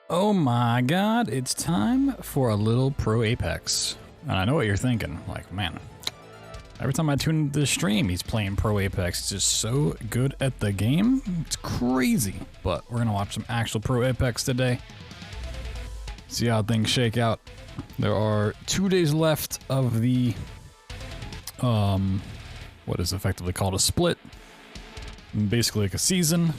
Oh my god, it's time for a little Pro Apex. And I know what you're thinking, like, man, every time I tune into the stream, he's playing Pro Apex. He's just so good at the game. It's crazy. But we're gonna watch some actual Pro Apex today. See how things shake out. There are 2 days left of the, what is effectively called a split. Basically like a season.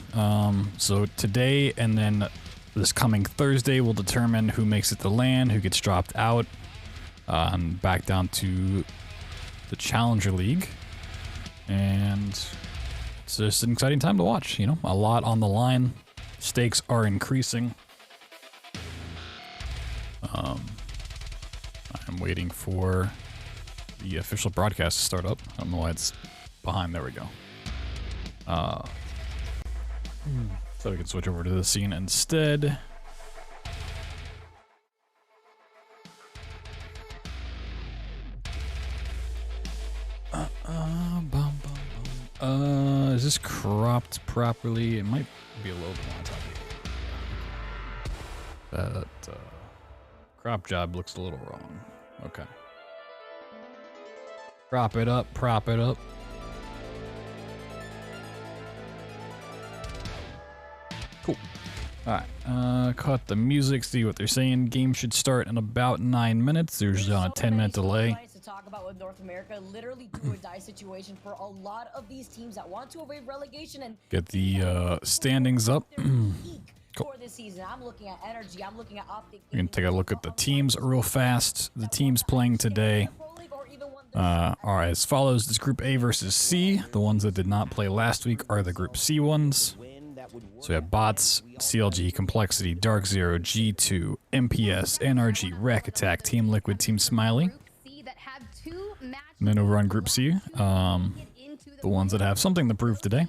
So today and then this coming Thursday will determine who makes it to LAN, who gets dropped out, and back down to the Challenger League. And it's just an exciting time to watch, you know, a lot on the line. Stakes are increasing. I'm waiting for the official broadcast to start up. I don't know why it's behind. There we go. So we can switch over to the scene instead. Is this cropped properly? It might be a little bit on top of it. That crop job looks a little wrong. Okay. Prop it up, prop it up. Cool. Alright, cut the music, see what they're saying. Game should start in about 9 minutes. There's on a 10-minute delay. To talk about with North America, literally do or die situation for a lot of these teams that want to avoid relegation and get the standings up. Cool. For this season, I'm looking at energy. I'm looking at optic. We can take a look at the teams real fast. The teams playing today are as follows. This Group A versus C. The ones that did not play last week are the Group C ones. So we have Bots, CLG, Complexity, Dark Zero, G2, MPS, NRG, Rack Attack, Team Liquid, Team Smiley. And then over on Group C, the ones that have something to prove today.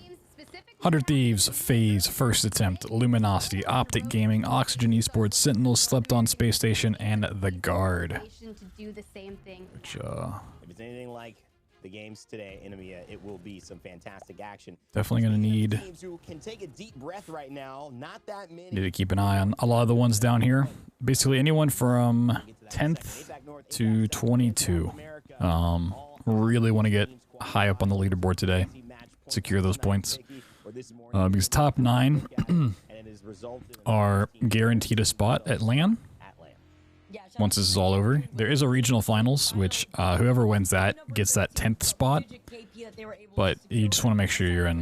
100 Thieves, FaZe, First Attempt, Luminosity, Optic Gaming, Oxygen Esports, Sentinel, Slept On Space Station, and The Guard. Which, if it's anything like the games today in EMEA, it will be some fantastic action. Definitely going to need to keep an eye on a lot of the ones down here. Basically anyone from 10th to 22. Really want to get high up on the leaderboard today. Secure those points. Because top 9 are guaranteed a spot at LAN. Once this is all over, there is a regional finals, which whoever wins that gets that 10th spot. But you just want to make sure you're in,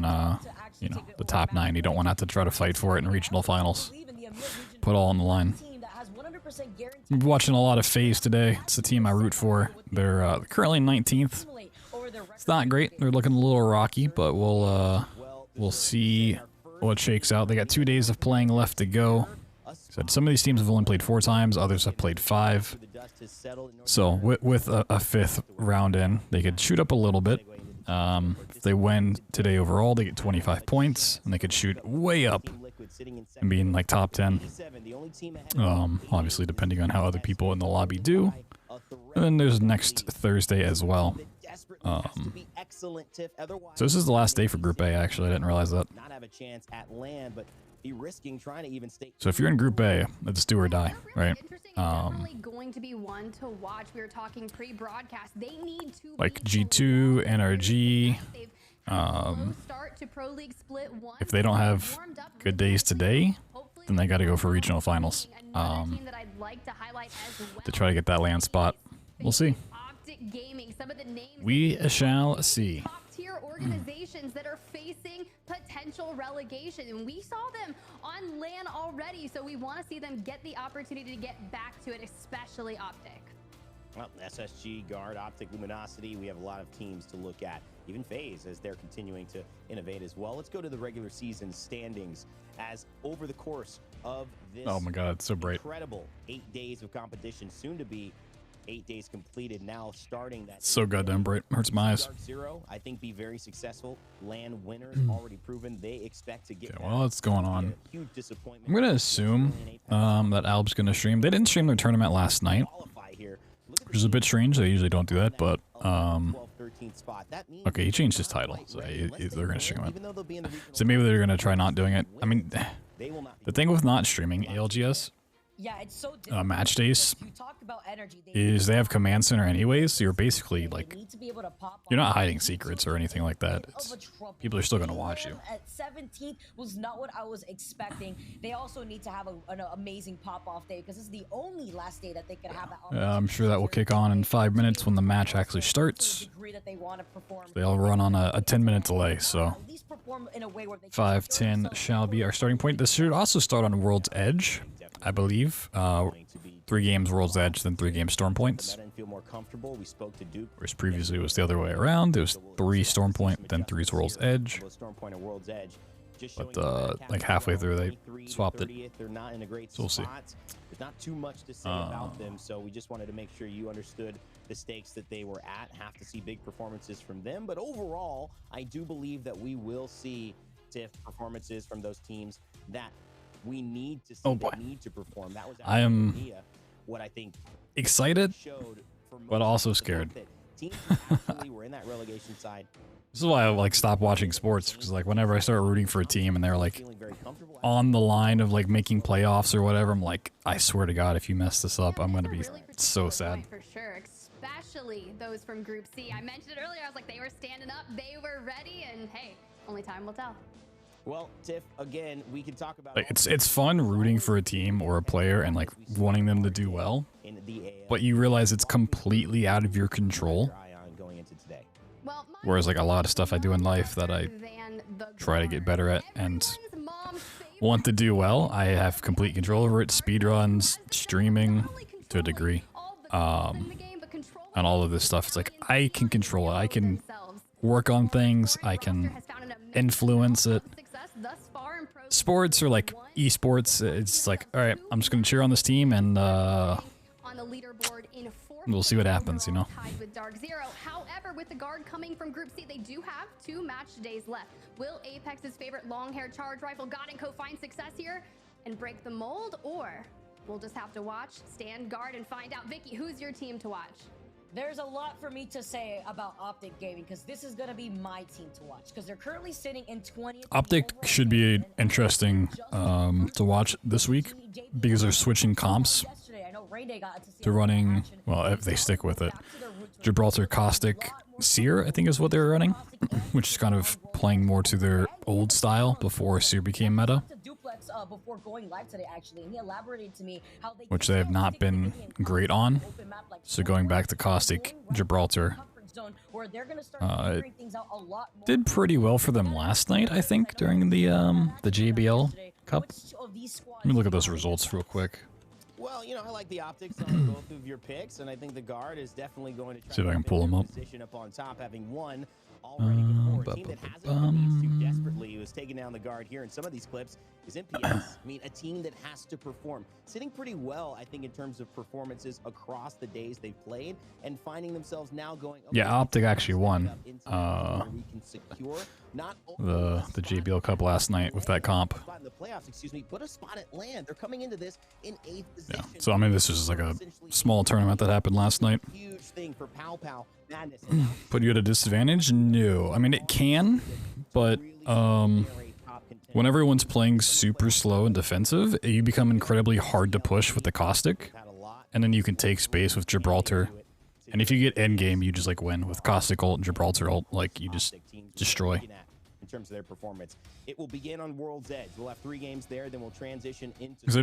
you know, the top 9. You don't want to have to try to fight for it in regional finals. Put all on the line. I'm watching a lot of FaZe today. It's the team I root for. They're currently 19th. It's not great. They're looking a little rocky, but we'll see what shakes out. They got 2 days of playing left to go. So some of these teams have only played 4 times, others have played 5. So with a 5th round in, they could shoot up a little bit. If they win today overall, they get 25 points, and they could shoot way up and be in like top 10. Obviously, depending on how other people in the lobby do. And then there's next Thursday as well. So this is the last day for Group A, actually. I didn't realize that. So if you're in Group A, it's do or die, right? Going to be one to watch. We were talking pre-broadcast. They need to like G2, NRG. If they don't have good days today, then they got to go for regional finals to try to get that LAN spot. We'll see. We shall see. Top-tier organizations that are facing potential relegation, and we saw them on LAN already, so we want to see them get the opportunity to get back to it, especially Optic. Well, SSG, Guard, Optic, Luminosity, we have a lot of teams to look at. Even FaZe, as they're continuing to innovate as well. Let's go to the regular season standings, as over the course of this oh my god, it's so bright. Incredible 8 days of competition, soon to be 8 days completed, now starting that. So goddamn bright. Hurts my eyes. Zero, I think, be very successful. LAN winners already proven they expect to get. Okay, well, what's going on? Huge disappointment. I'm gonna assume that ALGS gonna stream. They didn't stream their tournament last night, which is a bit strange. They usually don't do that, but okay, he changed his title, so they're gonna stream it. So maybe they're gonna try not doing it. I mean, the thing with not streaming ALGS Yeah, it's so match days you talk about energy. is they have command center anyways, so you're basically like, need to be able to pop you're not off. hiding secrets or anything like that. It's, people are still gonna watch you. At 17th was not what I was expecting. They also need to have an amazing pop-off day because this is the only last day that they can have that. I'm sure that will kick on in 5 minutes when the match actually starts. They all run on a 10-minute delay, so 5:10 shall be our starting point. This should also start on World's Edge, I believe. 3 games World's Edge, then 3 games Storm Points. Whereas previously it was the other way around. It was 3 Storm Point, then 3's World's Edge. But like halfway through they swapped it. So we'll see. There's not too much to say about them, so we just wanted to make sure you understood the stakes that they were at. Have to see big performances from them, but overall, I do believe that we will see TIFF performances from those teams that we need to see. Oh boy. That need to perform. That was I am what I think excited, but also scared. Teams were in that relegation side. This is why I like stop watching sports, because like whenever I start rooting for a team and they're like on the line of like making playoffs or whatever, I'm like, I swear to God, if you mess this up, I'm gonna be so sad. For sure, especially those from Group C. I mentioned it earlier. I was like, they were standing up, they were ready, and hey, only time will tell. Well, Tiff, again, we can talk about like it's fun rooting for a team or a player and like wanting them to do well, but you realize it's completely out of your control. Whereas like a lot of stuff I do in life that I try to get better at and want to do well, I have complete control over it. Speedruns, streaming to a degree, and all of this stuff. It's like I can control it. I can work on things. I can influence it. Sports or like esports, it's like, all right, I'm just gonna cheer on this team and we'll see what happens, you know. However, with the guard coming from Group C, they do have 2 match days left. Will Apex's favorite long-haired charge rifle God & Co find success here and break the mold, or we'll just have to watch, stand guard, and find out? Vicky, who's your team to watch? There's a lot for me to say about Optic Gaming because this is going to be my team to watch because they're currently sitting in 20th. Optic should be interesting to watch this week because they're switching comps. They're running, well, if they stick with it, Gibraltar Caustic Seer, I think is what they're running, which is kind of playing more to their old style before Seer became meta. Before going live today, actually, and he elaborated to me how they which they have not been great on. So going back to Caustic Gibraltar, did pretty well for them last night, I think, during the JBL Cup. Let me look at those results real quick. Well, you know, I like the optics on both of your picks, and I think the guard is definitely going to try see if I can pull them up. Position up on top, having won already before. A team that hasn't been used too desperately, who is taking down the guard here in some of these clips, is MPS. I mean, a team that has to perform. Sitting pretty well, I think, in terms of performances across the days they've played, and finding themselves now going... Okay, yeah, Optic actually won the JBL Cup last night with that comp. In the playoffs, excuse me, put a spot at land. They're coming into this in 8th position. Yeah, so I mean, this is like a small tournament that happened last night. Huge thing for Pow Pow Madness. Put you at a disadvantage? No. I mean, it can, but when everyone's playing super slow and defensive, you become incredibly hard to push with the Caustic, and then you can take space with Gibraltar. And if you get endgame, you just like win with Caustic ult and Gibraltar ult, like you just destroy. In terms of their performance, it will begin on World's Edge. We'll have 3 games there, then we'll transition into... Because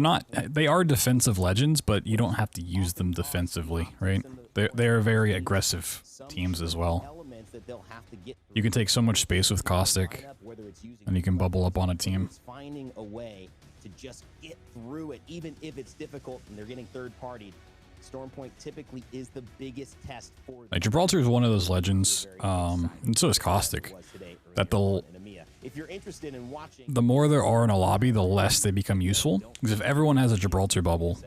they are defensive legends, but you don't have to use them defensively, right? They're very aggressive teams as well. You can take so much space with Caustic, and you can bubble up on a team. Finding a way to just get through it, even if it's difficult, and they're getting third-partied. Stormpoint typically is the biggest test for... Like Gibraltar is one of those legends, and so is Caustic, that if you're interested in watching, the more there are in a lobby, the less they become useful. Because if everyone has a Gibraltar bubble,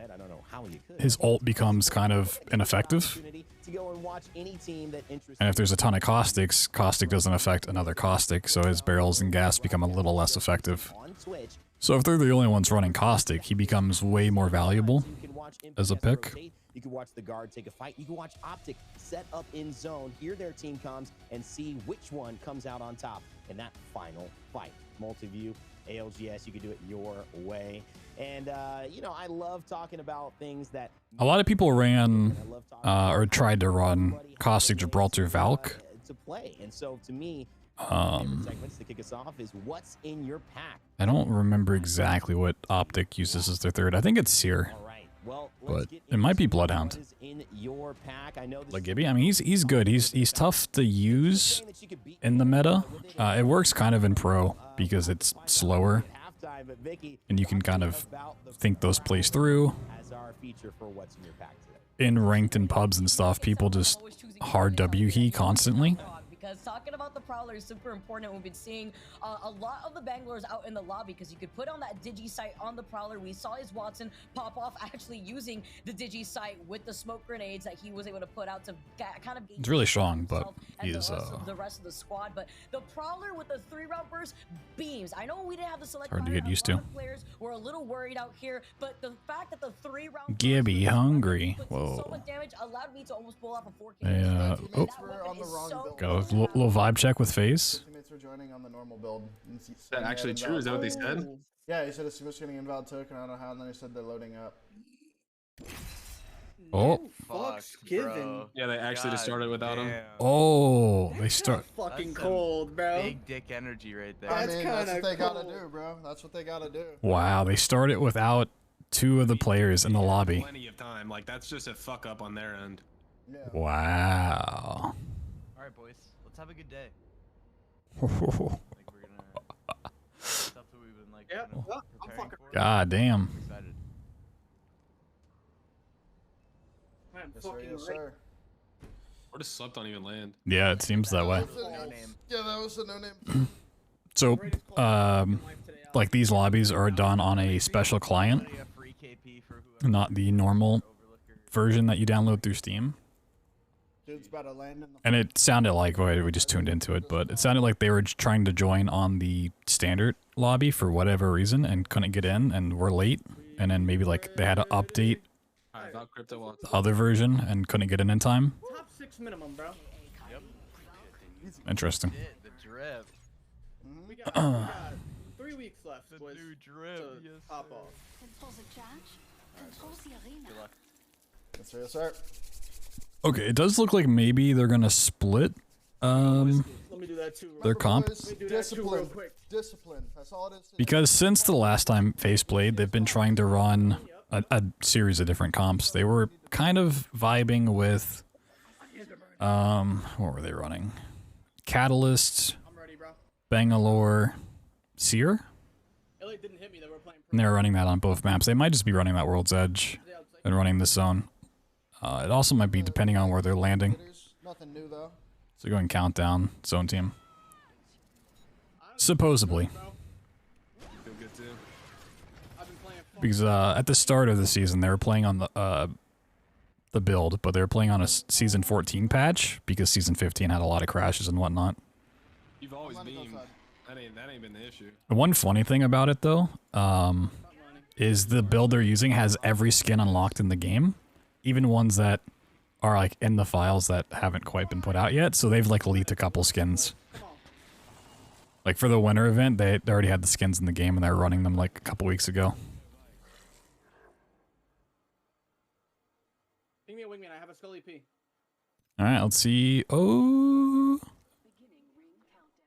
his ult becomes kind of ineffective. And if there's a ton of Caustics, Caustic doesn't affect another Caustic, so his barrels and gas become a little less effective. So if they're the only ones running Caustic, he becomes way more valuable as a pick. You can watch the guard take a fight. You can watch Optic set up in zone, hear their team comms, and see which one comes out on top. in that final fight. Multi-view, ALGS, you can do it your way. And, you know, I love talking about things that... A lot of people ran, or tried to run Caustic Gibraltar Valk. To play. And so, to me, favorite segments to kick us off is what's in your pack. I don't remember exactly what Optic uses as their third. I think it's Seer. All right. Well, But it might be Bloodhound. In your pack. I know Like Gibby, I mean, he's good. He's tough to use in the meta. It works kind of in pro because it's slower, and you can kind of think those plays through. as our feature for what's in your pack today. In ranked and pubs and stuff, people just hard W he constantly. Because talking about the Prowler is super important. We've been seeing a lot of the Bangalores out in the lobby because you could put on that Digi sight on the Prowler. We saw his Watson pop off actually using the Digi sight with the smoke grenades that he was able to put out to kind of... It's really strong, but he is the rest of the squad. But the Prowler with the 3-round burst beams. I know we didn't have the select hard to fire, get used a lot to. of players were a little worried out here, but the fact that the 3-round Gibby hungry. so Whoa. much damage allowed me to almost pull off a 4K. Yeah. And Oh. that weapon is so Got a little vibe check with FaZe. Teammates were joining on the normal build. Is that actually true? Is that what they said? Yeah, he said his teammates getting invalid token. I don't know how, and then he said they're loading up. Oh. Fuck's given. Yeah, they actually just started without him. Oh, they start. Fucking cold, bro. Big dick energy right there. I That's mean, that's what kinda they gotta cool. do, bro. That's what they gotta do. Wow, they started without 2 of the players in the lobby. Plenty of time. Like, that's just a fuck up on their end. Yeah. Wow. All right, boys, let's have a good day. Like we're gonna stuff that we've been like Yeah, kind of well, I'm preparing fucking- for. God damn. I'm excited. I'm Yes, sir. fucking Yes, right. sir. Or just slept on even land. Yeah, it seems that way. Yeah, that was the no name. So, like these lobbies are done on a special client, Already a free KP for whoever not the normal Overlooker. version that you download through Steam. Dude's about to land in the. And it sounded like, well, we just tuned into it, but it sounded like they were trying to join on the standard lobby for whatever reason and couldn't get in and were late. And then maybe like they had to update I thought crypto was. the other version and couldn't get in time. Top 6 minimum, bro. Interesting. The drip. We got 3 weeks left, The boys, new drip. to Yes, pop sir. off. Control the charge. Control the arena. Good luck. Yes, sir. Yes, sir. Okay, it does look like maybe they're gonna split Let me do that too. their Remember, comp. boys, Let me do that too discipline. real quick. Discipline. That's all it is. Because since the last time FaZe played, they've been trying to run a series of different comps. They were kind of vibing with, what were they running? Catalyst, I'm ready, bro. Bangalore, Seer? LA didn't hit me. They were playing. And they're running that on both maps. They might just be running that World's Edge and running this zone. It also might be depending on where they're landing. Nothing new though. So going countdown, zone team. Supposedly. Feel good too. I've been playing. Because at the start of the season, they were playing on the build, but they were playing on a season 14 patch because season 15 had a lot of crashes and whatnot. You've always I'm gonna go beamed. side. That ain't been the issue. The one funny thing about it though, is the build they're using has every skin unlocked in the game, even ones that are like in the files that haven't quite been put out yet. So they've like leaked a couple skins. Like for the winter event, they already had the skins in the game and they were running them like a couple weeks ago. Ping me a wingman. I have a skull EP. All right, let's see. Oh,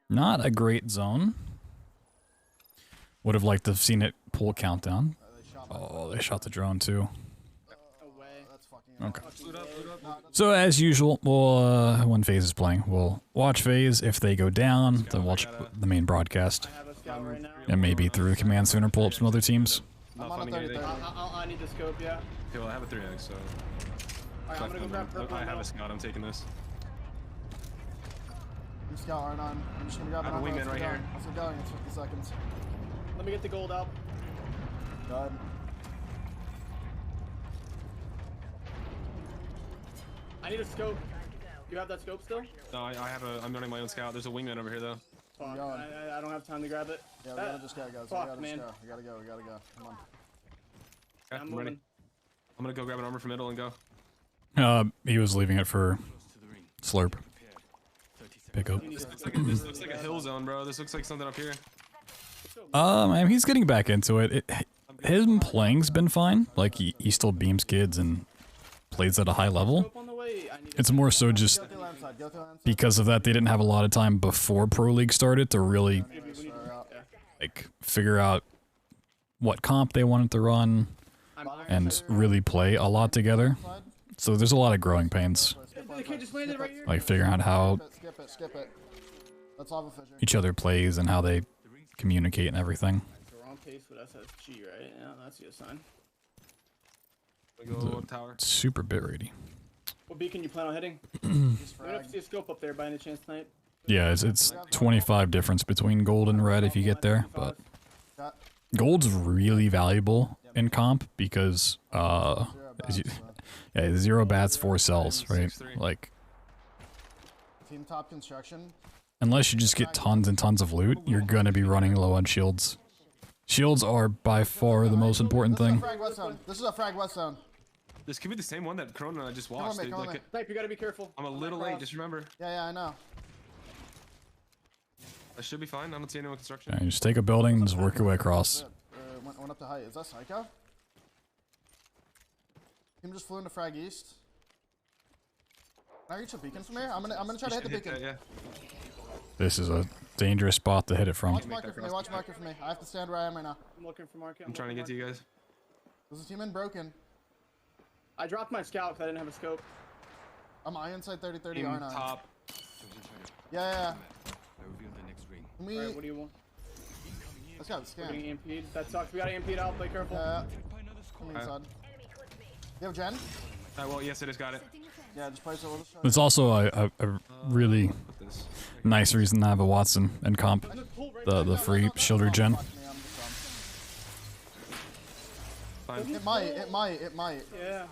not a great zone. Would have liked to have seen it pull countdown. Oh, they shot the drone too. Away. That's fucking. Okay. Loot up, loot up. So as usual, we'll when FaZe is playing, we'll watch FaZe. If they go down, then watch the main broadcast, I have a scout right now. and maybe through the command center pull up some other teams. Not I'm on a funny or 30-30. anything. I need the scope, yeah. Okay, well, I have a 3x, so. Alright, I'm gonna go grab purple. I have now. a scout. I'm taking this. You scout aren't on. I'm just gonna grab I it. have a on. wingman Let's right get here. going. Let's get going. It's 50 seconds. Let me get the gold out. Done. I need a scope. You have that scope still? No, I have a. I'm running my own scout. There's a wingman over here though. Fuck, going. I don't have time to grab it. Yeah, we gotta just go, guys. Fuck, we gotta man. just go. We gotta go. We gotta go. Come on. Okay, I'm I'm ready. moving. I'm gonna go grab an armor from middle and go. He was leaving it for Slurp. pick up. This looks like a hill zone, bro. This looks like something up here. I mean, he's getting back into it. Him playing's been fine. Like, he still beams kids and plays at a high level. It's more so just because of that, they didn't have a lot of time before Pro League started to really, like, figure out what comp they wanted to run and really play a lot together. So there's a lot of growing pains. Like, figuring out how each other plays and how they communicate and everything. Wrong pace with SSG, right? Yeah, that's your sign. Go tower. Super bitrate-y. What beacon you plan on hitting? We have to see a scope up there by any chance tonight. Yeah, it's 25 difference between gold and red if you get there, but gold's really valuable in comp because yeah, 0 bats, 4 cells, right? Like, Team top construction. unless you just get tons and tons of loot, you're gonna be running low on shields. Shields are by far the most important thing. This is a frag west zone. This could be the same one that Corona and I just watched. Dude. Like, Snipe, you gotta be careful. I'm a little late, just remember. Yeah, I know. I should be fine. I don't see anyone construction. Yeah, you just take a building and just work your way across. Went up to height. Is that Psycho? Team just flew into frag east. Can I reach a beacon from here? I'm gonna try to hit the beacon. That, yeah. This is a dangerous spot to hit it from. Watch marker for me. Watch marker for me. I have to stand where I am right now. I'm looking for market. I'm trying to get to you guys. There's a team in broken. I dropped my scout because I didn't have a scope. I'm inside 30-30 Team R9. top. Yeah. Can we? Alright, what do you want? Let's go. We're getting Scan. EMP'd. That sucks. We got EMP'd out. Play careful. Come inside. You have Jen? Well, yes, it has got it. Yeah, just place it with us. It's also a really nice reason to have a Watson and comp. The free shield regen. Fine. It might. Yeah.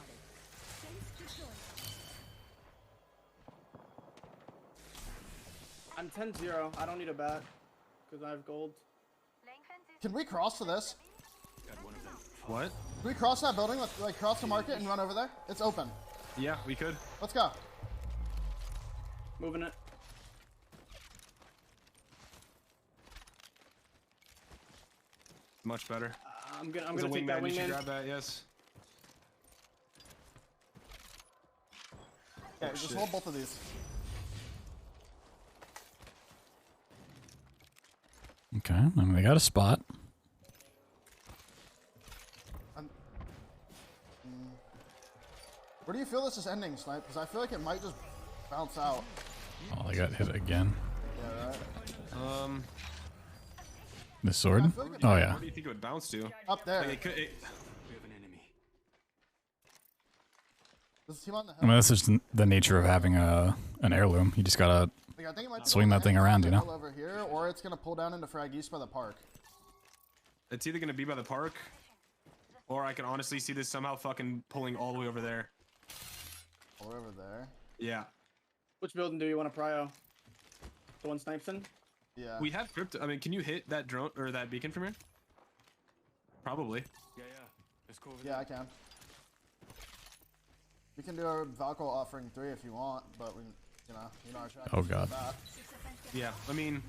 I'm 10-0. I don't need a bat because I have gold. Can we cross to this? What? Can we cross that building? Like cross the market and run over there? It's open. Yeah, we could. Let's go. Moving it. Much better. I'm gonna There's a take that wingman. You should wingman. grab that. Yes. Okay, just hold both of these. Okay, I mean, they got a spot. Where do you feel this is ending, Snipe? Because I feel like it might just bounce out. Oh, they got hit again. Yeah, right? The sword? Oh, yeah. Where do you think it would bounce to? Up there. Like, There's a team on the hill. I mean, that's just the nature of having an heirloom. You just gotta Like, I think it might swing that thing around, you know? over here, or it's gonna pull down into frag east by the park. It's either gonna be by the park, or I can honestly see this somehow fucking pulling all the way over there. Or over there. Yeah. Which building do you want to prio? The one Snipes in? Yeah. We have crypto. I mean, can you hit that drone or that beacon from here? Probably. Let's go over Yeah, I can. We can do a Valkyrie offering 3 if you want, but we, you know our strategy. Oh, God. Yeah. I mean,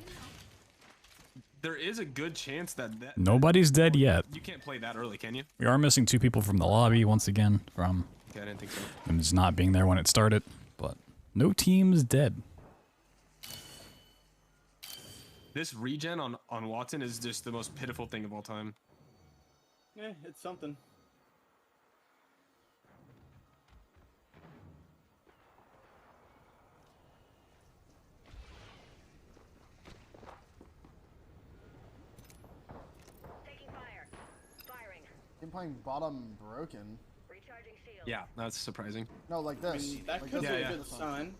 there is a good chance that Nobody's dead yet. you can't play that early, can you? We are missing 2 people from the lobby once again from Okay, I didn't think so. them just not being there when it started, but no team's dead. This regen on Watson is just the most pitiful thing of all time. Yeah, it's something. Team playing bottom broken. Yeah, that's surprising. No, like I this. mean, that Like could this. be Yeah, a yeah. good sign.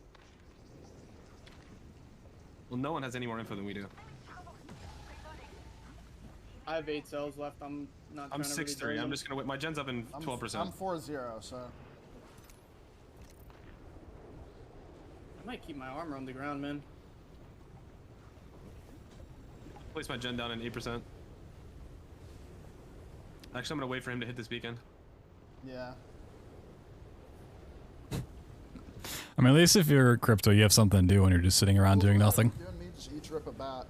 Well, no one has any more info than we do. I have 8 cells left. I'm not. I'm trying to really 6-3. drain I'm them. just gonna wait. My gen's up in 12%. I'm 4-0, so. I might keep my armor on the ground, man. Place my gen down in 8%. Actually, I'm gonna wait for him to hit this beacon. Yeah. I mean, at least if you're crypto, you have something to do when you're just sitting around doing nothing. You and me just each rip a bat.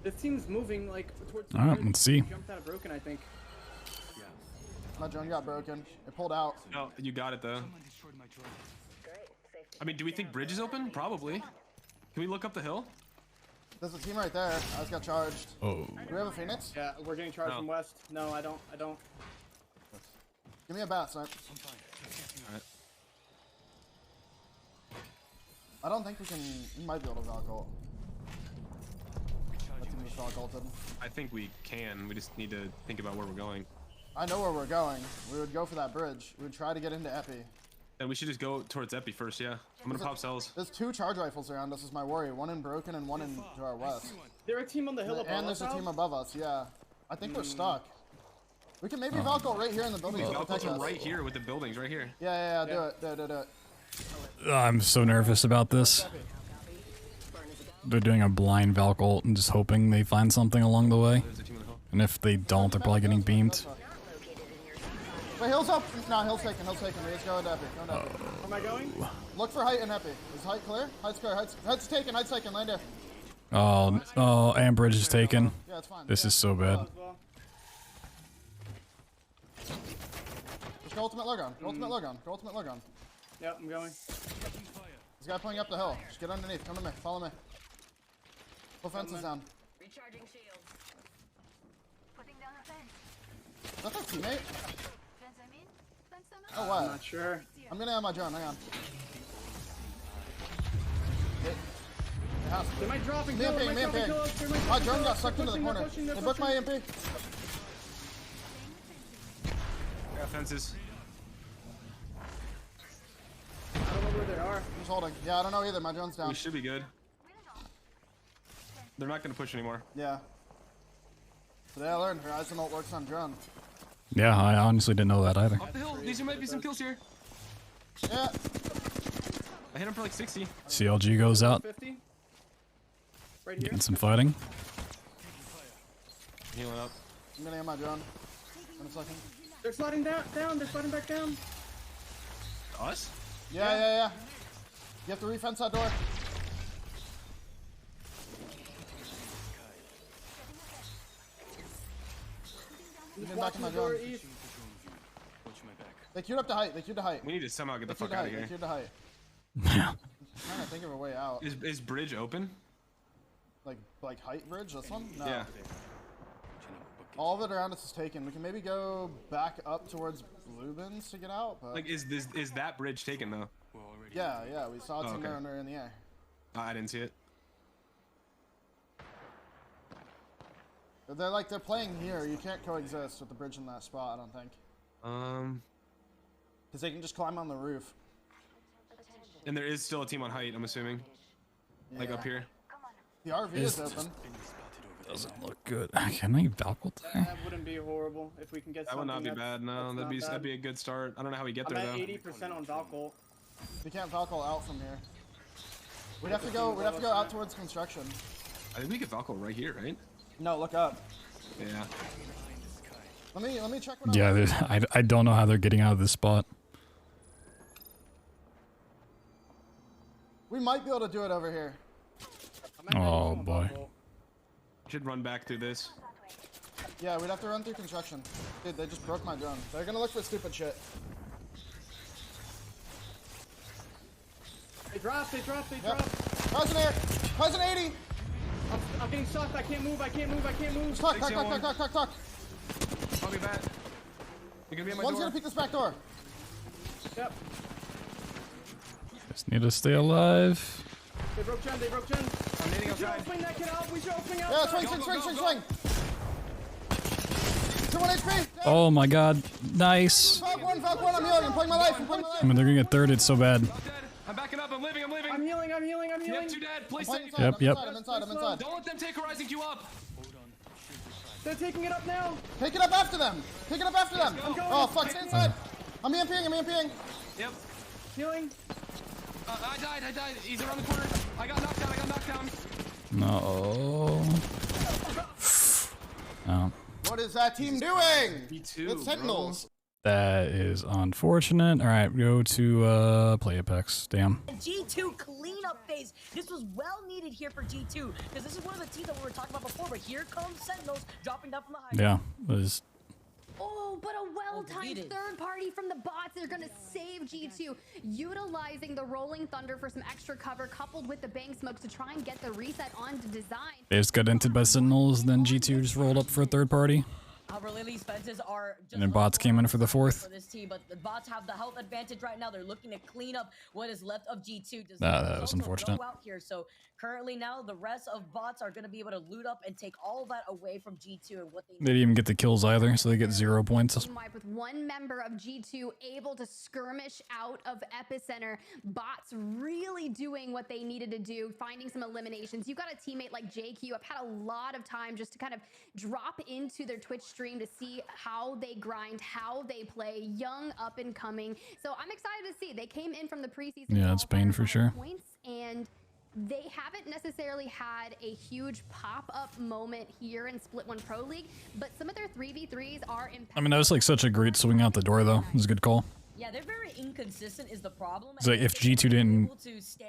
This team's moving like towards the All right, bridge. let's see. Jumped out of broken, I think. My drone got broken. It pulled out. No, you got it though. I mean, do we think bridge is open? Probably. Can we look up the hill? There's a team right there. I just got charged. Oh. Do we have a Phoenix? Yeah, we're getting charged No. from west. No, I don't. Give me a bat, Snipe. Alright. I don't think we can. We might be able to Valk ult. That team just Valk ulted. I think we can. We just need to think about where we're going. I know where we're going. We would go for that bridge. We would try to get into Epi. And we should just go towards Epi first, yeah. I'm gonna pop cells. There's 2 charge rifles around us is my worry. One in broken and one in to our west. There's a team on the hill above And us. there's a team above us, yeah. I think we're stuck. We can maybe Valk ult right here in the buildings to I'll put protect them us. right here with the buildings, right here. Yeah, do it. I'm so nervous about this. They're doing a blind Valk ult and just hoping they find something along the way. There's a team on the hill. And if they don't, they're probably getting beamed. Wait, hill's up. No, hill's taken. We just go into Epi. Where am I going? Look for height in Epi. Is height clear? Height's clear. Height's taken. Land there. Oh, and bridge is taken. Yeah, it's fine. This is so bad. As well. Just go ultimate Logon. Go ultimate Logon. Yep, I'm going. This guy pulling up the hill. Just get underneath. Come to me. Follow me. Pull fences down. Recharging shields. Putting down a fence. Is that their teammate? Fence I'm in. Fence I'm out. Oh, I'm what? not sure. I'm gonna have my drone. Hang on. It has to They be. might drop and Me kill and us. ping, me and ping. My drone got sucked into the corner. They broke my EMP. I got fences. I don't know where they are. Who's holding? Yeah, I don't know either. My drone's down. We should be good. They're not gonna push anymore. Yeah. Today I learned Horizon ult works on drone. Yeah, I honestly didn't know that either. Up the hill. These might be some kills here. Yeah. I hit him for like 60. CLG goes out. 50. Right here. Getting some fighting. Healing up. I'm gonna have my drone. In a second. They're sliding down. They're sliding back down. Us? Yeah. You have to refence that door. Get back in my drone. East. They queued up to height. We need to somehow get the They fuck queued out of here. They queued to height. Yeah. I'm trying to think of a way out. Is bridge open? Like height bridge? This one? No. Yeah. All of it around us is taken. We can maybe go back up towards Blue Bins to get out, but Like, is that bridge taken though? yeah, we saw it Oh, in there okay. when we were in the air. I didn't see it. But they're playing here. You can't coexist with the bridge in that spot, I don't think. Because they can just climb on the roof. And there is still a team on height, I'm assuming. Like Yeah. up here. The RV is open. Doesn't look good. Can I Valk ult there? That wouldn't be horrible if we can get That would something. not be bad. No, that'd be a good start. I don't know how we get I'm there at though. 80% on Valkyl. We can't Valkyl out from here. We'd have to go out towards construction. I think we could Valkyl right here, right? No, look up. Yeah. Let me check what Yeah, I don't know how they're getting out of this spot. We might be able to do it over here. I'm at 90% Oh, on boy. Valkyl. Should run back through this. Yeah, we'd have to run through construction. Dude, they just broke my drone. They're gonna look for stupid shit. They dropped. Yep. Horizon 80! I'm getting sucked. I can't move. Just talk. I'll be back. You're gonna be at my One's door. gonna peek this back door. Yep. Just need to stay alive. They broke Jen. I'm nading We should outside. swing that kid out. We should swing out. Yeah, swing. 2-1 HP. Oh my god. Nice. Falk 1, I'm healing. I'm playing my life. I mean, they're gonna get thirded so bad. I'm dead. I'm backing up. I'm leaving. I'm healing. Yep, 2 dead. Play safe. Yep. I'm inside. Don't let them take Horizon Q up. They're taking it up now. Take it up after them. Oh, fuck, stay inside. I'm EMPing. Yep. Healing. I died. He's around the corner. I got knocked down. No. Oh. What is that team doing? B2, It's Sentinels. That is unfortunate. All right, go to play Apex. Damn. G2 cleanup phase. This was well needed here for G2 because this is one of the teams that we were talking about before. But here comes Sentinels dropping down from the high. Yeah, it was. Oh, but a well-timed third party from the bots. They're gonna save G2, utilizing the Rolling Thunder for some extra cover, coupled with the bank smokes to try and get the reset onto design. They just got entered by Sentinels, then G2 just rolled up for a third party. Lily's fences are just And then bots came in for the fourth. for this team, but the bots have the health advantage right now. They're looking to clean up what is left of G2. That was unfortunate. Out here. So currently now the rest of bots are going to be able to loot up and take all of that away from G2 and what they They didn't even get the kills either, so they get 0 points. With one member of G2 able to skirmish out of Epicenter, bots really doing what they needed to do, finding some eliminations. You've got a teammate like JQ. I've had a lot of time just to kind of drop into their Twitch stream to see how they grind, how they play, young, up and coming. So I'm excited to see. They came in from the preseason. Yeah, it's Spain for sure. Points, and they haven't necessarily had a huge pop-up moment here in Split 1 Pro League, but some of their 3v3s are impactful. I mean, that was like such a great swing out the door, though. It was a good call. Yeah, they're very inconsistent is the problem. So if G2 didn't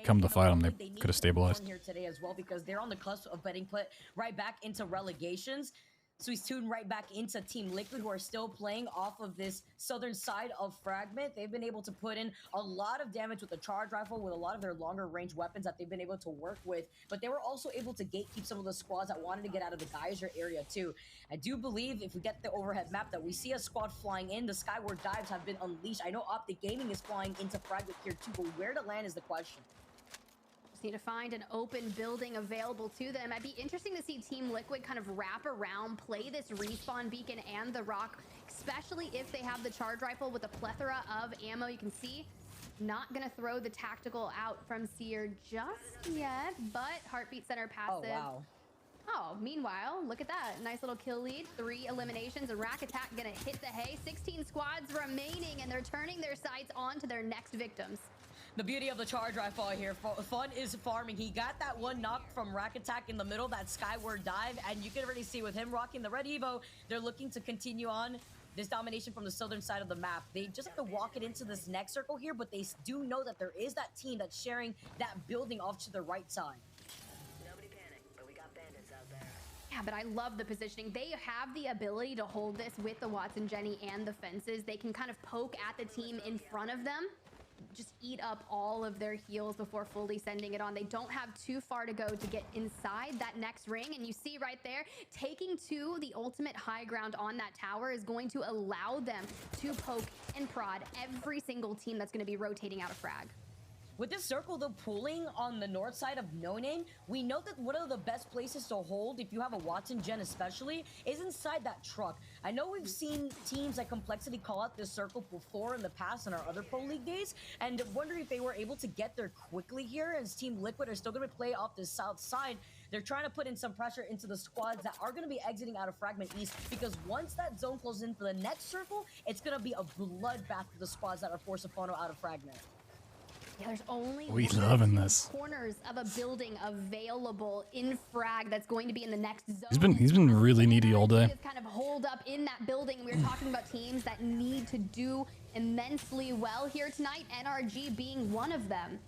come to fight them, they could have stabilized. Here today as well because they're on the cusp of getting put right back into relegations. So he's tuned right back into Team Liquid, who are still playing off of this southern side of Fragment. They've been able to put in a lot of damage with the charge rifle, with a lot of their longer range weapons that they've been able to work with. But they were also able to gatekeep some of the squads that wanted to get out of the geyser area too. I do believe if we get the overhead map that we see a squad flying in, the skyward dives have been unleashed. I know Optic Gaming is flying into Fragment here too, but where to land is the question. Just need to find an open building available to them. I'd be interesting to see Team Liquid kind of wrap around, play this respawn beacon and the rock, especially if they have the charge rifle with a plethora of ammo. You can see, not gonna throw the tactical out from Seer just yet, but Heartbeat Center passive. Oh, wow. Oh, meanwhile, look at that. Nice little kill lead. 3 eliminations. A rack attack gonna hit the hay. 16 squads remaining, and they're turning their sights onto their next victims. The beauty of the charge rifle here, Fun is farming. He got that one knock from Rack Attack in the middle, that skyward dive, and you can already see with him rocking the red Evo, they're looking to continue on this domination from the southern side of the map. They just have to walk it into this next circle here, but they do know that there is that team that's sharing that building off to the right side. Nobody panic, but we got bandits out there. Yeah, but I love the positioning. They have the ability to hold this with the Watson, Jenny, and the fences. They can kind of poke at the team in front of them, just eat up all of their heals before fully sending it on. They don't have too far to go to get inside that next ring, and you see right there, taking to the ultimate high ground on that tower is going to allow them to poke and prod every single team that's going to be rotating out of frag. With this circle, though, pulling on the north side of No Name, we know that one of the best places to hold, if you have a Watson Gen especially, is inside that truck. I know we've seen teams like Complexity call out this circle before in the past in our other Pro League days, and wondering if they were able to get there quickly here, as Team Liquid are still going to play off the south side. They're trying to put in some pressure into the squads that are going to be exiting out of Fragment East, because once that zone closes into the next circle, it's going to be a bloodbath for the squads that are forced to funnel out of Fragment. Yeah, there's only loving this. corners of a building available in frag that's going to be in the next zone. He's been really needy all day. Just kind of hold up in that building. We were talking about teams that need to do immensely well here tonight, NRG being one of them.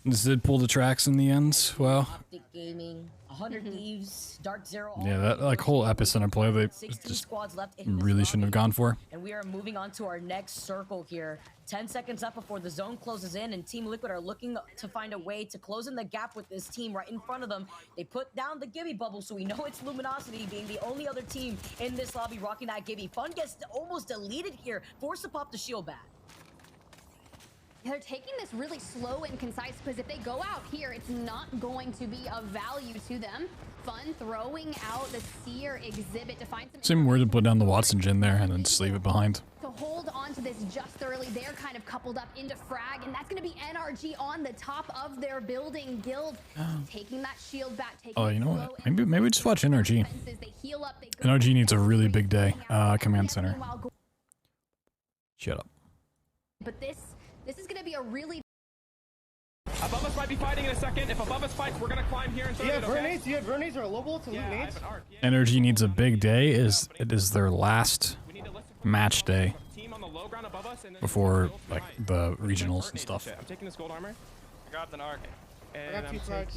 This did pull the tracks in the end. Well, Optic Gaming, 100 Thieves, Dark Zero. yeah, that like whole Epicenter play they 16 just squads left in this really shouldn't have gone for. And we are moving on to our next circle here. 10 seconds up before the zone closes in, and Team Liquid are looking to find a way to close in the gap with this team right in front of them. They put down the Gibby bubble, so we know it's Luminosity being the only other team in this lobby rocking that Gibby. Fun gets almost deleted here, forced to pop the shield back. They're taking this really slow and concise, because if they go out here, it's not going to be of value to them. Fun throwing out the Seer exhibit to find some... Seemed weird to put down the Watson Gen there and then just leave it behind. To hold on to this just thoroughly, they're kind of coupled up into frag, and that's going to be NRG on the top of their building. Guild taking that shield back. Oh, you know what? Maybe just watch NRG. NRG needs a really big day. Command Center. Shut up. But this is going to be a really... Above us might be fighting in a second. If above us fights, we're gonna climb here and do you have grenades? Do you have grenades or a low ball to loot nades? NRG needs a big day. It is their last match day low ground above us and then before like the regionals and stuff. I'm taking this gold armor. I grabbed an arc. And I got 2 tags.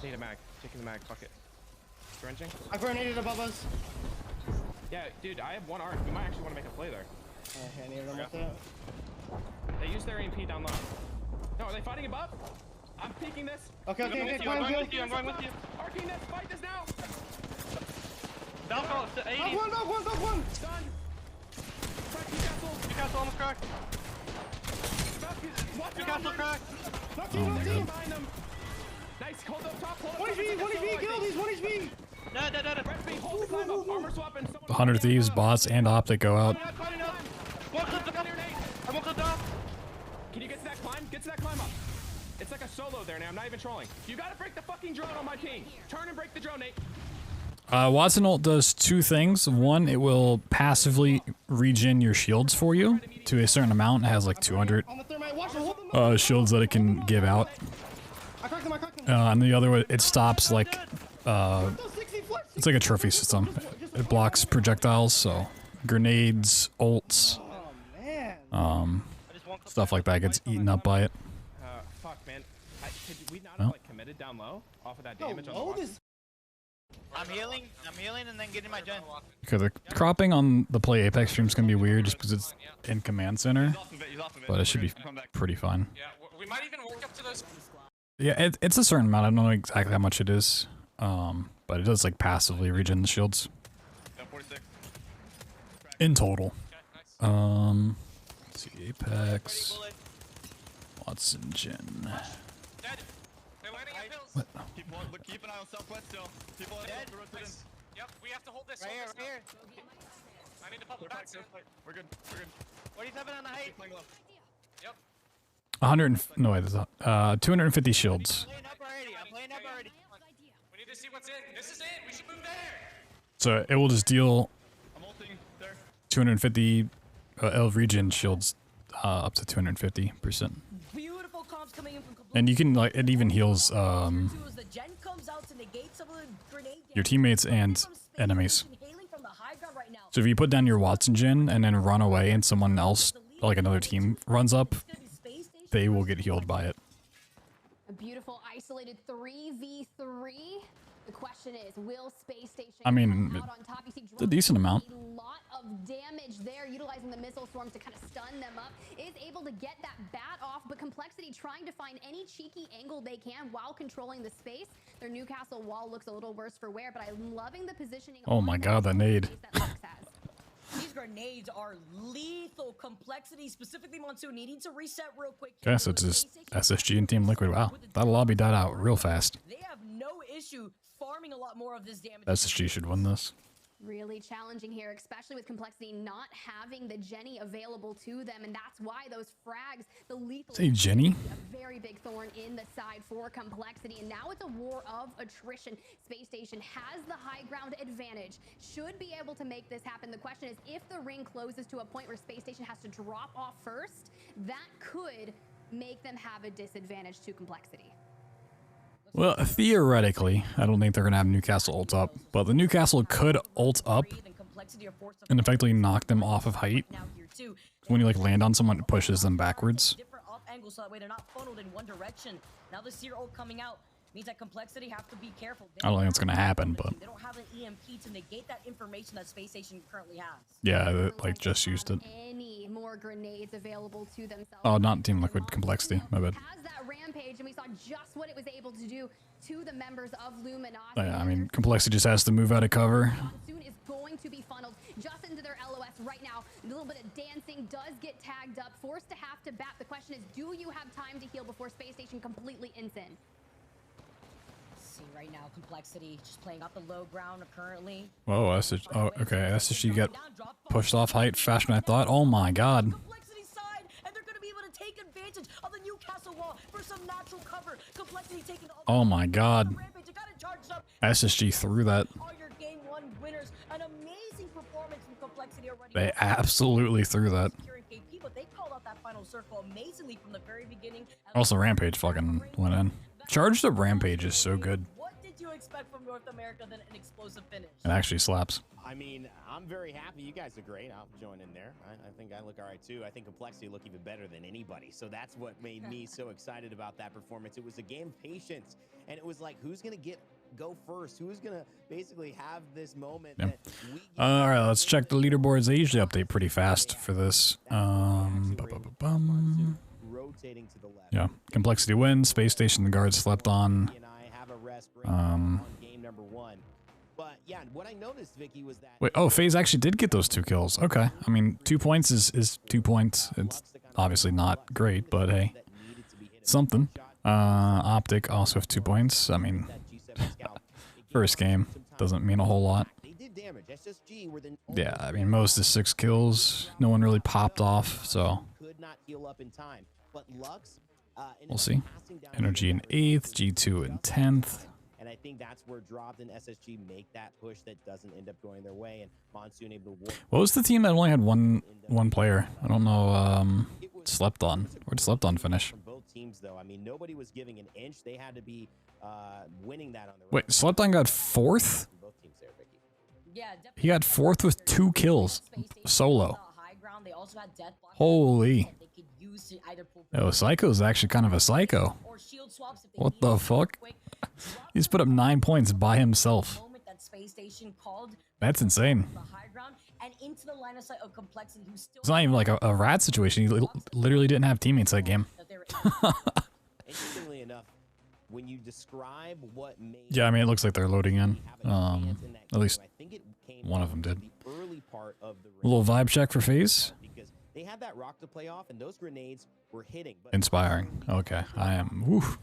Need a mag. Taking the mag. Fuck it. Drenching. I grenaded above us. Yeah, dude, I have 1 arc. We might actually want to make a play there. Okay, I need them with that. They use their AMP down low. No, are they fighting above? I'm peeking this. Okay, I'm going with you. I'm going with you. Arcing this. Fight this now. Down call. 80. Knock one. Done. Crack Newcastle almost cracked. Newcastle cracked. Behind them. Nice. Hold up top. 1 HP killed. He's 1 HP. Dead. Red speed. Hold the climb up. Armor swap and someone. 100 Thieves, bots, and Optic go out. One clip down. I won't clip down. Can you get to that climb? Get to that climb up. It's like a solo there now. I'm not even trolling. You gotta break the fucking drone on my team. Turn and break the drone, Nate. Watson ult does 2 things. One, it will passively regen your shields for you to a certain amount. It has like 200 shields that it can give out. And the other way, it stops like it's like a trophy system. It blocks projectiles, so grenades, ults, stuff like that gets eaten up by it. Fuck, man. Could we not have like committed down low off of that damage on the I'm healing and then getting my gen. Okay, the cropping on the Play Apex stream is gonna be weird just because it's in command center, but it should be pretty fine. Yeah, we might even work up to those. Yeah, it's a certain amount. I don't know exactly how much it is, but it does like passively regen the shields. In total. Let's see, Apex, Watson, Gen. What? Keep an eye on southwest still. People are dead. Yep, we have to hold this. Right here. I need to pop the back soon. We're good. 47 on the height. Yep. 100. No wait, there's 250 shields. I'm playing up already. We need to see what's in. This is it. We should move there. So it will just deal I'm ulting there. 250 regen shields up to 250%. Beautiful comms coming in from And you can like it even heals your teammates and enemies. So if you put down your Watson gen and then run away and someone else, like another team, runs up, they will get healed by it. A beautiful isolated 3v3. The question is, will Space Station I mean, come out on top? You see it's a decent amount. A lot of damage there, utilizing the missile swarms to kind of stun them up. Is able to get that bat off, but Complexity trying to find any cheeky angle they can while controlling the space. Their Newcastle wall looks a little worse for wear, but I'm loving the positioning. Oh my god, that nade. These grenades are lethal. Complexity, specifically Monsoon, needing to reset real quick. Okay, so it's just SSG and Team Liquid. Wow, that lobby died out real fast. They have no issue farming a lot more of this damage. SSG should win this. Really challenging here, especially with Complexity not having the Jenny available to them, and that's why those frags, the lethal. Say Jenny? A very big thorn in the side for Complexity, and now it's a war of attrition. Space Station has the high ground advantage, should be able to make this happen. The question is, if the ring closes to a point where Space Station has to drop off first, that could make them have a disadvantage to Complexity. Well, theoretically, I don't think they're going to have Newcastle ult up, but the Newcastle could ult up and effectively knock them off of height. When you like land on someone, it pushes them backwards. So that way they're not funneled in one direction. Now the Seer ult coming out means that Complexity have to be careful. I don't think it's going to happen, but they don't have an EMP to negate that information that Space Station currently has. Yeah, it, like just used it. Any more grenades available to themselves. Oh, not Team Liquid, Complexity. My bad. Has that rampage, and we saw just what it was able to do to the members of Luminosity. Yeah, I mean, Complexity just has to move out of cover. Soon is going to be funneled just into their LOS right now. A little bit of dancing does get tagged up, forced to have to bat. The question is, do you have time to heal before Space Station completely ends in? See right now, Complexity just playing off the low ground currently. Whoa, oh, okay, SSG got pushed off height faster than I thought. Oh my god. Complexity side, and they're going to be able to take advantage of the Newcastle wall for some natural cover. Complexity taking Oh my god. SSG threw that. All your game one winners, an amazing performance from Complexity already. They absolutely threw that. They called out that final circle amazingly from the very beginning. Also, Rampage fucking went in. Charged Up Rampage is so good. What did you expect from North America than an explosive finish. It actually slaps. I mean, I'm very happy. You guys are great. I'll join in there. I think I look all right too. I think Complexity look even better than anybody. So that's what made me so excited about that performance. It was a game of patience, and it was like, who's gonna go first? Who's gonna basically have this moment? Yeah. That we All right, let's check the leaderboards. They usually update pretty fast for this. rotating to the left. Yeah, Complexity wins. Space Station, the guards slept on. And I have a rest break on game number 1. But yeah, what I noticed, Vicky, was that Wait, oh, FaZe actually did get those 2 kills. Okay, I mean, 2 points is 2 points. It's obviously not great, but hey, something. Optic also have 2 points. I mean, first game doesn't mean a whole lot. Yeah, I mean, most is 6 kills. No one really popped off, so we'll see. Energy in 8th, G2 in 10th. And I think that's where Dropped and SSG make that push that doesn't end up going their way, and Monsoon able to work. What was the team that only had one player? I don't know. Slept on. Where'd Slept on finish? From both teams, though, I mean, nobody was giving an inch. They had to be winning that on their own. Wait, Slept on got 4th? Both teams there, Vicky. Yeah, He got 4th with 2 kills solo. Holy. Yo, Psycho's actually kind of a psycho. What the fuck? He's put up 9 points by himself. That's insane. It's not even like a rat situation. He literally didn't have teammates that game. Interestingly enough, when you describe what made Yeah, I mean, it looks like they're loading in. At least one of them did. A little vibe check for FaZe. Because they had that rock to play off, and those grenades were hitting. Inspiring. Okay, I am. Woof.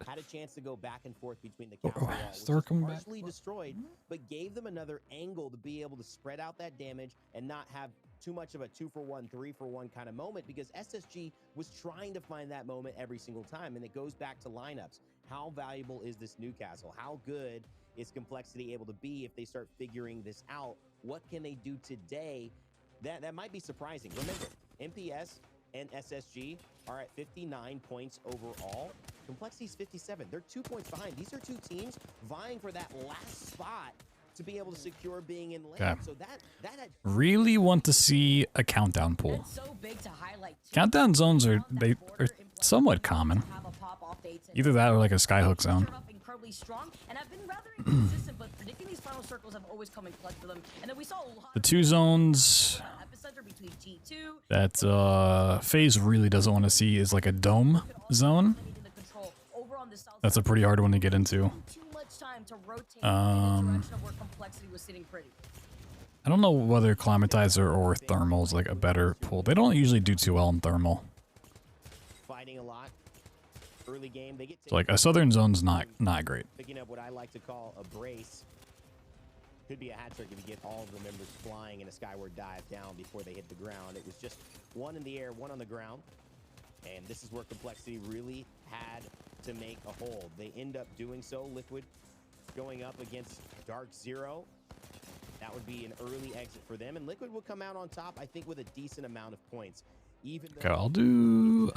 Had a chance to go back and forth between the castle wall, which Start coming was back. partially destroyed, but gave them another angle to be able to spread out that damage and not have too much of a 2-for-1, 3-for-1 kind of moment, because SSG was trying to find that moment every single time, and it goes back to lineups. How valuable is this Newcastle? How good is Complexity able to be if they start figuring this out? What can they do today? That might be surprising. Remember, MPS and SSG are at 59 points overall. Complexity's 57. They're 2 points behind. These are 2 teams vying for that last spot to be able to secure being in lane. Okay. So that Really want to see a countdown pool. Countdown zones are somewhat common. Either that or like a skyhook zone. The 2 zones that FaZe really doesn't want to see is like a dome zone. That's a pretty hard one to get into. I don't know whether Climatizer or Thermal is like a better pool. They don't usually do too well in Thermal. fighting a lot. Early game, they get So like a southern zone's not great. picking up what I like to call a brace. Could be a hat trick if you get all of the members flying in a skyward dive down before they hit the ground. It was just 1 in the air, 1 on the ground. And this is where Complexity really had to make a hold. They end up doing so. Liquid going up against Dark Zero. That would be an early exit for them. And Liquid will come out on top, I think, with a decent amount of points. Even Okay, I'll do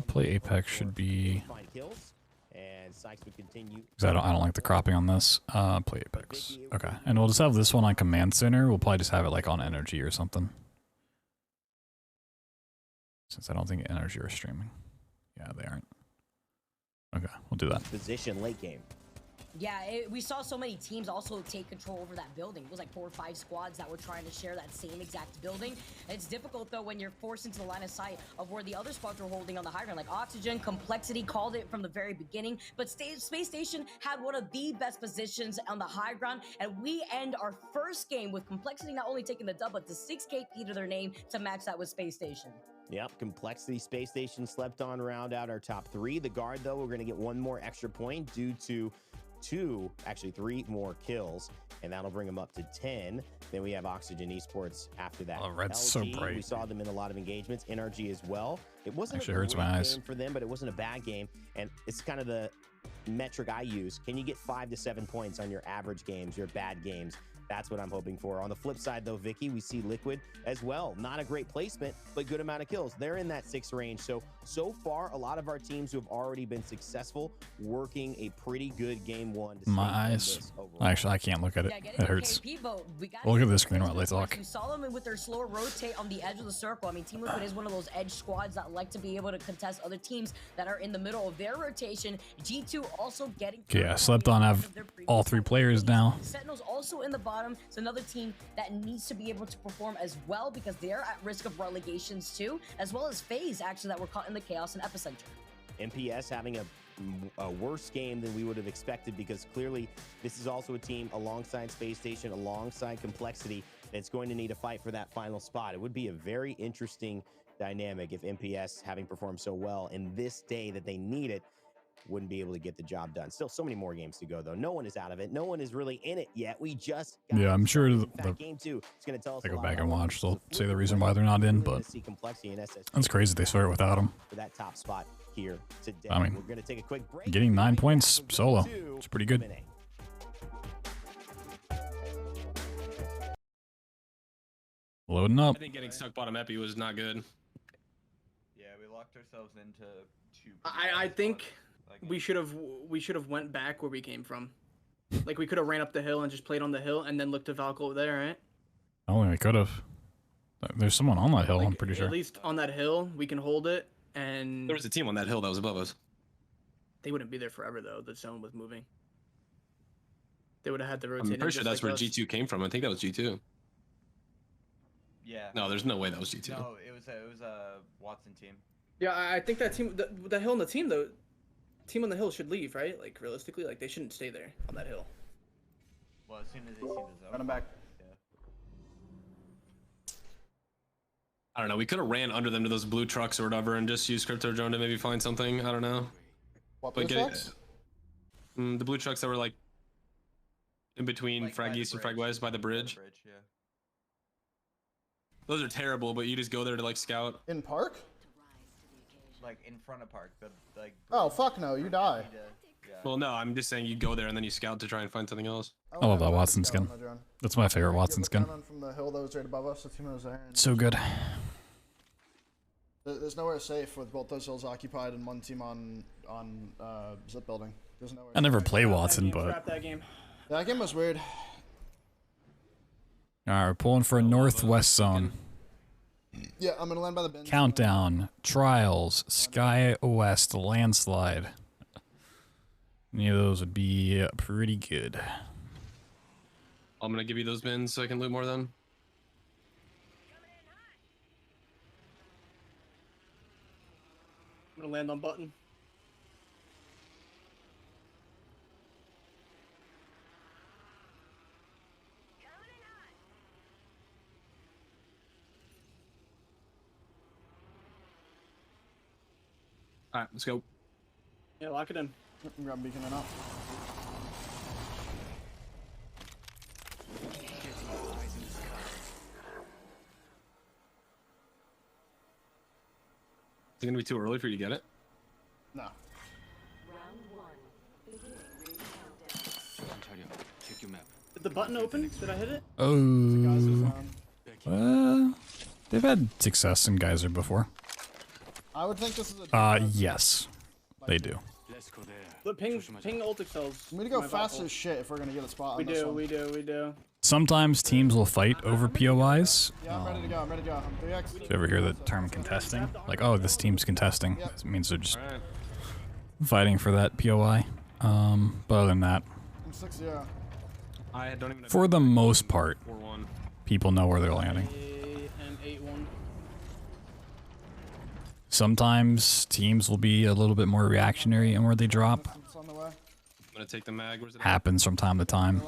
play Apex should be find kills. And Sykes would continue. because I don't like the cropping on this. Play Apex. Okay, and we'll just have this one on Command Center. We'll probably just have it like on Energy or something. Since I don't think Energy are streaming. Yeah, they aren't. Okay, we'll do that. Position late game. Yeah, we saw so many teams also take control over that building. It was like 4 or 5 squads that were trying to share that same exact building. It's difficult, though, when you're forced into the line of sight of where the other squads were holding on the high ground. Like Oxygen, Complexity called it from the very beginning. But Space Station had one of the best positions on the high ground. And we end our first game with Complexity not only taking the dub, but the 6KP to their name to match that with Space Station. Yep, Complexity, Space Station, Slept On round out our top 3. The guard, though, we're going to get 1 more extra point due to 3 more kills, and that'll bring them up to 10. Then we have Oxygen Esports after that. Oh, red's so LG, bright. We saw them in a lot of engagements. NRG as well. It wasn't Actually a hurts great my eyes. game for them, but it wasn't a bad game. And it's kind of the metric I use. Can you get 5 to 7 points on your average games, your bad games? That's what I'm hoping for. On the flip side, though, Vicky, we see Liquid as well. Not a great placement, but good amount of kills. They're in that 6 range. So far, a lot of our teams who have already been successful working a pretty good game 1. To My eyes. Actually, I can't look at it. It hurts. Look at this screen while they talk. Solomon with their slower rotate on the edge of the circle. I mean, Team Liquid is one of those edge squads that like to be able to contest other teams that are in the middle of their rotation. G2 also getting... Okay, yeah, Slept On have all 3 players now. Sentinels also in the bottom. It's another team that needs to be able to perform as well because they're at risk of relegations too, as well as FaZe actually that were caught in the chaos and epicenter. MPS having a worse game than we would have expected because clearly this is also a team alongside Space Station, alongside Complexity, that's going to need a fight for that final spot. It would be a very interesting dynamic if MPS, having performed so well in this day that they need it, wouldn't be able to get the job done. Still so many more games to go though. No one is out of it. No one is really in it yet. We just yeah, I'm sure game 2 is going to tell us. I go back and watch. They'll say the reason why they're not in, but that's crazy they start without them. For that top spot here today. I mean, we're going to take a quick break. Getting 9 points solo. It's pretty good. Loading up. I think getting stuck bottom epi was not good. Yeah, we locked ourselves into 2. I think we should have went back where we came from. Like we could have ran up the hill and just played on the hill and then looked to Valk over there, right? Oh, we could have. There's someone on that hill, like, I'm pretty sure. At least on that hill, we can hold it, and... There was a team on that hill that was above us. They wouldn't be there forever, though. The zone was moving. They would have had to rotate. I'm pretty sure that's where G2 came from. I think that was G2. Yeah. No, there's no way that was G2. No, it was a Watson team. Yeah, I think that team, the hill and the team, though, team on the hill should leave, right? Like, realistically, like, they shouldn't stay there on that hill. Well, as soon as they see the zone. Run them back. I don't know. We could have ran under them to those blue trucks or whatever and just used Crypto Drone to maybe find something. I don't know. What blue trucks? The blue trucks that were like in between like Frag East and Frag West by the bridge. Yeah. Those are terrible, but you just go there to like scout. In park? Like in front of park. Like. Oh fuck no, you die. Yeah. Well, no, I'm just saying you go there and then you scout to try and find something else. I love that Watson skin. That's my favorite Watson skin. From the hill that was right above us, the team that was there. So good. There's nowhere safe with both those hills occupied and one team on zip building. There's nowhere. I never play Watson, but That game. That game was weird. Alright, we're pulling for a northwest zone. Yeah, I'm gonna land by the bin. Countdown, Trials, Sky West, Landslide. Any of those would be pretty good. I'm gonna give you those bins so I can loot more of them. I'm gonna land on button. Alright, let's go. Yeah, lock it in. I'm grabbing beacon and up. Is it gonna be too early for you to get it? No. Did the button open? Did I hit it? Oh. They've had success in Geyser before. I would think this is a yes. They do. The ping ult excels. We need to go fast as shit if we're gonna get a spot on this one. We do. Sometimes teams will fight over POIs. Yeah, I'm ready to go. I'm 3x. If you ever hear the term contesting, like, oh, this team's contesting, it means they're just fighting for that POI. But other than that, I'm 6-0. I don't even. For the most part, 4-1. people know where they're landing. And 8-1. Sometimes teams will be a little bit more reactionary in where they drop. On the way. I'm gonna take the mag. Where's it? Happens from time to time.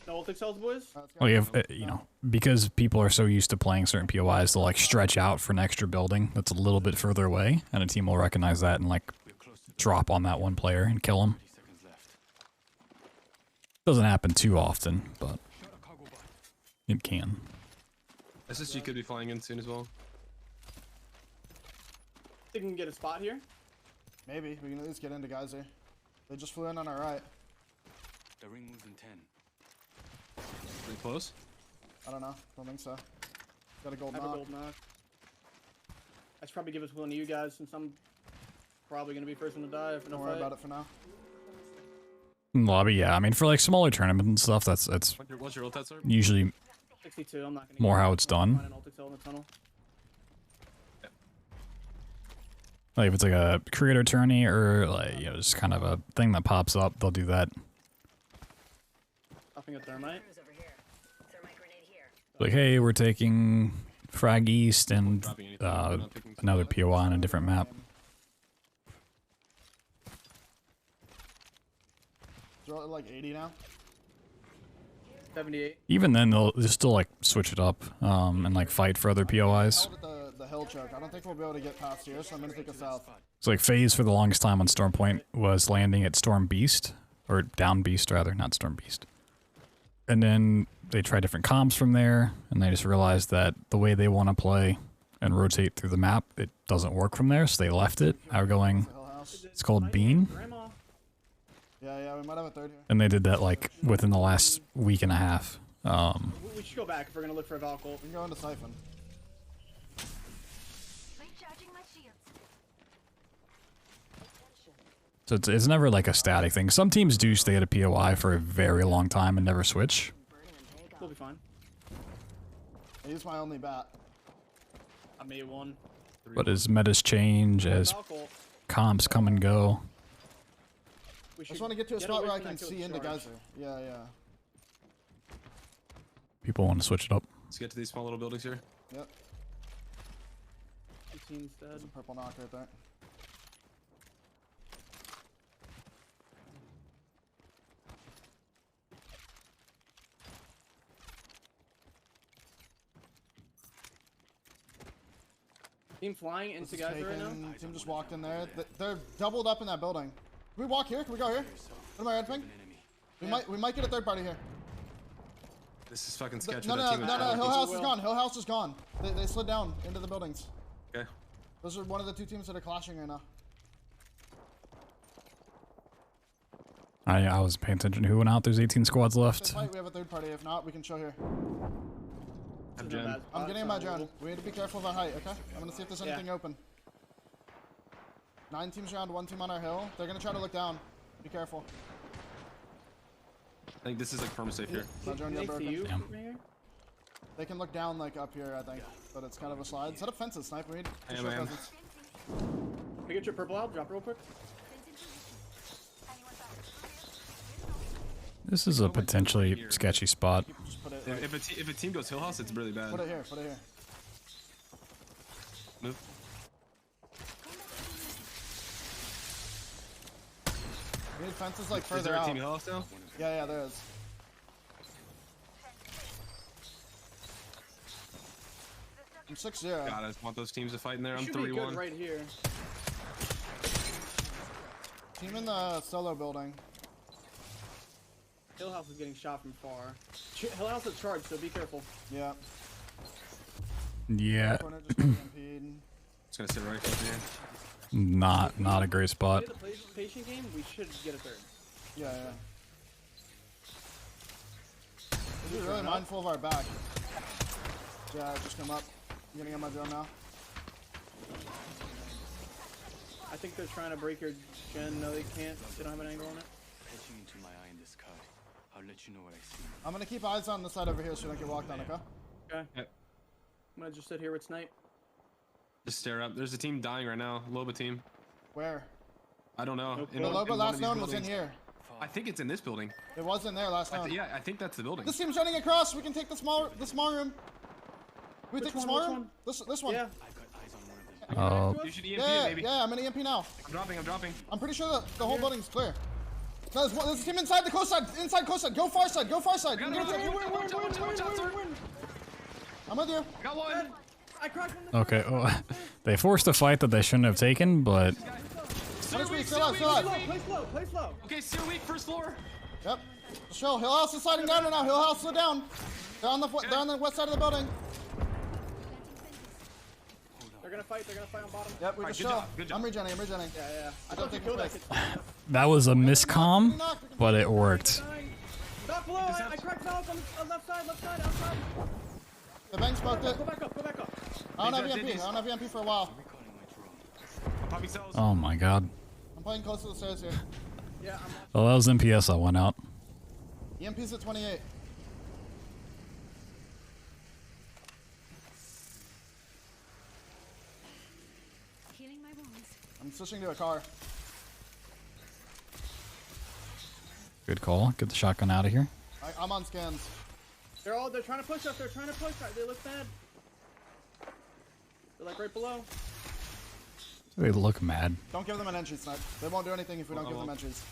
No ult excels, boys? Well, you know, because people are so used to playing certain POIs, they'll like stretch out for an extra building that's a little bit further away, and a team will recognize that and like drop on that one player and kill him. Doesn't happen too often, but it can. SSG could be flying in soon as well. Think we can get a spot here? Maybe. We can at least get into Geyser. They just flew in on our right. The ring moves in 10. Pretty close. I don't know. Don't think so. Got a gold I have a knock. gold knock. I should probably give this one to you guys since I'm probably gonna be first one to die if Don't worry about it for now. Lobby, yeah. I mean, for like smaller tournaments and stuff, that's What's your ult at, sir? usually 62. I'm not gonna. more how it's done. Find an ult excel in the tunnel. Like if it's like a creator tourney or like, you know, just kind of a thing that pops up, they'll do that. Nothing a thermite. Like, hey, we're taking Frag East and another POI on a different map. Draw like 80 now. 78. Even then, they'll still like switch it up and like fight for other POIs. Held at the hill choke. I don't think we'll be able to get past here, so I'm gonna take us south. So like FaZe for the longest time on Storm Point was landing at Storm Beast, or Down Beast rather, not Storm Beast. And then they tried different comps from there, and they just realized that the way they want to play and rotate through the map, it doesn't work from there, so they left it. Now we're going, it's called Bean. Yeah, we might have a third here. And they did that like within the last week and a half. We should go back if we're gonna look for a Valkyrie. We can go into Siphon. Recharging my shields. So it's never like a static thing. Some teams do stay at a POI for a very long time and never switch. We'll be fine. I use my only bat. I made one. But as metas change, as comps come and go. I just want to get to a spot where I can see into Geyser. Yeah. People want to switch it up. Let's get to these small little buildings here. Yep. 18's dead. There's a purple knock right there. Team flying into Geyser right now. Team just walked in there. They're doubled up in that building. Can we walk here? Can we go here? What am I red ping? We might get a third party here. This is fucking sketchy. No. Hill House is gone. Hill House is gone. They slid down into the buildings. Okay. Those are one of the two teams that are clashing right now. I was paying attention to who went out. There's 18 squads left. We have a third party. If not, we can show here. I'm getting in my drone. We need to be careful of our height, okay? I'm gonna see if there's anything open. 9 teams around, 1 team on our hill. They're gonna try to look down. Be careful. I think this is like perma-safe here. My drone got broken. Yeah. They can look down like up here, I think. But it's kind of a slide. Set up fences, Sniper. We need to show presence. Can we get your purple out? Drop real quick. This is a potentially sketchy spot. If a team goes Hill House, it's really bad. Put it here. Move. We need fences like further out. Is there a out. team Hill House now? Yeah, there is. I'm 6-0. God, I just want those teams to fight in there. I'm Should be 3-1. good right here. Team in the solo building. Hill House is getting shot from far. Hill House is charged, so be careful. Yeah. Yeah. Corner just EMP'd. It's gonna sit right here. Not a great spot. If we play the patient game, we should get a third. Yeah. We're really mindful of our back. Yeah, just come up. I'm getting on my drone now. I think they're trying to break your gen. No, they can't. They don't have an angle on it. I'll let you know what I see. I'm gonna keep eyes on the side over here so I don't get walked on, okay? Okay. Yep. I'm gonna just sit here with Snipe. Just stare up. There's a team dying right now. Loba team. Where? I don't know. The Loba last known was in here. I think it's in this building. It was in there last known. Yeah, I think that's the building. This team's running across. We can take the small room. Can we take the small room? This one. Yeah. You should EMP it, maybe. Yeah, I'm gonna EMP now. I'm dropping. I'm pretty sure the whole building's clear. No, there's a team inside the coast side. Inside coast side. Go far side. I'm with you. Got one. I cracked one. Okay, well, they forced a fight that they shouldn't have taken, but Still alive. Play slow. Okay, still weak, first floor. Yep. Show. Hill House is sliding down right now. Hill House slid down. They're on the west side of the building. They're gonna fight on bottom. Yep, we just show. I'm regenerating. Yeah. I don't think kill that kid. that was a miscomm, but it worked. Not below. I cracked Valk. smoke on left side, outside. The bank smoked it. Go back up. I don't have EMP. I don't have EMP for a while. Poppy cells. Oh my god. I'm playing close to the stairs here. Yeah, I'm Oh, that was MPS that went out. EMP's at 28. Healing my wounds. I'm switching to a car. Good call. Get the shotgun out of here. I'm on scans. They're trying to push us. They look bad. They're like right below. They look mad. Don't give them an entry, Snipe. They won't do anything if we don't give them entries.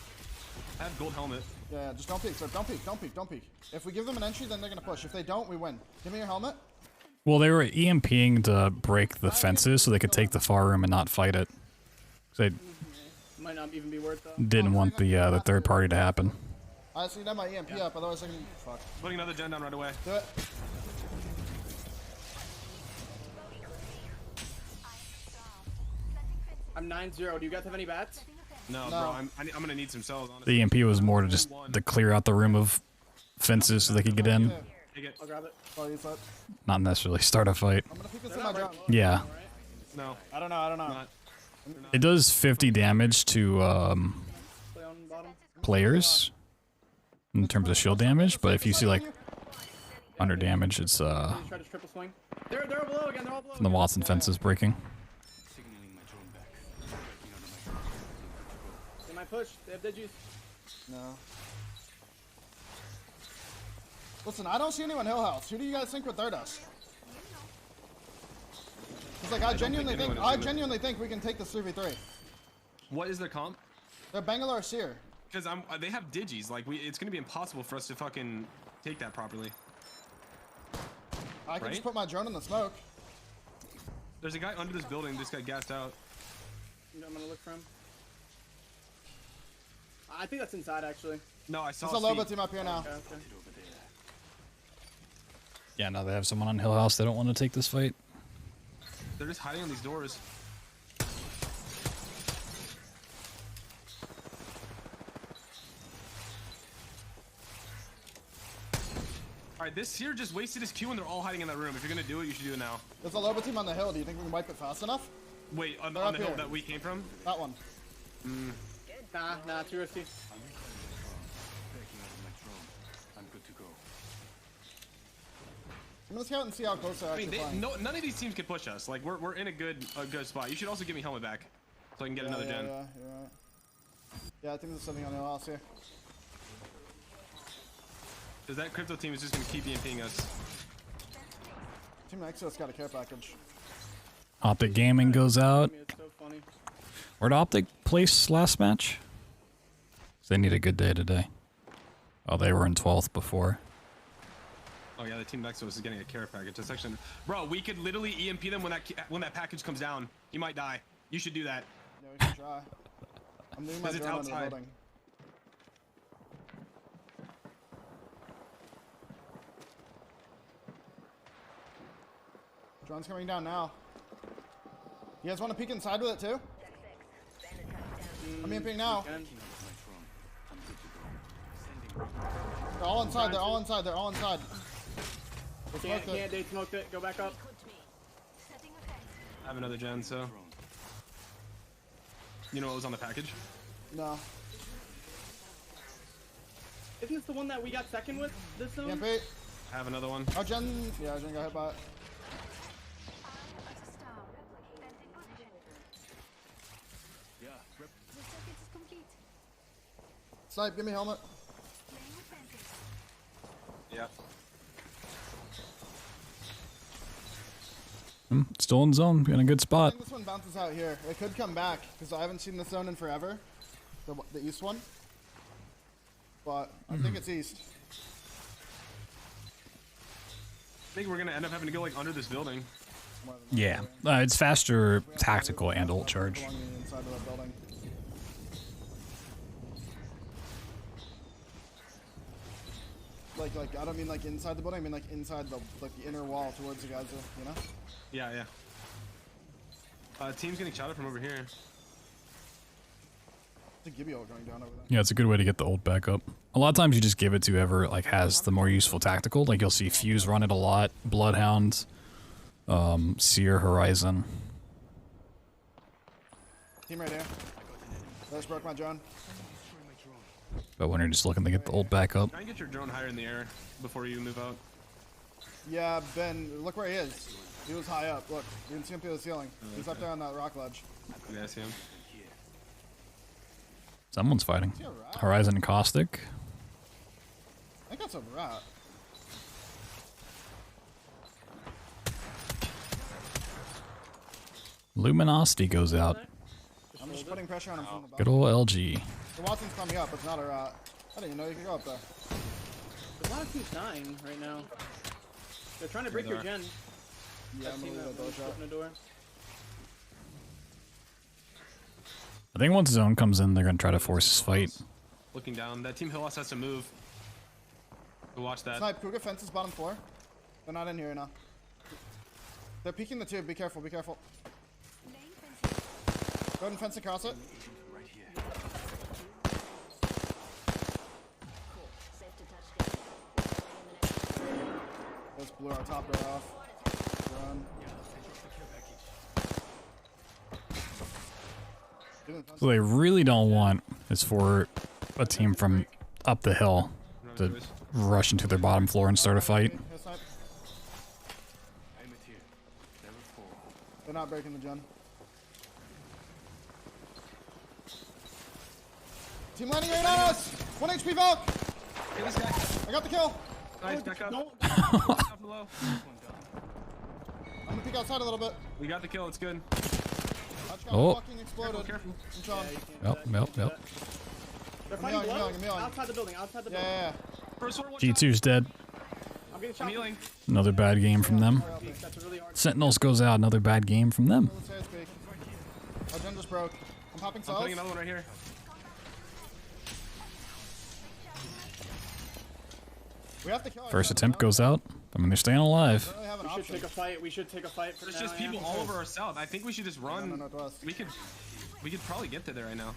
I have gold helmet. Yeah, just don't peek, sir. Don't peek. If we give them an entry, then they're gonna push. If they don't, we win. Give me your helmet. Well, they were EMPing to break the fences so they could take the far room and not fight it. They Might not even be worth it. didn't want the third party to happen. I just need my EMP up, otherwise I can. Fuck. Putting another gen down right away. Do it. I'm 9-0. Do you guys have any bats? No, bro. I'm gonna need some cells. Honestly. The EMP was more to just to clear out the room of fences so they could get in. Take it. I'll grab it. Oh, you thought? Not necessarily start a fight. I'm gonna peek this in my drone. Yeah. No. I don't know. Not. It does 50 damage to Play on bottom. players in terms of shield damage, but if you see like under damage, it's Try to triple swing. They're below again. They're all below. from the Watson fences breaking. They might push. They have digis. No. Listen, I don't see anyone Hill House. Who do you guys think would third us? It's like I genuinely think we can take this 3v3. What is their comp? They're Bangalore Seer. Because they have digis. Like it's gonna be impossible for us to fucking take that properly. I can just put my drone in the smoke. There's a guy under this building. This guy gassed out. I'm gonna look for him. I think that's inside actually. No, I saw. There's a Lobo team up here now. Okay. Yeah, now they have someone on Hill House. They don't want to take this fight. They're just hiding on these doors. Alright, this here just wasted his Q and they're all hiding in that room. If you're gonna do it, you should do it now. There's a Lobo team on the hill. Do you think we can wipe it fast enough? Wait, on the hill here. that we came from? That one. Nah, too risky. I'm gonna scout and see how close they're actually playing. None of these teams can push us. Like we're in a good spot. You should also give me helmet back, so I can get another gen. Yeah, you're right. Yeah, I think there's something on the house here. Because that crypto team is just gonna keep EMPing us. Team next to us got a care package. Optic Gaming goes out. It's so funny. Where'd Optic place last match? They need a good day today. Oh, they were in 12th before. Oh yeah, the team next to us is getting a care package. That's actually, bro, we could literally EMP them when that package comes down. You might die. You should do that. Yeah, we can try. I'm leaving my Because it's drone on the outside. building. Drone's coming down now. You guys want to peek inside with it too? I'm EMPing now. They're all inside. They're all inside. They're all inside. Can't they smoked it. Go back up. I have another gen, so. You know what was on the package? No. Isn't this the one that we got second with this zone? EMP. I have another one. Oh, Jen. Yeah, Jen got hit by it. Snipe, give me helmet. Yeah. Still in zone, in a good I spot. think this one bounces out here. It could come back because I haven't seen this zone in forever. The east one. But I think it's east. I think we're gonna end up having to go like under this building. Yeah, it's faster tactical and ult charge. Along the inside of that building. Like I don't mean like inside the building. I mean like inside the inner wall towards the guys. You know. Yeah, yeah. Team's getting shot at from over here. The Gibby ult going down over there. Yeah, it's a good way to get the ult back up. A lot of times you just give it to whoever like has the more useful tactical. Like you'll see Fuse run it a lot, Bloodhound, Seer, Horizon. Team right here. Just broke my drone. But when you're just looking to get the ult back up. Try and get your drone higher in the air before you move out. Yeah, Ben, look where he is. He was high up. Look, you can see him through the ceiling. He's up there on that rock ledge. Yeah, I see him. Someone's fighting. Horizon and Caustic. I think that's a rat. Luminosity goes out. I'm just putting pressure on him from the Good bottom. old LG. The Watson's coming up. It's not a rat. I didn't even know you could go up there. There's a lot of teams dying right now. They're trying to break your gen. Yeah, I'm gonna leave that door shut. Open the door. I think once zone comes in, they're gonna try to force this fight. Looking down. That team Hill also has to move. Go watch that. Snipe, Cougar fences bottom floor. They're not in here now. They're peeking the tube. Be careful, be careful. Go ahead and fence across it. Just blew our top right off. Run. What they really don't want is for a team from up the hill to rush into their bottom floor and start a fight. They're not breaking the gen. Team landing right on us! 1 HP Valk! Hey, this guy. I got the kill! Nice, back up. Don't. Down below. I'm gonna peek outside a little bit. We got the kill, it's good. I just got Oh. fucking exploded. Careful. I'm Sean. Yep. They're I'm fighting healing, below. I'm healing. Outside the building, outside the Yeah, building. yeah, First one, G2's dead. I'm getting I'm shot. healing. Another bad game from them. That's a really hard. Sentinels goes out. Another bad game from them. Let's say it's peek. Our gen just broke. I'm popping I'm cells. putting another one right here. We have to kill our First gen, attempt though. goes out. I mean, they're staying alive. We don't really have an We should option. take a fight. We should take a fight. For There's now, just people yeah. all over our south. I think we should just run. No, northwest. We could probably get to there right now.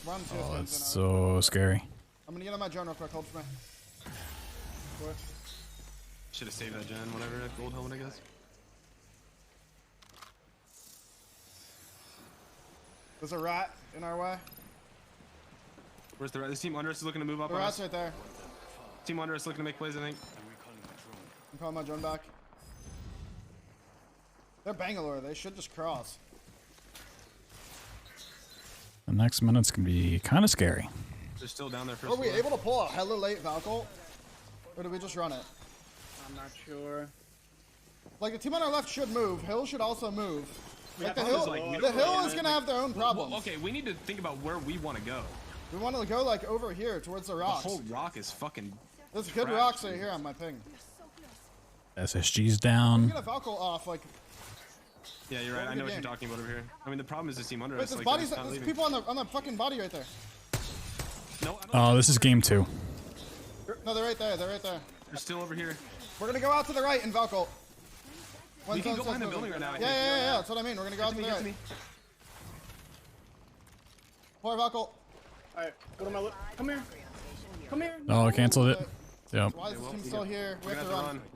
Run to Oh, us, that's Vincent. so scary. I'm gonna get on my drone real quick. Hold for me. Should have saved that gen, whatever, that gold helmet, I guess. There's a rat in our way. Where's the this team under us is looking to move up The on rat's us. right there. Team under us looking to make plays, I think. I'm calling my drone back. They're Bangalore. They should just cross. The next minute's gonna be kind of scary. They're still down there first. Were we floor. able to pull a hella late Valkyl? Or did we just run it? I'm not sure. Like, the team on our left should move. Hill should also move. Like, the problem hill, is, like, we the don't hill really is know, gonna have their own problems. Well, okay, we need to think about where we want to go. We want to go, like, over here, towards the The rocks. whole rock is fucking. There's good trash, rocks right dude. here on my ping. SSG's We down. get a Valkyl off, like... Yeah, you're right. What a I know good what you're game. talking about over here. I mean, the problem is this team under Wait, us. there's Like, bodies, they're not there's leaving. people on the fucking body right there. No, I don't Oh, this is game 2. No, they're right there, they're right there. They're still over here. We're gonna go out to the right in Valkyl. We can go behind the building right now, I Yeah, think. yeah, that's what I mean. We're gonna go out to the Get to right. me. Poor Valkyl. Alright, go to my look. Come here. Come here. Oh, I canceled it. Yep. Why is this team still here? We We're have gonna to have run. to run.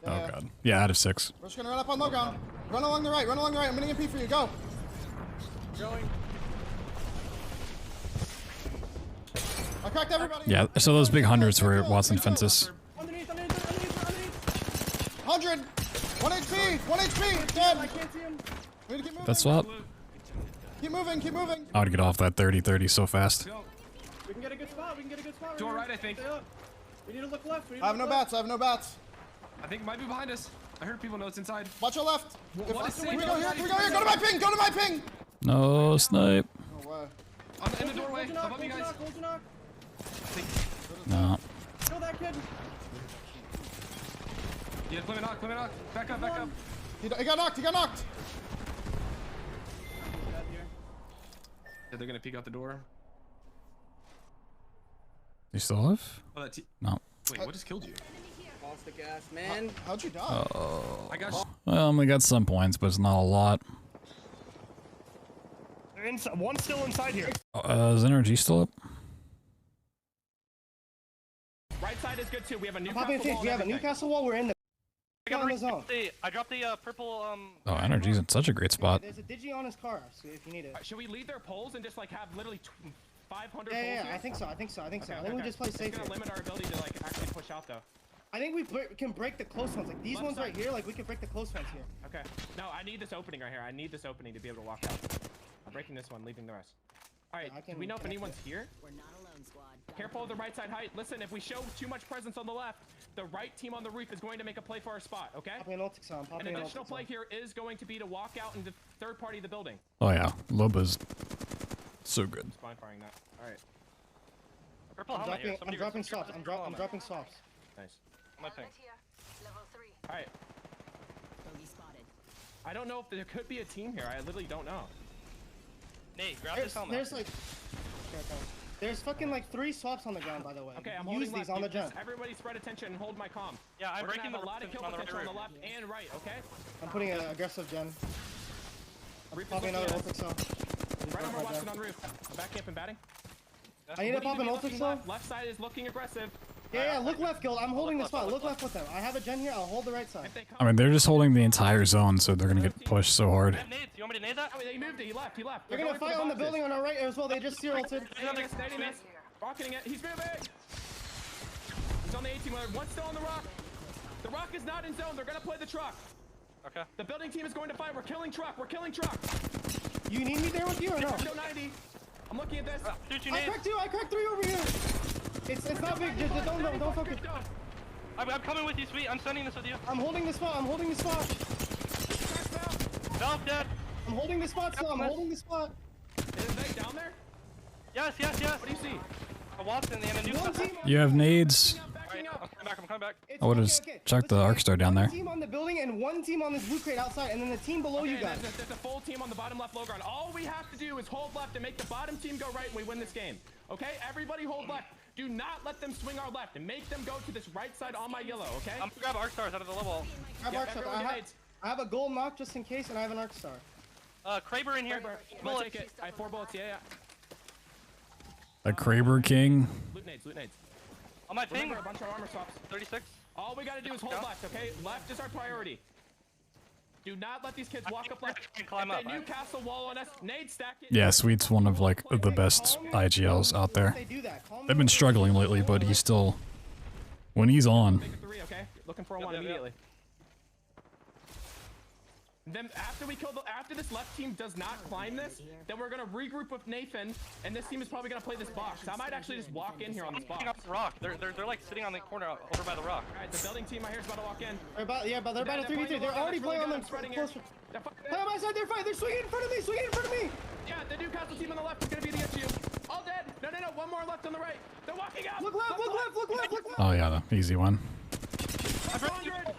Oh Yeah. god. Yeah, out of 6. We're just gonna run up on low ground. Run along the right, run along the right. I'm gonna MP for you. Go. Going. I cracked everybody. Yeah, so those big hundreds were Watson fences. Underneath. 100. 1 HP. 1 HP. Dead. I can't see him. We need to keep moving. That's swap. Keep moving. Keep moving. I would get off that 30-30 so fast. Go. We can get a good spot. To our right, I think. Stay up. We need to look left. I have no bats. I have no bats. I think it might be behind us. I heard people know it's inside. Watch your left. What is Can we it? go here? Can we go here? Go to my ping. Go to my ping. No snipe. No way. In the doorway, above you guys. Hold your knock. No. Kill that kid. Yeah, play me knock. Back up. He got knocked. He got knocked. Yeah, they're gonna peek out the door. You still alive? Oh, that No. Wait, what just killed you? Off the gas, man. How'd you die? I got Well, we got some points, but it's not a lot. They're in inside. One's still inside here. Is NRG still up? Right side is good too. We have a new Popping castle wall. we have a Newcastle wall. We're in the. I dropped the purple Oh, NRG's in such a great spot. There's a digi on his car, so if you need it. Should we leave their poles and just like have literally 500 Yeah, poles yeah, here? I think so. I think so. I think so. Okay, I think we okay. just play safe. It's gonna limit our ability to like actually push out though. I think we can break the close ones. Like these Left ones side. right here. Like we can break the close ones here. Okay. No, I need this opening right here. I need this opening to be able to walk out. I'm breaking this one, leaving the rest. All right. Do we know if anyone's here? We're not alone, squad. Careful of the right side height. Listen, if we show too much presence on the left, the right team on the roof is going to make a play for our spot, okay? An additional play here is going to be to walk out into third party of the building. Oh yeah, Loba's so good. Spine firing that. All right. Purple I'm dropping swaps. I'm dropping swaps. Nice. My ping. All right. I don't know if there could be a team here. I literally don't know. Nate, grab this helmet. There's like, there's fucking like 3 swaps on the ground, by the way. Okay, I'm Use holding these left. on the Just jump. everybody spread attention and hold my comm. Yeah, I'm We're gonna breaking have the a lot of kill on the potential right. on the left and right, okay? I'm putting an aggressive gen. I'm Reap is popping looking another at us. ultic cell. Right on, we're watching on roof. I'm back camping batting. I need to pop an ultic cell. Left side is looking aggressive. Yeah, look left, Guild. I'm holding the spot. Look left with them. I have a gen here. I'll hold the right side. I mean, they're just holding the entire zone, so they're gonna get pushed so hard. Nate, you want me to nade that? Oh, he moved it. He left. He left. They're gonna fight on the building on our right as well. They just zero ulted. Rocketing it. He's moving. He's on the 18-wheeler. One's still on the rock. The rock is not in zone. They're gonna play the truck. Okay. The building team is going to fight. We're killing truck. We're killing truck. You need me there with you or no? Still 90. I'm looking at this. I cracked 2. I cracked 3 over here. It's not big. Just don't focus. I'm coming with you, sweet. I'm sending this with you. I'm holding the spot. I'm holding the spot. No, dead. I'm holding the spot still. I'm holding the spot. Is they down there? Yes. What do you see? A Watson and a new. You have nades. I'm coming back. I would have chucked the arc star down there. 1 team on the building and 1 team on this blue crate outside, and then the team below you guys. There's a full team on the bottom left low ground. All we have to do is hold left and make the bottom team go right, and we win this game. Okay? Everybody hold left. Do not let them swing our left, and make them go to this right side on my yellow, okay? I'm gonna grab arc stars out of the level. I have a gold knock just in case, and I have an arc star. Kraber in here. Bullets. Take it. I have 4 bullets. Yeah. A Kraber King. Loot nades. On my ping. Remember, a bunch of armor swaps. 36. All we gotta do is hold left, okay? Left is our priority. Do not let these kids walk up left. If they Newcastle wall on us, nade stack it. Yeah, Sweet's one of like the best IGLs out there. They've been struggling lately, but he's still, when he's on. Make a 3, okay? Looking for a 1 immediately. Then after this left team does not climb this, then we're gonna regroup with Nathan, and this team is probably gonna play this box. I might actually just walk in here on this box. Off the rock. They're like sitting on the corner over by the rock. All right, the building team I hear is about to walk in. They're about to 3v3. They're already playing on the closer. Play on my side. They're fighting. They're swinging in front of me. Yeah, the Newcastle team on the left is gonna be against you. All dead. No. 1 more left on the right. They're walking out. Look left. Oh yeah, the easy one.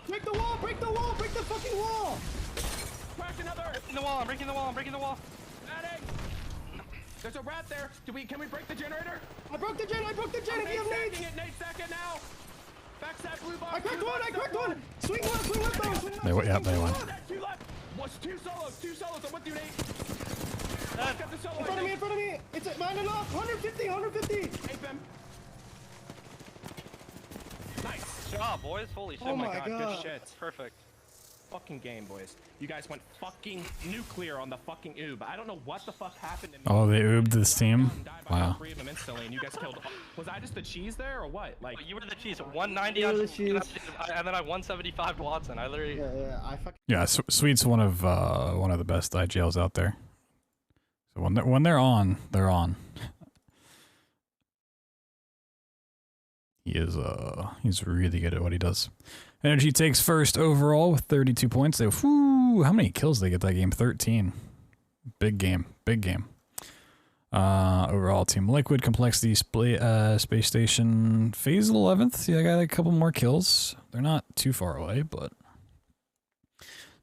Break the wall. Break the fucking wall. Crack another. I'm breaking the wall. Medic. There's a rat there. Can we break the generator? I broke the gen. If you have nades. Nate, stack it now. Backside blue box. I cracked one. Swing left though. They won. 2 left. What's 2 solos? I'm with you, Nate. In front of me. It's a mine and off. 150. Ape him. Nice job, boys. Holy shit. Oh my god. Good shit. Perfect. Fucking game, boys. You guys went fucking nuclear on the fucking oob. I don't know what the fuck happened to me. Oh, they oobed this team? Wow. 3 of them instantly, and you guys killed. Was I just the cheese there, or what? Like you were the cheese. 190 on the cheese, and then I 175 Watson. I literally. Yeah, Sweet's one of the best IGLs out there. So when they're on, they're on. He's really good at what he does. Energy takes first overall with 32 points. How many kills they get that game? 13. Big game. Overall, Team Liquid, Complexity, Space Station, Phase 11th. Yeah, I got a couple more kills. They're not too far away, but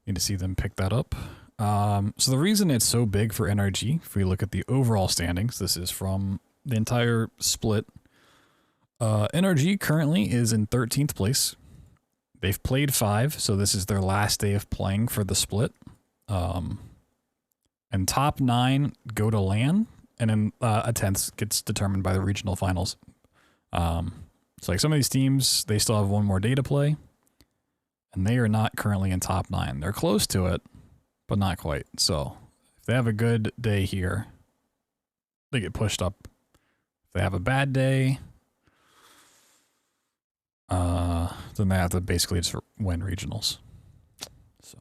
need to see them pick that up. So the reason it's so big for NRG, if we look at the overall standings, this is from the entire split. NRG currently is in 13th place. They've played 5, so this is their last day of playing for the split. And and top 9 go to LAN, and then a 10th gets determined by the regional finals. So like some of these teams, they still have one more day to play, and they are not currently in top 9. They're close to it, but not quite. So if they have a good day here, they get pushed up. If they have a bad day, then they have to basically just win regionals. So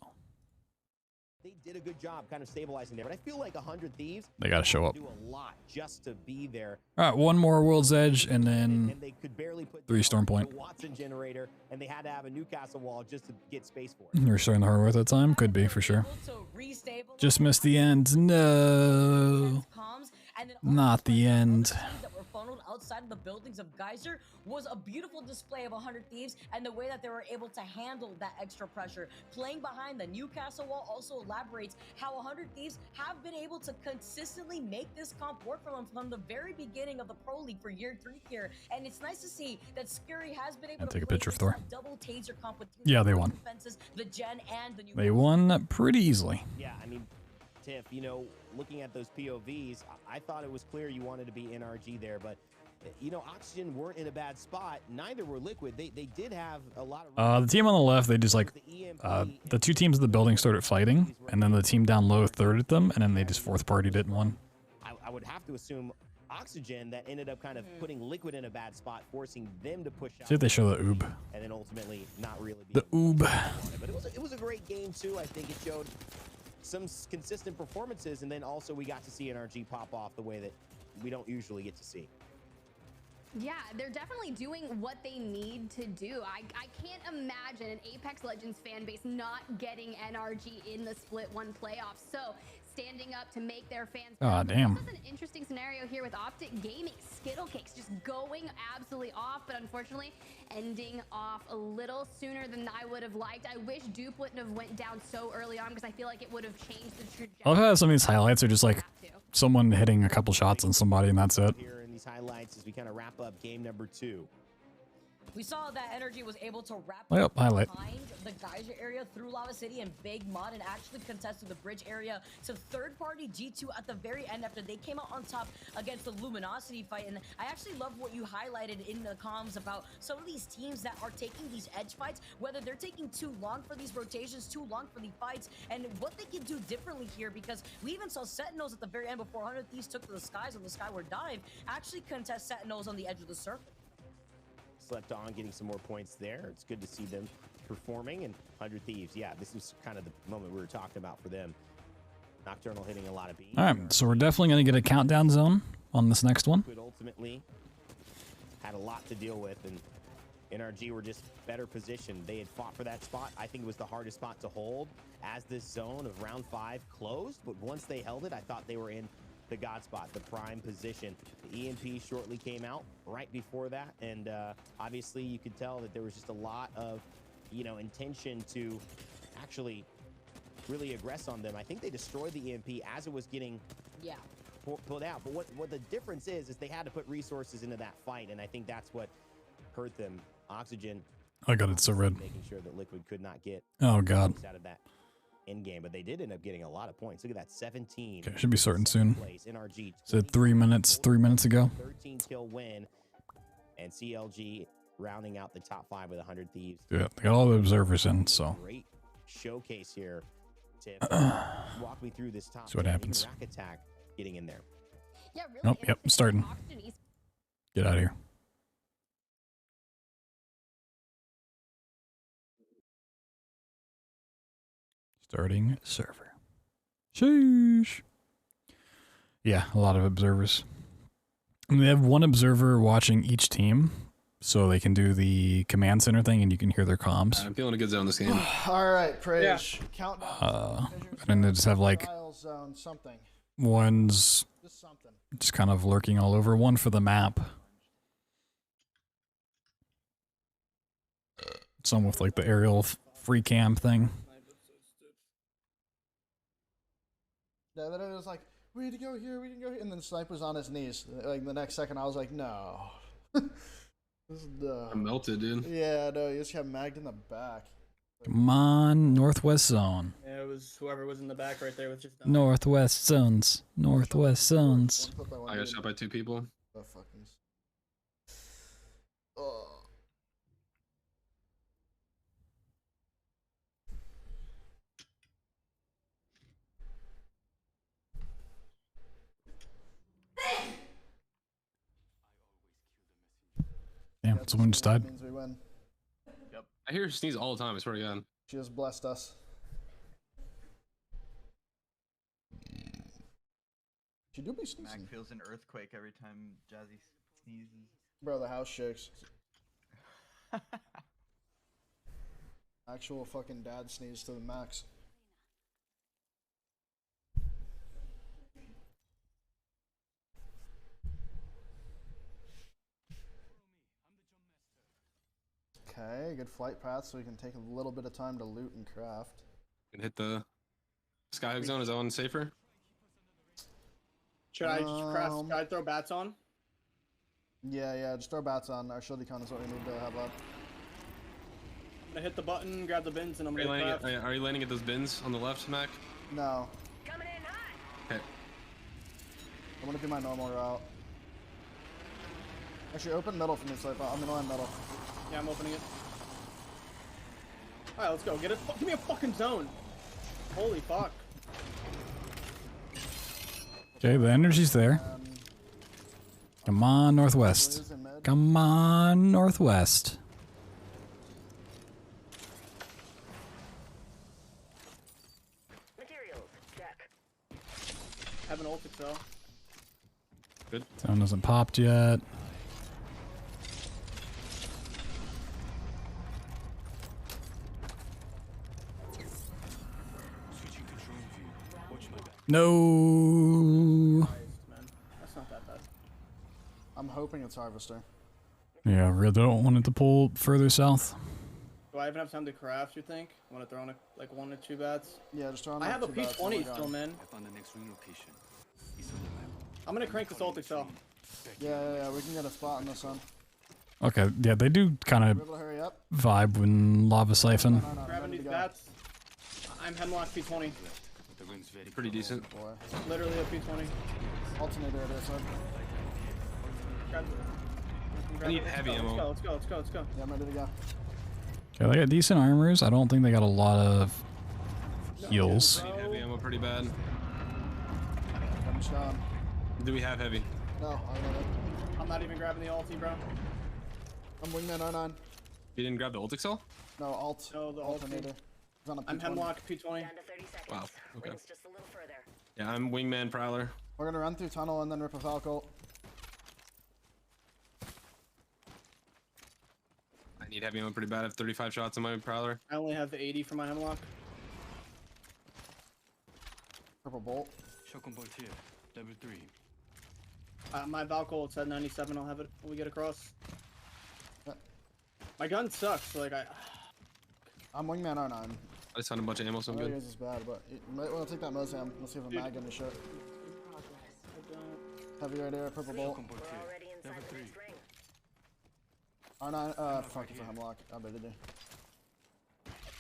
They did a good job kind of stabilizing there, but I feel like 100 Thieves, they got to show up. do a lot just to be there. All right, one more World's Edge, and then And they could barely put 3 Storm down Point. the Watson generator, and they had to have a Newcastle wall just to get space for it. They're starting the hard work at that time. Could be, for sure. Just missed the end. No. Not the end. That were funneled outside of the buildings of Geyser was a beautiful display of 100 Thieves, and the way that they were able to handle that extra pressure. Playing behind the Newcastle wall also elaborates how 100 Thieves have been able to consistently make this comp work for them from the very beginning of the Pro League for year 3 here. And it's nice to see that Scary has been able to take a play picture of this Thor. double taser comp with Yeah, they won. defenses, the Gen and the new They won pretty easily. Yeah, I mean, Tiff, you know, looking at those POVs, I thought it was clear you wanted to be NRG there, but you know, Oxygen weren't in a bad spot. Neither were Liquid. They did have a lot of. The team on the left, they just like the 2 teams in the building started fighting, and then the team down low thirded them, and then they just fourth partied it and won. I would have to assume Oxygen that ended up kind of putting Liquid in a bad spot, forcing them to push out. See if they show the oob. And then ultimately not really. The oob. But it was a great game too. I think it showed some consistent performances, and then also we got to see NRG pop off the way that we don't usually get to see. Yeah, they're definitely doing what they need to do. I can't imagine an Apex Legends fan base not getting NRG in the Split 1 playoffs. So standing up to make their fans. Oh, damn. This is an interesting scenario here with Optic Gaming. Skittle Cakes just going absolutely off, but unfortunately ending off a little sooner than I would have liked. I wish Dupe wouldn't have went down so early on because I feel like it would have changed the trajectory. I love how some of these highlights are just like someone hitting a couple shots on somebody, and that's it. Here in these highlights as we kind of wrap up game number 2. We saw that Energy was able to wrap Yep, highlight. behind the Geyser area through Lava City and Big Mud and actually contested the bridge area to third-party G2 at the very end after they came out on top against the Luminosity fight. And I actually love what you highlighted in the comms about some of these teams that are taking these edge fights, whether they're taking too long for these rotations, too long for the fights, and what they can do differently here, because we even saw Sentinels at the very end before 100 Thieves took to the skies on the Skyward Dive actually contest Sentinels on the edge of the circle. Slept on, getting some more points there. It's good to see them performing. And 100 Thieves, yeah, this was kind of the moment we were talking about for them. Nocturnal hitting a lot of beams. All right, so we're definitely going to get a countdown zone on this next one. But ultimately had a lot to deal with, and NRG were just better positioned. They had fought for that spot. I think it was the hardest spot to hold as this zone of round 5 closed. But once they held it, I thought they were in the God spot, the prime position. The EMP shortly came out right before that, and obviously you could tell that there was just a lot of, you know, intention to actually really aggress on them. I think they destroyed the EMP as it was getting pulled out. But what the difference is they had to put resources into that fight, and I think that's what hurt them. Oxygen. I got it so red. Making sure that Liquid could not get Oh god. out of that end game, but they did end up getting a lot of points. Look at that, 17. Okay, should be starting soon. Place. NRG Said 3 minutes ago. 13 kill win, and CLG rounding out the top 5 with 100 Thieves. Yeah, they got all the observers in, so Great showcase here. Tiff, walk me through this top. see what 10. happens. Even Rack Attack getting in there. Yeah, really. Nope, yep, starting. Get out of here. Starting server. Sheesh. Yeah, a lot of observers. And they have one observer watching each team, so they can do the command center thing, and you can hear their comms. I'm feeling a good zone this game. All right, Praise. Countdown. And then they just have like Zone, something. ones Just something. just kind of lurking all over. One for the map. Some with like the aerial free cam thing. Yeah, then it was like, we need to go here, we can go here, and then Sniper's on his knees. Like the next second, I was like, no. This is dumb. I'm melted, dude. Yeah, no, you just have magged in the back. Come on, northwest zone. Yeah, it was whoever was in the back right there with just. Northwest zones. Northwest zones. I got shot by 2 people. Oh, fuckers. Oh. Damn, someone just died. Means we win. Yep. I hear her sneeze all the time, I swear to God. She has blessed us. She do be sneezing. Mac feels an earthquake every time Jazzy sneezes. Bro, the house shakes. Actual fucking dad sneeze to the max. Okay, good flight path so we can take a little bit of time to loot and craft. Can hit the skyhook zone. Is that one safer? Should I just craft? Should I throw bats on? Yeah, just throw bats on. Our shield econ is what we need to have up. I'm gonna hit the button, grab the bins, and I'm gonna craft. Are you landing at those bins on the left, Mac? No. Coming in hot. Okay. I'm gonna do my normal route. Actually, open middle for me, so I'm gonna land middle. Yeah, I'm opening it. Alright, let's go. Get it. Give me a fucking zone. Holy fuck. Okay, the energy's there. Come on, northwest. Come on, northwest. Materials. Check. Have an ult excel. Good. Zone hasn't popped yet. No. Man, that's not that bad. I'm hoping it's Harvester. Yeah, really don't want it to pull further south. Do I even have time to craft, you think? I want to throw in like 1 or 2 bats? Yeah, just throw in I have a two bats, P20 oh still, man. I found the next ring location. I'm gonna crank this ult excel. Yeah, we can get a spot on this one. Okay, yeah, they do kind of We're able to hurry up. vibe when lava siphon. No, Grabbing these bats. I'm hemlock P20. Pretty decent. Literally a P20. Alternator it is, Grab I need heavy ammo. Let's go. Yeah, I'm ready to go. Okay, they got decent armors. I don't think they got a lot of heals. I need heavy ammo pretty bad. I'm just down. Do we have heavy? No, I don't know. I'm not even grabbing the ulti, bro. I'm wingman R9. You didn't grab the ult excel? No, alt. No, the alternator. ulti. It's on a P20. I'm hemlock P20. Down to 30 seconds. Wow. Okay. Rings just a little further. Yeah, I'm wingman prowler. We're gonna run through tunnel and then rip a Falco. I need heavy ammo pretty bad. I have 35 shots on my prowler. I only have the 80 for my hemlock. Purple bolt. Shotgun bolt here. Level 3. My Valkyrie it's at 97. I'll have it when we get across. Yeah. My gun sucks. Like I'm wingman R9. I just found a bunch of ammo, so I'm I know good. yours is bad, but you might want to take that Mozam. Let's see if a mag in the shit. Heavy right there, purple bolt. Shotgun bolt We're here. already inside Level the 3. next ring. R9, fuck, it's a hemlock. I bet it do.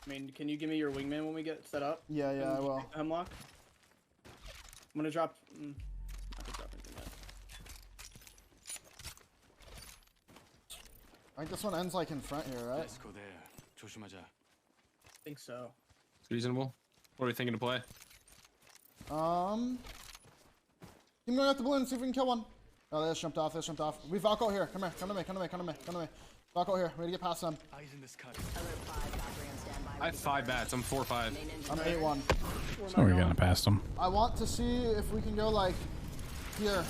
I mean, can you give me your wingman when we get set up? Yeah, I will. Hemlock. I'm gonna drop. I could drop anything yet. I think this one ends like in front here, right? Let's go there. 조심하자. I think so. It's reasonable. What are we thinking to play? Keep going at the balloon, see if we can kill one. Oh, they just jumped off, We Valko here. Come here, come to me. Valko here, ready to get past them. Eyes in the sky. Alert 5, Valkyrie on standby. I have 5 bats. I'm 4-5. I'm 8-1. So we're getting past them. I want to see if we can go like here.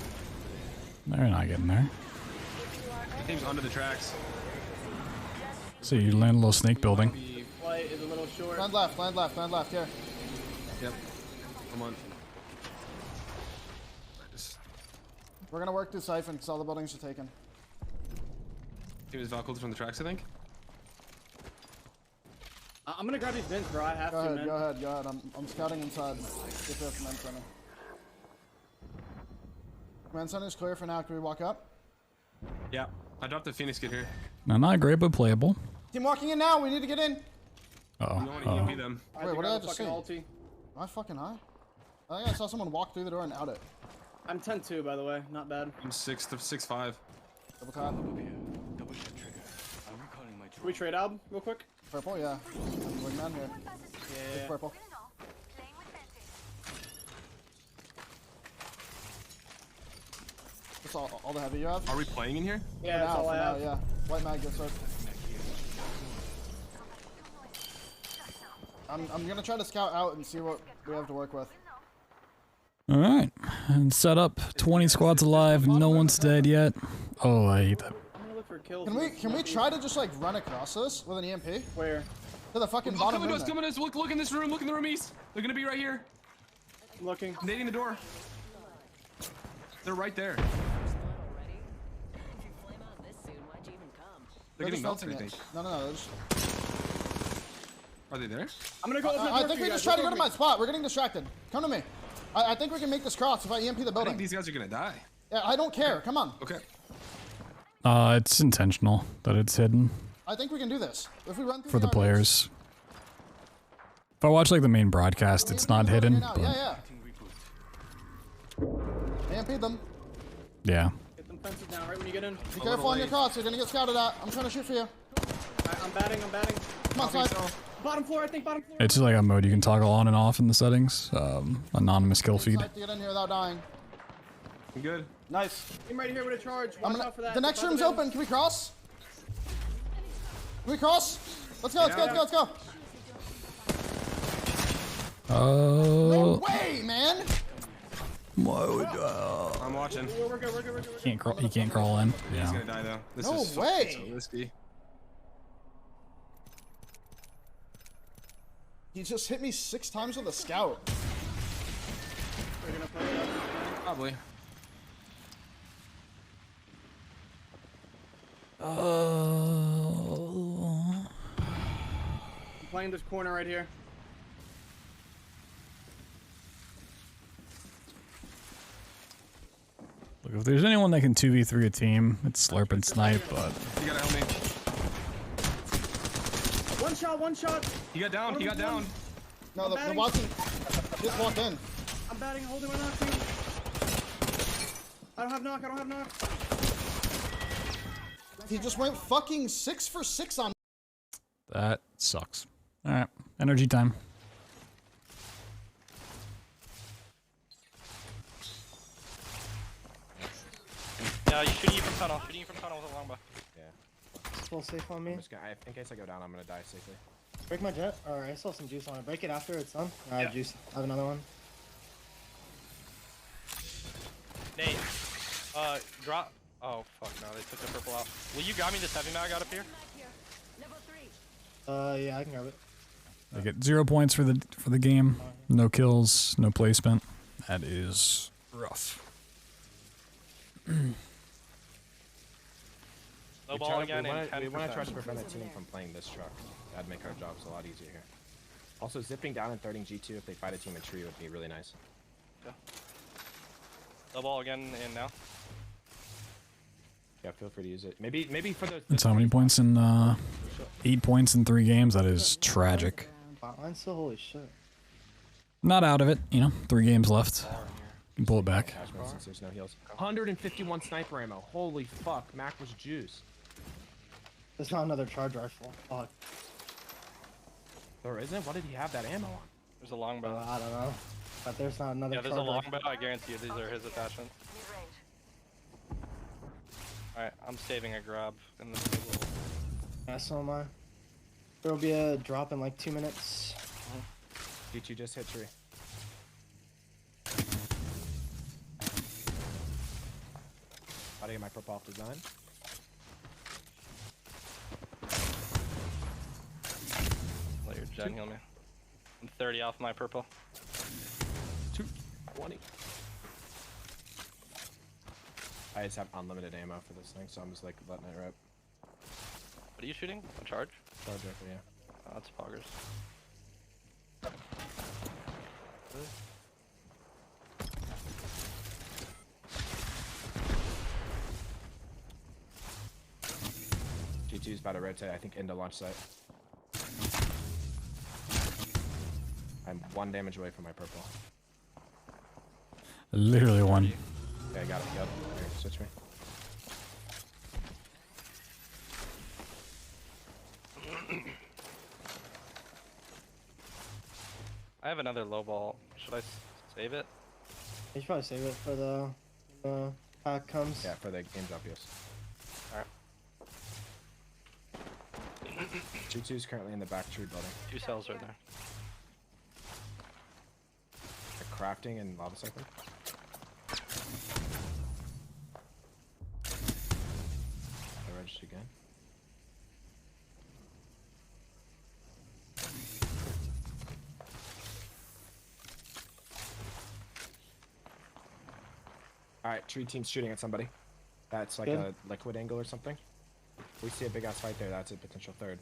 They're not getting there. My team's under the tracks. So you land a little snake building. Flight is a little short. Land left, here. Yep. Come on. We're gonna work through Siphon because all the buildings are taken. Team is Valkyrie from the tracks, I think. I'm gonna grab these bins, bro. I have Go to, ahead, man. go ahead. I'm scouting inside. Get there command center. Command center's clear for now. Can we walk up? Yeah. I dropped the Phoenix kit here. Now, not great, but playable. Team walking in now. We need to get in. You don't want to EMP them. Wait, what did I just say? Am I fucking high? I think I saw someone walk through the door and out it. I'm 10-2, by the way. Not bad. I'm 6'5". Double tap. Can we trade Alb real quick? Purple, yeah. Wingman here. Yeah. Big purple. That's all the heavy you have? Are we playing in here? Yeah, that's all I have. Yeah. White mag gets started. I'm gonna try to scout out and see what we have to work with. All right, and set up 20 squads alive. No one's dead yet. Oh, I hate that. I'm gonna look for kills. Can we try to just like run across this with an EMP? Where? To the fucking Oh, bottom. come to us, come to us. Look in this room. Look in the room east. They're gonna be right here. I'm looking. Nading the door. They're right there. They're getting melted, I think. No. They're just... Are they there? I'm gonna go open the door. I think we just try to go to my spot. We're getting distracted. Come to me. I think we can make this cross if I EMP the building. I think these guys are gonna die. Yeah, I don't care. Come on. Okay. It's intentional that it's hidden I think we can do this. If we run through for the players. If I watch like the main broadcast, it's not hidden. But Yeah. EMP them. yeah. Get them fences down right when you get in. Be careful on your cross. You're gonna get scouted at. I'm trying to shoot for you. I'm batting. Come on, side. Bottom floor, I think. Bottom floor. It's like a mode you can toggle on and off in the settings. Anonymous kill feed. To get in here without dying. I'm good. Nice. I'm right here with a charge. Watch out for that. The next room's open. Can we cross? Can we cross? Let's go. Let's go. Oh. No way, man. I'm watching. We're good. Can't crawl. He can't crawl in. He's Yeah. gonna die though. This No is way. so risky. He just hit me 6 times with a scout. We're gonna play it up. Probably. I'm playing this corner right here. Look, if there's anyone that can 2v3 a team, it's Slurp and Snipe, but You gotta help me. One shot. He got down. No, the Watson just walked in. I'm batting, holding my knock, team. I don't have knock. He just went fucking 6 for 6 on. that sucks. All right, energy time. Yeah, you're shooting you from tunnel. With a longbow. Yeah. Full safe on me. In case I go down, I'm gonna die safely. Break my jet. Alright, I still have some juice on it. Break it after it's done. I have juice. I have another one. Nate, drop. Oh fuck no, they took the purple out. Will you grab me this heavy mag out up here? Yeah, I can grab it. They get 0 points for the game. No kills, no placement. That is rough. No ball again. We want to try to prevent a team from playing this truck. That'd make our jobs a lot easier here. Also, zipping down and thirding G2 if they fight a team in tree would be really nice. Yeah. No ball again in now. Yeah, feel free to use it. Maybe for the. That's how many points in 8 points in 3 games. That is tragic. Botline's still holy shit. Not out of it, 3 games left. You can pull it back. Since there's no heals. 151 sniper ammo. Holy fuck, Mac was juice. There's not another charge rifle. Fuck. There isn't? What did he have that ammo on? There's a longbow. I don't know. But there's not another Yeah, there's a charge longbow. rifle. I guarantee you these are his attachments. Alright, I'm saving a grab in this table. Yeah, so am I. There will be a drop in like 2 minutes. G2 just hit tree. How do I get my purple off design? Let your gen heal me. I'm 30 off my purple. 220. I just have unlimited ammo for this thing, so I'm just like letting it rip. What are you shooting? A charge? Charge rifle, yeah. Oh, that's poggers. G2's about to rotate, I think, into launch site. I'm 1 damage away from my purple. Literally one. Okay, I got it. Yep. Here, switch me. I have another low ball. Should I save it? You should probably save it for the pack comes. Yeah, for the game's obvious. Alright. G2's currently in the back tree building. 2 cells right there. They're crafting and lava cycling. I registered again. Alright, tree team's shooting at somebody. That's like a liquid angle or something. If we see a big ass fight there, that's a potential third.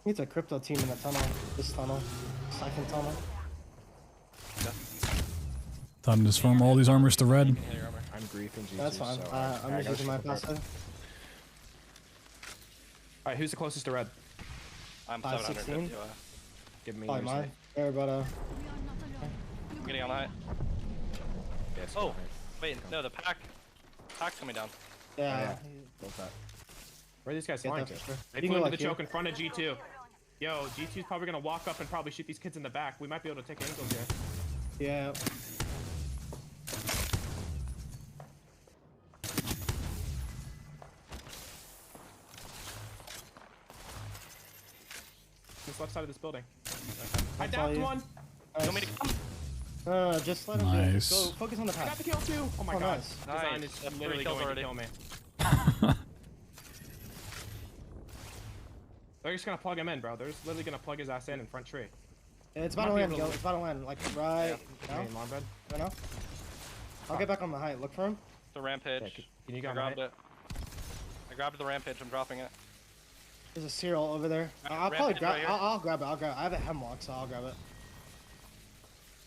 It's a crypto team in the tunnel. This tunnel. Second tunnel. Time to transform all these armors to red. I'm griefing G2. That's fine. So, I'm just using my passive. Alright, who's the closest to red? I'm 516. Give me Probably yours, mine. There, but I'm getting on height. Yes, Oh, wait, no, the pack's coming down. yeah. Built that. Where are these guys Get flying that to? for sure. They You flew can go into the like choke here. in front of G2. Yo, G2's probably gonna walk up and probably shoot these kids in the back. We might be able to take angles here. Yeah. This left side of this building. I That's all downed you. one. You want me to come? Just let him Nice. go. Focus on the I got path. the kill too. Oh my Oh, god. nice. Design Nice. is That's 3 literally kills going already. to kill me. They're just gonna plug him in, bro. They're just literally gonna plug his ass in front tree. It's about to land, Gil. It's about to land. Like right now. Main long bed. Right now. I'll get back on the height. Look for him. The rampage. Yeah, can you I go on grabbed height? it. I grabbed the rampage. I'm dropping it. There's a serial over there. I'll Rampage probably grab. right here. I'll grab it. I'll grab it. I have a hemlock, so I'll grab it.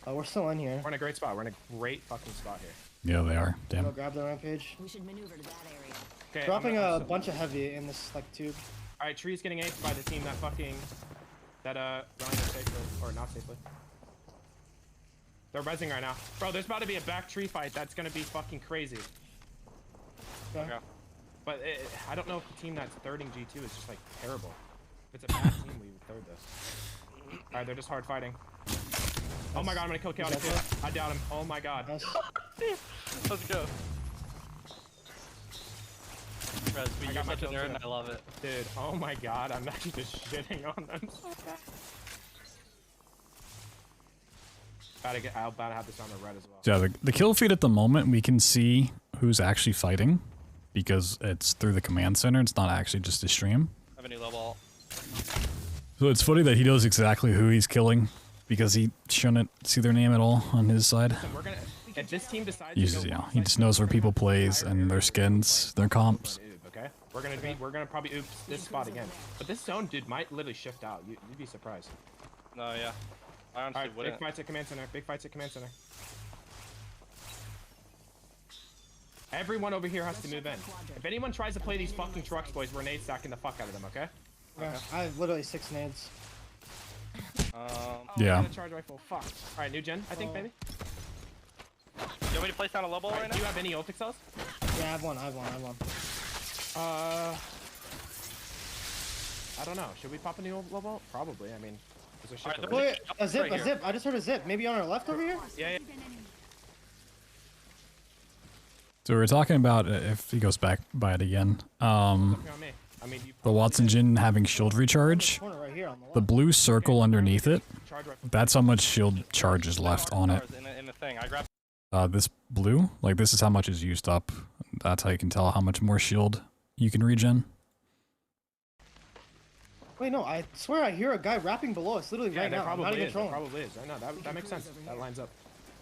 Oh, we're still in here. We're in a great spot. We're in a great fucking spot here. Yeah, they are. Go Damn. grab the rampage. We should maneuver to that area. Okay. Dropping a bunch of heavy in this like tube. Alright, tree's getting aped by the team that fucking Ryan is safely or not safely. They're rezzing right now. Bro, there's about to be a back tree fight that's gonna be fucking crazy. Okay. But I don't know if the team that's thirding G2 is just like terrible. If it's a bad team, we would third this. Alright, they're just hard fighting. Oh my god, I'm gonna kill Chaotic too. I doubt him. Oh my god. Nice. Let's go. Res, I you're got my such a kill nerd too. and I love it. Dude, oh my god, I'm actually just shitting on them so bad. I'm about to have this on the red as well. Yeah, the kill feed at the moment, we can see who's actually fighting because it's through the command center. It's not actually just a stream. I have a new level. So it's funny that he knows exactly who he's killing because he shouldn't see their name at all on his side. Listen, we're gonna, if this team decides He just, he just knows where people plays and their skins, their comps. Okay, we're gonna probably oops this spot again. But this zone, dude, might literally shift out. You'd be surprised. No, yeah. I honestly Alright, wouldn't. big fights at command center. Big fights at command center. Everyone over here has to move in. If anyone tries to play these fucking trucks, boys, we're nade stacking the fuck out of them, okay? Yeah, I have literally 6 nades. Yeah. Charge rifle. Fuck. Alright, new gen, I think, maybe. You want me to place down a low ball right now? Do you have any Ultic cells? Yeah, I have one. I have one. I don't know. Should we pop a new low ball? Probably. I mean, is there shit Alright, over Wait, there? a zip, Right a here. zip. I just heard a zip. Maybe on our left over here? Yeah, yeah. So we were talking about, if he goes back by it again, Looking on me. I mean, you the Watson Jin having shield recharge. Corner right here on the left. The blue circle underneath it, charge rifle. that's how much shield charge is left on it. In the thing. I grabbed. This blue, like this is how much is used up. That's how you can tell how much more shield you can regen. Wait, no, I swear I hear a guy rapping below us literally Yeah, right there now. I'm not probably even is. There trolling. probably is. I know, that makes sense. That lines up.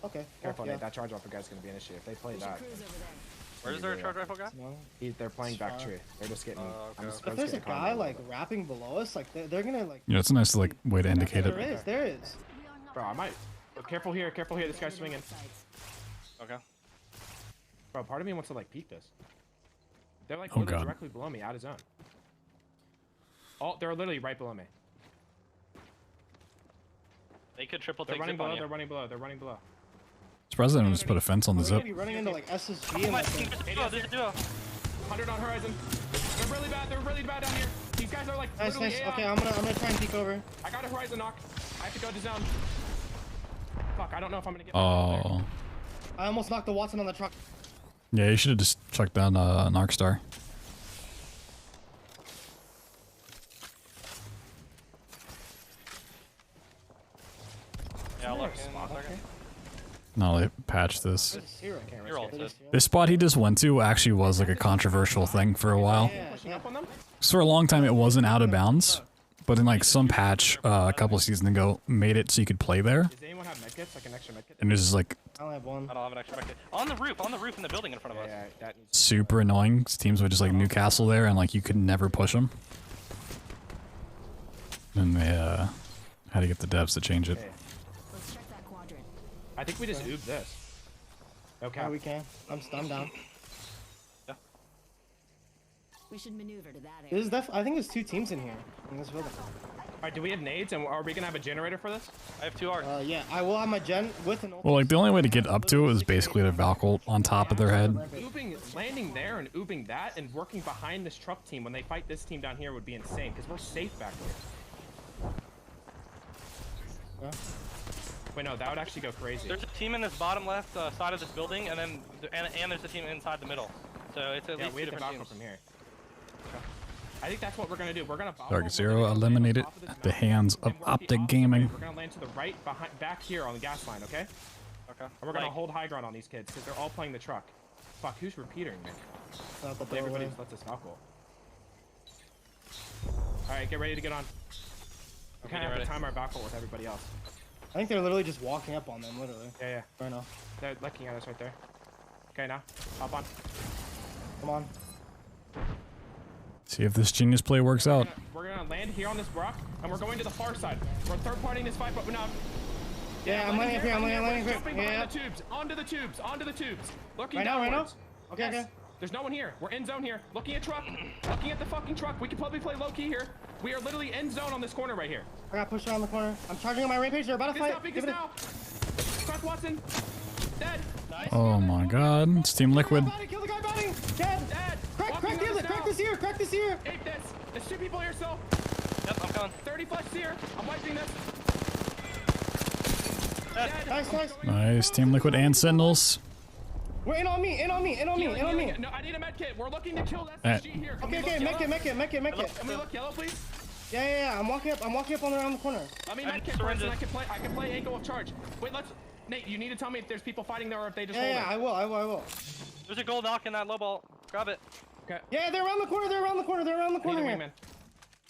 Okay. Careful, yeah. Nate. That charge rifle guy's gonna be an issue. If they play that, Where's their charge rifle guy? No. they're playing back tree. They're just getting. okay. I'm just If there's a getting caught guy in the like middle. rapping below us, like they're gonna like. Yeah, it's a nice like way to indicate There it. is, there is. Bro, I might. Careful here, careful here. This guy's swinging. Okay. Bro, part of me wants to like peek this. They're like Oh, literally God. directly below me, out of zone. Oh, they're literally right below me. They could triple They're take running zip on below. you. They're running below. They're running below. Surprised they didn't just put a fence on the We're zip. gonna be running into like SSG Oh and my, like. there's a duo. 100 on horizon. They're really bad. They're really bad down here. These guys are like Nice, literally nice. AI. Okay, I'm gonna try and peek over. I got a horizon knock. I have to go to zone. Fuck, I don't know if I'm gonna get. Oh. I almost knocked the Watson on the truck. Yeah, you should have just chucked down an arc star. Yeah, I'll look in a second. No, they patched this. Zero. You're ulted. This spot he just went to actually was like a controversial thing for a while. Pushing up on them. So for a long time it wasn't out of bounds, but in like some patch a couple of seasons ago made it so you could play there. Does anyone have medkits? Like an extra medkit? And it was just like I only have one. I don't have an extra bucket. On the roof in the building in front of us. Yeah, that needs. super annoying. Teams would just like Newcastle there and like you could never push them. And they had to get the devs to change it. Let's check that quadrant. I think we just oobed this. Okay. Yeah, we can. I'm down. We should maneuver to that area. There's I think there's 2 teams in here in this building. Alright, do we have nades and are we gonna have a generator for this? I have 2 arcs. Yeah, I will have my gen with an. Well, like the only way to get up to it is basically to Valkyrie on top of their head. Landing there and oobing that and working behind this truck team when they fight this team down here would be insane because we're safe back here. Yeah. Wait, no, that would actually go crazy. There's a team in this bottom left side of this building, and then and there's a team inside the middle. So it's at least we 2 have to different Valkyrie teams. from here. I think that's what we're gonna do. We're gonna Dark Zero eliminated at the hands of Optic Gaming. We're gonna land to the right, back here on the gas line, okay? Okay. And we're gonna hold high ground on these kids because they're all playing the truck. Fuck, who's repeating me? Hopefully Everybody just lets us Valkyrie. Alright, get ready to get on. We kind of have to time our Valkyrie with everybody else. I think they're literally just walking up on them, literally. Yeah. Right now. They're looking at us right there. Okay, now. Hop on. Come on. See if this genius play works out. We're gonna land here on this rock, and we're going to the far side. We're third partying this fight, but we're not. Yeah, I'm landing up here. I'm landing up here. Jumping behind the tubes, onto the tubes. Looking right now? downwards. Okay, Yes. okay. There's no one here. We're in zone here. Looking at truck. Looking at the fucking truck. We can probably play low key here. We are literally in zone on this corner right here. I got pushed around the corner. I'm charging on my rampage. They're about to fight. Give it now. Crack Watson. Dead. Nice. Oh my god, it's Team Liquid. Kill the guy batting. Dead. Crack this here. Crack this here. Ape this. There's 2 people here still. Yep, I'm coming. 30 flex here. I'm wiping this. Dead. Nice. Nice, Team Liquid and Sentinels. We're in on me. Healing. No, I need a med kit. We're looking to kill SSG here. Okay, make it. Can we look yellow, please? Yeah. I'm walking up on around the corner. Let me med kit first, and I can play angle of charge. Wait, Nate, you need to tell me if there's people fighting there or if they just hold it. Yeah, I will. There's a gold knock in that low ball. Grab it. Okay. Yeah, they're around the corner. They're around the corner here.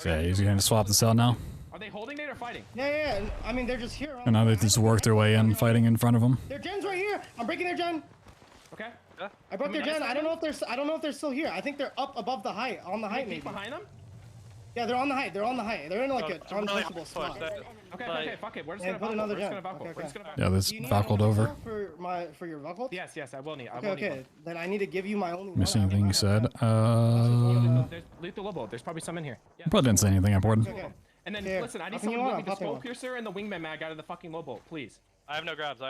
Yeah, he's gonna swap this out now. Are they holding Nate or fighting? Yeah. I mean, they're just here. And now they just work their way in, fighting in front of him. Their gen's right here. I'm breaking their gen. Okay. I broke their gen. I don't know if they're still here. I think they're up above the height, on the height maybe. Behind them? Yeah, they're on the height. They're in like a untraceable spot. Okay, fuck it. We're just gonna put another Valkyrie. gen. We're just gonna Yeah, this Valkyrie over. For your Valkyrie? Yes, I will need. Okay. Then I need to give you my only one. Miss anything you said? There's lethal lobo. There's probably some in here. Yeah. Probably didn't say anything important. Okay. And then listen, I need someone to get me the skull piercer and the wingman mag out of the fucking lobo, please. I have no grabs.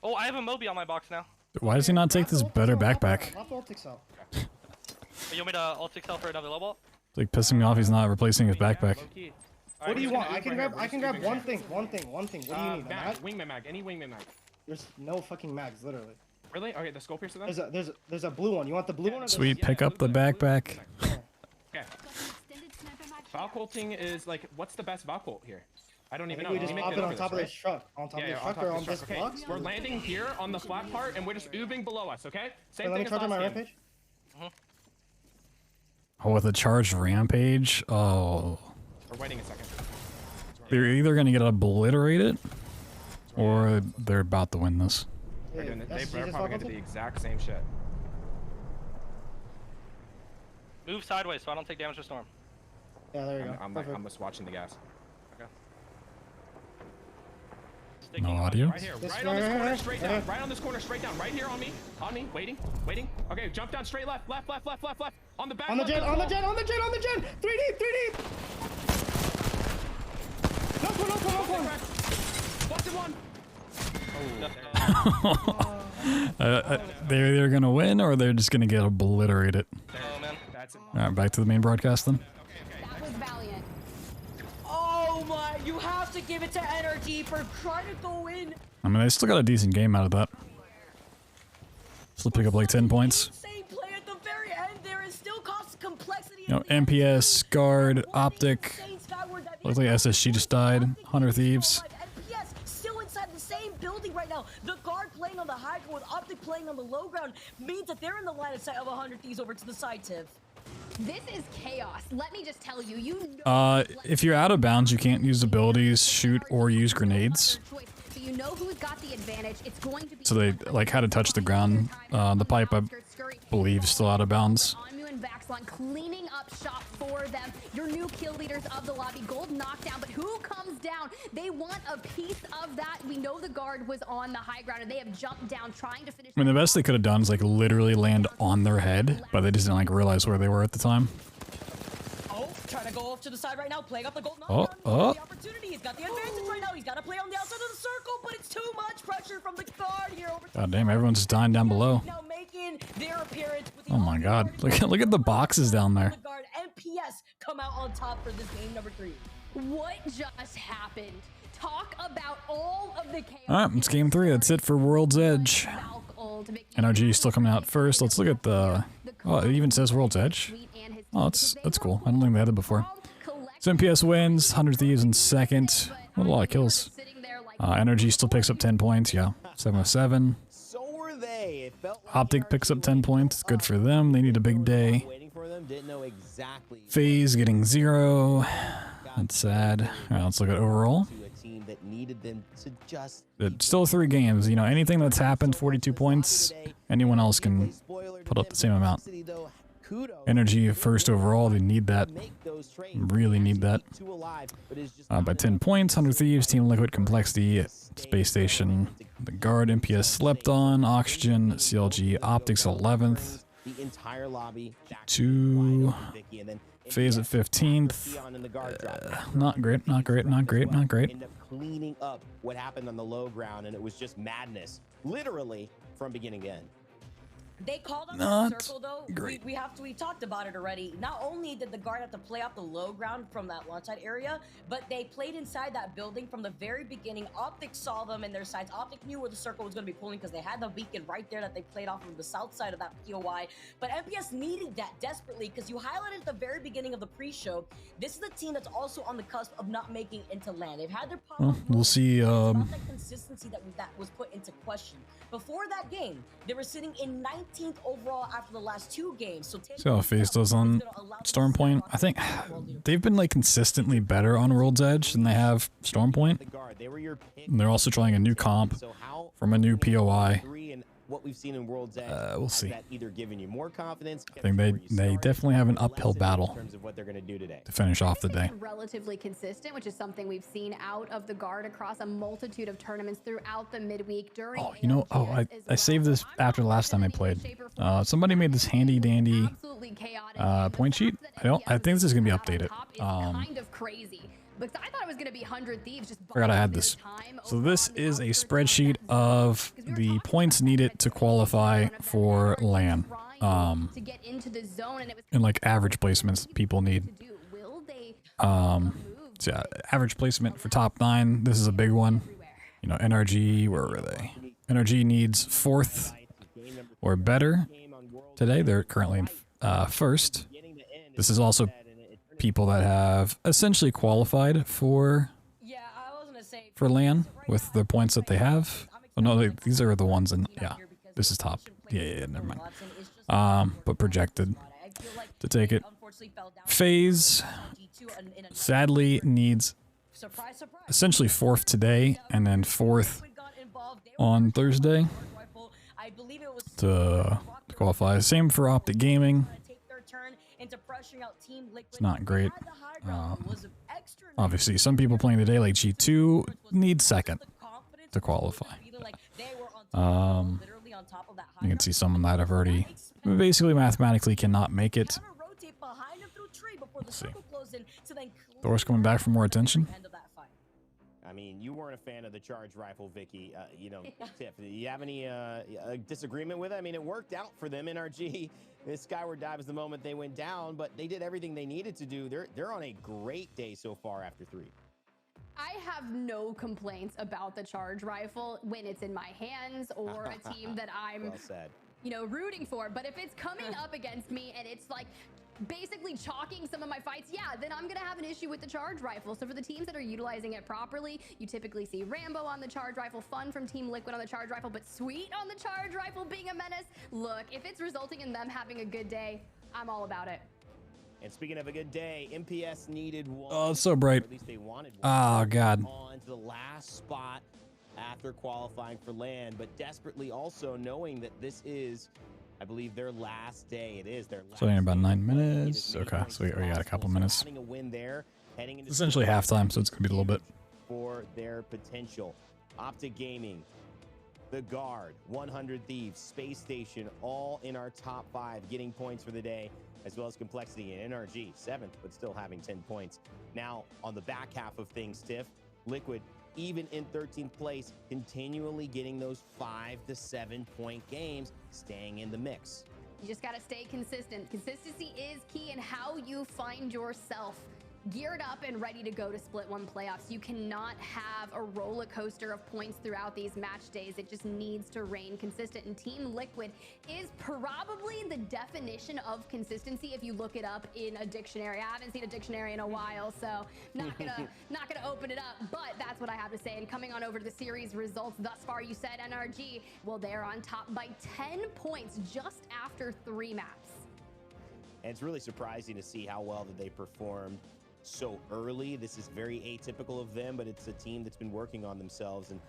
Oh, I have a Moby on my box now. Why does he not take this better backpack? You want me to ult excel for another low ball? It's like pissing me off he's not replacing his backpack. What do you want? I can grab one thing. What do you need? Mag, wingman mag, any wingman mag. There's no fucking mags, literally. Really? Okay, the skull piercer then? There's a blue one. You want the blue one? Or Sweet, pick up the backpack. Okay. Valcolting is like, what's the best Valcolt here? I don't even know. We just pop it on top of this truck. On top of this truck or on this box? We're landing here on the flat part and we're just oobing below us, okay? Same let me thing charge as on my last game. rampage. Oh, with a charged rampage? Oh. We're waiting a second. They're either gonna get obliterated, or they're about to win this. They're probably gonna do the exact same shit. Move sideways so I don't take damage to storm. Yeah, there you go. I'm just watching the gas. Okay. No audio. Right here, right on this corner, straight down. Right on this corner, straight down. Right here on me, waiting. Okay, jump down straight left. On the back. On the gen. 3 deep. Knock one. Busted one. They're either gonna win or they're just gonna get obliterated. Oh man. Alright, back to the main broadcast then. That was valiant. Oh my, you have to give it to NRG for trying to go in. I mean, they still got a decent game out of that. Still pick up like 10 points. Insane play at the very end there is still cost complexity. You know, MPS, Guard, Optic. Looks like SSG just died. Hunter Thieves. MPS still inside the same building right now. The Guard playing on the high ground with Optic playing on the low ground means that they're in the line of sight of 100 Thieves over to the side, Tiff. This is chaos. Let me just tell you, If you're out of bounds, you can't use abilities, shoot, or use grenades. So you know who's got the advantage. It's going to be So they like had to touch the ground. The pipe, I believe, is still out of bounds. and Vaxlon cleaning up shop for them. Your new kill leaders of the lobby. Gold knockdown, but who comes down? They want a piece of that. We know the Guard was on the high ground and they have jumped down trying to finish. I mean, the best they could have done is like literally land on their head, but they just didn't like realize where they were at the time. Oh, trying to go off to the side right now, playing up the gold Oh, knockdown. The opportunity. He's got the advantage right now. He's got to play on the outside of the circle, but it's too much pressure from the Guard here. God damn, everyone's just dying down below. Now making their appearance with the Oh my god, look at the boxes down there. Guard MPS come out on top for this game number 3. What just happened? Talk about all of the chaos. Alright, it's game 3. That's it for World's Edge. NRG still coming out first. Let's look at the... Oh, it even says World's Edge. Oh, that's cool. I don't think they had it before. So MPS wins, 100 Thieves in second. What a lot of kills. NRG still picks up 10 points, yeah. 707. So were they. It felt like Optic picks up 10 points. Good for them. They need a big day. waiting for them, didn't know exactly FaZe getting 0. That's sad. Alright, let's look at overall. to a team that needed them to just It's still 3 games. You know, anything that's happened, 42 points, anyone else can put up the same amount. Energy first overall, they need that. Really need that. By 10 points, 100 Thieves, Team Liquid, Complexity, Space Station, the Guard, MPS slept on, Oxygen, CLG, Optics 11th, the entire lobby 2, FaZe at 15th. Not great, not great, not great, not great. end up cleaning up what happened on the low ground, and it was just madness, literally from beginning to end. They called on Not the circle though. great. We talked about it already. Not only did the Guard have to play off the low ground from that launch side area, but they played inside that building from the very beginning. Optic saw them in their sides. Optic knew where the circle was going to be pulling because they had the beacon right there that they played off of the south side of that POI. But MPS needed that desperately because you highlighted at the very beginning of the pre-show. This is a team that's also on the cusp of not making it into land. They've had their Well, we'll see. it's not that consistency that was put into question. Before that game, they were sitting in 19th overall after the last 2 games. So See how FaZe does on Stormpoint. I think they've been like consistently better on World's Edge than they have Stormpoint. And they're also trying a new comp from a new POI. What we've seen in World's Edge, we'll see. that either giving you more confidence. I think they definitely have an uphill battle In terms of what they're going to do today. to finish off the day. Relatively consistent, which is something we've seen out of the Guard across a multitude of tournaments throughout the midweek during. Oh, you know, I saved this after the last time I played. Somebody made this handy dandy point sheet. I think this is gonna be updated. Kind of crazy. Because I thought it was going to be 100 Thieves just Forgot I had this. So this is a spreadsheet of the points needed to qualify for LAN. to get into the zone, and it was And like average placements people need. So yeah, average placement for top 9. This is a big one. You know, NRG, where were they? NRG needs 4th or better today. They're currently in 1st. This is also people that have essentially qualified for LAN with the points that they have. Oh no, these are the ones in, yeah, this is top. Yeah, never mind. But projected to take it. FaZe sadly needs essentially 4th today and then 4th on Thursday to qualify. Same for Optic Gaming. It's not great. Obviously, some people playing today, like G2, need 2nd. to qualify. You can see some that have already basically mathematically cannot make it. Let's see. Thor's coming back for more attention. I mean, you weren't a fan of the charge rifle, Vicky. You know, Tiff, do you have any disagreement with it? I mean, it worked out for them. NRG, this skyward dive is the moment they went down, but they did everything they needed to do. They're on a great day so far after 3. I have no complaints about the charge rifle when it's in my hands or a team that I'm, well said. You know, rooting for. But if it's coming up against me and it's like basically chalking some of my fights, yeah, then I'm gonna have an issue with the charge rifle. So for the teams that are utilizing it properly, you typically see Rambo on the charge rifle, Fun from Team Liquid on the charge rifle, but Sweet on the charge rifle being a menace. Look, if it's resulting in them having a good day, I'm all about it. And speaking of a good day, MPS needed one. Oh, it's so bright. Or at least they wanted one. Oh, God. On to the last spot after qualifying for LAN, but desperately also knowing that this is, I believe, their last day. It is their last. So in about 9 minutes. Okay, so we got a couple minutes. Having a win there, heading into Essentially halftime, so it's gonna be a little bit. For their potential. Optic Gaming, The Guard, 100 Thieves, Space Station, all in our top 5, getting points for the day, as well as Complexity and NRG, 7th, but still having 10 points. Now, on the back half of things, Tiff, Liquid, even in 13th place, continually getting those 5 to 7 point games, staying in the mix. You just gotta stay consistent. Consistency is key in how you find yourself geared up and ready to go to Split 1 playoffs. You cannot have a roller coaster of points throughout these match days. It just needs to reign consistent. And Team Liquid is probably the definition of consistency if you look it up in a dictionary. I haven't seen a dictionary in a while, so not gonna open it up, but that's what I have to say. And coming on over to the series results thus far, you said NRG, well, they're on top by 10 points just after 3 maps. And it's really surprising to see how well that they performed so early. This is very atypical of them, but it's a team that's been working on themselves and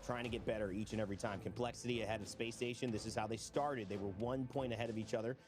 trying to get better each and every time. Complexity ahead of Space Station. This is how they started. They were 1 point ahead of each other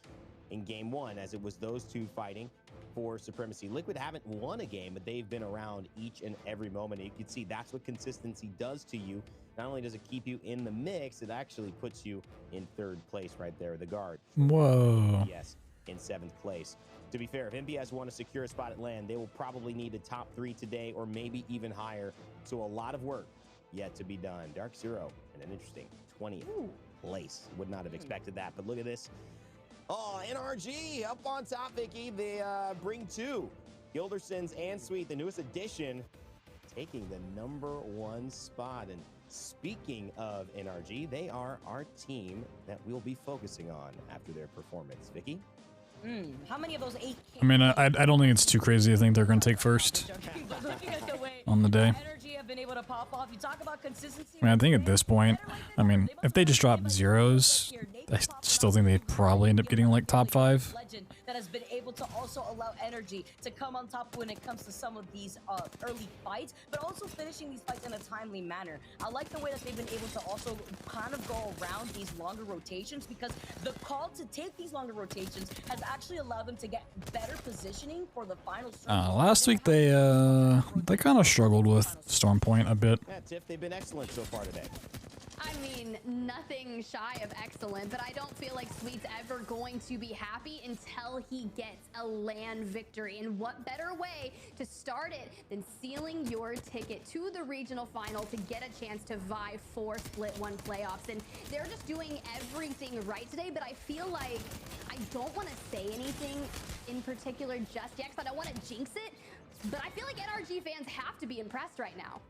in game 1, as it was those two fighting for supremacy. Liquid haven't won a game, but they've been around each and every moment. And you can see that's what consistency does to you. Not only does it keep you in the mix, it actually puts you in 3rd place right there. The Guard. Whoa. Yes, in 7th place. To be fair, if MPS want to secure a spot at LAN, they will probably need a top 3 today or maybe even higher. So a lot of work yet to be done. Dark Zero in an interesting 20th place. Would not have expected that, but look at this. Oh, NRG up on top, Vicky. They bring 2. Gildersons and Sweet, the newest addition, taking the #1 spot. And speaking of NRG, they are our team that we'll be focusing on after their performance. Vicky? How many of those 8? I mean, I don't think it's too crazy. I think they're going to take first on the day. Have been able to pop off. You talk about consistency. I mean, I think at this point, I mean, if they just drop zeros, I still think they'd probably end up getting like top 5. Legend that has been able to also allow energy to come on top when it comes to some of these early fights, but also finishing these fights in a timely manner. I like the way that they've been able to also kind of go around these longer rotations, because the call to take these longer rotations has actually allowed them to get better positioning for the final. Last week they kind of struggled with Storm Point a bit. Yeah, Tiff, they've been excellent so far today. I mean, nothing shy of excellent, but I don't feel like Sweet's ever going to be happy until he gets a LAN victory. And what better way to start it than sealing your ticket to the regional final to get a chance to vie for Split 1 playoffs. And they're just doing everything right today, but I feel like I don't want to say anything in particular just yet, because I don't want to jinx it, but I feel like NRG fans have to be impressed right now.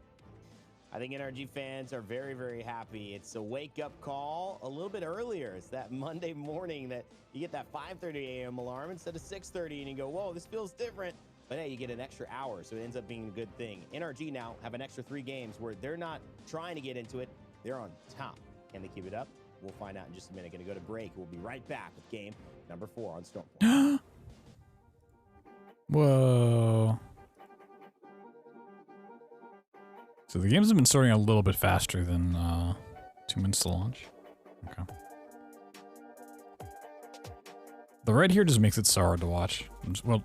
I think NRG fans are very, very happy. It's a wake-up call a little bit earlier. It's that Monday morning that you get that 5:30 a.m. alarm instead of 6:30, and you go, whoa, this feels different. But hey, you get an extra hour, so it ends up being a good thing. NRG now have an extra 3 games where they're not trying to get into it. They're on top. Can they keep it up? We'll find out in just a minute. Going to go to break. We'll be right back with game number 4 on Storm. Whoa. So the games have been starting a little bit faster than 2 minutes to launch. Okay. The red here just makes it so hard to watch. Well,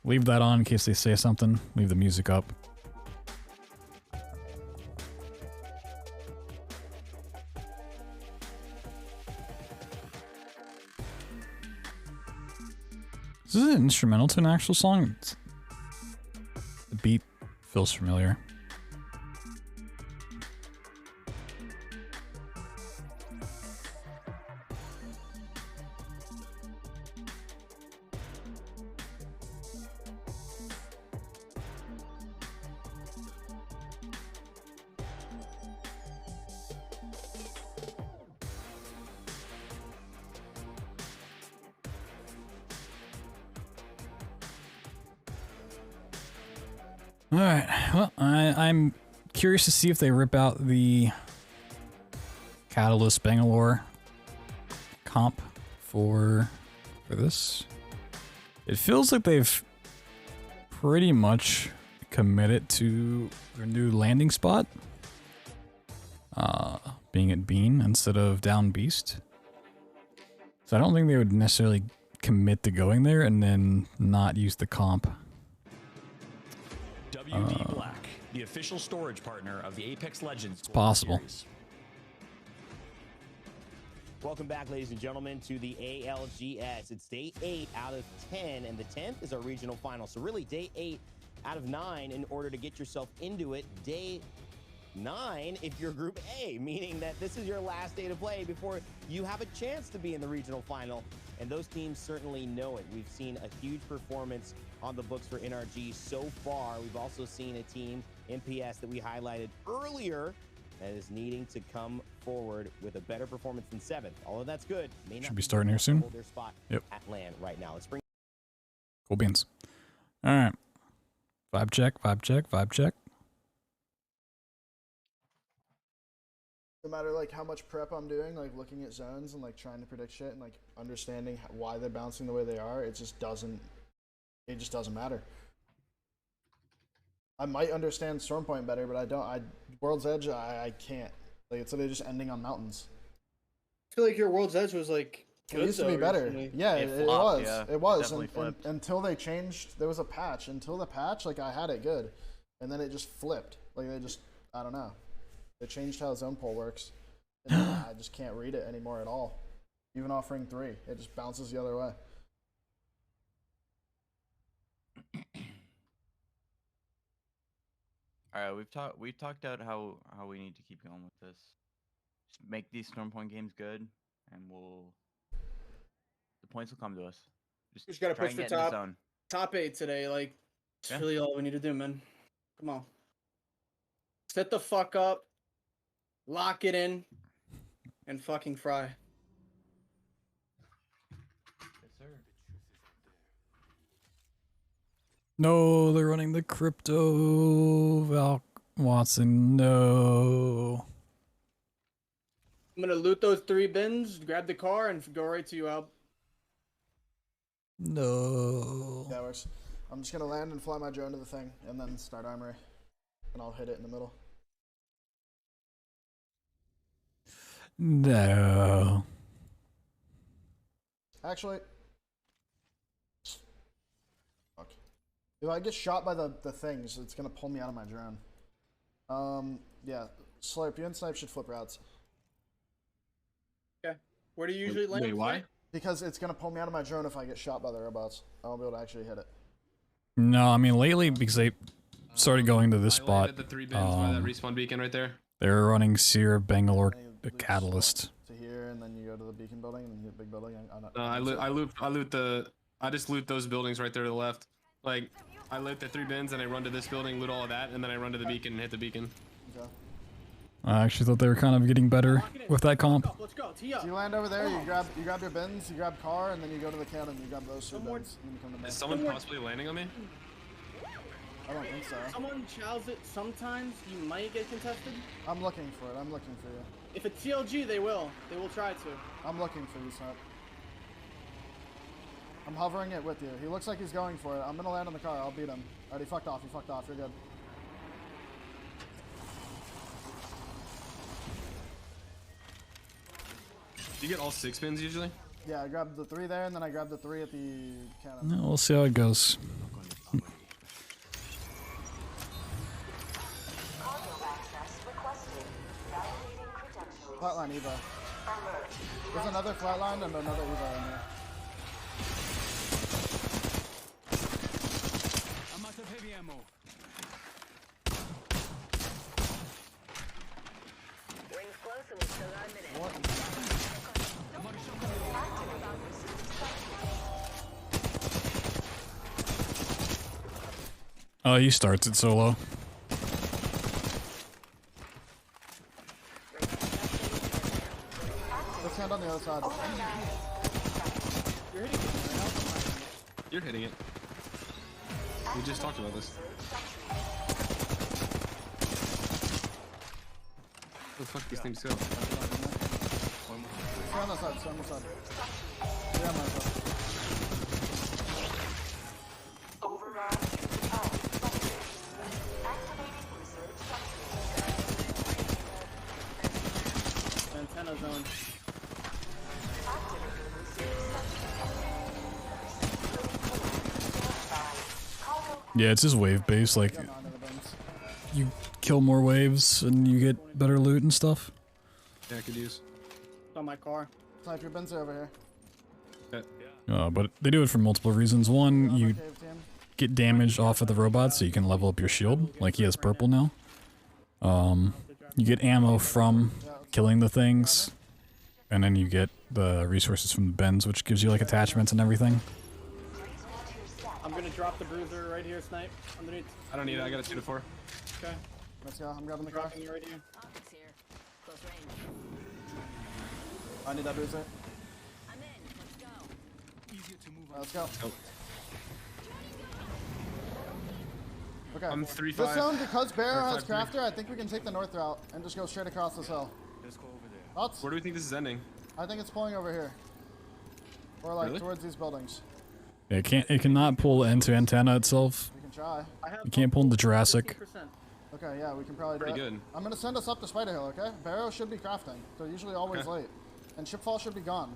leave that on in case they say something. Leave the music up. Is this an instrumental to an actual song? The beat feels familiar. Alright, well, I'm curious to see if they rip out the Catalyst Bangalore comp for this. It feels like they've pretty much committed to their new landing spot, being at Bean instead of Down Beast. So I don't think they would necessarily commit to going there and then not use the comp. WD Black, the official storage partner of the Apex Legends. It's possible. Series. Welcome back, ladies and gentlemen, to the ALGS. It's day 8 out of 10, and the 10th is our regional final. So really, day 8 out of 9 in order to get yourself into it. Day 9 if you're Group A, meaning that this is your last day to play before you have a chance to be in the regional final. And those teams certainly know it. We've seen a huge performance on the books for NRG so far. We've also seen a team, MPS, that we highlighted earlier that is needing to come forward with a better performance than 7th. Although that's good. May not Should be starting here soon. hold their spot Yep. at LAN right now. Let's bring Cool beans. Alright. Vibe check, vibe check, vibe check. No matter like how much prep I'm doing, like looking at zones and like trying to predict shit and like understanding why they're bouncing the way they are, it just doesn't matter. I might understand Stormpoint better, but I don't. World's Edge, I can't. Like it's literally just ending on mountains. I feel like your World's Edge was like It used to be better. recently. Yeah, it was. yeah. It was. Definitely flipped. Until they changed, there was a patch. Until the patch, like I had it good, and then it just flipped. Like they just, I don't know. They changed how zone pull works. And I just can't read it anymore at all. Even offering 3, it just bounces the other way. All right, we've talked out how we need to keep going with this. Just make these Stormpoint games good, and the points will come to us. Just gotta try push and the get in zone. top 8 today. Like that's Yeah. really all we need to do, man. Come on, set the fuck up, lock it in, and fucking fry. Yes, sir. No, they're running the crypto. Val Watson, no. I'm gonna loot those 3 bins, grab the car, and go right to you, Al. No. That works. I'm just gonna land and fly my drone to the thing, and then start armory, and I'll hit it in the middle. No. Actually, fuck. If I get shot by the things, it's gonna pull me out of my drone. Yeah, Slurp, you and Snipe should flip routes. Okay. Where do you usually land? Wait, why? Because it's gonna pull me out of my drone if I get shot by the robots. I won't be able to actually hit it. No, I mean lately because they started going to this I spot. landed the 3 bins by that respawn beacon right there. They were running Seer, Bangalore, the Catalyst. To here, and then you go to the beacon building, and then you hit the big building. I just loot those buildings right there to the left. Like, I loot the 3 bins and I run to this building, loot all of that, and then I run to the beacon and hit the beacon. Okay. I actually thought they were kind of getting better with that comp. Let's go. Tee So up. you land over there, you grab your bins, you grab car, and then you go to the cannon, you grab those 2 bins, and then you come to me. Is someone possibly landing on me? I don't think so. Someone chows it. Sometimes you might get contested. I'm looking for it. I'm looking for you. If it's CLG, they will. They will try to. I'm looking for you, Snap. I'm hovering it with you. He looks like he's going for it. I'm gonna land on the car. I'll beat him. Alright, he fucked off. He fucked off. You're good. Do you get all 6 bins usually? Yeah, I grabbed the 3 there, and then I grabbed the 3 at the cannon. No, we'll see how it goes. Flatline Eva. There's another flatline and another Eva in there. Oh, he starts it solo. Let's stand on the other side. You're hitting it. We just talked about this. Where the fuck these things go? Stay on that side, stay on the side. Stay on my side. Antenna zone. Yeah, it's just wave based. Like, you kill more waves and you get better loot and stuff. Yeah, I could use. It's on my car. Type your Benz over here. But they do it for multiple reasons. One, you get damage off of the robot so you can level up your shield. Like, he has purple now. You get ammo from killing the things. And then you get the resources from the bends, which gives you like attachments and everything. I'm gonna drop the bruiser right here, snipe. Underneath. I don't need it, I got a 2 to 4. Okay. Let's go, I'm grabbing the car. Dropping you right here. I need that bruiser. Let's go. Oh. Okay. I'm 3-5. This zone, because Bear has Crafter, I think we can take the north route and just go straight across this hill. Let's go over there. Thoughts? Where do we think this is ending? I think it's pulling over here. Or like Really? towards these buildings. It cannot pull into antenna itself. We can try. You can't pull into Jurassic. Okay, yeah, we can probably Pretty do it. good. I'm gonna send us up to Spider Hill, okay? Barrow should be crafting. They're usually always late. And Shipfall should be gone.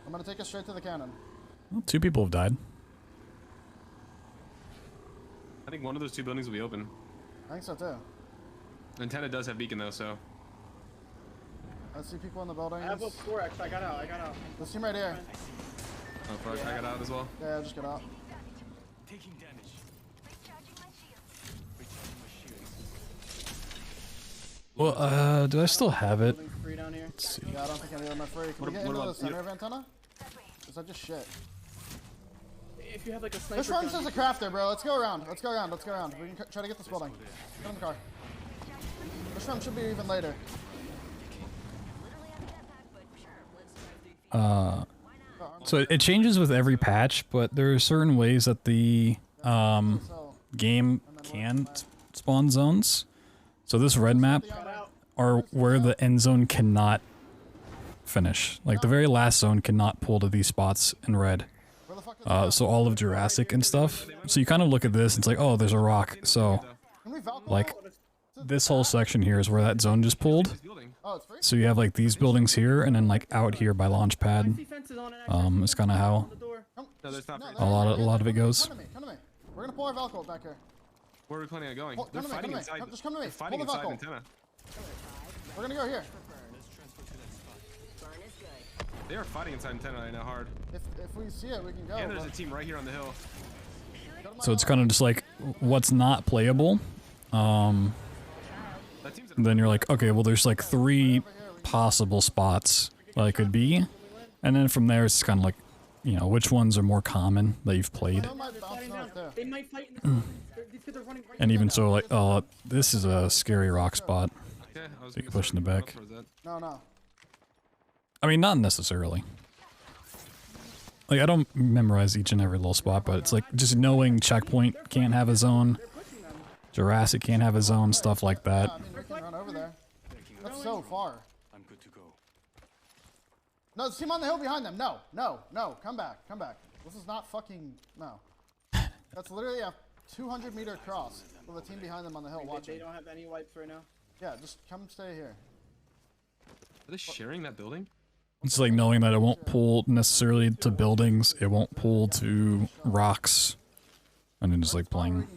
I'm gonna take us straight to the cannon. Well, 2 people have died. I think one of those 2 buildings will be open. I think so too. Antenna does have beacon though, so. I see people in the buildings. I have a 4x. I got out. This team right here. Oh fuck, I got out as well. Yeah, just get out. Taking damage. Recharging my shields. Well, do I still have it? Free down here. Let's see. Yeah, I don't think any of them are free. Can we get into the center of antenna? Is that just shit? If you have like a sniper This runs gun, as a crafter, bro. Let's go around. Let's go around. Let's go around. We can try to get this building. Get in the car. This run should be even later. So it changes with every patch, but there are certain ways that the game can spawn zones. So this red map are where the end zone cannot finish. Like the very last zone cannot pull to these spots in red. So all of Jurassic and stuff. So you kind of look at this, and it's like, oh, there's a rock. So like this whole section here is where that zone just pulled. So you have like these buildings here, and then like out here by Launchpad. It's kind of how a lot of it goes. Come to me. We're gonna pull our Valcolt back here. Where are we planning on going? They're fighting inside. Just come to me. They're fighting Pull the inside Valcolt. antenna. We're gonna go here. They are fighting inside antenna right now hard. If we see it, we can go. And there's a team right here on the hill. So it's kind of just like what's not playable. Then you're like, okay, well, there's like 3 possible spots that it could be, and then from there it's kind of like, you know, which ones are more common that you've played. they might fight in the these kids are running right And even so, like, oh, this is a scary rock spot. Okay, I was So you can push in the back. No. I mean, not necessarily. Like, I don't memorize each and every little spot, but it's like just knowing Checkpoint can't have a zone, Jurassic can't have a zone, stuff like that. Yeah, I mean, we can run over there. That's so far. I'm good to go. No, there's a team on the hill behind them. No. Come back. This is not fucking, no. That's literally a 200-meter cross with a team behind them on the hill watching. They don't have any wipes right now. Yeah, just come stay here. Are they sharing that building? It's like knowing that it won't pull necessarily to buildings, it won't pull to rocks, and then just like playing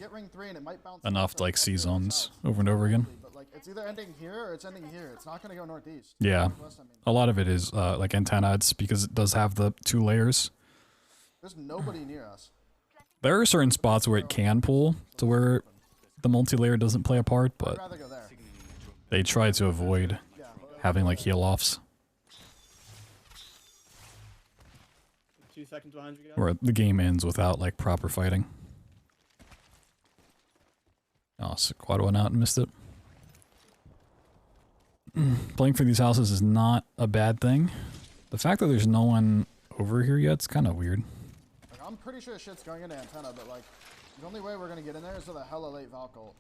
enough to like see zones over and over again. But like, it's either ending here or it's ending here. It's not gonna go northeast. Yeah, Northwest, I mean. a lot of it is like antenna. It's because it does have the 2 layers. There's nobody near us. There are certain spots where it can pull to where the multi-layer doesn't play a part, but they try to avoid having like heal-offs. 2 seconds behind you guys. Where the game ends without like proper fighting. Oh, so quad went out and missed it. Playing for these houses is not a bad thing. The fact that there's no one over here yet is kind of weird. Like, I'm pretty sure shit's going into antenna, but like the only way we're gonna get in there is with a hella late Valk ult.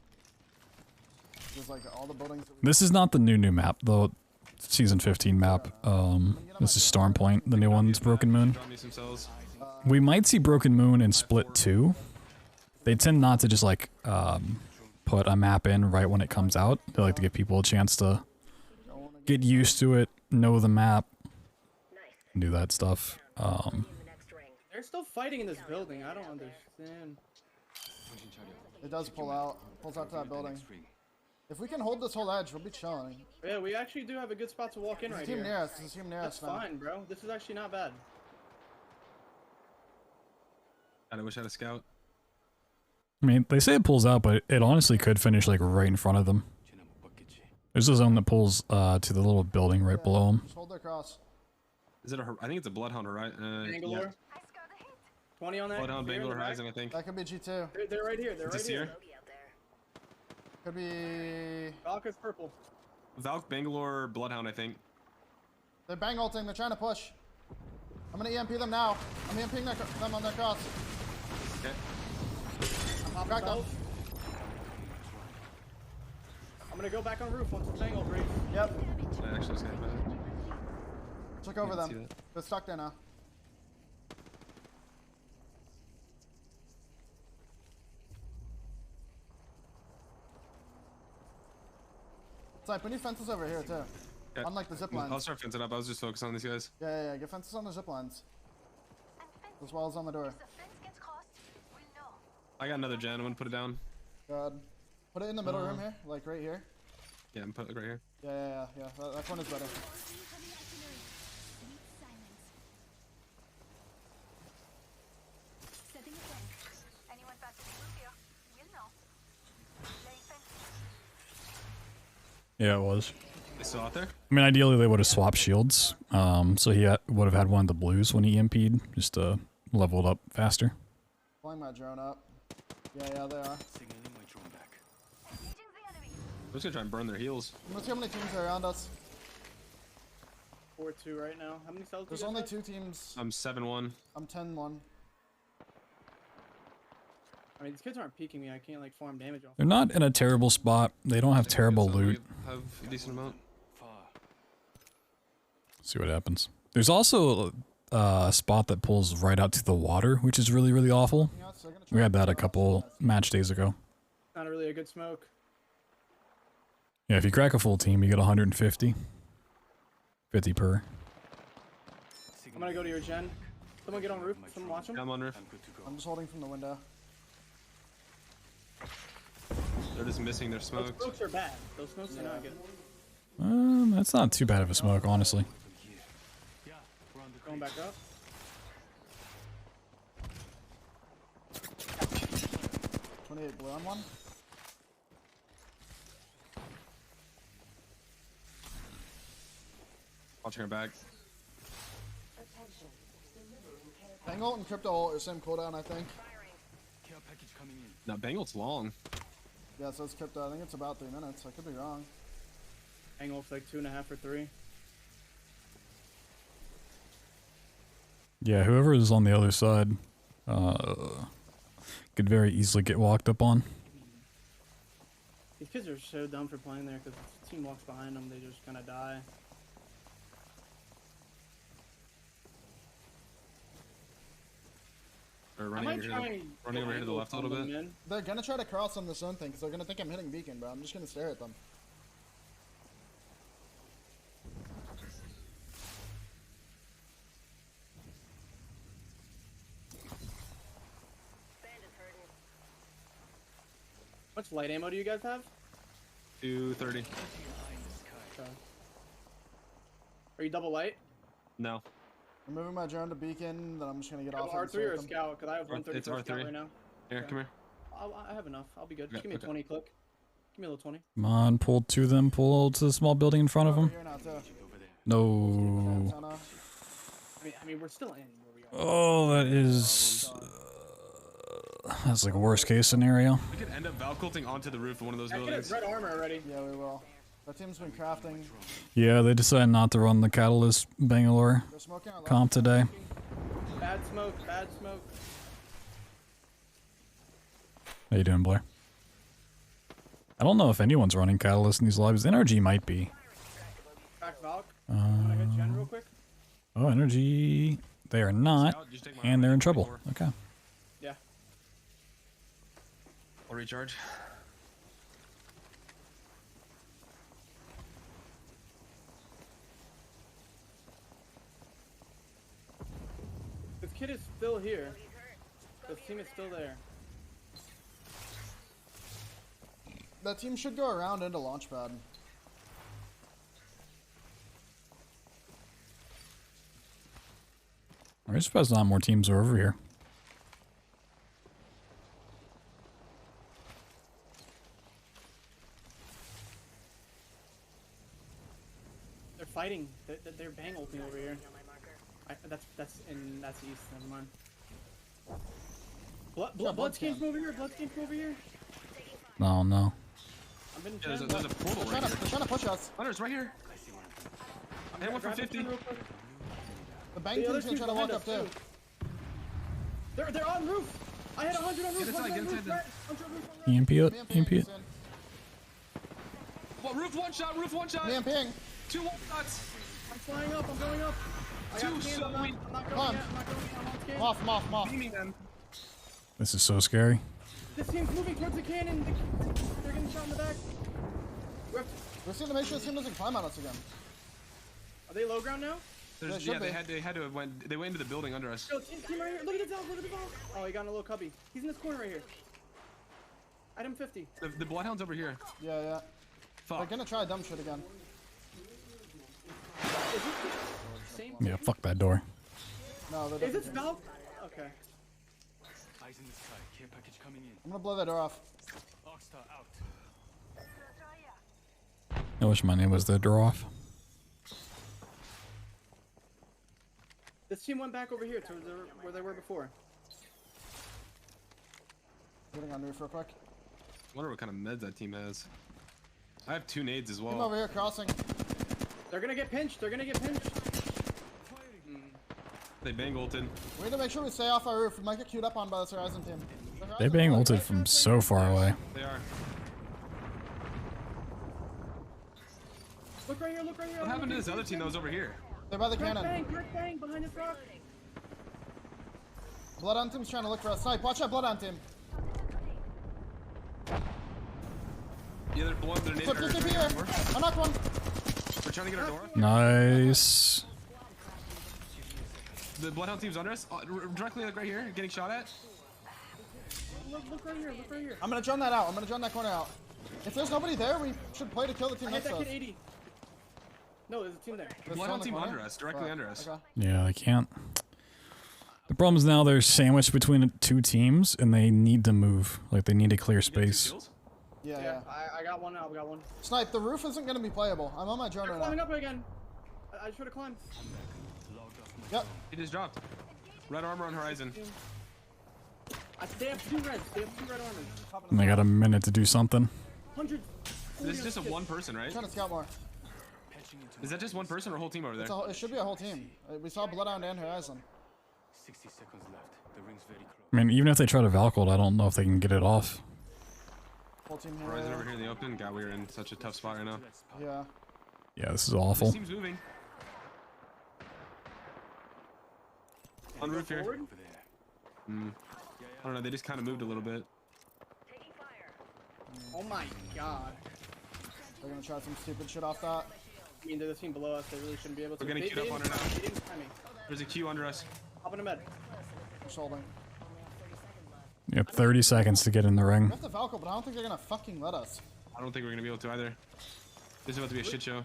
There's like all the buildings. This is not the new map, though. Season 15 map. This is Storm Point. The new one's Broken Moon. We might see Broken Moon in Split 2. They tend not to just like put a map in right when it comes out. They like to give people a chance to get used to it, know the map, and do that stuff. They're still fighting in this building. I don't understand. It does pull out. Pulls out to that building. If we can hold this whole edge, we'll be chilling. Yeah, we actually do have a good spot to walk in right here. Team near us. This is team near us. That's fine, bro. This is actually not bad. I wish I had a scout. I mean, they say it pulls out, but it honestly could finish like right in front of them. There's a zone that pulls to the little building right below them. Just hold their cross. Is it a? I think it's a Bloodhound, right? Bangalore. Yeah. 20 on that. Bloodhound, Bangalore Horizon, I think. That could be G2. They're right here. They're right here. Could be. Valk is purple. Valk, Bangalore, Bloodhound, I think. They're bang ulting. They're trying to push. I'm gonna EMP them now. I'm EMPing them on their cross. Okay. I'm back down. I'm gonna go back on roof once the bang ult breaks. Yep. I actually just got that. Took over them. They're stuck there now. It's we need fences over here too. Yeah. Unlike the zip lines. I'll start fencing up. I was just focused on these guys. Yeah. Get fences on the zip lines. As well as on the door. I got another gen. I'm gonna put it down. God. Put it in the middle room here, like right here. Yeah, I'm putting it right here. Yeah. That one is better. Yeah, it was. They still out there? I mean, ideally they would have swapped shields, so he would have had one of the blues when he EMP'd, just to level it up faster. Pulling my drone up. Yeah, they are. I'm just gonna try and burn their heals. Let's see how many teams are around us. 4-2 right now. How many cells? There's only 2 teams. I'm 7-1. I'm 10-1. I mean, these kids aren't peeking me. I can't like farm damage off. They're not in a terrible spot. They don't have terrible loot. Have a decent amount. See what happens. There's also a spot that pulls right out to the water, which is really, really awful. We had that a couple match days ago. Not really a good smoke. Yeah, if you crack a full team, you get 150. 50 per. I'm gonna go to your gen. Someone get on roof. Someone watch him. Yeah, I'm on roof. I'm just holding from the window. They're just missing their smokes. Those smokes are bad. Those smokes are not good. That's not too bad of a smoke, honestly. Going back up. $28 blue on one. Watching her back. Bang ult and crypto ult are same cooldown, I think. Now Bangult's long. Yeah, so it's crypto. I think it's about 3 minutes. I could be wrong. Bang ult's like 2.5 or 3. Yeah, whoever is on the other side could very easily get walked up on. These kids are so dumb for playing there because if the team walks behind them, they just kind of die. Or running over here to the left a little bit. They're gonna try to cross on this zone thing because they're gonna think I'm hitting beacon, bro. I'm just gonna stare at them. How much light ammo do you guys have? 230. Okay. Are you double light? No. I'm moving my drone to beacon, then I'm just gonna get off. R3 or a scout? Because I have 130 It's for a R3 scout right now. Here, Okay. come here. I have enough. I'll be good. Just Okay, give me a 20 click. Give me a little 20. Come on, pull to them, pull to the small building in front of them. No. I mean, we're still in. Oh, that is... that's like a worst case scenario. We could end up Valculting onto the roof of one of those I buildings. red armor already. Yeah, we will. That team's been crafting. Yeah, they decided not to run the Catalyst Bangalore comp today. Bad smoke, bad smoke. How you doing, Blair? I don't know if anyone's running Catalyst in these lives. NRG might be. Back Valk. Can I get Gen real quick? Oh, Energy. They are not, and they're in trouble. Okay. Yeah. I'll recharge. This kid is still here. This team is still there. That team should go around into Launchpad. I'm surprised not more teams are over here. They're fighting. They're bang ulting over here. That's east. Never mind. Bloodscape's over here. Bloodscape's over here. No, no. There's a portal right here. They're trying to push us. Hunter's right here. I hit one for 50. The bang team's gonna try to walk up too. They're on roof. I had 100 on roof. Get inside. EMP it. EMP it. What, roof one shot, roof one shot. EMPing. 2 one shots. I'm flying up, I'm going up. Two so weak. Come on. I'm off. Beaming them. This is so scary. This team's moving towards the cannon. They're getting shot in the back. We're seeing to make sure this team doesn't climb on us again. Are they low ground now? Yeah, they had to have went into the building under us. Yo, team right here. Look at the Valk, look at the Valk. Oh, he got in a little cubby. He's in this corner right here. Item 50. The Bloodhound's over here. Yeah. Fuck. They're gonna try dumb shit again. Yeah, fuck that door. No, is this Valk? Okay. Eyes in the sky. Care package coming in. I'm gonna blow that door off. Arcstar out. I wish my name was the door off. This team went back over here to where they were before. Getting on roof real quick. I wonder what kind of meds that team has. I have 2 nades as well. Team over here crossing. They're gonna get pinched. They bang ulted. We need to make sure we stay off our roof. We might get queued up on by this Horizon team. They bang ulted from so far away. They are. Look right here. What happened to this other team that was over here? They're by the cannon. Bang, behind this rock. Bloodhound team's trying to look for us. Snipe, watch that Bloodhound team. Yeah, they're blowing their nades. I knocked one. We're trying to get our door. Nice. The Bloodhound team's under us. Directly like right here, getting shot at. Look right here. I'm gonna drone that out. I'm gonna drone that corner out. If there's nobody there, we should play to kill the team next to us. 80. No, there's a team there. Bloodhound team under us, directly under us. Okay. Yeah, they can't. The problem is now they're sandwiched between 2 teams, and they need to move. Like, they need to clear space. Yeah. I got one now. We got one. Snipe, the roof isn't gonna be playable. I'm on my drone right now. Climbing up again. I should have climbed. Yep. He just dropped. Red armor on Horizon. They have 2 reds. They have 2 red armors. And they got a minute to do something. 100. This is just a 1 person, right? I'm trying to scout more. Is that just 1 person or a whole team over there? It should be a whole team. We saw Bloodhound and Horizon. 60 seconds left. The ring's very close. I mean, even if they try to Valcold, I don't know if they can get it off. Whole team here. Horizon over here in the open. God, we're in such a tough spot right now. Yeah. Yeah, this is awful. This team's moving. On roof here. I don't know, they just kind of moved a little bit. Oh my god. They're gonna try some stupid shit off that. I mean, they're the team below us. They really shouldn't be able to. We're getting queued up on her now. I mean, There's a queue under us. hop in a med. Just holding. You have 30 seconds to get in the ring. We have the Valkyrie, but I don't think they're gonna fucking let us. I don't think we're gonna be able to either. This is about to be a shit show.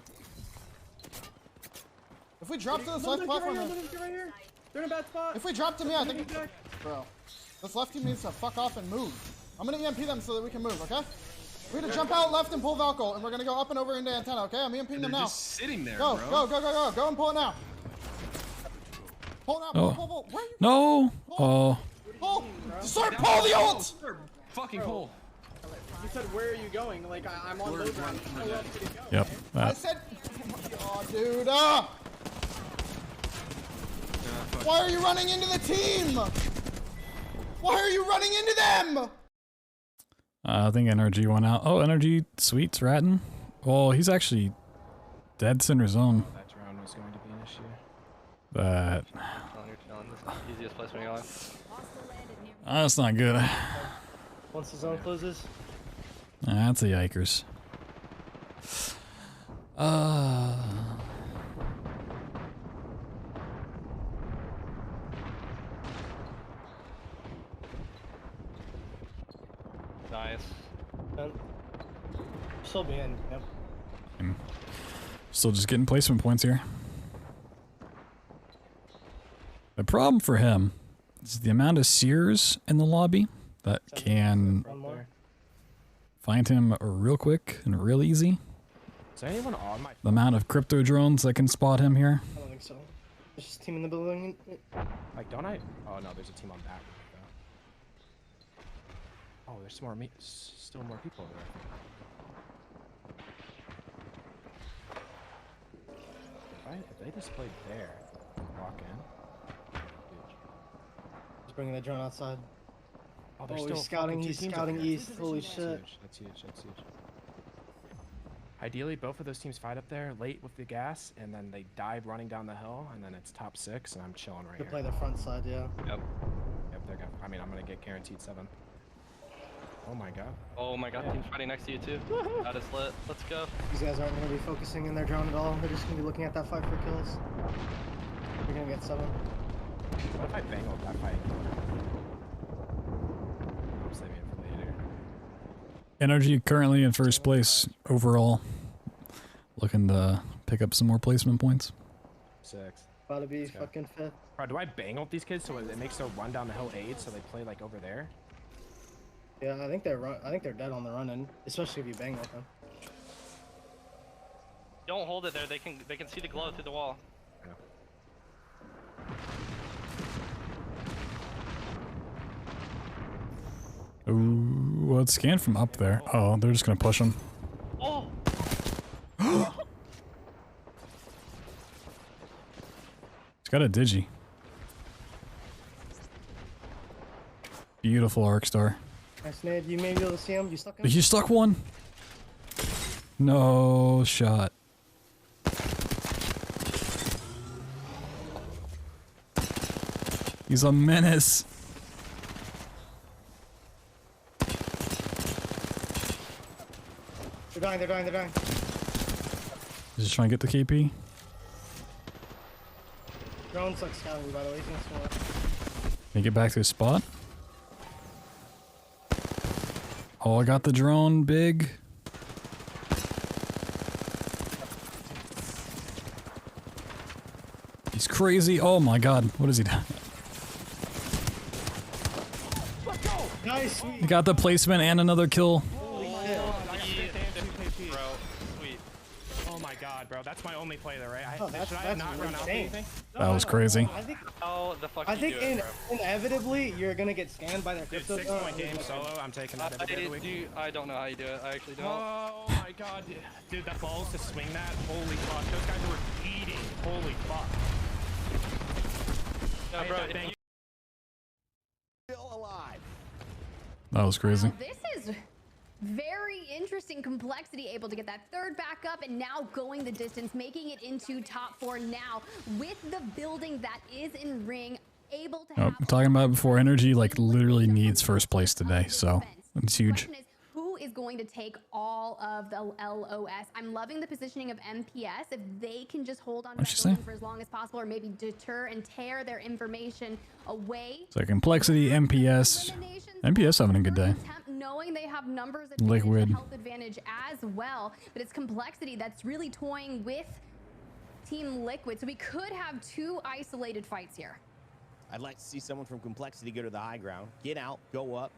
If we drop to this left platform, Right here. They're in a bad spot. if we drop to me, I think, bro, this left team needs to fuck off and move. I'm gonna EMP them so that we can move, okay? We're gonna jump out left and pull Valkyrie, and we're gonna go up and over into antenna, okay? I'm EMPing them now. Just sitting there, go, bro. go and pull it now. Pull now. Oh. Pull. Where are you? No. Oh. Pull. Start pull the ult. Fucking pull. You said, where are you going? Like, I'm on load ground. Where else did it go? Yep. I said, oh, dude. Why are you running into the team? Why are you running into them? I think Energy went out. Oh, Energy Sweet's ratting. Oh, he's actually dead center zone. That drone was going to be an issue. That. Easiest placement going. That's not good. Once the zone closes. That's a yikers. Nice. Still behind. Yep. Still just getting placement points here. The problem for him is the amount of seers in the lobby that can find him real quick and real easy. Is there anyone on my... The amount of crypto drones that can spot him here. I don't think so. There's just a team in the building. Like, don't I? Oh no, there's a team on back. Oh, there's still more people over there. If they just played there, walk in. Just bringing the drone outside. Oh, they're he's still scouting. He's scouting east. Holy shit. That's huge. That's huge. Ideally, both of those teams fight up there late with the gas, and then they dive running down the hill, and then it's top 6, and I'm chilling right They here. play the front side, yeah. Yep. Yep, they're gonna. I mean, I'm gonna get guaranteed 7. Oh my god. Oh my god, team's fighting next to you too. That is lit. Let's go. These guys aren't going to be focusing in their drone at all. They're just going to be looking at that fight for kills. They're going to get 7. What if I bang with that fight? I'm saving it for later. Energy currently in first place overall. Looking to pick up some more placement points. 6. About to be fucking 5th. Bro, do I bang with these kids so it makes their run down the hill aid so they play like over there? Yeah, I think they're dead on the run-in, especially if you bang with them. Don't hold it there. They can see the glow through the wall. Yeah. Ooh, well, it's scanned from up there. Oh, they're just gonna push him. Oh. It's got a digi. Beautiful arc star. Nice nade. You may be able to see him. You stuck him? You stuck one? No shot. He's a menace. They're dying. He's just trying to get the KP. Drone's like scouting, by the way. He's gonna swim up. Can he get back to his spot? Oh, I got the drone, big. He's crazy. Oh my god, what has he done? Nice, sweet. He got the placement and another kill. Oh my god, bro. That's my only play there, right? That's not run out insane. anything? That was crazy. I think inevitably you're gonna get scanned by their crypto. 6-point game solo. I'm taking that every day of the week. I don't know how you do it. I actually don't. Oh my god, dude, that balls to swing that. Holy fuck, those guys were eating. Holy fuck. No, bro. Still alive. That was crazy. Wow, this is very interesting complexity, able to get that third back up and now going the distance, making it into top 4 now with the building that is in ring, able to have... I'm talking about it before, Energy like literally needs first place today, so it's huge. Who is going to take all of the LOS? I'm loving the positioning of MPS. If they can just hold on to that building for as long as possible, or maybe deter and tear their information away. So complexity, MPS. MPS having a good day. Knowing they have numbers advantage, Liquid. health advantage as well, but it's complexity that's really toying with Team Liquid. So we could have 2 isolated fights here. I'd like to see someone from Complexity go to the high ground, get out, go up.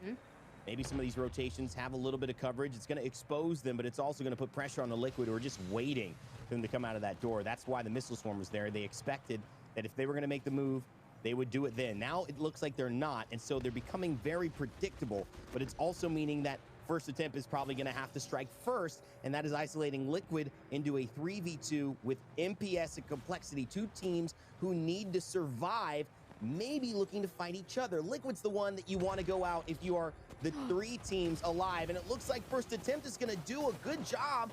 Maybe some of these rotations have a little bit of coverage. It's going to expose them, but it's also going to put pressure on the Liquid who are just waiting for them to come out of that door. That's why the missile swarm was there. They expected that if they were going to make the move, they would do it then. Now it looks like they're not, and so they're becoming very predictable, but it's also meaning that First Attempt is probably going to have to strike first, and that is isolating Liquid into a 3v2 with MPS and Complexity, two teams who need to survive, maybe looking to fight each other. Liquid's the one that you want to go out if you are the three teams alive, and it looks like First Attempt is going to do a good job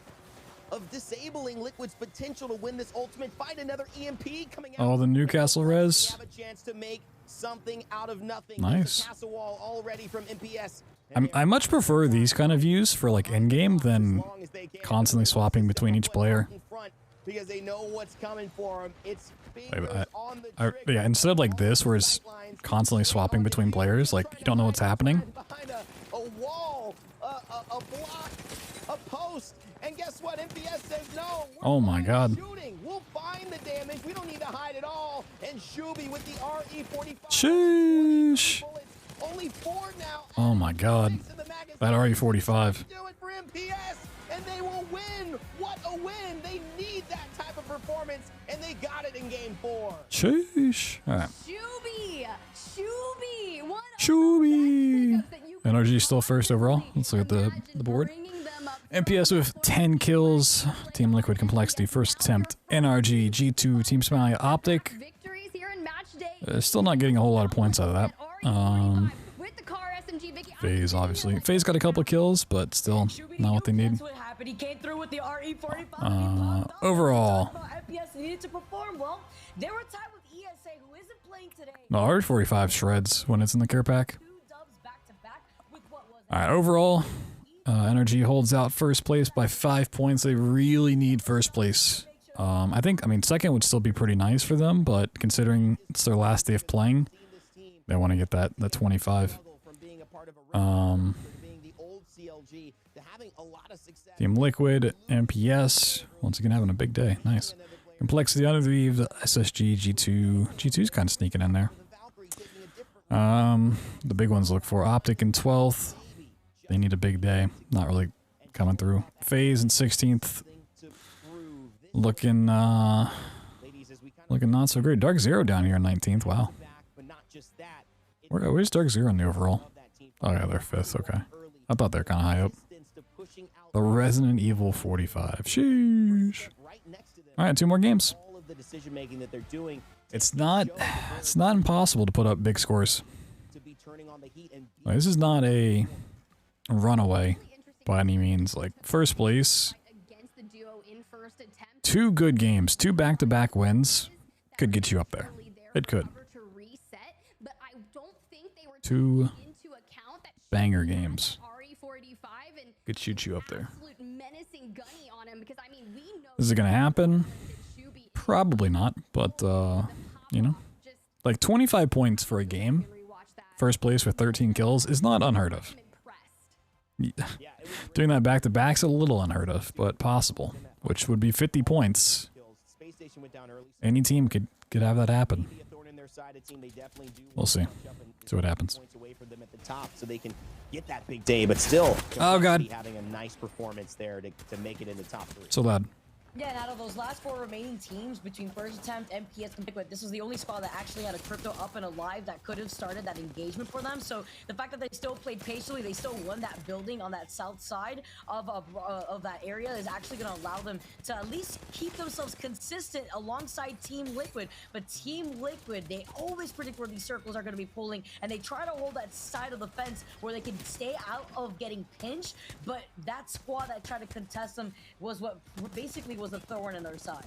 of disabling Liquid's potential to win this ultimate fight. Another EMP coming out. Oh, the Newcastle res. Have a chance to make something out of nothing. Nice. Castle wall already from MPS. I much prefer these kind of views for like endgame than constantly swapping between each player. Because they know what's coming for them. It's fingers on the Yeah, instead of like this, where it's constantly swapping between players, like you don't know what's happening. behind a wall, a block, a post, and guess what? MPS says no. Oh my God. Shooting. We'll find the damage. We don't need to hide at all. And Shuby with the RE45. Sheesh. Only 4 now. Oh my God. That RE45. Do it for MPS, and they will win. What a win! They need that type of performance, and they got it in Game 4. Sheesh. All right. Shuby, what? Shuby. NRG still first overall. Let's look at the board. MPS with 10 kills. Team Liquid Complexity First Attempt. NRG, G2, Team Smiley, Optic. Still not getting a whole lot of points out of that. FaZe, obviously. FaZe got a couple of kills, but still not what they need. Overall. No, R45 shreds when it's in the care pack. Alright, overall, Energy holds out first place by 5 points. They really need first place. I mean, second would still be pretty nice for them, but considering it's their last day of playing, they want to get that 25. Team Liquid, MPS, once again having a big day. Nice. Complexity, Underweave, SSG, G2. G2's kind of sneaking in there. The big ones look for Optic in 12th. They need a big day. Not really coming through. FaZe in 16th. Looking not so great. Dark Zero down here in 19th. Wow. Where's Dark Zero in the overall? Oh yeah, they're 5th. Okay. I thought they were kind of high up. The Resident Evil 45. Sheesh. All right, 2 more games. It's not impossible to put up big scores. Like, this is not a runaway by any means. Like, first place, 2 good games, 2 back-to-back wins could get you up there. It could. 2 banger games could shoot you up there. Is it gonna happen? Probably not, but you know, like 25 points for a game, first place with 13 kills is not unheard of. Doing that back-to-back's a little unheard of, but possible, which would be 50 points. Any team could have that happen. We'll see. See what happens. So they can get that big day, but still, oh God, having a nice performance there to make it in the top 3. So loud. Yeah, and out of those last 4 remaining teams between First Attempt, MPS, and Liquid, this was the only squad that actually had a crypto up and alive that could have started that engagement for them. So the fact that they still played patiently, they still won that building on that south side of that area is actually going to allow them to at least keep themselves consistent alongside Team Liquid. But Team Liquid, they always predict where these circles are going to be pulling, and they try to hold that side of the fence where they can stay out of getting pinched. But that squad that tried to contest them was what basically was a thorn in their side.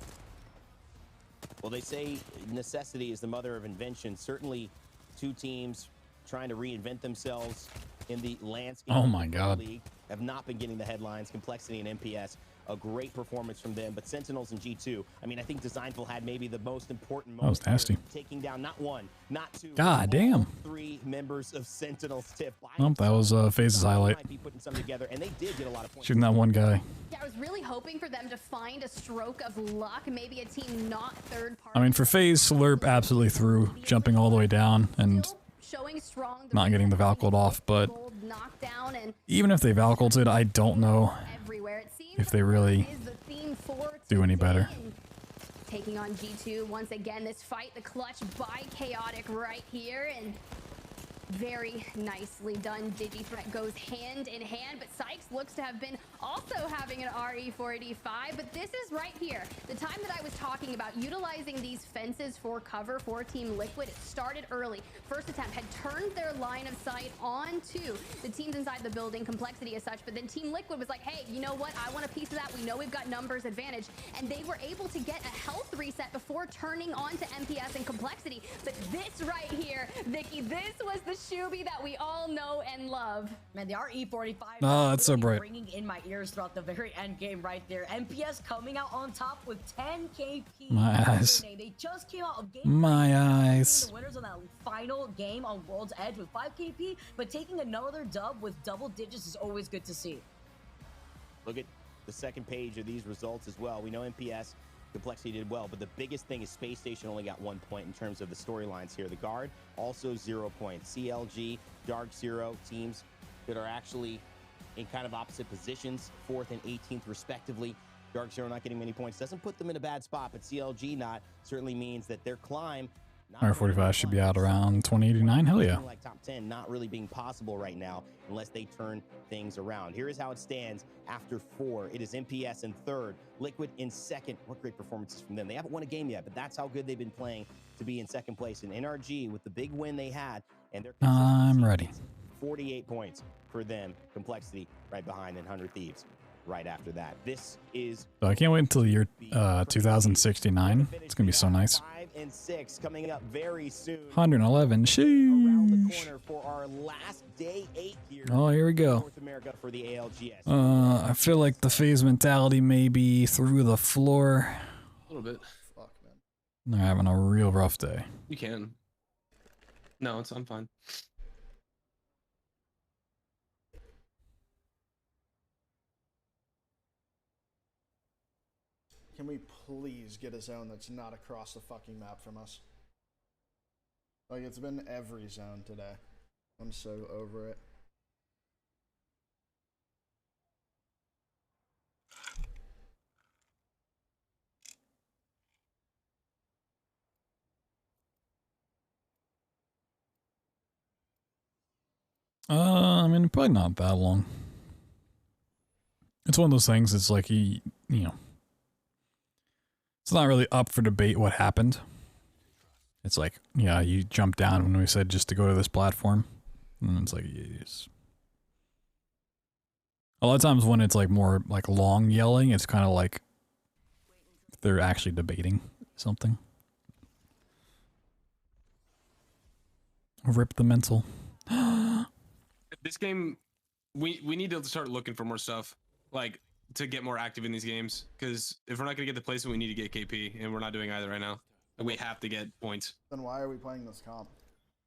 Well, they say necessity is the mother of invention. Certainly, 2 teams trying to reinvent themselves in the landscape. Oh my God. League have not been getting the headlines. Complexity and MPS, a great performance from them. But Sentinels and G2, I mean, I think Designful had maybe the most important moment. That was nasty. Taking down not 1, not 2. God damn. 3 members of Sentinels tip. Nope, that was FaZe's highlight. And they did get a lot of points. Shooting that one guy. Yeah, I was really hoping for them to find a stroke of luck, maybe a team not third party. I mean, for FaZe, Slurp absolutely through, jumping all the way down and not getting the Valkyrie off, but even if they Valkyried it, I don't know if they really do any better. taking on G2 once again. This fight, the clutch by Chaotic right here, and very nicely done. Digi-threat goes hand in hand, but Sykes looks to have been also having an RE485. But this is right here, the time that I was talking about utilizing these fences for cover for Team Liquid. It started early. First attempt had turned their line of sight onto the teams inside the building, Complexity as such, but then Team Liquid was like, hey, you know what? I want a piece of that. We know we've got numbers advantage, and they were able to get a health reset before turning on to MPS and Complexity. But this right here, Vicky, this was the Shuby that we all know and love. Man, the RE45 Oh, that's so bright. ringing in my ears throughout the very end game right there. MPS coming out on top with 10 KP. My eyes. They just came out of game My eyes. the winners on that final game on World's Edge with 5 KP, but taking another dub with double digits is always good to see. Look at the second page of these results as well. We know MPS Complexity did well, but the biggest thing is Space Station only got 1 point in terms of the storylines here. The Guard also 0 points. CLG, Dark Zero teams that are actually in kind of opposite positions, 4th and 18th respectively. Dark Zero not getting many points doesn't put them in a bad spot, but CLG not certainly means that their climb. R45 should be out around 2089. Hell yeah. Like top 10 not really being possible right now unless they turn things around. Here is how it stands after 4. It is MPS in 3rd, Liquid in 2nd. What great performances from them. They haven't won a game yet, but that's how good they've been playing to be in 2nd place. And NRG with the big win they had, and their I'm ready. 48 points for them. Complexity right behind, and 100 Thieves right after that. This is So I can't wait until the year 2069. It's gonna be so nice. 5 and 6 coming up very soon. 111. Sheesh. For our last day 8 here. Oh, here we go. North America for the ALGS. I feel like the phase mentality may be through the floor. A little bit. Fuck, man. They're having a real rough day. You can. No, I'm fine. Can we please get a zone that's not across the fucking map from us? Like, it's been every zone today. I'm so over it. I mean, probably not that long. It's one of those things, it's like, you know, it's not really up for debate what happened. It's like, yeah, you jumped down when we said just to go to this platform. And it's like, yes. A lot of times when it's like more like long yelling, it's kind of like they're actually debating something. Rip the mental. This game, we need to start looking for more stuff, like to get more active in these games. Because if we're not gonna get the placement, we need to get KP, and we're not doing either right now. And we have to get points. Then why are we playing this comp?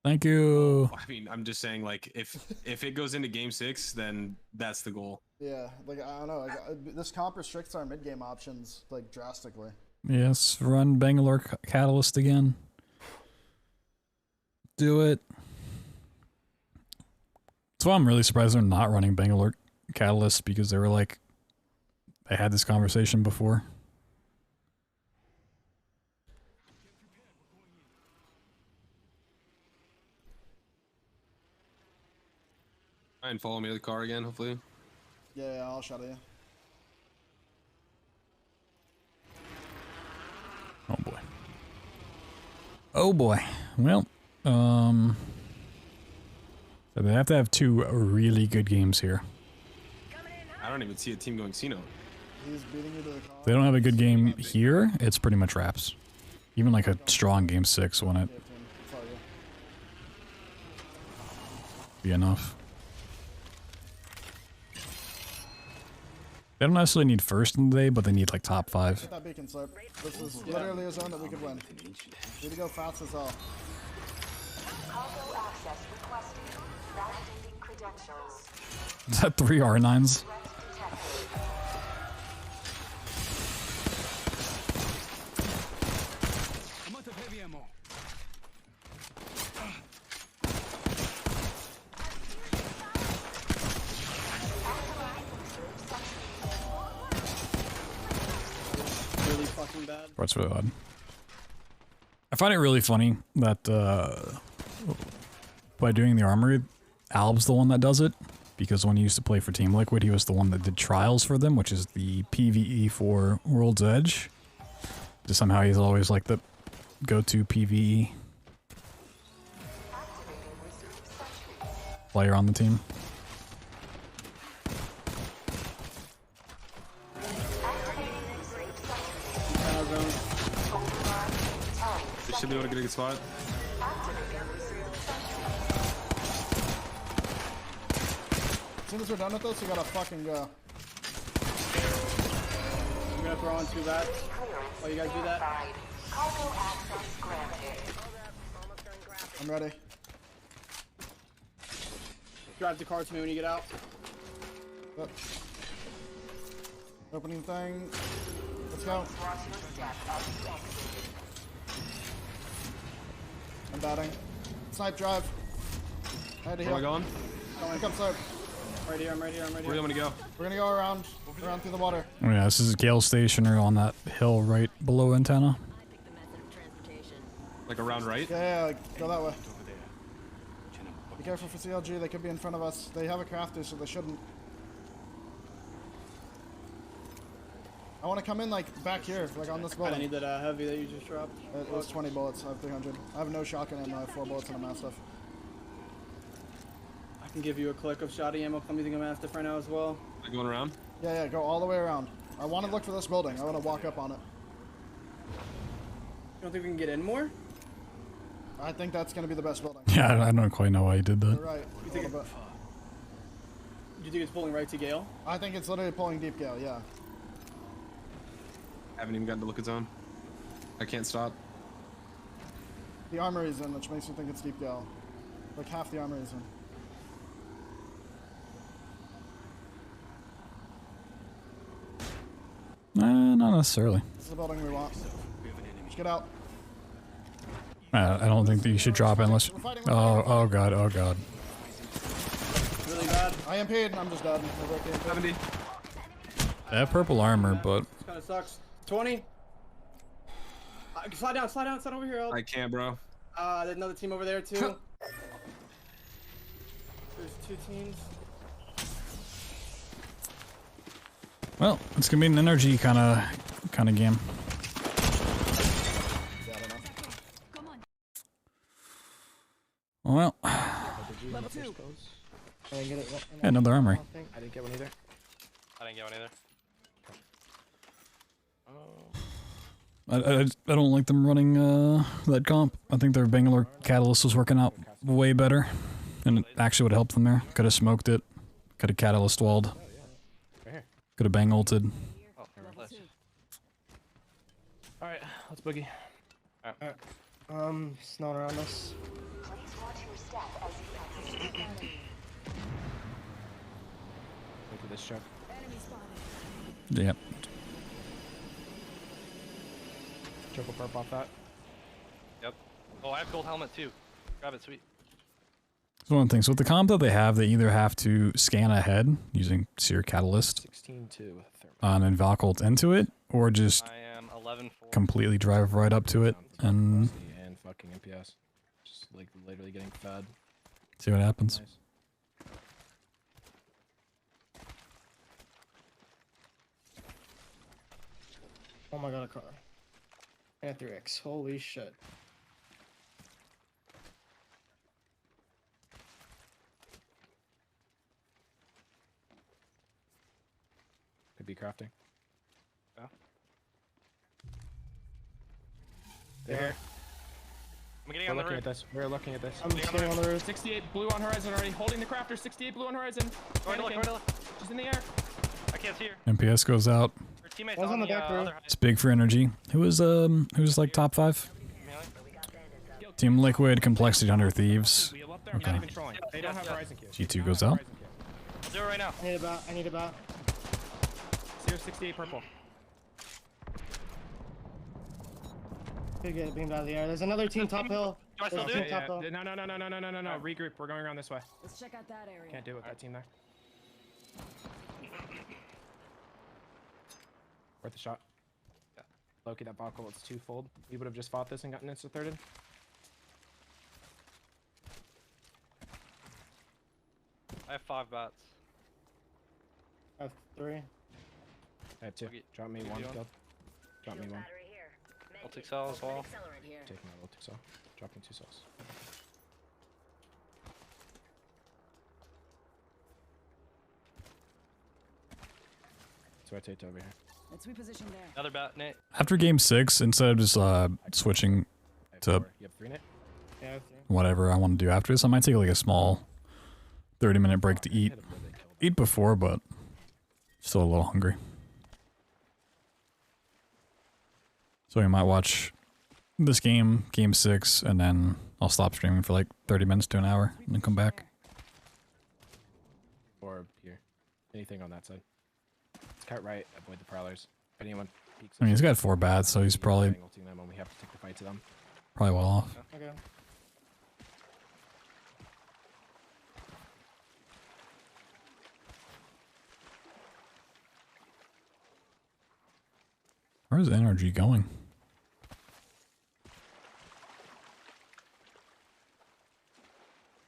Thank you. I mean, I'm just saying, like, if it goes into game 6, then that's the goal. Yeah, like, I don't know. Like, this comp restricts our mid-game options, like, drastically. Yes, run Bangalore Catalyst again. Do it. That's why I'm really surprised they're not running Bangalore Catalyst, because they were like, they had this conversation before. Try and follow me to the car again, hopefully. Yeah, I'll shadow you. Oh boy. Oh boy. Well, so they have to have 2 really good games here. I don't even see a team going Cino. He's beating you to the car. If they don't have a good game here, it's pretty much wraps. Even like a strong game 6 wouldn't be enough. They don't necessarily need first in the day, but they need like top 5. Get that beacon slip. This is literally a zone that we could win. Need to go fast as hell. Cargo access requested. Validating credentials. Is that 3 R9s? I'm out of heavy ammo. Really fucking bad. Parts really odd. I find it really funny that by doing the armory, Alb's the one that does it. Because when he used to play for Team Liquid, he was the one that did trials for them, which is the PvE for World's Edge. Just somehow he's always like the go-to PvE player on the team. They should be able to get a good spot. As soon as we're done with this, we gotta fucking go. I'm gonna throw on 2 bats. Oh, you guys do that? I'm ready. Drive the car to me when you get out. Yep. Opening thing. Let's go. I'm batting. Snipe drive. I had to Where am I going? Pick up snipe. Right here, I'm right here, I'm right here. Where do you want me to go? We're gonna go around through the water. Oh yeah, this is Gale Station or on that hill right below antenna. Like around right? Yeah, go that way. Be careful for CLG, they could be in front of us. They have a crafter, so they shouldn't. I want to come in like back here, like on this building. I need that heavy that you just dropped. It was 20 bullets, I have 300. I have no shotgun ammo, I have 4 bullets and a mastiff. I can give you a click of shoddy ammo. I'm using a mastiff right now as well. Am I going around? Yeah, go all the way around. I want to look for this building. I want to walk up on it. You don't think we can get in more? I think that's going to be the best building. Yeah, I don't quite know why he did that. You're right. You think do you think it's pulling right to Gale? I think it's literally pulling deep Gale, yeah. Haven't even gotten to look at zone. I can't stop. The armory's in, which makes me think it's deep Gale. Like half the armory's in. Not necessarily. This is the building we want. Just get out. I don't think that you should drop it unless... Oh god, oh god. Really bad. I am paid and I'm just dead. 70. They have purple armor, but... This kind of sucks. 20. Slide down, slide over here, I can't, bro. There's another team over there too. There's 2 teams. Well, it's gonna be an energy kind of game. Well, Level 2. I didn't get it. yeah, another armory. I didn't get one either. I didn't get one either. I don't like them running that comp. I think their Bangalore catalyst was working out way better, and it actually would have helped them there. Could have smoked it. Could have catalyst walled. Could have bang ulted. Alright, let's boogie. Alright. It's not around us. Look at this truck. Yep. Triple perp off that. Yep. Oh, I have gold helmet too. Grab it, sweet. So one thing. So with the comp that they have, they either have to scan ahead using Seer Catalyst, 16-2 and then Valk ult into it, or just I am 11-4. completely drive right up to it and fucking MPS. Just like literally getting fed. see what happens. Nice. Oh my god, a car. And a 3x. Holy shit. Could be crafting. Yeah. There. I'm getting on the roof. We're looking at this. I'm just getting on the roof. 68 blue on horizon already. Holding the crafter. 68 blue on horizon. She's in the air. I can't see her. MPS goes out. Her teammates One's on on the back row. It's big for energy. Who was like top 5? Team Liquid, Complexity Hunter, Thieves. Okay. They don't have horizon Q. G2 goes out. I'll do it right now. I need a bat. I need a bat. Seer 68 purple. Could get it beamed out of the air. There's another team top hill. Do I still There's do a it? team top hill. No. Regroup. We're going around this way. Let's check out that area. Can't do it with that team there. Worth a shot. Loki, that buckle, it's twofold. We would have just fought this and gotten insta-thirded. I have 5 bats. I have 3. I have 2. Drop me 1, Guild. Drop me 1. I'll take cell as well. Take my little 2 cell. Dropping 2 cells. So I take over here. Let's reposition there. Another bat, Nate. After game 6, instead of just switching to You have 3, Nate? Yeah, I have 3. whatever I want to do after this, I might take like a small 30-minute break to eat. Eat before, but still a little hungry. So we might watch this game, game 6, and then I'll stop streaming for like 30 minutes to an hour and then come back. Or here. Anything on that side. Let's cut right, avoid the prowlers. If anyone peeks, I mean, he's got 4 bats, so he's probably ulting them when we have to take the fight to them. well off. Okay. Where's energy going?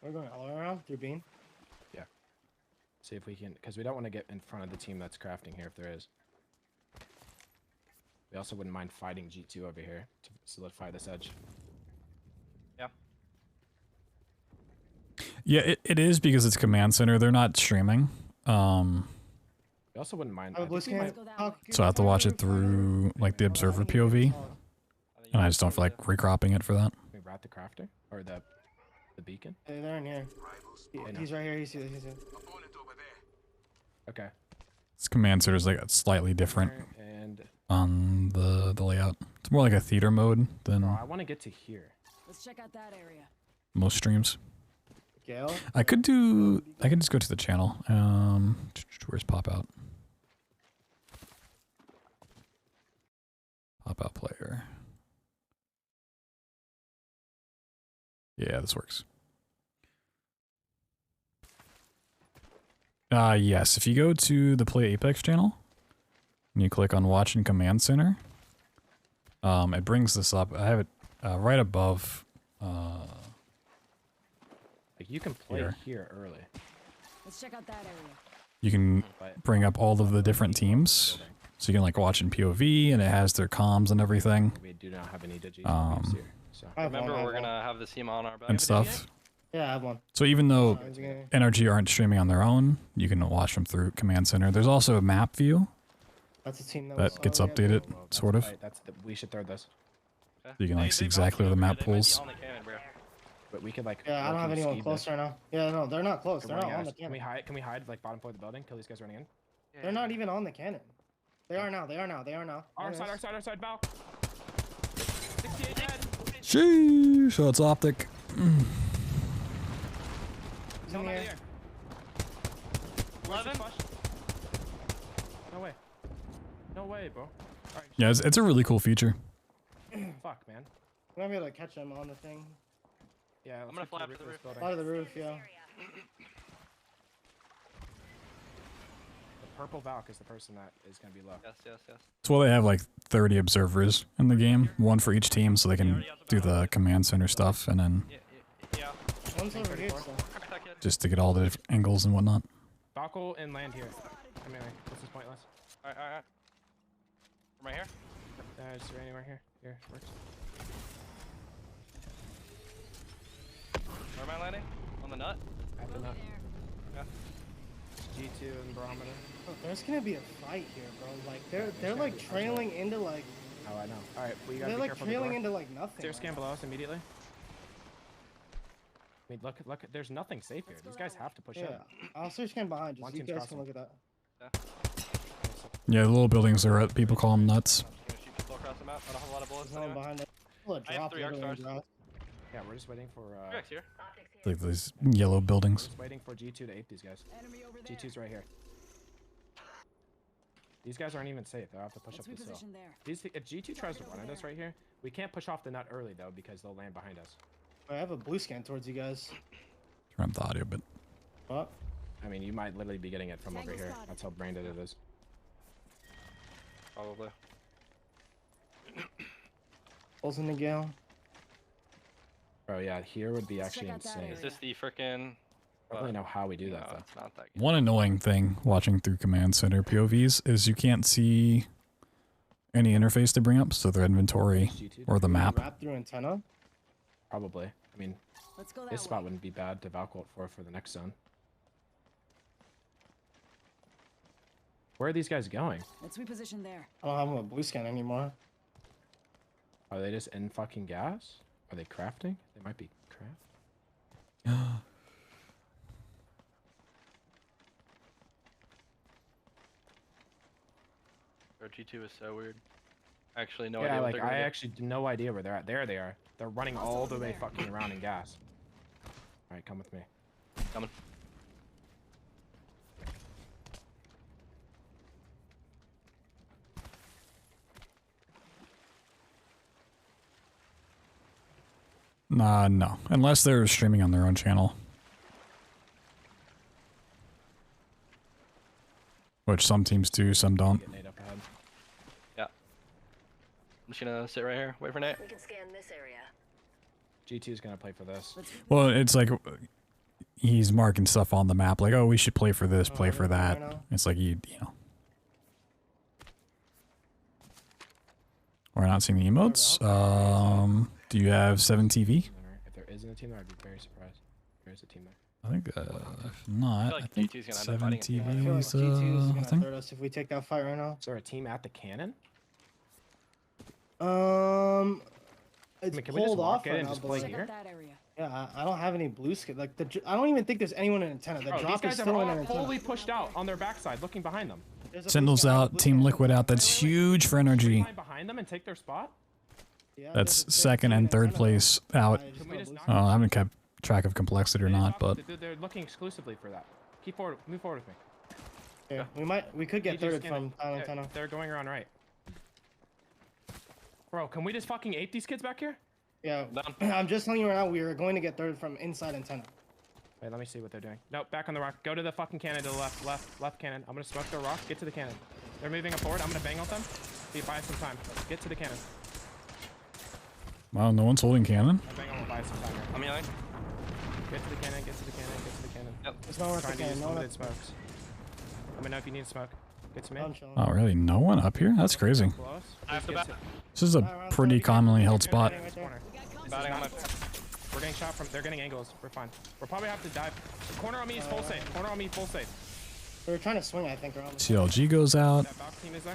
We're going all the way around through bean. Yeah. See if we can, because we don't want to get in front of the team that's crafting here if there is. We also wouldn't mind fighting G2 over here to solidify this edge. Yeah. Yeah, it is because it's command center. They're not streaming. We also wouldn't mind. So I have to watch it through like the observer POV, and I just don't feel like recropping it for that. We rat the crafter or the beacon. Hey, they're in here. He's right here. He's here. Okay. This command center is like slightly different And on the layout. It's more like a theater mode than I want to get to here. Let's check out that area. most streams. Gale? I could just go to the channel. Where's pop out? Pop out player. Yeah, this works. Yes, if you go to the Play Apex channel and you click on Watch in Command Center, it brings this up. I have it right above. Like you can play here early. Let's check out that area. You can bring up all of the different teams, so you can like watch in POV, and it has their comms and everything. We do not have any digits here, so. Remember, we're gonna have the team on our back. And stuff. Yeah, I have one. So even though NRG aren't streaming on their own, you can watch them through Command Center. There's also a map view That's a team that gets updated, sort of. We should throw this. So you can like see exactly where the map pulls. But we could like. Yeah, I don't have low-key anyone speed close this. right now. Yeah, no, they're not close. They're They're not running on the us. Can we cannon. hide? Can we hide like bottom floor of the building? Kill these guys running in. They're not even on the cannon. They are now. They are now. They are now. Our side, Bow. 68 dead. Sheesh, so it's optic. He's in here. 11. No way. No way, bro. Yeah, it's a really cool feature. Fuck, man. We might be able to catch him on the thing. Yeah, I'm gonna fly up to the roof. Fly to the roof, yeah. The purple Valk is the person that is gonna be low. Yes. That's why they have like 30 observers in the game, one for each team, so they can do the command center stuff, and then Yeah. One's over here, so. just to get all the different angles and whatnot. Valkyl and land here. I mean, like, this is pointless. Alright. Right here? Just anywhere here. Here, works. Where am I landing? On the nut? At the nut. Yeah. G2 and barometer. Oh, there's gonna be a fight here, bro. Like they're like trailing into like. Oh, I know. All right, we gotta They're be like careful of the trailing door. into like nothing. Stair scan below us immediately. I mean, look. There's nothing safe here. These guys have to push Yeah, up. I'll search scan behind. One Just you team's guys can look crossing. at that. Yeah, the little buildings are people call them nuts. People across the map. I don't have a lot of bullets There's no one anyway. behind it. Pull a I have drop 3 arc literally stars. and drop. Yeah, we're just waiting for. Rex here. Like these yellow buildings. Just waiting for G2 to ape these guys. G2's right here. These guys aren't even safe. They'll have to push up this hill. If G2 tries to run at us right here, we can't push off the nut early though because they'll land behind us. I have a blue scan towards you guys. Turn up the audio a bit. What? I mean, you might literally be getting it from over here. That's how branded it is. Probably. Pulls in the Gale. Bro, yeah, here would be actually insane. Is this the frickin'? I don't really know how we do that, though. It's not that good. One annoying thing watching through Command Center POVs is you can't see any interface to bring up, so their inventory or the map. Wrap through antenna? Probably. I mean, this spot wouldn't be bad to Valcourt for the next zone. Where are these guys going? Let's reposition there. I don't have a blue scan anymore. Are they just in fucking gas? Are they crafting? They might be craft. Our G2 is so weird. Actually, no Yeah, idea. like I actually had no idea where they're at. There they are. They're running all the way fucking around in gas. All right, come with me. Coming. No. Unless they're streaming on their own channel. Which some teams do, some don't. Yeah. I'm just gonna sit right here, wait for Nate. We can scan this area. G2 is gonna play for this. Well, it's like he's marking stuff on the map, like, oh, we should play for this, play for that. It's like you know. We're not seeing the emotes. Do you have 7TV? If there isn't a team there, I'd be very surprised. There is a team there. I think if not, I think G2's gonna end up 7TV I feel like is G2 is a gonna thing. third us if we take that fight right now. Is there a team at the cannon? It's can we just pulled walk off in right and now, just but play like, here? yeah, I don't have any blue skin. Like I don't even think there's anyone in antenna. The Bro, these drop is guys are still in all an antenna. fully pushed out on their backside, looking behind them. Sentinels out, Team Liquid out. That's huge for energy. Line behind them and take their spot. That's second and third place out. I haven't kept track of complexity or not, but They're looking exclusively for that. Keep forward, move forward with me. Yeah, we could get G2's third gonna- from yeah, antenna. They're going around right. Bro, can we just fucking ape these kids back here? Yeah, I'm just telling you right now, we are going to get third from inside antenna. Wait, let me see what they're doing. Nope, back on the rock. Go to the fucking cannon to the left cannon. I'm gonna smoke the rock. Get to the cannon. They're moving up forward. I'm gonna bang on them. Buy us some time. Get to the cannon. wow, no one's holding cannon. Bang on, buy us some time here. I'm yelling. Get to the cannon. Get to the cannon. Get to the cannon. Yep. It's not worth Trying the to use cannon. No, limited smokes. Let me know if you need smoke. Get to me. I'm chilling. Oh, really? No one up here? That's crazy. Close. I have to bat. This is a pretty commonly held spot. Batting on my. We're getting shot from. They're getting angles. We're fine. We'll probably have to dive. Corner on me is full safe. Corner on me full safe. We were trying to swing, I think, around. CLG goes out. That box team is there.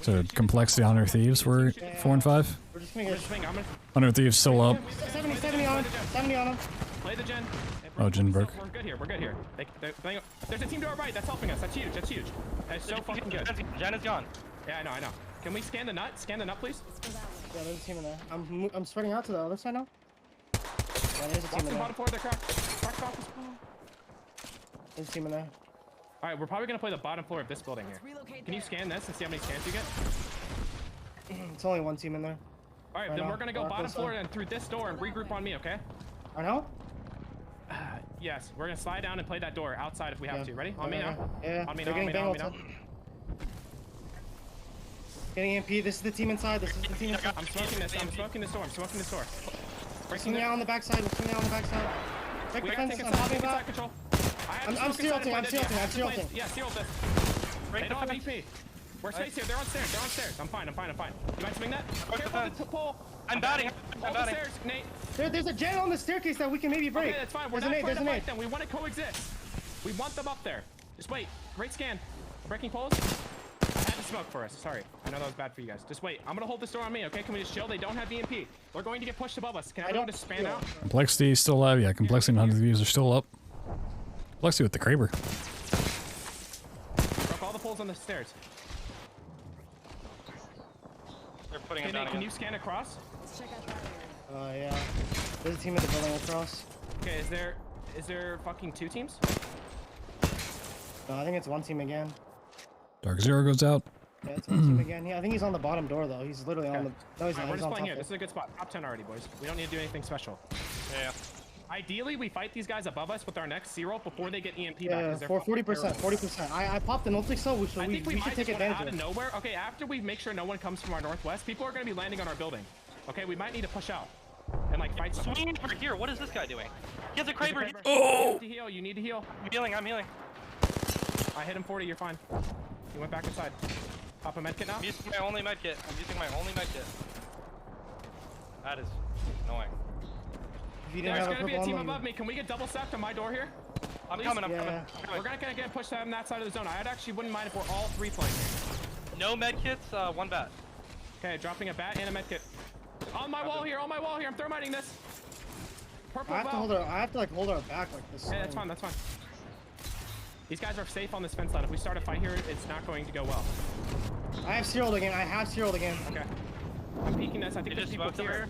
So complexity on our thieves were 4 and 5. We're just gonna We're get just swing. I'm gonna 100 thieves still up. 70 on him. 70 on him. play the gen. Oh, Jin broke. We're good here. We're good here. There's a team to our right that's helping us. That's huge. That's huge. That's so fucking good. Jen is gone. Yeah, I know. Can we scan the nut? Scan the nut, please. Yeah, there's a team in there. I'm spreading out to the other side now. Yeah, there's a team in Bottom there. floor, they're cracked. Cracked off this wall. There's a team in there. All right, we're probably gonna play the bottom floor of this building here. Can you scan this and see how many scans you get? It's only one team in there. All right, then we're gonna go bottom floor and through this door and regroup on me, okay? I know. Yes, we're gonna slide down and play that door outside if we have to. Ready? On me now. Yeah. On me They're now. On me getting now. On me now. banged. Getting MP. This is the team inside. This is the team inside. I'm smoking this. I'm smoking this door. I'm smoking this door. We're swinging out on the backside. We're swinging out on the backside. Break We the gotta fence. take I'm inside, hopping take inside back. control. I'm steel ulting. I'm steel ulting. I'm steel ulting. Yeah, steel this. They don't have EP. We're space here. They're on stairs. They're on stairs. I'm fine. You might swing that? Careful the pole. I'm batting. Hold the stairs, Nate. There's a gen on the staircase that we can maybe break. Okay, that's fine. We're not trying to fight them. We want to coexist. We want them up there. Just wait. Great scan. Breaking poles. I had to smoke for us. Sorry. I know that was bad for you guys. Just wait. I'm going to hold this door on me, okay? Can we just chill? They don't have EMP. We're going to get pushed above us. Can everyone just span out? Complexity is still alive. Yeah, complexity and 100 views are still up. Complexity with the Kraber. Broke all the poles on the stairs. They're putting Okay, them down Nate, can again. you scan across? Yeah. There's a team in the building across. Okay, is there fucking 2 teams? No, I think it's one team again. Dark Zero goes out. Yeah, it's one team again. Yeah, I think he's on the bottom door though. He's literally on the. No, he's All right, not. we're He's just on playing top here. of This is a good spot. Top 10 already, boys. We don't need to do anything special. Yeah. Ideally, we fight these guys above us with our next zero before they get EMP back. Yeah, 'cause they're for fucking 40%. terrible. 40%. I popped an ulti so we I think we should might take just want advantage out of of it. nowhere. Okay, after we make sure no one comes from our northwest, people are going to be landing on our building. Okay, we might need to push out and like fight someone. Swing over here. What is this guy doing? He has a Kraber. Oh! You need to heal. You need to heal. I'm healing. I'm healing. I hit him 40. You're fine. He went back inside. Pop a medkit now. I'm using my only medkit. I'm using my only medkit. That is annoying. There's gonna be a team above me. Can we get double stacked on my door here? I'm coming. I'm coming. We're gonna get pushed on that side of the zone. I actually wouldn't mind if we're all three playing here. No medkits. One bat. Okay, dropping a bat and a medkit. On my wall here. On my wall here. I'm thermiting this. Purple I have to like hold our back like this. Yeah, that's fine. That's fine. These guys are safe on this fence line. If we start a fight here, it's not going to go well. I have zeroed again. Okay. I'm peeking this. I think there's people here.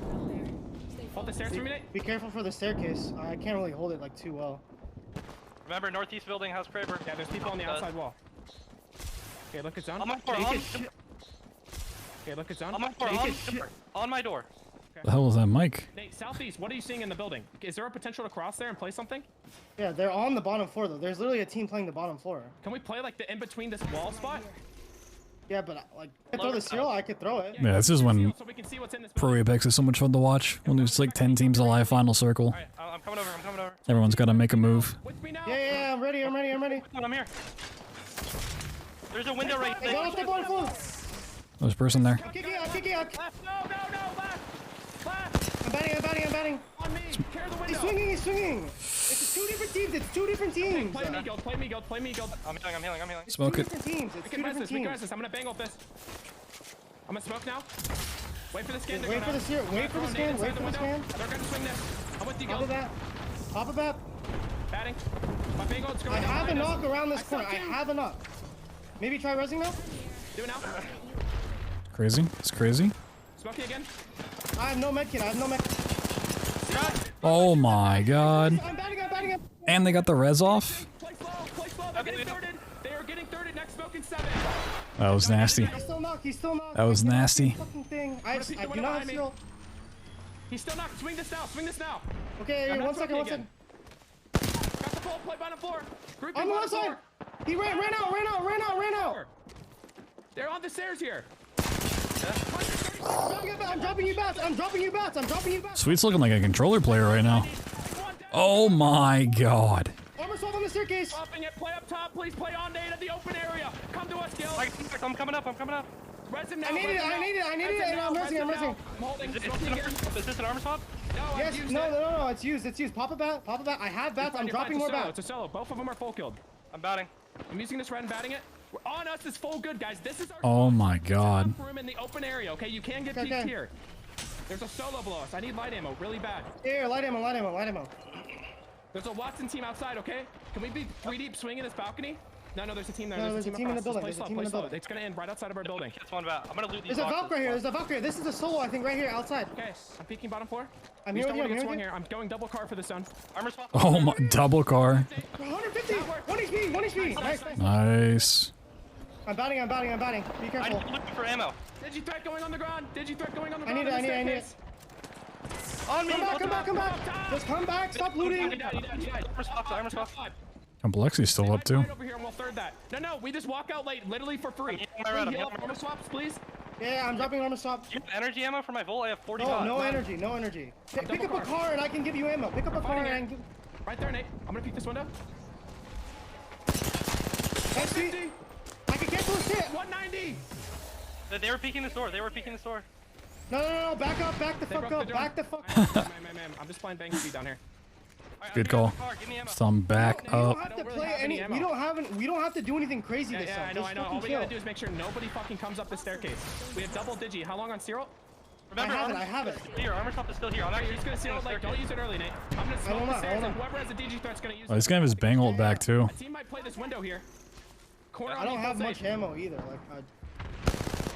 Hold the stairs for a minute. Be careful for the staircase. I can't really hold it like too well. Remember, northeast building, House Kraber. Yeah, there's people on the outside wall. Okay, look at zone. On my door. Okay, look at zone. On my door. On my door. The hell was that mic? Nate, southeast, what are you seeing in the building? Is there a potential to cross there and play something? Yeah, they're on the bottom floor though. There's literally a team playing the bottom floor. Can we play like the in between this wall spot? Yeah, but like, I could throw the serial, I could throw it. Yeah, this is when Pro Apex is so much fun to watch. When there's like 10 teams alive, final circle. Alright, I'm coming over. I'm coming over. Everyone's got to make a move. Yeah, I'm ready. I'm ready. I'm here. There's a window right there. There's a person there. I'm kicking out. No, left. I'm batting. On me, carry the window. He's swinging. It's two different teams. Play me, guild. I'm healing. Smoke it. It's two different teams. I'm gonna bangle this. I'm gonna smoke now. Wait for the scan. Wait for the scan. They're gonna swing this. I'm with you, guild. Pop a bat. Batting. My bangle is going I down. have a knock around this corner. I have a knock. Maybe try resing now? Do it now. Crazy. It's crazy. Smoking again. I have no medkit. Oh my god. I'm batting. And they got the res off? Play slow. They're getting thirded. They are getting thirded. Next smoking 7. That was nasty. He's still knocked. That was nasty. Fucking thing. I do not have skill. He's still knocked. Swing this now. Okay, one second. Got the pole. Play bottom floor. Group On the left side. He ran out. They're on the stairs here. I'm dropping you bats. Sweet's looking like a controller player right now. Oh my god. Armor swap on the staircase. Swapping it. Play up top. Please play on Nate at the open area. Come to us, Gil. I'm coming up. Res him now. I need it. And I'm resing. I'm holding. Is this an armor swap? Yes. No. It's used. Pop a bat. I have bats. I'm dropping more bats. It's a solo. Both of them are full killed. I'm batting. I'm using this red and batting it. On us is full good, guys. This is our Oh my god. room in the open area. Okay, you can get peeked here. There's a solo below us. I need light ammo, really bad. Here, light ammo. There's a Watson team outside. Okay, can we be 3 deep swinging this balcony? No, there's a team there. No, there's a team in the building. Play slow. It's gonna end right outside of our building. It's one bat. I'm gonna loot these. There's a Valk right here. This is a solo, I think, right here outside. Okay, I'm peeking bottom floor. I'm here with you. I'm going double car for the zone. Armor swap. Oh my, double car. 150. 1 HP. Nice. I'm batting. Be careful. I'm looking for ammo. Digi-threat going on the ground. I need it. On me. Come back. Just come back. Stop looting. Armor swap. Complexity's still up too. Right over here and we'll third that. No, we just walk out late, literally for free. Armor swaps, please. Yeah, I'm dropping armor swap. You have energy ammo for my Volt? I have 40. No energy. Pick up a car and I can give you ammo. Right there, Nate. I'm gonna peek this window. I can cancel this shit. 190. They were peeking this door. No. Back up. Back the fuck up. I'm just playing bang speed down here. Good call. Thumb back up. We don't have to do anything crazy this time. I know. All we gotta do is make sure nobody fucking comes up the staircase. We have double digi. How long on Cyril? Remember, I have it. Here, armor swap is still here. I'm actually just gonna Cyril, like, don't use it early, Nate. I'm gonna smoke the stairs, and whoever has a digi threat's gonna use it. He's gonna have his bang ult back too. The team might play this window here. I don't have much ammo either.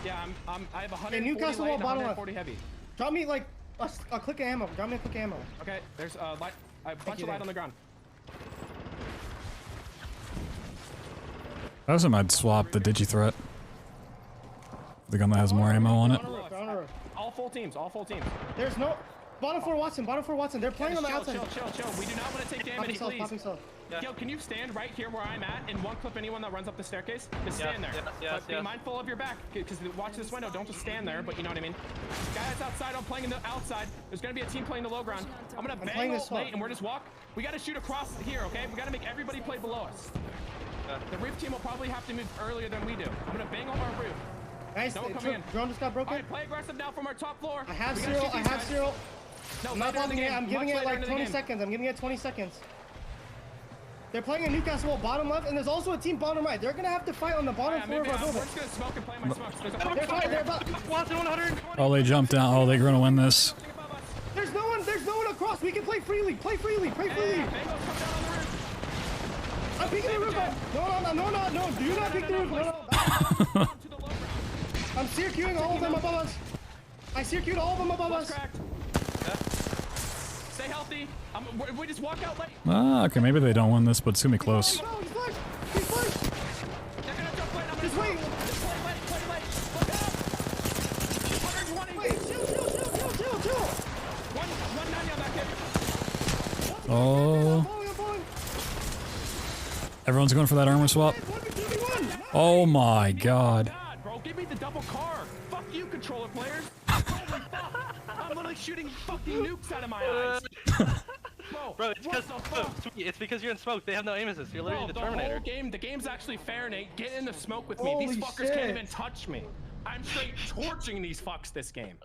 Yeah, I have 140 Newcastle light wall and bottom 140 heavy. Drop me like a click of ammo. Okay, there's a bunch of light on the ground. I also might swap the Digi-threat. The gun that has more ammo on it. All full teams. There's no... Bottom floor Watson, bottom floor Watson. They're playing on the outside. Chill. We do not want to take damage, please. Popping self. Yo, can you stand right here where I'm at and one clip anyone that runs up the staircase? Just stand there. But be mindful of your back, because watch this window. Don't just stand there, but you know what I mean. Guys outside, I'm playing in the outside. There's gonna be a team playing the low ground. I'm gonna bang ult late, and we're just walk. We gotta shoot across here, okay? We gotta make everybody play below us. The roof team will probably have to move earlier than we do. I'm gonna bang on our roof. Nice. No one coming in. Drone just got broken. All right, play aggressive now from our top floor. I have zero. No, I'm not popping it. I'm giving it like 20 seconds. I'm giving it 20 seconds. They're playing in Newcastle bottom left, and there's also a team bottom right. They're gonna have to fight on the bottom floor of our building. We're just gonna smoke and play my smokes. They're about Watson 100. Oh, they jumped down. Oh, they're gonna win this. There's no one across. We can play freely. Play freely. I'm peeking the roof. No. Do not peek the roof. No. I'm sear-queuing all of them above us. I sear-queued all of them above us. Stay healthy. We just walk out late. Ah, okay, maybe they don't win this, but it's gonna be close. He's flushed. They're gonna jump late. Just wait. Just play late. Look out. 120. Wait, chill. 190 on that kid. Oh. I'm falling. Everyone's going for that armor swap. Oh my god. Bro, give me the double car. Fuck you, controller players. Holy fuck. I'm literally shooting fucking nukes out of my eyes. Bro, it's because you're in smoke. They have no aim assist. You're literally the Terminator. The game's actually fair, Nate. Get in the smoke with me. These fuckers can't even touch me. I'm straight torching these fucks this game.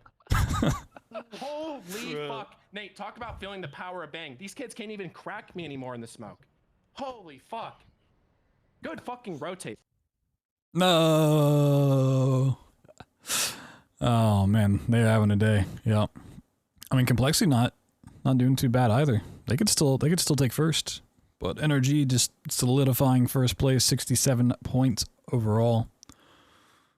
Holy fuck. Nate, talk about feeling the power of bang. These kids can't even crack me anymore in the smoke. Holy fuck. Good fucking rotate. No. Oh man, they're having a day. Yeah. I mean, Complexity not doing too bad either. They could still take first, but NRG just solidifying first place, 67 points overall.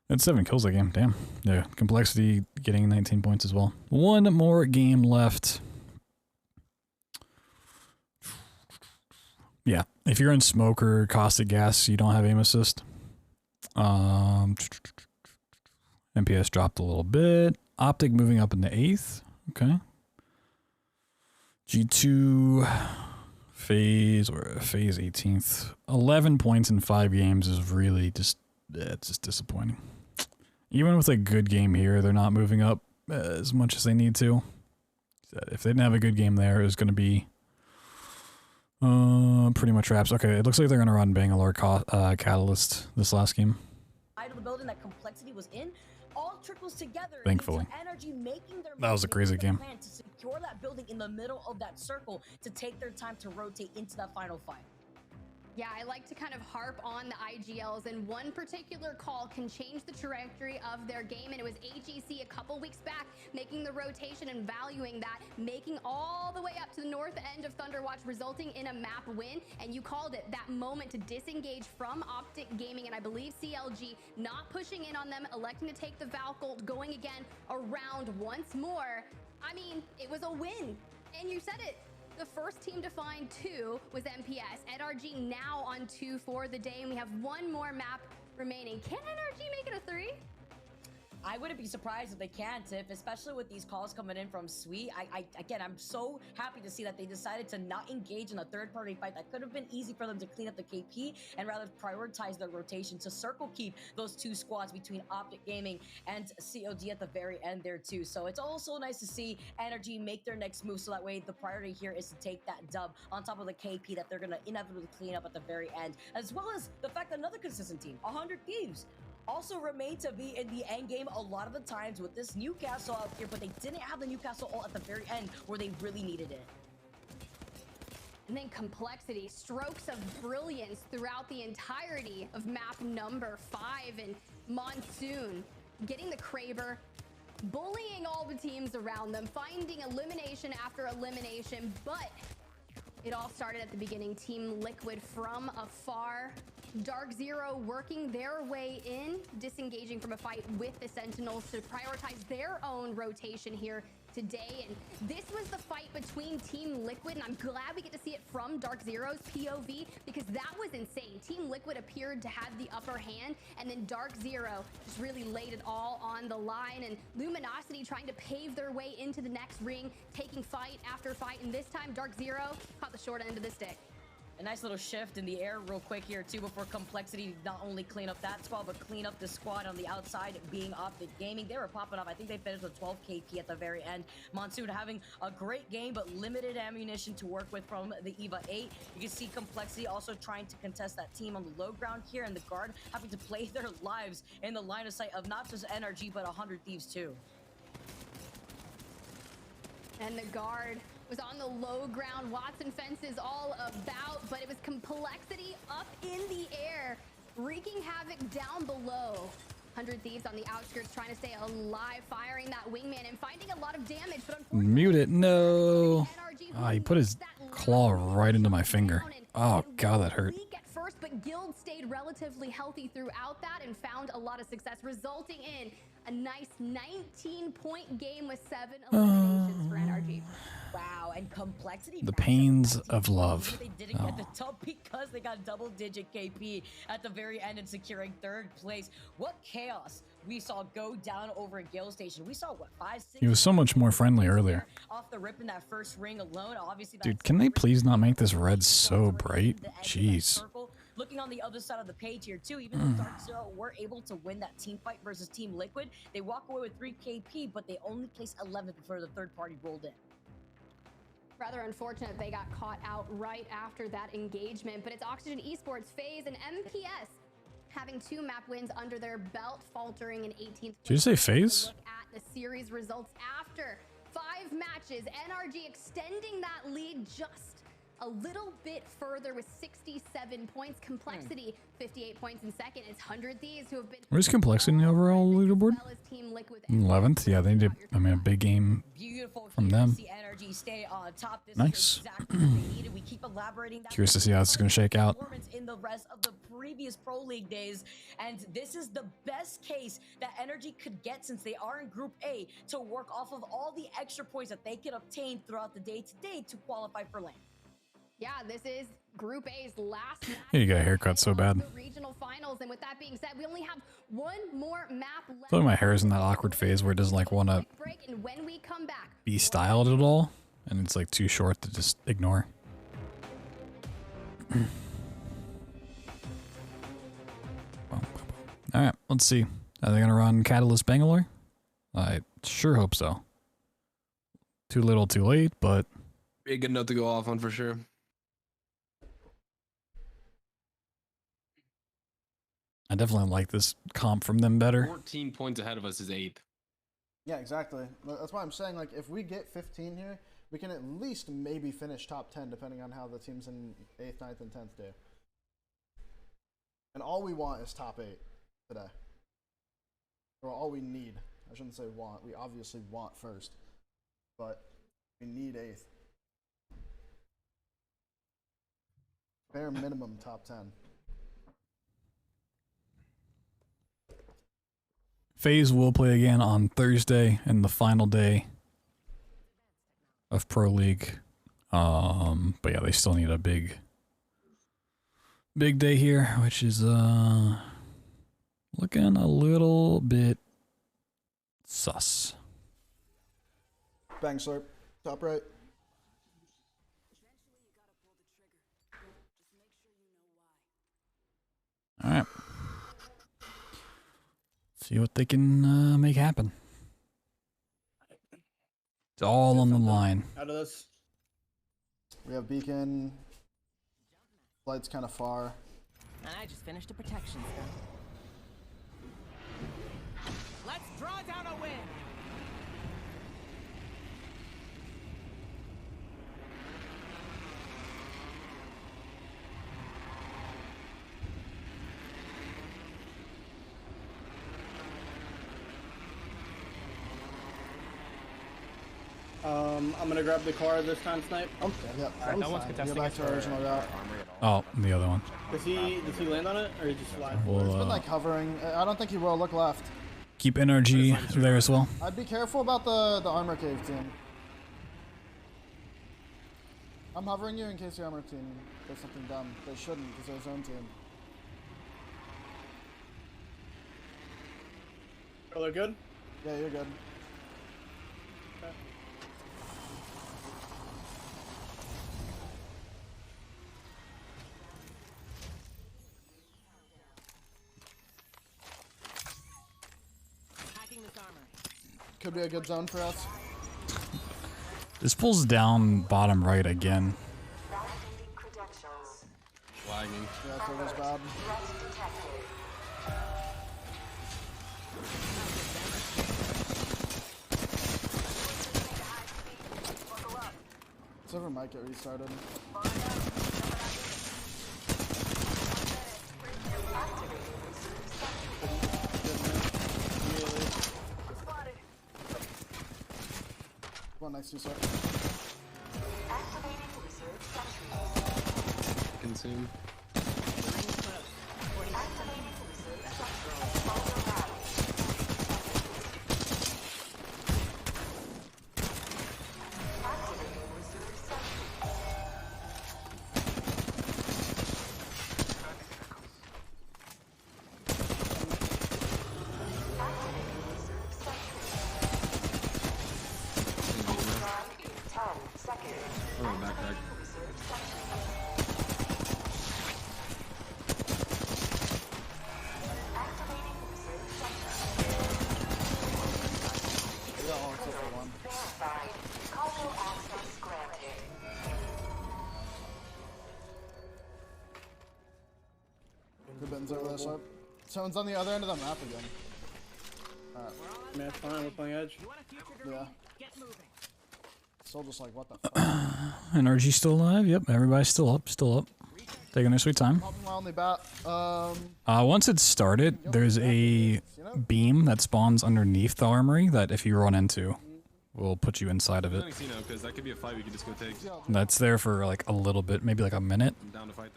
And 7 kills that game. Damn. Yeah. Complexity getting 19 points as well. One more game left. Yeah. If you're in smoke or caustic gas, you don't have aim assist. MPS dropped a little bit. Optic moving up in the 8th. Okay. G2 phase 18th. 11 points in 5 games is really just disappointing. Even with a good game here, they're not moving up as much as they need to. If they didn't have a good game there, it was going to be pretty much wraps. Okay, it looks like they're going to run Bangalore Catalyst this last game. Of the building that Complexity was in all trickles together. Thankfully. Energy making their that was a crazy game. Plan to secure that building in the middle of that circle to take their time to rotate into that final fight. Yeah, I like to kind of harp on the IGLs, and one particular call can change the trajectory of their game, and it was AGC a couple weeks back making the rotation and valuing that, making all the way up to the north end of Thunderwatch, resulting in a map win, and you called it, that moment to disengage from Optic Gaming, and I believe CLG not pushing in on them, electing to take the Valcolt, going again around once more. I mean, it was a win, and you said it. The first team to find 2 was MPS. NRG now on 2 for the day, and we have one more map remaining. Can NRG make it a 3? I wouldn't be surprised if they can, Tiff, especially with these calls coming in from Sweet. Again, I'm so happy to see that they decided to not engage in a third-party fight that could have been easy for them to clean up the KP and rather prioritize their rotation to circle keep those 2 squads between Optic Gaming and COD at the very end there too. So it's also nice to see Energy make their next move, so that way the priority here is to take that dub on top of the KP that they're going to inevitably clean up at the very end, as well as the fact that another consistent team, 100 Thieves, also remain to be in the end game a lot of the times with this Newcastle out here, but they didn't have the Newcastle ult at the very end where they really needed it. And then Complexity, strokes of brilliance throughout the entirety of map number 5, and Monsoon getting the Kraber, bullying all the teams around them, finding elimination after elimination, but it all started at the beginning. Team Liquid from afar. Dark Zero working their way in, disengaging from a fight with the Sentinels to prioritize their own rotation here today, and this was the fight between Team Liquid, and I'm glad we get to see it from Dark Zero's POV, because that was insane. Team Liquid appeared to have the upper hand, and then Dark Zero just really laid it all on the line, and Luminosity trying to pave their way into the next ring, taking fight after fight, and this time Dark Zero caught the short end of the stick. A nice little shift in the air real quick here too before Complexity not only clean up that squad, but clean up the squad on the outside being Optic Gaming. They were popping off. I think they finished with 12 KP at the very end. Monsoon having a great game, but limited ammunition to work with from the EVA 8. You can see Complexity also trying to contest that team on the low ground here, and the guard having to play their lives in the line of sight of not just NRG, but 100 Thieves too. And the guard was on the low ground. Watson fences all about, but it was Complexity up in the air, wreaking havoc down below. 100 Thieves on the outskirts trying to stay alive, firing that wingman and finding a lot of damage, but unfortunately, Mute it. No. Ah, he put his claw right into my finger. Oh, God, that hurt. weak at first, but Guild stayed relatively healthy throughout that and found a lot of success, resulting in a nice 19-point game with 7 eliminations for NRG. Wow, and Complexity. The pains of love. They didn't get the top because they got double-digit KP at the very end and securing 3rd place. What chaos we saw go down over in Gale Station. We saw what 5, 6. He was so much more friendly earlier. Off the rip in that first ring alone. Obviously, Dude, can they please not make this red so bright? Jeez. Looking on the other side of the page here too, even though Dark Zero were able to win that team fight versus Team Liquid, they walk away with 3 KP, but they only placed 11th before the third party rolled in. Rather unfortunate they got caught out right after that engagement, but it's Oxygen Esports, FaZe, and MPS having 2 map wins under their belt, faltering in 18th. Did you say FaZe? Look at the series results after 5 matches. NRG extending that lead just a little bit further with 67 points. Complexity 58 points in second. It's 100 Thieves who have been. Where's Complexity in the overall leaderboard? 11th. Yeah, they did. I mean, a big game from them. Nice. Curious to see how this is going to shake out. In the rest of the previous Pro League days, and this is the best case that NRG could get since they are in Group A to work off of all the extra points that they can obtain throughout the day to qualify for LAN. Yeah, this is Group A's last match. Yeah, you got a haircut so bad. Regional finals, and with that being said, we only have 1 more map left. I feel like my hair is in that awkward phase where it doesn't like want to And when we come back, be styled at all, and it's like too short to just ignore. All right, let's see. Are they gonna run Catalyst Bangalore? I sure hope so. Too little, too late, but be a good note to go off on for sure. I definitely like this comp from them better. 14 points ahead of us is 8th. Yeah, exactly. That's why I'm saying, like, if we get 15 here, we can at least maybe finish top 10, depending on how the teams in 8th, 9th, and 10th do. And all we want is top 8 today. Or all we need. I shouldn't say want. We obviously want first. But we need 8th. Bare minimum top 10. FaZe will play again on Thursday and the final day of Pro League. But yeah, they still need a big day here, which is looking a little bit sus. Bang slurp. Top right. All right. See what they can make happen. It's all on the line. Out of this. We have beacon. Flight's kind of far. And I just finished a protection spell. Let's draw down a win. I'm gonna grab the car this time, Snipe. Okay, yep. Alright, no one's contesting back to our original route. Oh, the other one. Does he land on it, or he just fly? Well, it's been like hovering. I don't think he will. Look left. keep NRG there as well. I'd be careful about the armor cave team. I'm hovering you in case the armor team does something dumb. They shouldn't, because they're his own team. Oh, they're good? Yeah, you're good. Okay. Could be a good zone for us. This pulls down bottom right again. Lagging. Yeah, so that's bad. Server might get restarted. One next to you, sir. Consume. Someone's on the other end of the map again. Alright. Man, it's fine, we're playing Edge. Yeah. Still just like, what the fuck? NRG still alive? Yep, everybody's still up, Taking their sweet time. My only bat. Once it's started, there's a beam that spawns underneath the armory that if you run into, will put you inside of it. Because that could be a fight we could just go take. That's there for like a little bit, maybe like a minute.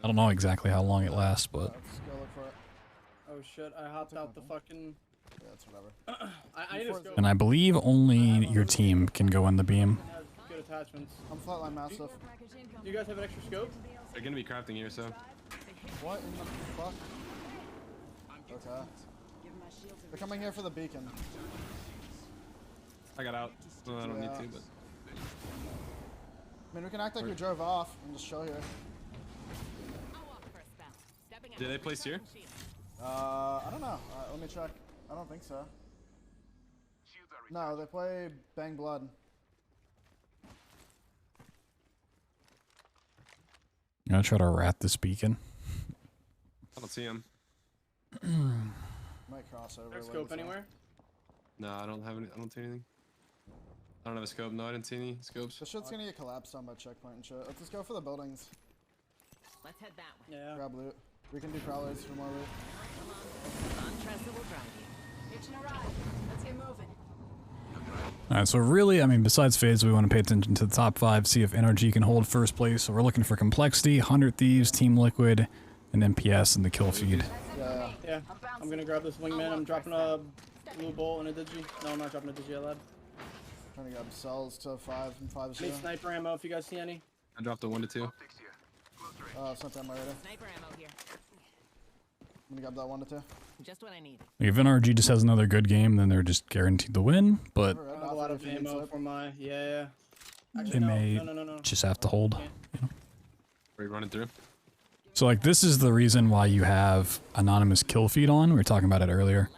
I don't know exactly how long it lasts, but... Let's go look for it. Oh shit, I hopped out the fucking... Yeah, it's whatever. I need to go. And I believe only your team can go in the beam. Good attachments. I'm flatline massive. Do you guys have an extra scope? They're gonna be crafting here, so. What in the fuck? Okay. They're coming here for the beacon. I got out. Well, I don't need to, but. I mean, we can act like we drove off and just show here. Did they place here? I don't know. Let me check. I don't think so. No, they play Bang Blood. I'm gonna try to rat this beacon. I don't see him. Might cross over. There's scope anywhere? No, I don't have any. I don't see anything. I don't have a scope. No, I didn't see any scopes. This shit's gonna get collapsed on by checkpoint and shit. Let's just go for the buildings. Let's head that way. Yeah. Grab loot. We can do prowlers for more loot. Untrusted will drive you. Hitching a ride. Let's get moving. Alright, so really, I mean, besides Fades, we want to pay attention to the top 5, see if NRG can hold first place. So we're looking for Complexity, 100 Thieves, Team Liquid, and MPS in the kill feed. Yeah. I'm gonna grab this wingman. I'm dropping a blue bolt and a digi. No, I'm not dropping a digi, I lied. Trying to grab cells to 5 and 5 Need sniper ammo if you guys see any. I dropped a 1 to 2. Sniper ammo right there. Sniper ammo here. I'm gonna grab that 1 to 2. Just what I need. If NRG just has another good game, then they're just guaranteed to win, but I have a lot of ammo for my... Yeah. Actually, they may no. just have to hold. You know? Are you running through? So like this is the reason why you have anonymous kill feed on. We were talking about it earlier.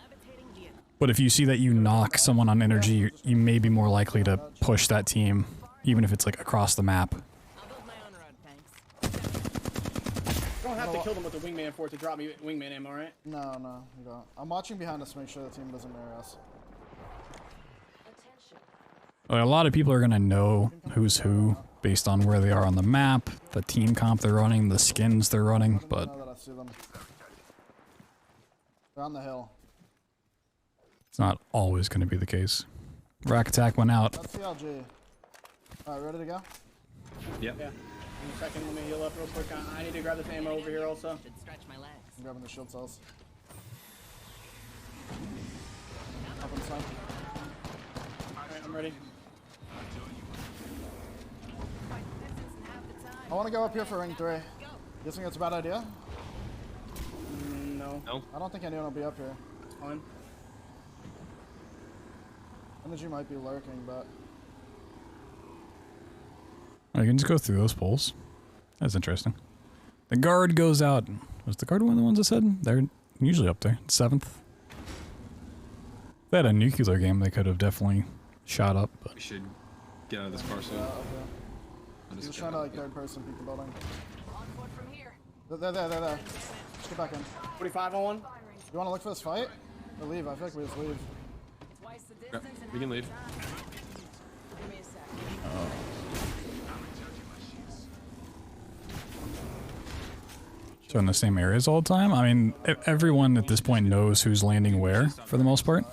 But if you see that you knock someone on energy, you may be more likely to push that team, even if it's like across the map. You don't have to kill them with the wingman for it to drop me wingman ammo, right? No, you don't. I'm watching behind us to make sure the team doesn't mirror us. Like, a lot of people are gonna know who's who based on where they are on the map, the team comp they're running, the skins they're running, but Now that I see them. They're on the hill. it's not always gonna be the case. Rack attack went out. That's the LG. Alright, ready to go? Yep. Yeah. In a second, let me heal up real quick. I need to grab this ammo over here also. Stretch my legs. I'm grabbing the shield cells. It's fine. Alright, I'm ready. I want to go up here for ring 3. You think it's a bad idea? No. No. I don't think anyone will be up here. It's fine. Energy might be lurking, but... I can just go through those poles. That's interesting. The guard goes out. Was the guard one of the ones that said? They're usually up there. 7th. If they had a nuclear game, they could have definitely shot up. But. We should get out of this car soon. Yeah, okay. He was trying to like third person peek the building. There. Just get back in. 45 on one. You want to look for this fight? Or leave? I feel like we just leave. Yeah, we can leave. So in the same areas all the time? I mean, everyone at this point knows who's landing where, for the most part.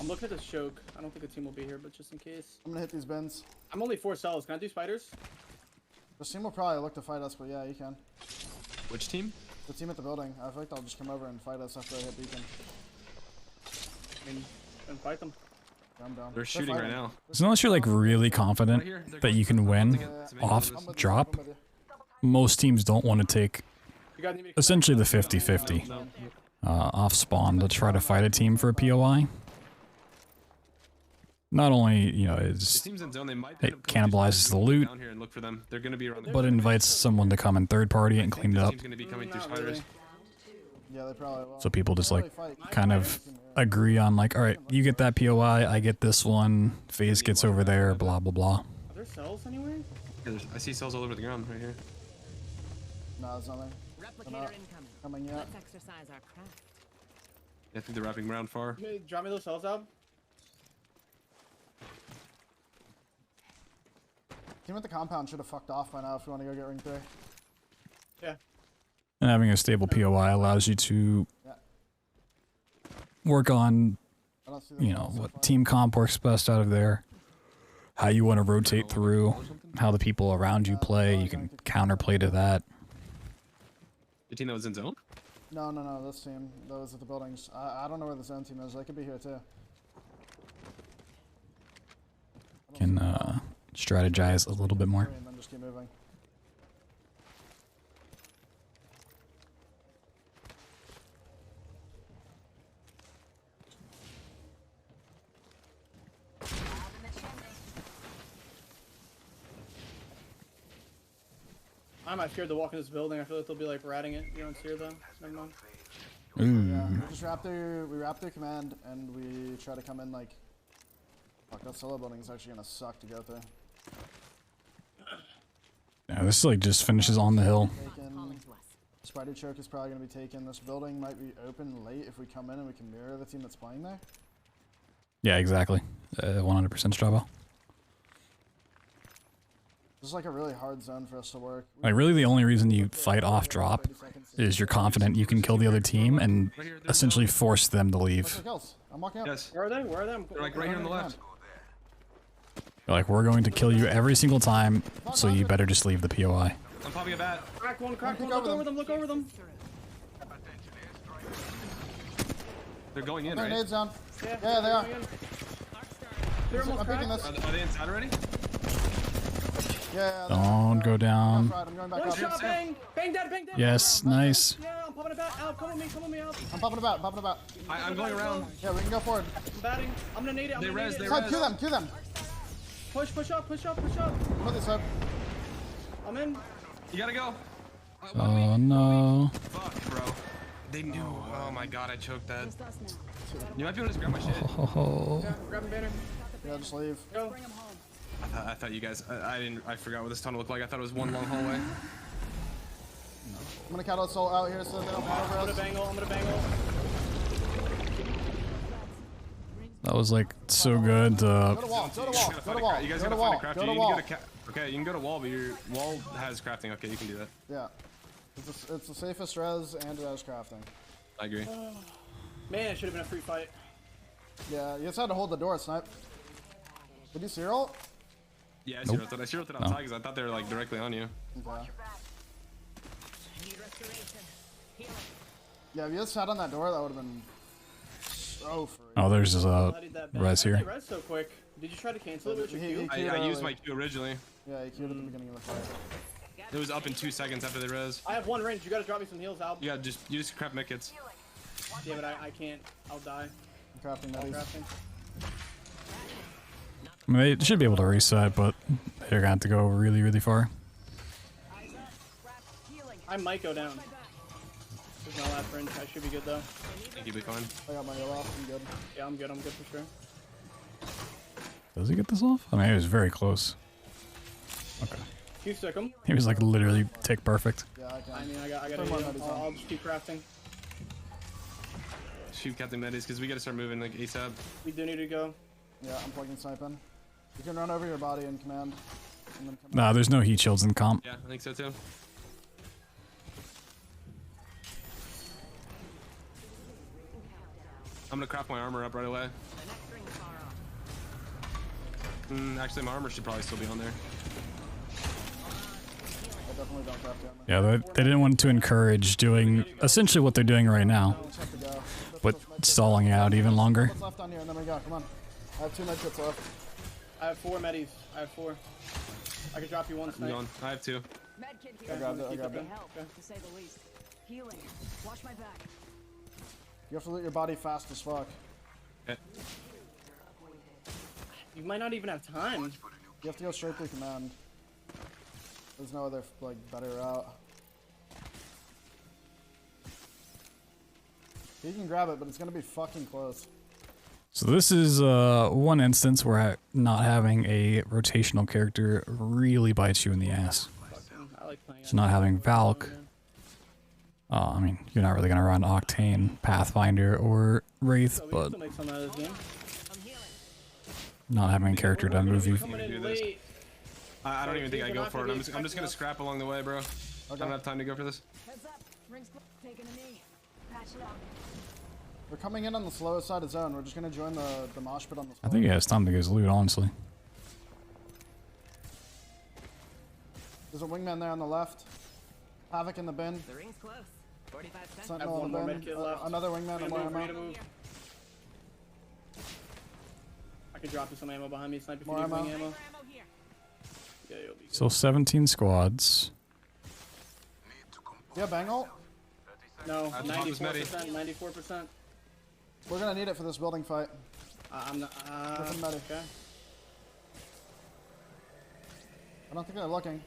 I'm looking at this choke. I don't think a team will be here, but just in case. I'm gonna hit these bins. I'm only 4 cells. Can I do spiders? The team will probably look to fight us, but yeah, you can. Which team? The team at the building. I feel like they'll just come over and fight us after I hit beacon. I mean, then fight them. I'm down. They're shooting right now. So unless you're like really confident that you can win off drop, most teams don't want to take essentially the 50-50 off spawn to try to fight a team for a POI. Not only, you know, it cannibalizes the loot, but it invites someone to come in third party and clean it up. Yeah, they probably will. So people just like kind of agree on like, all right, you get that POI, I get this one, FaZe gets over there, blah blah blah. Are there cells anywhere? I see cells all over the ground right here. No, there's nothing. Replicator Coming yet. Let's exercise our craft. I think they're wrapping around far. Drop me those cells out. Team at the compound should have fucked off by now if we want to go get ring 3. Yeah. And having a stable POI allows you to work on, you know, what team comp works best out of there, how you want to rotate through, how the people around you play. You can counterplay to that. The team that was in zone? No, this team that was at the buildings. I don't know where the zone team is. They could be here too. Can strategize a little bit more. And then just keep moving. I'm not scared to walk in this building. I feel like they'll be like ratting it. You don't see her though. Never mind. Yeah, we just wrap through command and we try to come in like. Fuck, that solo building is actually gonna suck to go through. Yeah, this like just finishes on the hill. Spider choke is probably gonna be taken. This building might be open late if we come in and we can mirror the team that's playing there. Yeah, exactly. 100% Strabo. This is like a really hard zone for us to work. Like really the only reason you fight off drop is you're confident you can kill the other team and essentially force them to leave. I'm walking up. Yes. Where are they? Where are they? They're like right here on the left. You're like, we're going to kill you every single time, so you better just leave the POI. I'm popping a bat. Crack one. Look over them. Look over them. They're going in, Their right? nades down. Yeah, they are. I'm picking this. Are they inside already? Yeah. Don't go down. I'm going back One up. shot, bang! Bang dead, bang dead! Yes, nice. Yeah, I'm popping it back. Out, come with me, out. I'm popping about. I'm going around. Yeah, we can go forward. I'm batting. I'm gonna nade it. They res. Kill them. Push up. Put this up. I'm in. You gotta go. Oh no. Fuck, bro. They knew. Oh my god, I choked that. You might be able to just grab my shit. Oh. Yeah, grab a banner. Yeah, just leave. Go. I thought you guys. I forgot what this tunnel looked like. I thought it was one long hallway. I'm gonna count out soul out here so they don't come over us. I'm gonna bangle. That was like so good. Go to wall. You guys gotta find a crafting. Okay, you can go to wall, but your wall has crafting. Okay, you can do that. Yeah. It's the safest res and it has crafting. I agree. Man, it should have been a free fight. Yeah, you just had to hold the door, Snipe. Did you serial? Yeah, I zeroed it. I zeroed it outside because I thought they were like directly on you. Okay. Yeah, if you just sat on that door, that would have been so free. Oh, there's a How did that res here. Res so quick. Did you try to cancel it with your Q? I used my Q originally. Yeah, he queued at the beginning of the fight. It was up in 2 seconds after the res. I have one range. You gotta drop me some heals, Al. Yeah, you just crap mickets. Damn it, I can't. I'll die. I'm crafting that. I mean, they should be able to reset, but they're gonna have to go really, really far. I might go down. There's my last range. I should be good though. I think you'll be fine. I got my heal off. I'm good. Yeah, I'm good. I'm good for sure. Does he get this off? I mean, it was very close. Okay. Q stick him. He was like literally tick perfect. Yeah, I can. I mean, I gotta heal. I'll just keep crafting. Shoot Captain Medis because we gotta start moving like ASAP. We do need to go. Yeah, I'm plugging sniping. You can run over your body in command. And then come Nah, there's no heat shields in comp. Yeah, I think so too. I'm gonna craft my armor up right away. Actually, my armor should probably still be on there. I definitely don't craft armor. Yeah, they didn't want to encourage doing essentially what they're doing right now, but stalling out even longer. What's left on here, and then we go. Come on. I have 2 medkits left. I have 4 medis. I have 4. I can drop you one snipe. I have 2. I grabbed it. I grabbed it. To say the least. Healing. Watch my back. You have to loot your body fast as fuck. You might not even have time. You have to go straight through command. There's no other like better route. You can grab it, but it's gonna be fucking close. So this is one instance where not having a rotational character really bites you in the ass. So not having Valk, I mean, you're not really gonna run Octane, Pathfinder, or Wraith, but not having a character to move you. I don't even think I go for it. I'm just gonna scrap along the way, bro. I don't have time to go for this. We're coming in on the slowest side of zone. We're just gonna join the mosh pit on the. I think he has time to get his loot, honestly. There's a wingman there on the left. Havoc in the bin. The ring's close. 45 seconds. Sentinel in the bin. Another wingman and more ammo. I can drop you some ammo behind me. Snipe if you More need ammo. wing ammo. Yeah, you'll be So 17 squads. Yeah, bang ult? No, That's top is Medi. 94%. 94%. We're gonna need it for this building fight. I'm not. With the Medi. Okay. I don't think they're looking.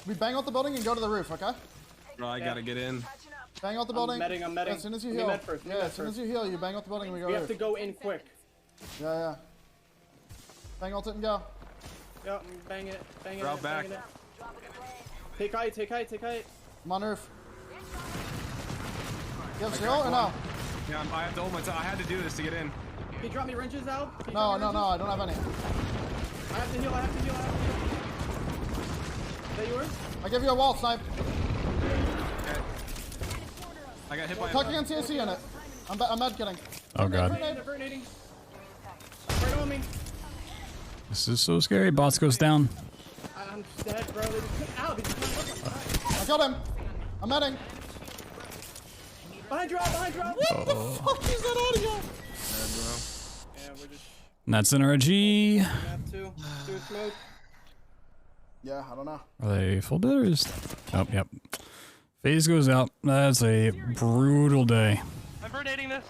We bang out the building and go to the roof, okay? Bro, I gotta get in. Bang out the building. I'm medding. As soon as you Let me heal. med first, let me Yeah, med as soon as first. you heal, you bang out the building and we go We roof. have to go in quick. Yeah. Bang ult it and go. Yeah, bang it. Bang it. Drop back. Bang it. Take height. Take height. Take height. I'm on roof. You have I shield cracked or no? one. Yeah, I have to hold myself. I had to do this to get in. Can you drop me wrenches out? No, I don't have any. I have to heal. Is that yours? I give you a wall snipe. I got hit by Tuck against CSC in it. I'm med kidding. Oh god. Grenading. Right on me. This is so scary. Bots goes down. I'm dead, bro. They just out. I got him. I'm medding. Behind drop. What the fuck is that audio? Yeah, we're just. And that's NRG. Have to do a smoke. Yeah, I don't know. Are they full dead or is... Oh, yep. Phase goes out. That's a brutal day. I'm grenading this.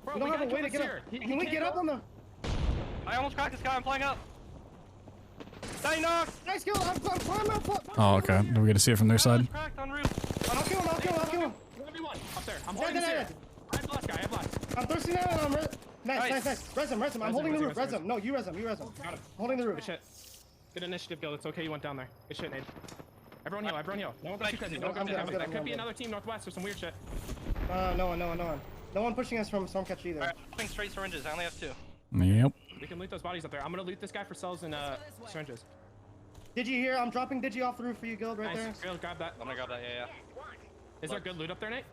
Bro, we don't have a way to get up. Can we get up on the... I almost cracked this guy. I'm flying up. Die knocked. Nice kill. I'm climbing up. Oh, okay. Do we get to see it from their side? Cracked on roof. I'll kill him. 1v1 up there. I'm Dead, holding dead, this. I have blast guy. I have blast. I'm thirsty now and I'm nice. Res him. I'm holding the roof. Res him. No, you res him. Got him. Holding the roof. Good shit. Good initiative, Gil. It's okay. You went down there. Good shit, Nate. Everyone heal. No one goes too crazy. Don't go too heavy. That could be another team northwest or some weird shit. No one. No one pushing us from Stormcatcher either. Alright, I'm popping straight syringes. I only have 2. Yep. We can loot those bodies up there. I'm gonna loot this guy for cells and syringes. Digi here. I'm dropping Digi off the roof for you, Guild, right there. Gil, grab that. I'm gonna grab that. Yeah. Is there good loot up there, Nate?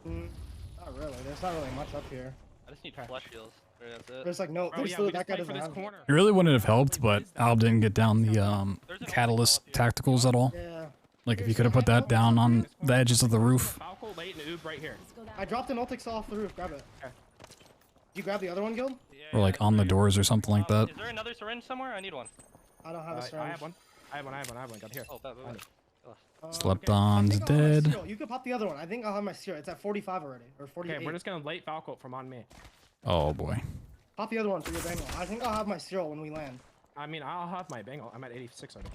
Not really. There's not really much up here. I just need flesh heals. That's it. There's like no. Bro, There's yeah, still we that just guy played for doesn't this have. corner. It really wouldn't have helped, but Al didn't get down the catalyst tacticals at all. Yeah. Like if you could have put that down on the edges of the roof. Falco, late, and Oob right here. I dropped an ultic saw off the roof. Grab it. Okay. Did you grab the other one, Guild? Or like on the doors or something like that. Is there another syringe somewhere? I need one. I don't have a syringe. I have one. I have one. Got here. Oh, that. Slept on's dead. You can pop the other one. I think I'll have my Seer. It's at 45 already, or 48. Okay, we're just gonna late Falco from on me. Oh boy. Pop the other one for your Bengal. I think I'll have my Seer when we land. I mean, I'll have my Bengal. I'm at 86 already.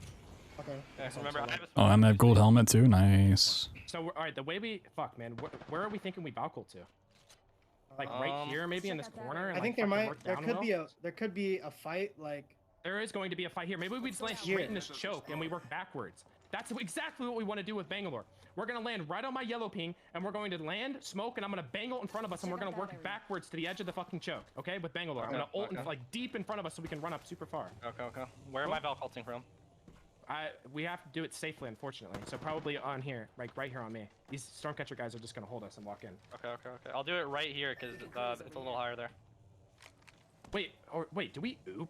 Okay. Yeah, remember, I have a Oh, and that gold helmet too. Nice. So, all right, the way we fuck, man. Where are we thinking we Valkyrie to? Like right here, maybe in this corner. And I think there could be a fight. Like there is going to be a fight here. Maybe we just land straight in this choke and we work backwards. That's exactly what we want to do with Bangalore. We're gonna land right on my yellow ping, and we're going to land, smoke, and I'm gonna bangle in front of us, and we're gonna work backwards to the edge of the fucking choke. Okay, with Bangalore. I'm gonna ult like deep in front of us so we can run up super far. Okay. Where am I Valculting from? We have to do it safely, unfortunately. So probably on here, like right here on me. These Stormcatcher guys are just gonna hold us and walk in. Okay. I'll do it right here because it's a little higher there. Wait, do we oob?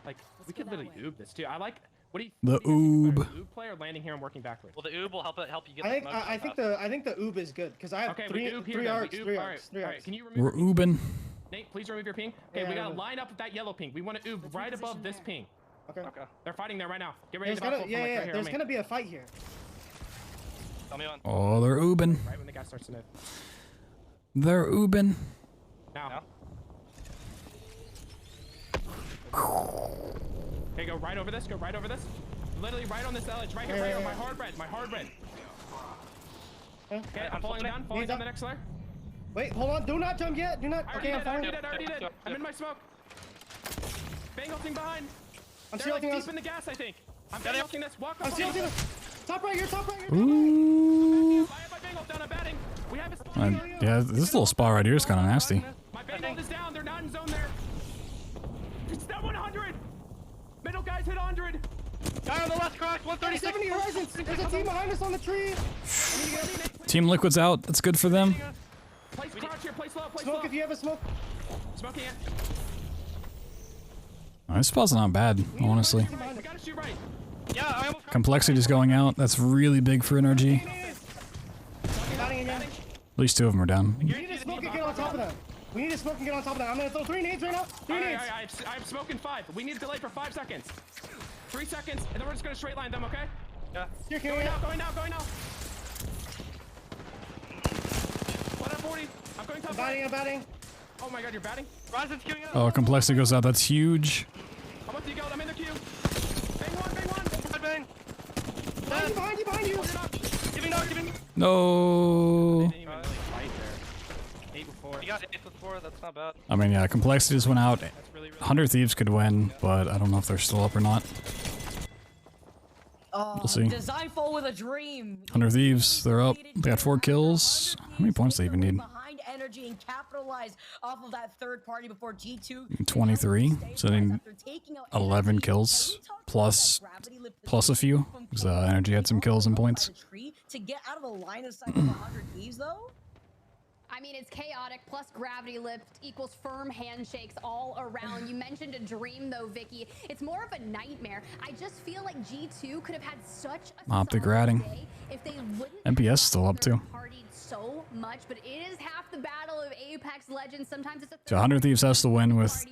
Like we could literally oob this too. I like. What do you? The oob. Oob player landing here and working backwards. Well, the oob will help you get. I think the oob is good because I have three arcs. Three arcs. Can you remove? We're oobing. Nate, please remove your ping. Okay, we gotta line up with that yellow ping. We want to oob right above this ping. Okay. They're fighting there right now. Get ready to battle. Yeah. There's gonna be a fight here. Tell me on. Oh, they're oobing. Right when the guy starts to move. They're oobing. Now. Okay, go right over this. Literally right on this edge. Right here. My hard red. Okay, I'm falling down the next layer. Wait, hold on. Do not jump yet. Do not. Okay, I already did. I'm in my smoke. Bangle thing behind. They're like deep in the gas, I think. I'm bangling this. Walk up. Top right here. Ooh. I have my Bangle down. I'm batting. We have his. Yeah, this little spot right here is kind of nasty. My Bangle is down. They're not in zone there. It's down 100. Middle guys hit 100. Guy on the left cracked, 136. 70 horizons. There's a team behind us on the tree. Team Liquid's out. That's good for them. Place crouch here. Place low. Smoke if you have a smoke. Smoking it. This spot's not bad, honestly. We gotta shoot right. Yeah, I almost. Complexity's going out. That's really big for NRG. At least 2 of them are down. We need to smoke and get on top of them. I'm gonna throw 3 nades right now. 3 nades. I'm smoking 5. We need to delay for 5 seconds. 3 seconds, and then we're just gonna straight line them, okay? Yeah. You're going now. 140. I'm going top. I'm batting. Oh my god, you're batting? Ryzen's queuing up. Oh, Complexity goes out. That's huge. How about you go? I'm in the queue. Bang one. Bang. Behind you. Giving. No. Didn't even really fight there. 8 with 4. You got 8 with 4. That's not bad. I mean, yeah, Complexity just went out. 100 Thieves could win, but I don't know if they're still up or not. We'll see. Design full with a dream. 100 Thieves, they're up. They got 4 kills. How many points do they even need? Behind energy and capitalize off of that third party before G2. 23. So they need 11 kills plus a few. Because Energy had some kills and points. To get out of the line of sight of 100 Thieves, though. I mean, it's chaotic plus gravity lift equals firm handshakes all around. You mentioned a dream, though, Vicky. It's more of a nightmare. I just feel like G2 could have had such a Optic solid ratting. day if they wouldn't MPS still up too. partied so much, but it is half the battle of Apex Legends. Sometimes it's a So 100 Thieves has to win with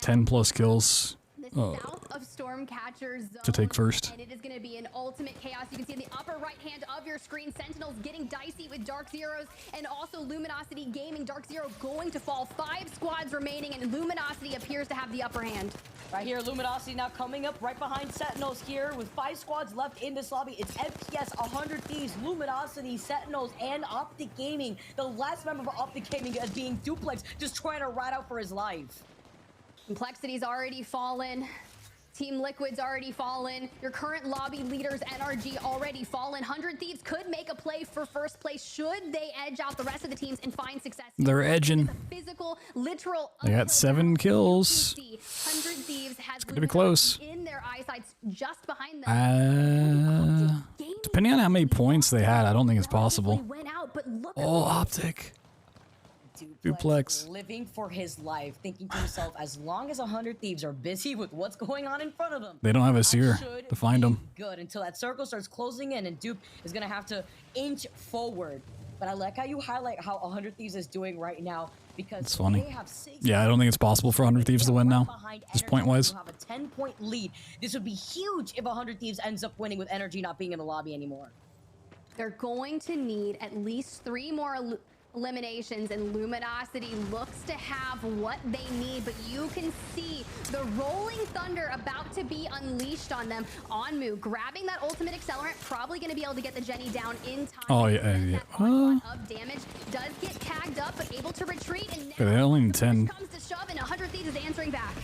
10 plus kills south of Stormcatcher zone, to take first. and it is going to be an ultimate chaos. You can see in the upper right hand of your screen, Sentinels getting dicey with Dark Zeros, and also Luminosity Gaming. Dark Zero going to fall. 5 squads remaining, and Luminosity appears to have the upper hand. Right here, Luminosity now coming up right behind Sentinels here with 5 squads left in this lobby. It's MPS, 100 Thieves, Luminosity, Sentinels, and Optic Gaming. The last member of Optic Gaming as being Duplex, just trying to ride out for his life. Complexity's already fallen. Team Liquid's already fallen. Your current lobby leaders, NRG, already fallen. 100 Thieves could make a play for first place should they edge out the rest of the teams and find success. They're edging. Physical, literal. They got 7 kills. 100 Thieves has It's gonna be close. in their eyesights just behind them. Depending on how many points they had, I don't think it's possible. Went out, but look Oh, Optic. Duplex. Living for his life, thinking to himself, as long as 100 Thieves are busy with what's going on in front of them, They don't have a seer to find them. good until that circle starts closing in and Dupe is gonna have to inch forward. But I like how you highlight how 100 Thieves is doing right now because It's funny. they have 6 Yeah, I don't think it's possible for 100 Thieves to win now, just point-wise. You have a 10-point lead. This would be huge if 100 Thieves ends up winning with Energy not being in the lobby anymore. They're going to need at least 3 more eliminations, and Luminosity looks to have what they need, but you can see the rolling thunder about to be unleashed on them. Onmu grabbing that ultimate accelerant, probably going to be able to get the Jenny down in time. Oh, yeah. Of damage does get tagged up, but able to retreat, and now They only need 10. comes to shove, and 100 Thieves is answering back.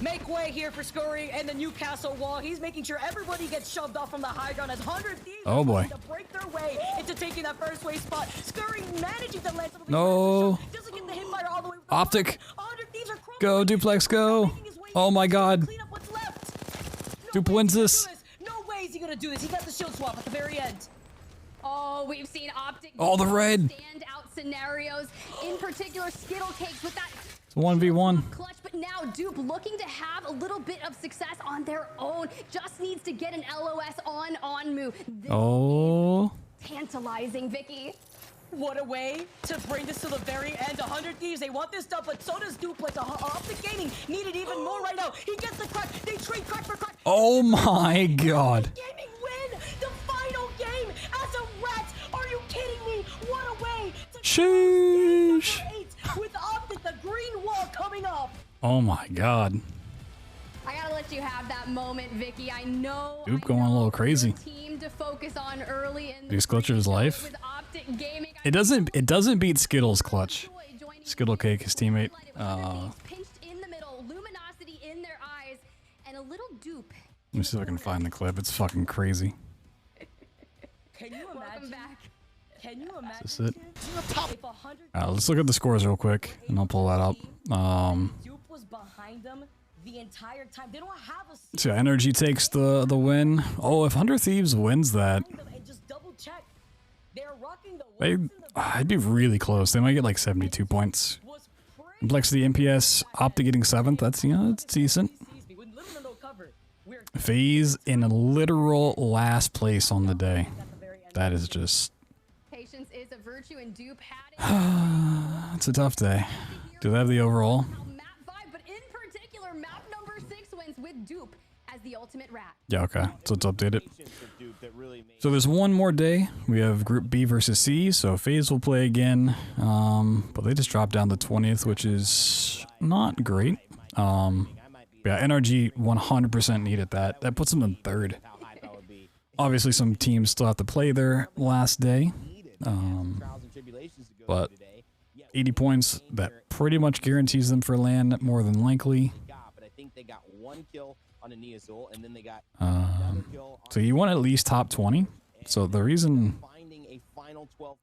Make way here for Scurry and the Newcastle wall. He's making sure everybody gets shoved off from the high ground as 100 Thieves Oh, boy. to break their way into taking that first wave spot. Scurry managing to land No. doesn't get the hit fire all the way. Optic. Go, Duplex, go. Oh my god. Dupe wins this. No way is he gonna do this. He got the shield swap at the very end. Oh, we've seen Optic Oh, the red. standout scenarios, in particular Skittle Cakes with that It's 1v1. clutch, but now Dupe looking to have a little bit of success on their own. Just needs to get an LOS on Onmu. Oh. Tantalizing, Vicky. What a way to bring this to the very end. 100 Thieves, they want this done, but so does Duplex. Optic Gaming needed even more right now. He gets the crack. They trade crack for crack. Oh my god. Gaming win the final game as a rat. Are you kidding me? What a way to Sheesh. with Optic, the green wall coming up. Oh my god. I gotta let you have that moment, Vicky. I know. Dupe going a little crazy. Team to focus on early in These Clutcher's life. with Optic Gaming. It doesn't beat Skittles clutch. Skittle Cake, his teammate. Pinched in the middle, luminosity in their eyes, and a little Dupe. Let me see if I can find the clip. It's fucking crazy. Can you imagine? Can you imagine? Is this it? If 100 Let's look at the scores real quick, and I'll pull that up. Dupe was behind them the entire time. They don't have a So Energy takes the win. Oh, if 100 Thieves wins that, and just double check. They're rocking the I'd be really close. They might get like 72 points. Complexity MPS, Optic getting 7th. That's, it's decent. FaZe in a literal last place on the day. That is just... Patience is a virtue, and Dupe had it's a tough day. Do they have the overall? map 5, but in particular, map number 6 wins with Dupe as the ultimate rat. Yeah, okay. So let's update it. So there's one more day. We have Group B versus C, so FaZe will play again. But they just dropped down to 20th, which is not great. Yeah, NRG 100% needed that. That puts them in 3rd. Obviously, some teams still have to play their last day. But 80 points, that pretty much guarantees them for LAN more than likely. So you want at least top 20. So the reason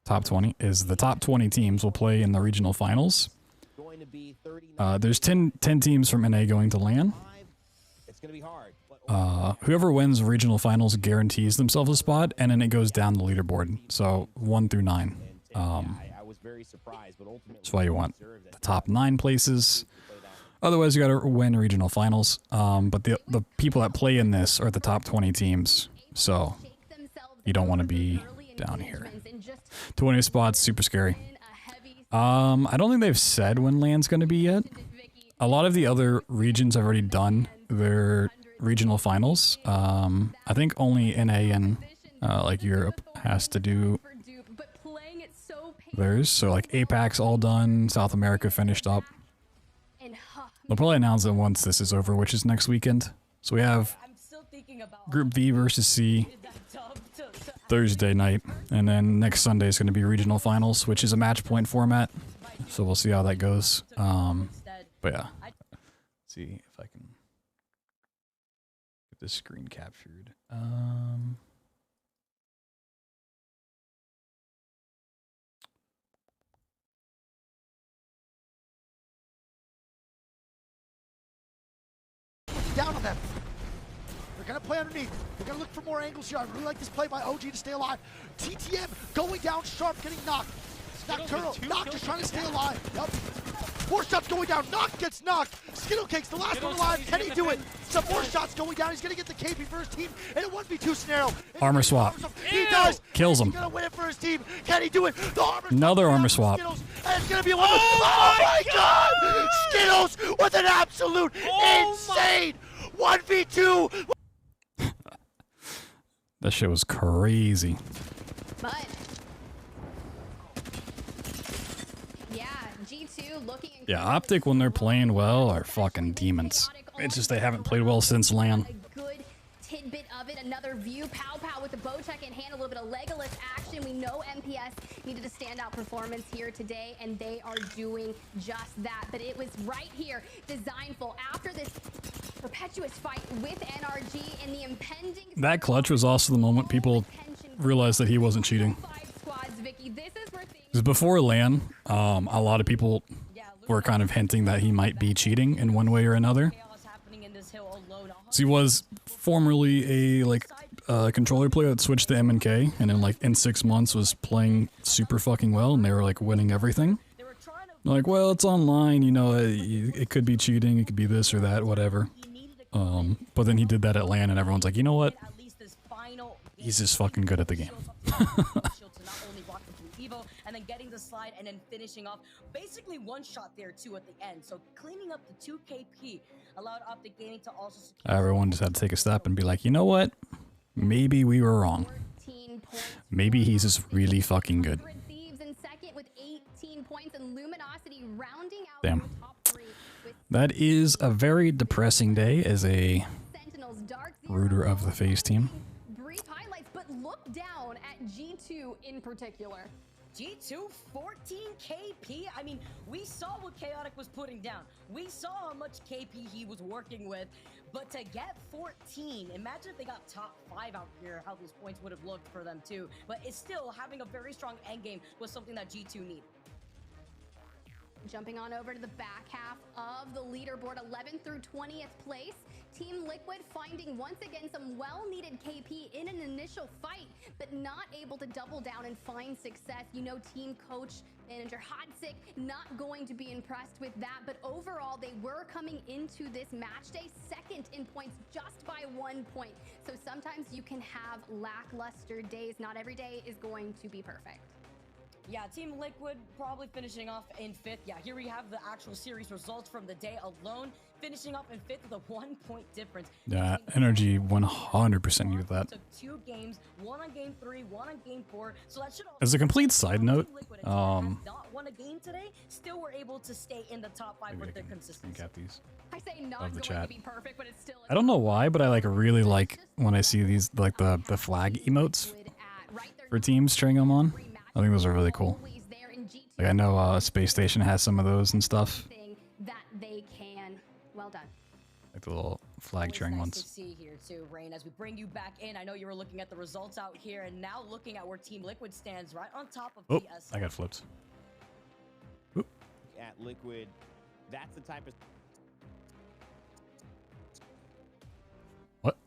top 20 is the top 20 teams will play in the regional finals. There's 10 teams from NA going to LAN. Whoever wins regional finals guarantees themselves a spot, and then it goes down the leaderboard. So 1 through 9. That's why you want the top 9 places. Otherwise, you gotta win regional finals. But the people that play in this are the top 20 teams, so you don't want to be down here. 20 spots, super scary. I don't think they've said when LAN's gonna be yet. A lot of the other regions have already done their regional finals. I think only NA and like Europe has to do theirs. So like APAC's all done. South America finished up. They'll probably announce it once this is over, which is next weekend. So we have Group V versus C Thursday night, and then next Sunday is going to be regional finals, which is a match point format. So we'll see how that goes. But yeah, let's see if I can get this screen captured. Down on them. They're going to play underneath. They're going to look for more angles here. I really like this play by OG to stay alive. TTM going down sharp, getting knocked. Nocturnal. Knock just trying to stay alive. Yep. 4 shots going down. Knock gets knocked. Skittle Cakes, the last one alive. Can he do it? Some more shots going down. He's going to get the KP for his team in a 1v2 scenario. Armor swap. He does. Kills him. He's going to win it for his team. Can he do it? The armor Another armor swap. Skittles, and it's gonna be a one. Oh my God! Skittles with an absolute insane 1v2. That shit was crazy. But yeah, G2 looking. Yeah, Optic when they're playing well are fucking demons. It's just they haven't played well since LAN. Good tidbit of it. Another view. Pow Pow with the bow check in hand. A little bit of Legolas action. We know MPS needed a standout performance here today, and they are doing just that. But it was right here, designful after this perpetuous fight with NRG and the impending. That clutch was also the moment people realized that he wasn't cheating. Because before LAN, a lot of people were kind of hinting that he might be cheating in one way or another. So he was formerly a controller player that switched to M&K, and then in 6 months was playing super fucking well, and they were like winning everything. They're like, well, it's online, you know, it could be cheating, it could be this or that, whatever. But then he did that at LAN, and everyone's like, you know what? He's just fucking good at the game. And then getting the slide and then finishing off basically one shot there too at the end. So cleaning up the 2 KP allowed Optic Gaming to also secure. Everyone just had to take a step and be like, you know what? Maybe we were wrong. Maybe he's just really fucking good. Damn. That is a very depressing day as a rooter of the FaZe team. Brief highlights, but look down at G2 in particular. G2 14 KP. I mean, we saw what Chaotic was putting down. We saw how much KP he was working with. But to get 14, imagine if they got top 5 out here, how those points would have looked for them too. But it's still having a very strong endgame was something that G2 need. Jumping on over to the back half of the leaderboard, 11th through 20th place. Team Liquid finding once again some well-needed KP in an initial fight, but not able to double down and find success. You know, team coach, manager Hodzic not going to be impressed with that, but overall they were coming into this match day second in points just by 1 point. So sometimes you can have lackluster days. Not every day is going to be perfect. Yeah, Team Liquid probably finishing off in 5th. Yeah, here we have the actual series results from the day alone. Finishing off in 5th with a 1 point difference. Yeah, Energy 100% needed that. Took 2 games, 1 on game 3, 1 on game 4. So that should also As a complete side note, not won a game today, still were able to stay in the top 5 with their consistency. Get these. I say not Of the going chat. to be perfect, but it's still I don't know why, but I really like when I see these the flag emotes for teams cheering them on. I think those are really cool. Like I know Space Station has some of those and stuff. that they can. Well done. Like the little flag cheering Nice ones. to see here too, Rain. As we bring you back in, I know you were looking at the results out here, and now looking at where Team Liquid stands, right on top of Oh, TS. I got flipped. At Liquid, that's the type of... What?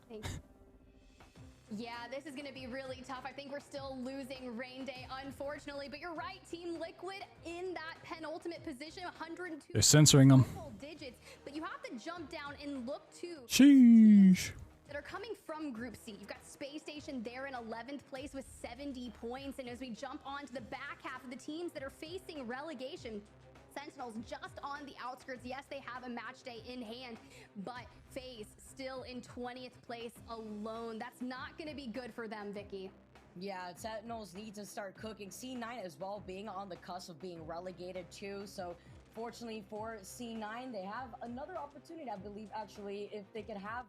Yeah, this is going to be really tough. I think we're still losing Rain Day, unfortunately. But you're right, Team Liquid in that penultimate position, 102 They're censoring them. digits. But you have to jump down and look to Sheesh. that are coming from Group C. You've got Space Station there in 11th place with 70 points. And as we jump on to the back half of the teams that are facing relegation, Sentinels just on the outskirts. Yes, they have a match day in hand, but FaZe still in 20th place alone. That's not going to be good for them, Vicky. Yeah, Sentinels need to start cooking. C9 as well being on the cusp of being relegated too. So fortunately for C9, they have another opportunity, I believe, actually, if they could have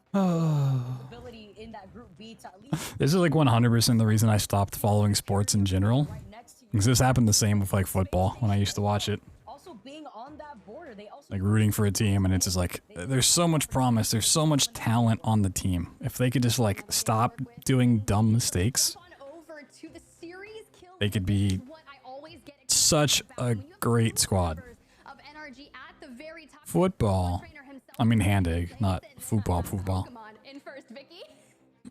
ability in that Group B to at least... This is like 100% the reason I stopped following sports in general. Because this happened the same with like football when I used to watch it. Also being on that border, they also... Like rooting for a team, and it's just like, there's so much promise, there's so much talent on the team. If they could just like stop doing dumb mistakes, they could be such a great squad. Football. I mean hand egg, not football.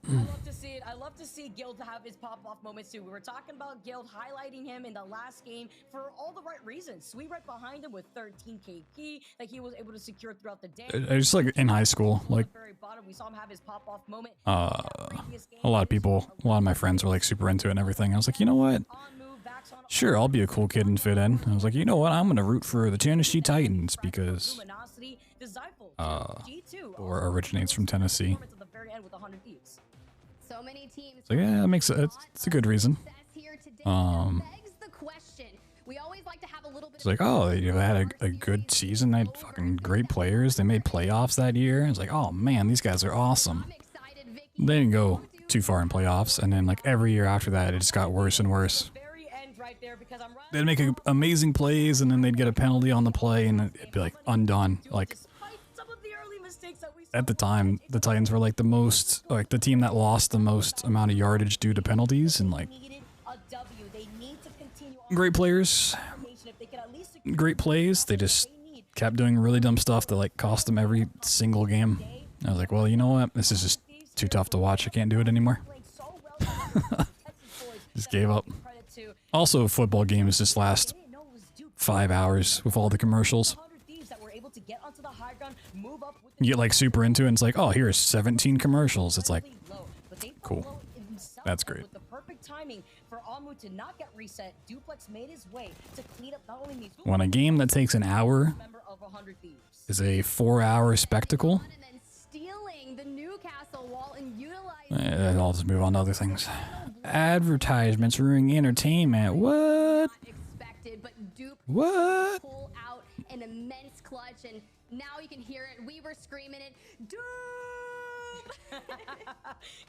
I love to see it. I love to see Guild have his pop-off moments too. We were talking about Guild highlighting him in the last game for all the right reasons. Sweet right behind him with 13 KP that he was able to secure throughout the day. I just like in high school, like very bottom, we saw him have his pop-off moment. a lot of my friends were like super into it and everything. I was like, you know what? sure, I'll be a cool kid and fit in. I was like, you know what? I'm gonna root for the Tennessee Titans because or originates from Tennessee. So many teams. So yeah, it makes it's a good reason. We always like to have a little bit It's like, oh, they had a good season. They had fucking great players. They made playoffs that year. It's like, oh man, these guys are awesome. They didn't go too far in playoffs, and then like every year after that, it just got worse and worse. They'd make amazing plays, and then they'd get a penalty on the play, and it'd be like undone. Like at the time, the Titans were like the team that lost the most amount of yardage due to penalties, and like great players, great plays. They just kept doing really dumb stuff that like cost them every single game. I was like, well, you know what? This is just too tough to watch. I can't do it anymore. Just gave up. Also, football games just last 5 hours with all the commercials. You get like super into it and it's like, oh, here's 17 commercials. It's like, cool. That's great. When a game that takes an hour is a 4-hour spectacle, I'll just move on to other things. Advertisements ruining entertainment. What? What? Pull out an immense clutch, and now you can hear it. We were screaming it. Doom!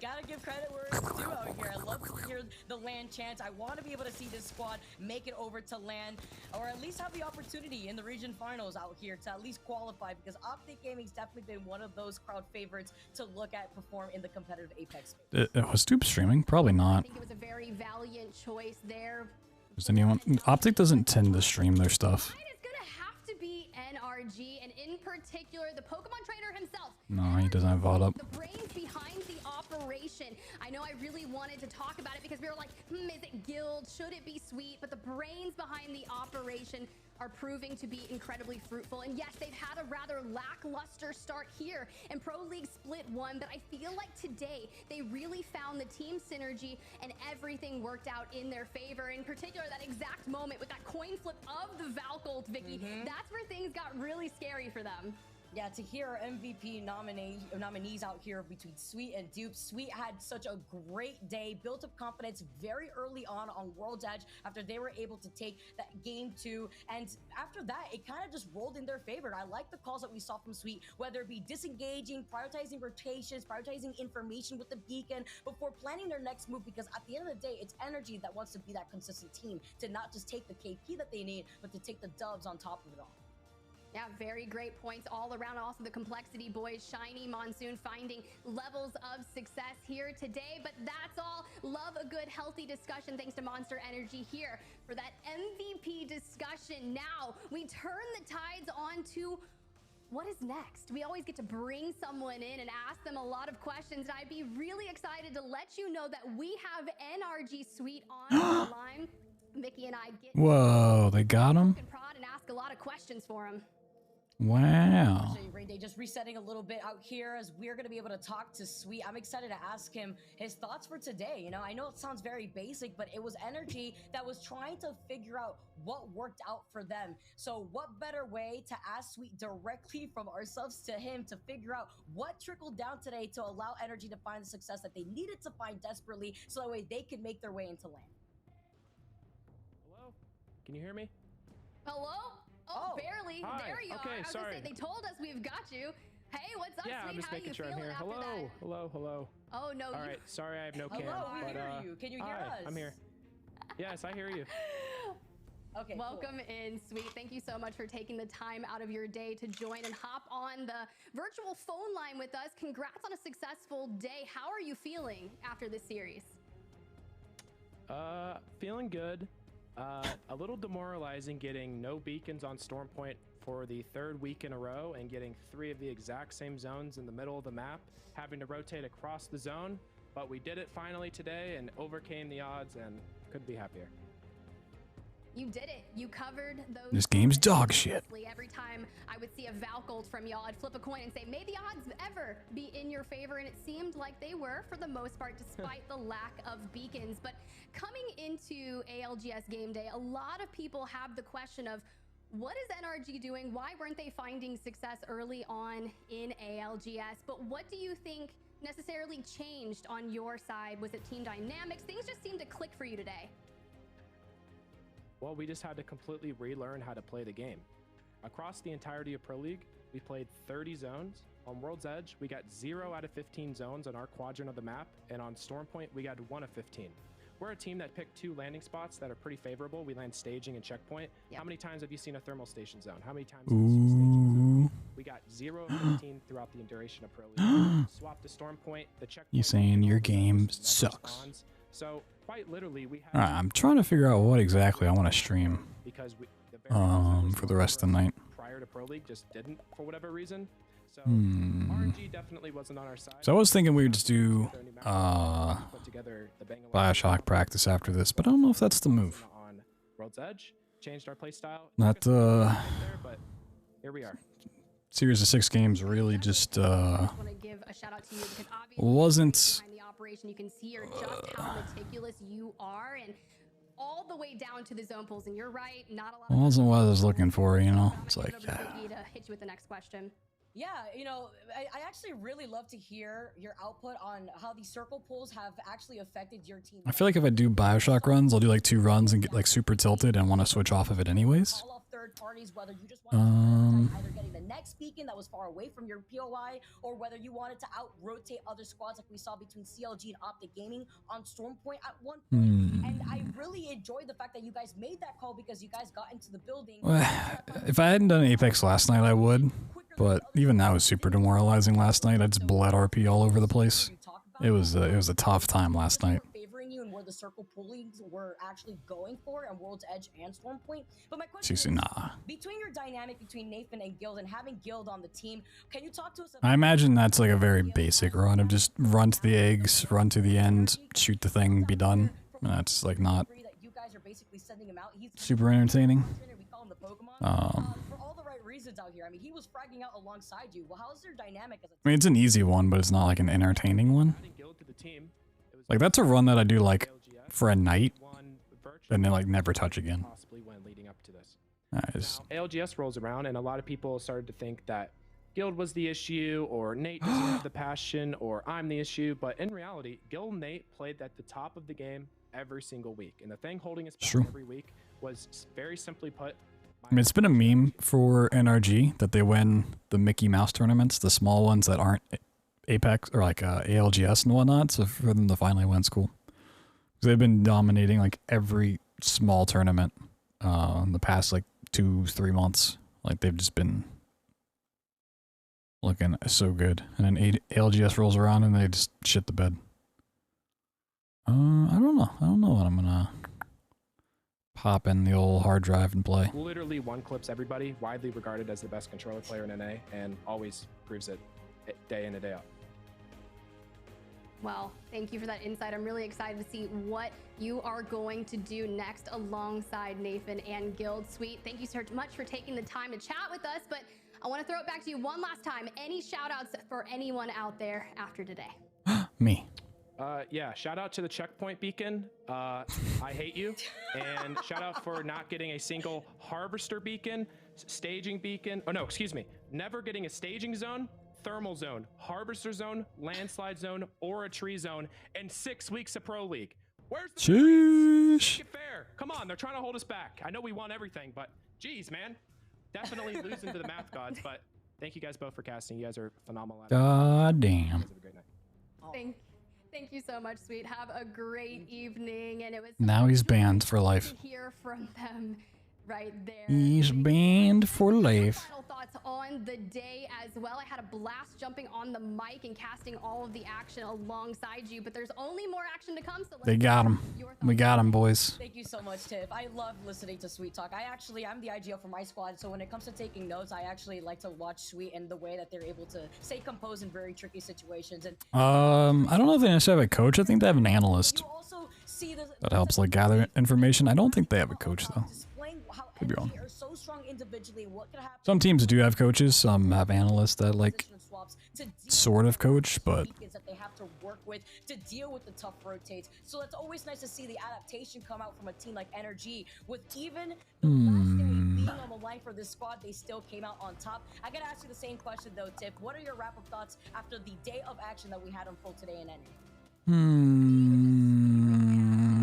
Gotta give credit where it's due out here. I love to hear the LAN chants. I want to be able to see this squad make it over to LAN, or at least have the opportunity in the region finals out here to at least qualify, because Optic Gaming's definitely been one of those crowd favorites to look at perform in the competitive Apex space. Was Stoop streaming? Probably not. I think it was a very valiant choice there. Does anyone? Optic doesn't tend to stream their stuff. It's gonna have to be NRG, and in particular, the Pokemon trainer himself. No, he doesn't have VOD up. The brains behind the operation. I know I really wanted to talk about it because we were like, is it Guild? Should it be Sweet? But the brains behind the operation are proving to be incredibly fruitful. And yes, they've had a rather lackluster start here, and Pro League split one, but I feel like today they really found the team synergy and everything worked out in their favor. In particular, that exact moment with that coin flip of the Valcolt, Vicky, that's where things got really scary for them. Yeah, to hear our MVP nominees out here between Sweet and Dupe. Sweet had such a great day, built up confidence very early on World's Edge after they were able to take that game 2. And after that, it kind of just rolled in their favor. I like the calls that we saw from Sweet, whether it be disengaging, prioritizing rotations, prioritizing information with the beacon before planning their next move, because at the end of the day, it's Energy that wants to be that consistent team, to not just take the KP that they need, but to take the dubs on top of it all. Yeah, very great points all around. Also the complexity boys, Shiny, Monsoon finding levels of success here today. But that's all. Love a good, healthy discussion thanks to Monster Energy here for that MVP discussion. Now we turn the tides on to what is next. We always get to bring someone in and ask them a lot of questions. And I'd be really excited to let you know that we have NRG Sweet on the line. Vicky and I get Whoa, they got him? and ask a lot of questions for him. Wow. Just resetting a little bit out here as we're going to be able to talk to Sweet. I'm excited to ask him his thoughts for today. You know, I know it sounds very basic, but it was Energy that was trying to figure out what worked out for them. So what better way to ask Sweet directly from ourselves to him to figure out what trickled down today to allow Energy to find the success that they needed to find desperately, so that way they could make their way into LAN. Hello? Can you hear me? Hello? Oh, barely. Hi. There you Okay, are. I was sorry. Gonna say, they told us we've got you. Hey, what's up, Yeah, Sweet? I'm just How making you sure I'm feeling here. after Hello, that? hello, hello. Oh, no. All right, sorry I have no cam. Hello, we but, hear you. Can you hear hi, us? I'm here. Yes, I hear you. Okay, welcome in, Sweet. Thank you so much for taking the time out of your day to join and hop on the virtual phone line with us. Congrats on a successful day. How are you feeling after this series? Feeling good. A little demoralizing getting no beacons on Storm Point for the 3rd week in a row and getting 3 of the exact same zones in the middle of the map, having to rotate across the zone, but we did it finally today and overcame the odds and couldn't be happier. You did it. You covered those. This game's dog shit. Every time I would see a Valk ult from y'all, I'd flip a coin and say, may the odds ever be in your favor. And it seemed like they were for the most part, despite the lack of beacons. But coming into ALGS game day, a lot of people have the question of, what is NRG doing? Why weren't they finding success early on in ALGS? But what do you think necessarily changed on your side? Was it team dynamics? Things just seemed to click for you today. Well, we just had to completely relearn how to play the game. Across the entirety of Pro League, we played 30 zones. On World's Edge, we got 0 out of 15 zones on our quadrant of the map, and on Stormpoint, we got 1 of 15. We're a team that picked 2 landing spots that are pretty favorable. We land staging and checkpoint. Yep. How many times have you seen a thermal station zone? How many times have you seen a staging zone? We got 0 of 15 throughout the duration of Pro League. Swap to Stormpoint, the checkpoint. You saying your game sucks? So quite literally, we have. All right, I'm trying to figure out what exactly I want to stream. For the rest of the night. Prior to Pro League, just didn't for whatever reason. So RNG definitely wasn't on our side. So I was thinking we would just do Bioshock practice after this, but I don't know if that's the move. On World's Edge, changed our play style. Not but here we are. Series of 6 games really just wasn't. You can see here just how meticulous you are, and all the way down to the zone pulls. And you're right, not a lot. Wasn't what I was looking for, you know. It's like. To hit you with the next question. Yeah, you know, I actually really love to hear your output on how these circle pulls have actually affected your team. I feel like if I do Bioshock runs, I'll do like 2 runs and get like super tilted and want to switch off of it anyways. Parties, whether you just want to either getting the next beacon that was far away from your POI, or whether you wanted to out-rotate other squads like we saw between CLG and Optic Gaming on Stormpoint at one point. And I really enjoyed the fact that you guys made that call because you guys got into the building. If I hadn't done Apex last night, I would, but even that was super demoralizing last night. I just bled RP all over the place. It was a tough time last night. You and where the circle pullings were actually going for on World's Edge and Stormpoint. But my question is, between your dynamic between Nathan and Guild and having Guild on the team, can you talk to us about— I imagine that's like a very basic run of just run to the eggs, run to the end, shoot the thing, be done. And that's like not super entertaining. For all the right reasons out here. I mean, he was fragging out alongside you. Well, how's their dynamic as a— I mean, it's an easy one, but it's not like an entertaining one. Like that's a run that I do like for a night, and then like never touch again. Nice. ALGS rolls around, and a lot of people started to think that Guild was the issue, or Nate doesn't have the passion, or I'm the issue. But in reality, Guild and Nate played at the top of the game every single week, and the thing holding us back every week was very simply put. I mean, it's been a meme for NRG that they win the Mickey Mouse tournaments, the small ones that aren't Apex or like ALGS and whatnot, so for them to finally win, it's cool. They've been dominating like every small tournament in the past like 2-3 months. Like they've just been looking so good, and then ALGS rolls around and they just shit the bed. I don't know what I'm gonna pop in the old hard drive and play. Literally one clips everybody, widely regarded as the best controller player in NA, and always proves it day in and day out. Well, thank you for that insight. I'm really excited to see what you are going to do next alongside Nathan and Guild. Sweet, thank you so much for taking the time to chat with us, but I want to throw it back to you one last time. Any shout outs for anyone out there after today? Me. Yeah, shout out to the checkpoint beacon. I hate you. And shout out for not getting a single harvester beacon, staging beacon. Oh no, excuse me. Never getting a staging zone, thermal zone, harvester zone, landslide zone, or a tree zone in 6 weeks of Pro League. Where's the Sheesh. Make it fair? Come on, they're trying to hold us back. I know we won everything, but geez, man. Definitely losing to the math gods, but thank you guys both for casting. You guys are phenomenal. God damn. Have a great night. Thank you so much, Sweet. Have a great evening, and it was now he's banned for life. To hear from them right there. He's banned for life. Final thoughts on the day as well. I had a blast jumping on the mic and casting all of the action alongside you, but there's only more action to come. So they got him. We got him, boys. Thank you so much, Tiff. I love listening to Sweet talk. I'm the IGL for my squad, so when it comes to taking notes, I actually like to watch Sweet and the way that they're able to stay composed in very tricky situations. And I don't know if they necessarily have a coach. I think they have an analyst. You also see this. That helps like gather information. I don't think they have a coach though. Could be wrong. Some teams do have coaches. Some have analysts that like sort of coach, but that they have to work with to deal with the tough rotates. So it's always nice to see the adaptation come out from a team like NRG with even the last day being on the line for this squad, they still came out on top. I gotta ask you the same question though, Tip. What are your wrap-up thoughts after the day of action that we had unfold today in NA?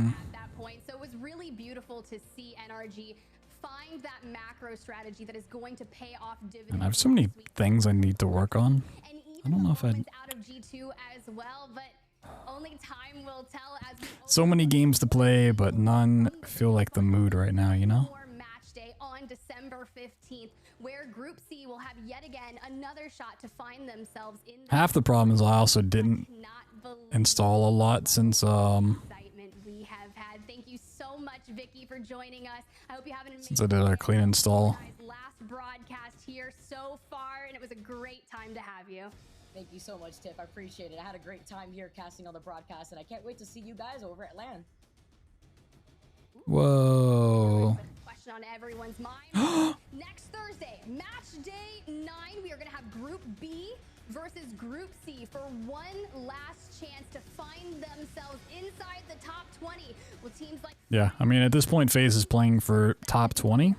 At that point, so it was really beautiful to see NRG find that macro strategy that is going to pay off dividends. and I have so many things I need to work on. I don't know if I. Out of G2 as well, but only time will tell as we So many games to play, but none feel like the mood right now, you know? match day on December 15th, where Group C will have yet again another shot to find themselves in Half the problem is I also didn't install a lot since we have had. Thank you so much, Vicky, for joining us. I hope you have an amazing since I did a clean install. last broadcast here so far, and it was a great time to have you. Thank you so much, Tiff. I appreciate it. I had a great time here casting on the broadcast, and I can't wait to see you guys over at LAN. Whoa. Question on everyone's mind. Next Thursday, match day 9, we are going to have Group B versus Group C for one last chance to find themselves inside the top 20. Will teams like Yeah, I mean, at this point, FaZe is playing for top 20.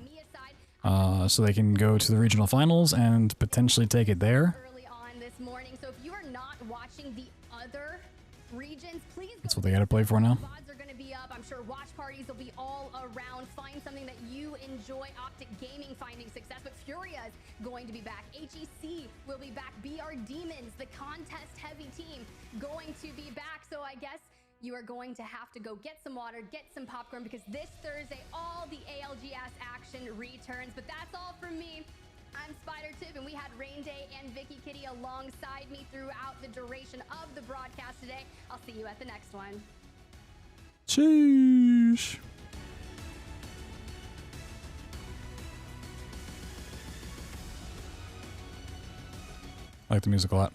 So they can go to the regional finals and potentially take it there. early on this morning. So if you are not watching the other regions, please go. That's what they got to play for now. VODs are going to be up. I'm sure watch parties will be all around. Find something that you enjoy. Optic Gaming finding success, but Furia's going to be back. HEC will be back. BR Demons, the contest-heavy team, going to be back. So I guess you are going to have to go get some water, get some popcorn, because this Thursday, all the ALGS action returns. But that's all from me. I'm Spider Tip, and we had Rain Day and Vicky Kitty alongside me throughout the duration of the broadcast today. I'll see you at the next one. Sheesh. I like the music a lot.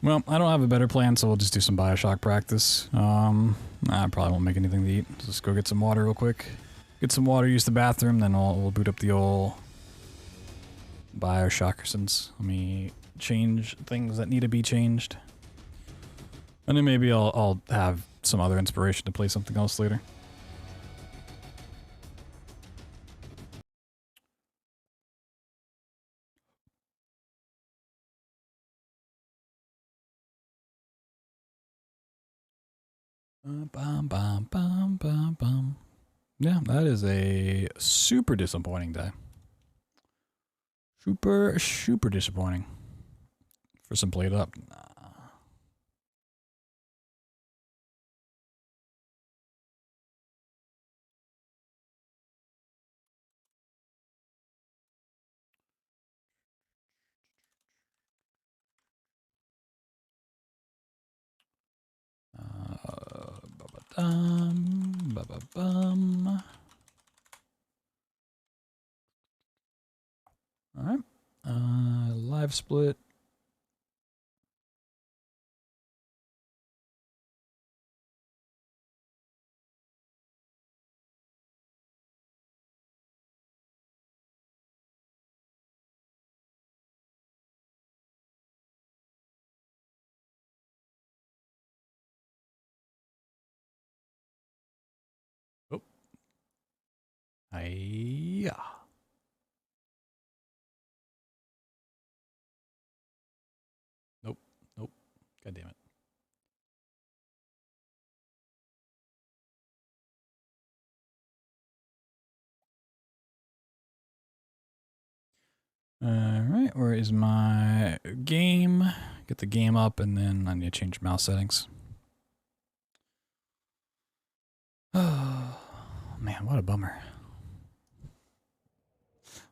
Well, I don't have a better plan, so we'll just do some Bioshock practice. I probably won't make anything to eat. Just go get some water real quick. Get some water, use the bathroom, then we'll boot up the old Bioshocker since let me change things that need to be changed. And then maybe I'll have some other inspiration to play something else later. Yeah, that is a super disappointing day. Super disappointing. For some played up. Alright. Live split. Oh. Hiya. Nope. God damn it. Alright, where is my game? Get the game up, and then I need to change mouse settings. Oh, man, what a bummer.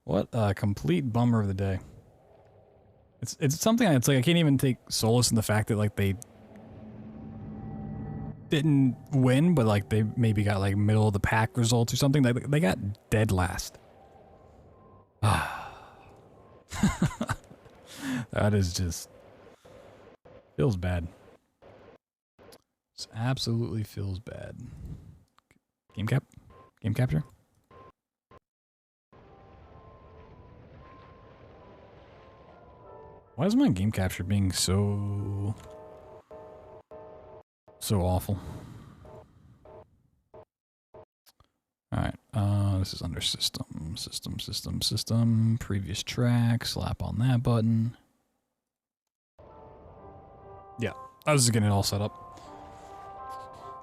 What a complete bummer of the day. It's something it's like I can't even take solace in the fact that like they didn't win, but like they maybe got like middle of the pack results or something. They got dead last. That is just Feels bad. This absolutely feels bad. Game capture? Why is my game capture being so awful? Alright, this is under system, previous track, slap on that button. Yeah, I was just getting it all set up.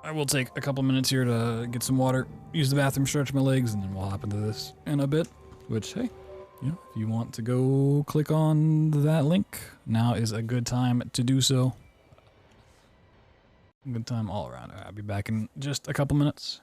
I will take a couple minutes here to get some water, use the bathroom, stretch my legs, and then we'll hop into this in a bit. Which, hey, you know, if you want to go click on that link, now is a good time to do so. Good time all around. I'll be back in just a couple minutes.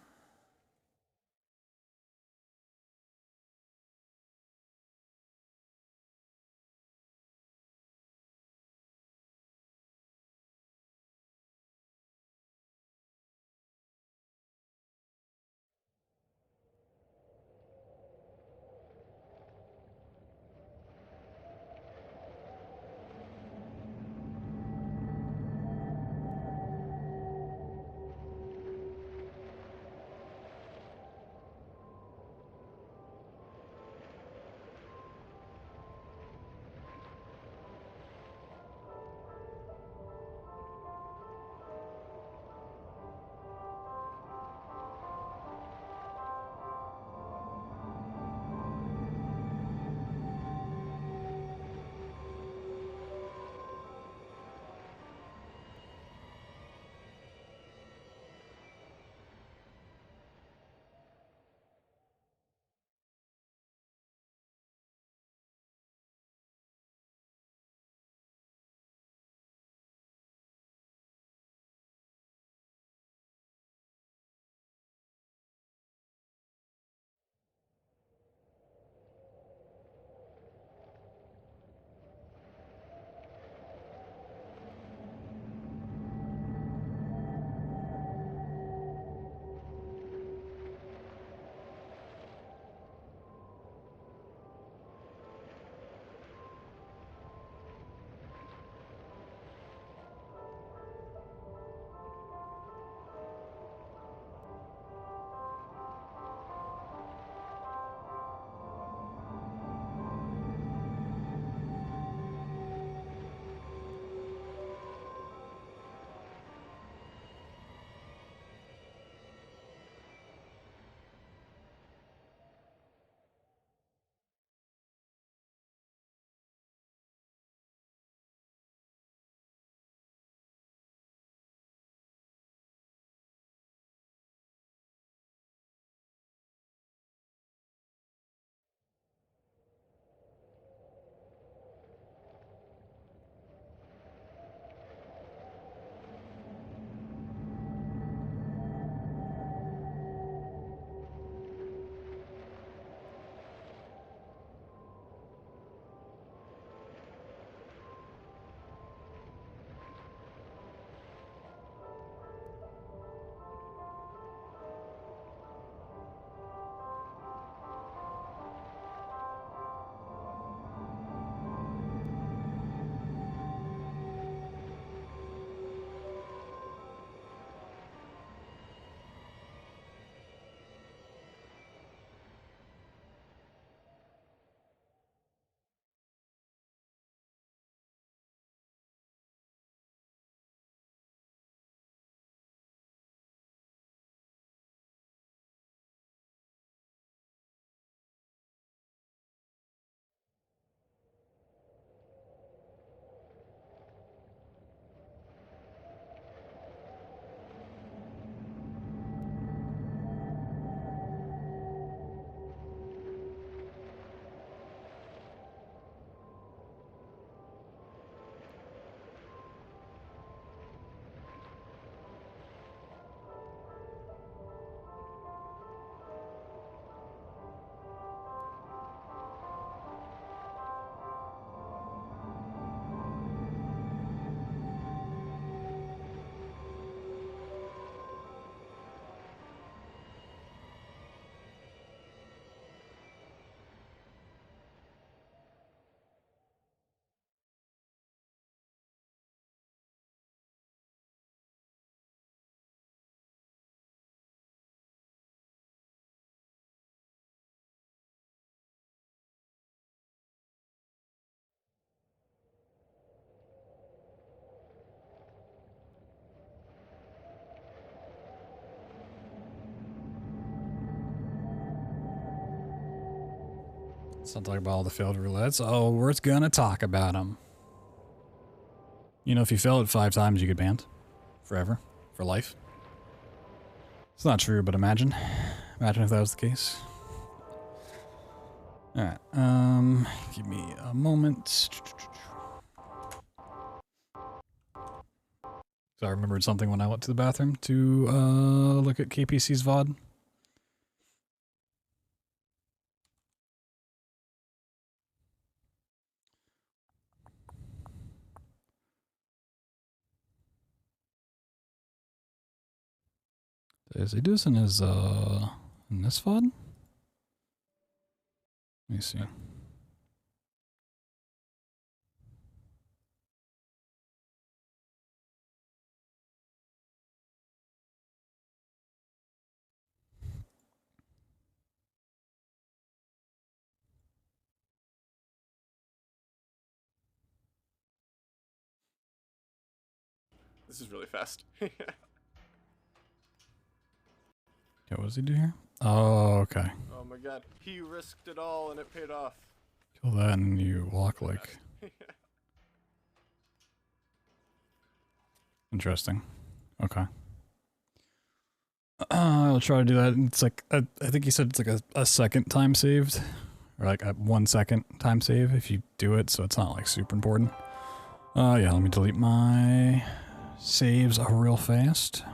Let's not talk about all the failed roulettes. Oh, we're gonna talk about them. You know, if you fail it 5 times, you get banned. Forever. For life. It's not true, but imagine. Imagine if that was the case. Alright, give me a moment. So I remembered something when I went to the bathroom to look at KPC's VOD. Does he do this in his in this VOD? Let me see. This is really fast. Yeah, what does he do here? Oh, okay. Oh my god. He risked it all and it paid off. Kill that and you walk like... Interesting. Okay. I'll try to do that. It's like, I think he said it's like a second time saved. Or like a 1 second time save if you do it, so it's not like super important. Yeah, let me delete my saves real fast.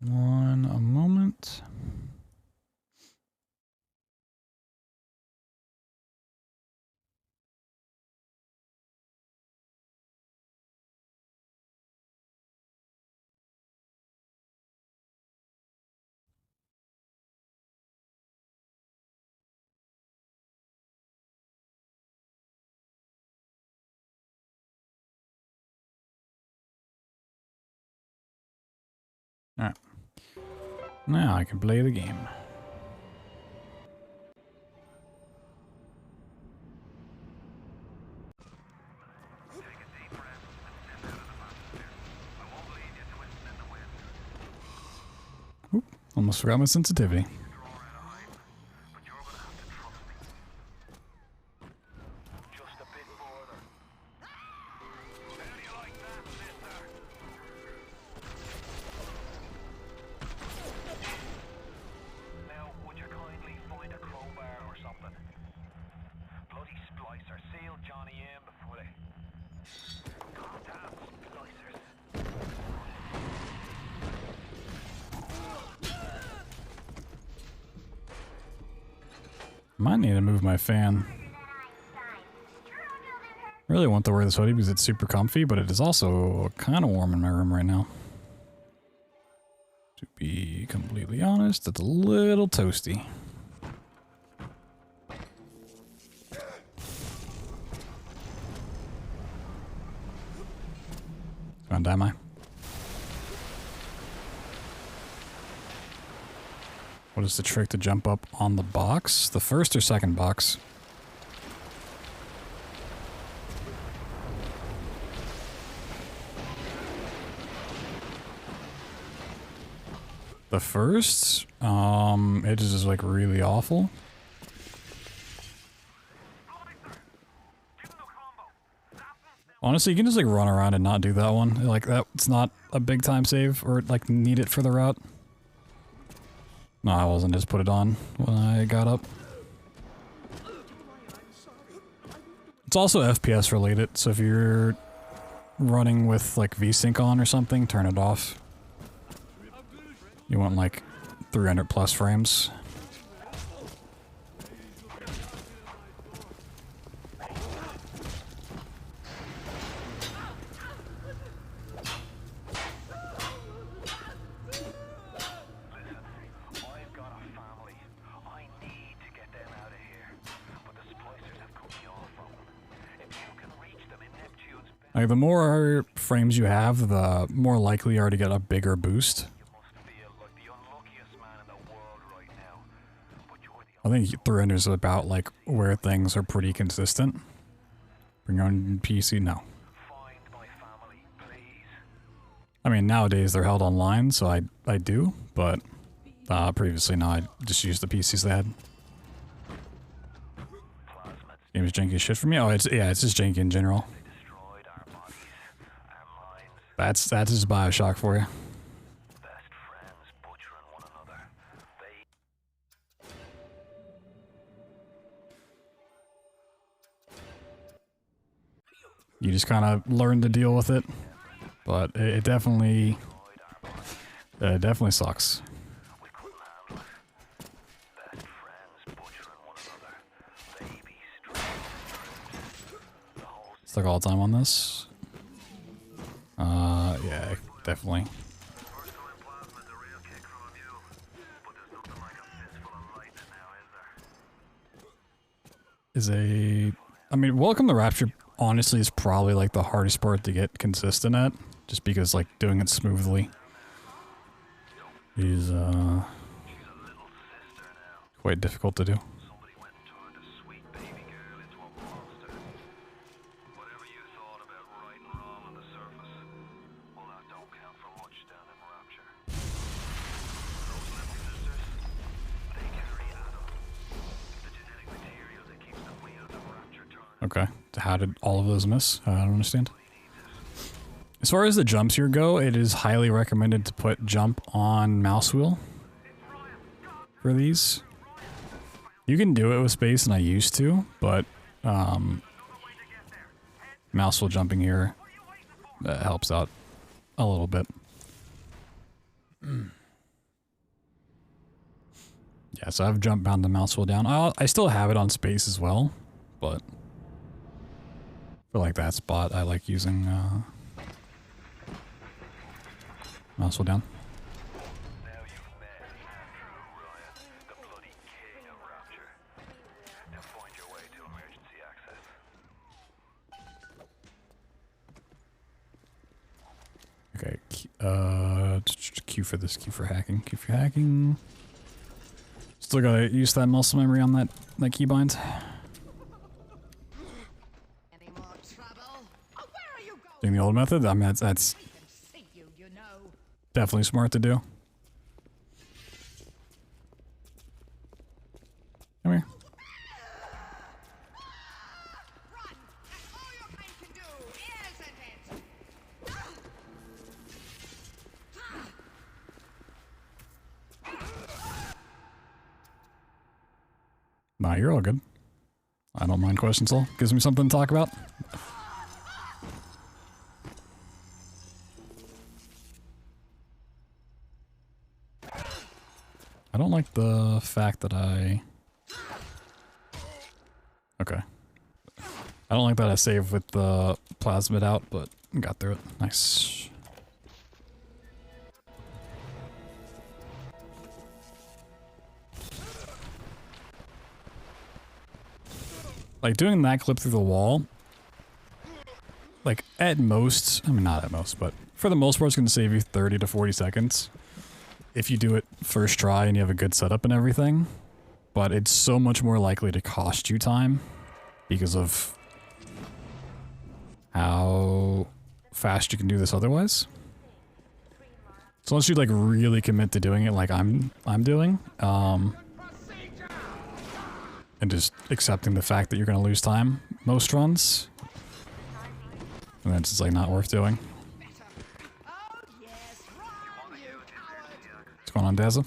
A moment. Alright. Now I can play the game. Oop, almost forgot my sensitivity. Might need to move my fan. Really want to wear this hoodie because it's super comfy, but it is also kind of warm in my room right now. To be completely honest, it's a little toasty. Gonna die, am I? What is the trick to jump up on the box? The first or second box? The first? It is just like really awful. Honestly, you can just like run around and not do that one. Like that's not a big time save or like need it for the route. No, I wasn't. Just put it on when I got up. It's also FPS related, so if you're running with like VSync on or something, turn it off. You want like 300 plus frames. Like, the more frames you have, the more likely you are to get a bigger boost. I think 300 is about like where things are pretty consistent. Bring on PC? No. I mean, nowadays they're held online, so I do, but previously no, I just used the PCs they had. Game is janky as shit for me? Oh, it's just janky in general. That's just Bioshock for you. You just kind of learn to deal with it, but it definitely sucks. Stuck all the time on this. Yeah, definitely. I mean, Welcome to Rapture honestly is probably like the hardest part to get consistent at, just because like doing it smoothly is quite difficult to do. Okay, how did all of those miss? I don't understand. As far as the jumps here go, it is highly recommended to put jump on mouse wheel for these. You can do it with space, and I used to, but mouse wheel jumping here helps out a little bit. Yeah, so I've jumped bound the mouse wheel down. I still have it on space as well, but for like that spot, I like using mouse wheel down. Okay, Q for this, Q for hacking, Q for hacking. Still gotta use that muscle memory on that keybind. Doing the old method? I mean, that's definitely smart to do. Come here. Nah, you're all good. I don't mind question soul. Gives me something to talk about. I don't like the fact that I... Okay. I don't like that I saved with the plasmid out, but got through it. Nice. Like, doing that clip through the wall, like, at most, I mean, not at most, but for the most part, it's going to save you 30 to 40 seconds if you do it first try and you have a good setup and everything. But it's so much more likely to cost you time because of how fast you can do this otherwise. So unless you, like, really commit to doing it like I'm doing, and just accepting the fact that you're going to lose time most runs, and then it's just like not worth doing. What's going on, Dazzle?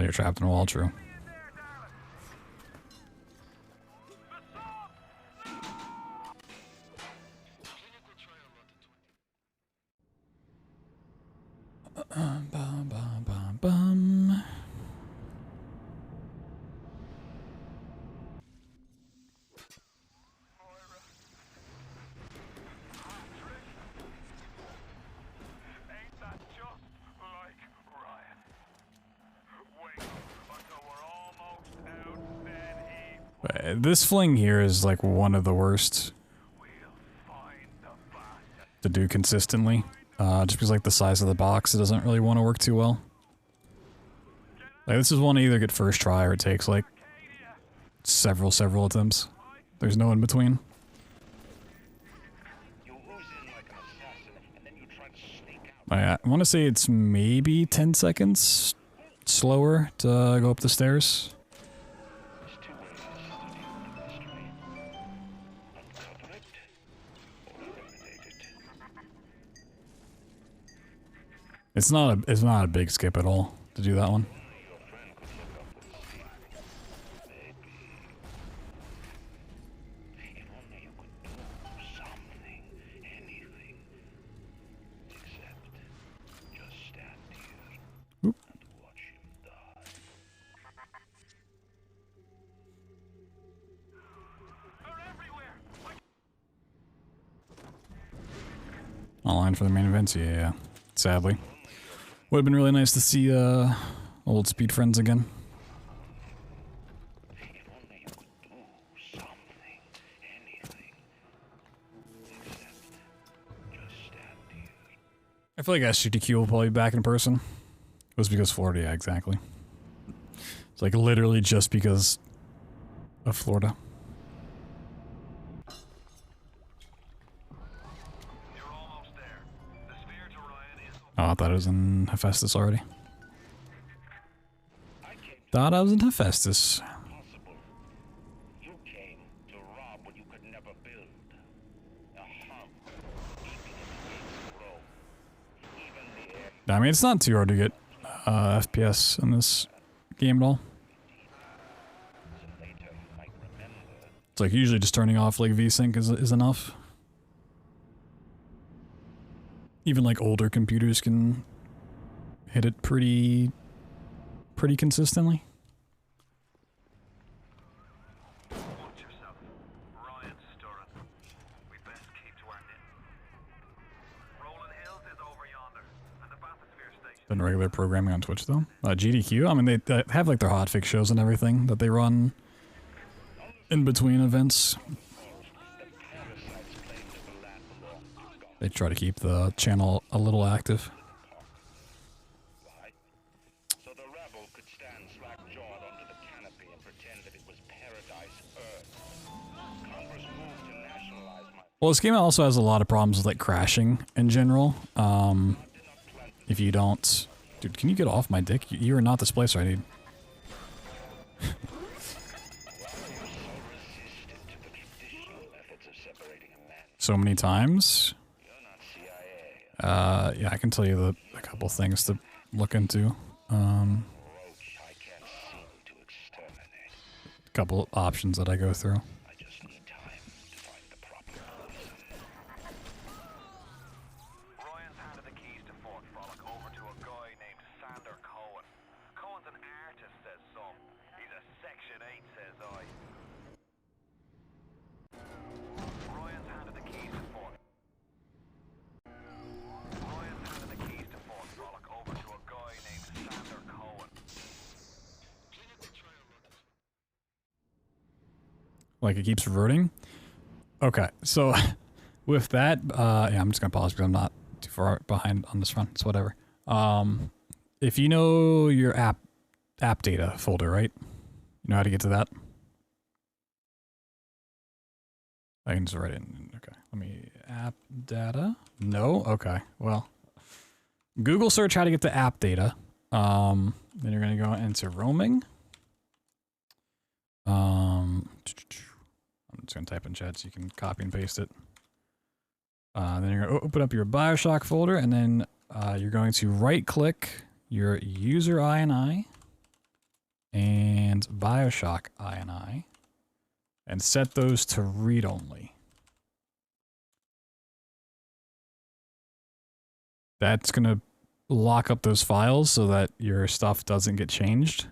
Well, you're trapped in a wall, true. Bum. This fling here is like one of the worst to do consistently. Just because like the size of the box, it doesn't really want to work too well. Like this is one to either get first try or it takes like several attempts. There's no in between. I want to say it's maybe 10 seconds slower to go up the stairs. It's not a big skip at all to do that one. Oop. Online for the main events, yeah. Sadly. Would have been really nice to see old speed friends again. I feel like SGDQ will probably be back in person. It was because Florida, yeah, exactly. It's like literally just because of Florida. Oh, I thought it was in Hephaestus already. Thought I was in Hephaestus. I mean, it's not too hard to get FPS in this game at all. It's like usually just turning off like VSync is enough. Even like older computers can hit it pretty consistently. Than regular programming on Twitch though. GDQ, I mean they have like their hotfix shows and everything that they run in between events. They try to keep the channel a little active. Well, this game also has a lot of problems with like crashing in general. If you don't... Dude, can you get off my dick? You are not the splicer I need. So many times. Yeah, I can tell you a couple things to look into. A couple options that I go through. Like it keeps reverting? Okay, so with that, yeah, I'm just gonna pause because I'm not too far behind on this run. It's whatever. If you know your app data folder, right? You know how to get to that? I can just write it in. Okay, let me app data. No? Okay, well. Google search how to get to app data. Then you're gonna go into roaming. I'm just gonna type in chat so you can copy and paste it. Then you're gonna open up your Bioshock folder, and then you're going to right-click your user INI, and Bioshock INI, and set those to read-only. That's going to lock up those files so that your stuff doesn't get changed.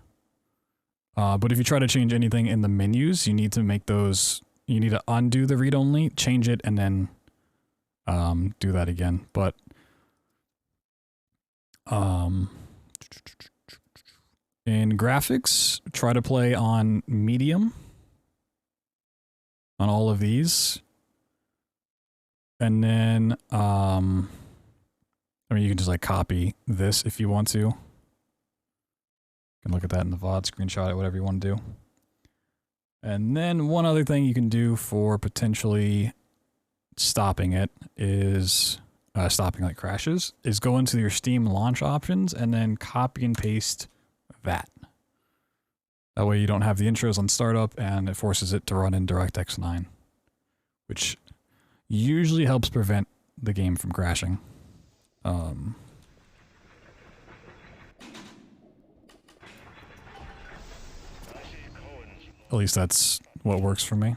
But if you try to change anything in the menus, you need to make those, you need to undo the read-only, change it, and then do that again. But in graphics, try to play on medium on all of these. And then, I mean, you can just like copy this if you want to. You can look at that in the VOD, screenshot it, whatever you want to do. And then one other thing you can do for potentially stopping it is, stopping like crashes, is go into your Steam launch options and then copy and paste that. That way you don't have the intros on startup and it forces it to run in DirectX 9, which usually helps prevent the game from crashing. At least that's what works for me.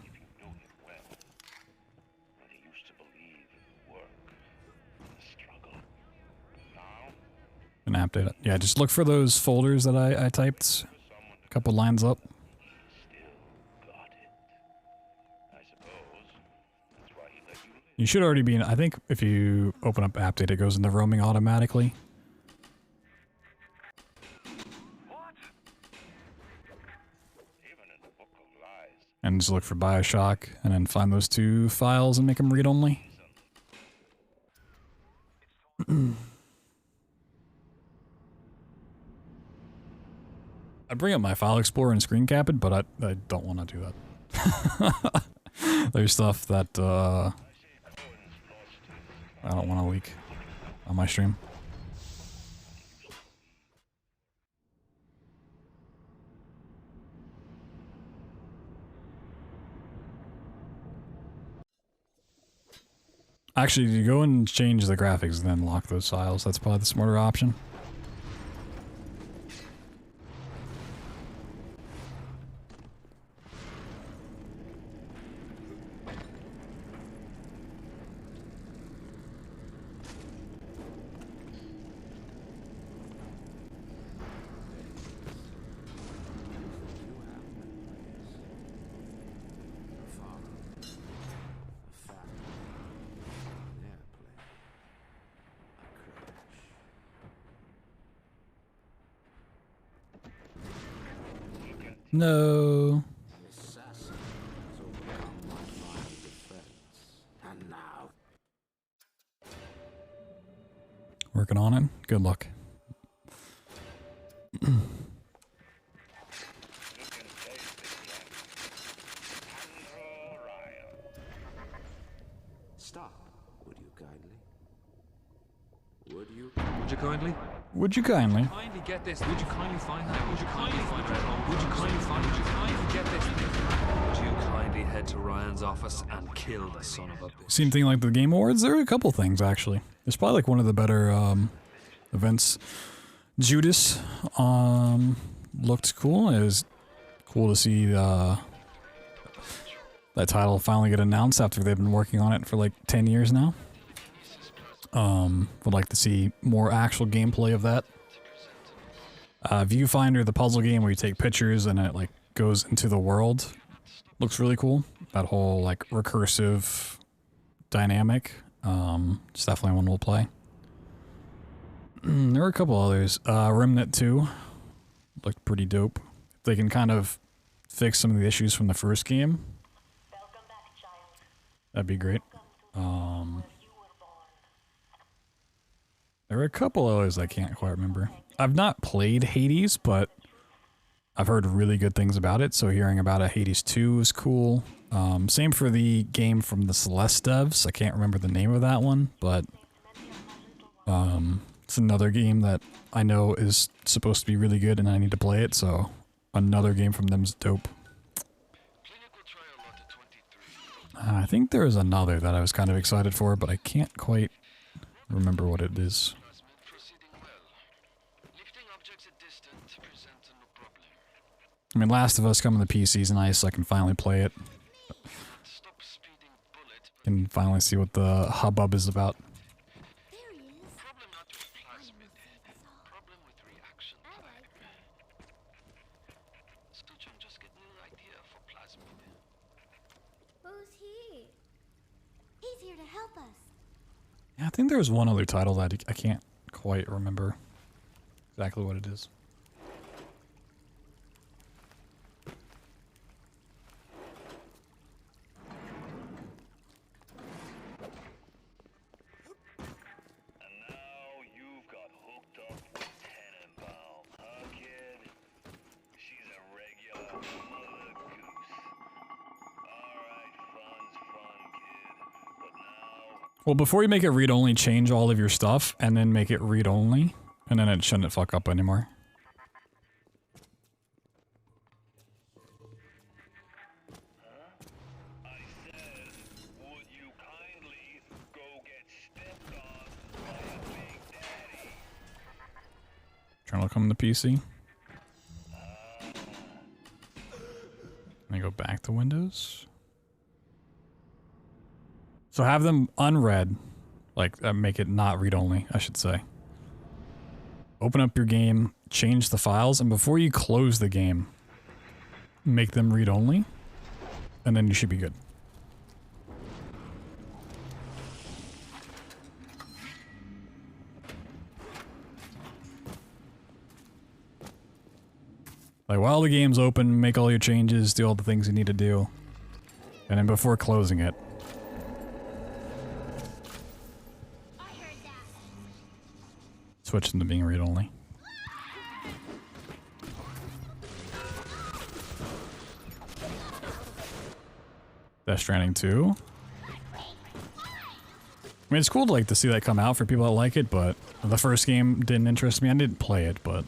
An app data. Yeah, just look for those folders that I typed a couple lines up. You should already be in, I think if you open up app data, it goes into roaming automatically. And just look for Bioshock, and then find those two files and make them read-only. I'd bring up my file explorer and screen cap it, but I don't want to do that. There's stuff that I don't want to leak on my stream. Actually, you go and change the graphics and then lock those files. That's probably the smarter option. No. Working on it. Good luck. Stop, would you kindly? Would you? Would you kindly? Would you kindly? Kindly get this. Would you kindly find that? Would you kindly find that? Would you kindly find? Would you kindly get this? Would you kindly head to Ryan's office and kill the son of a bitch? Same thing like the Game Awards. There are a couple things actually. It's probably like one of the better events. Judas looked cool. It was cool to see that title finally get announced after they've been working on it for like 10 years now. Would like to see more actual gameplay of that. Viewfinder, the puzzle game where you take pictures and it like goes into the world, looks really cool. That whole like recursive dynamic. It's definitely one we'll play. There were a couple others. Remnant 2 looked pretty dope. If they can kind of fix some of the issues from the first game, that'd be great. There were a couple others I can't quite remember. I've not played Hades, but I've heard really good things about it, so hearing about a Hades 2 is cool. Same for the game from the Celeste devs. I can't remember the name of that one, but it's another game that I know is supposed to be really good and I need to play it, so another game from them is dope. I think there was another that I was kind of excited for, but I can't quite remember what it is. I mean, Last of Us coming to PC is nice, so I can finally play it. Can finally see what the hubbub is about. Who's he? He's here to help us. Yeah, I think there was one other title that I can't quite remember exactly what it is. Well, before you make it read-only, change all of your stuff, and then make it read-only, and then it shouldn't fuck up anymore. Trying to come to PC. Let me go back to Windows. So have them unread, like make it not read-only, I should say. Open up your game, change the files, and before you close the game, make them read-only, and then you should be good. Like while the game's open, make all your changes, do all the things you need to do, and then before closing it, switch them to being read-only. Death Stranding 2. I mean, it's cool to like to see that come out for people that like it, but the first game didn't interest me. I didn't play it, but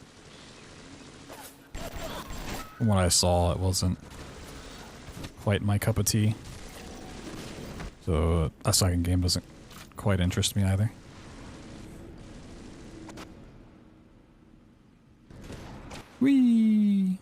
from what I saw, it wasn't quite my cup of tea. So a second game doesn't quite interest me either. Whee!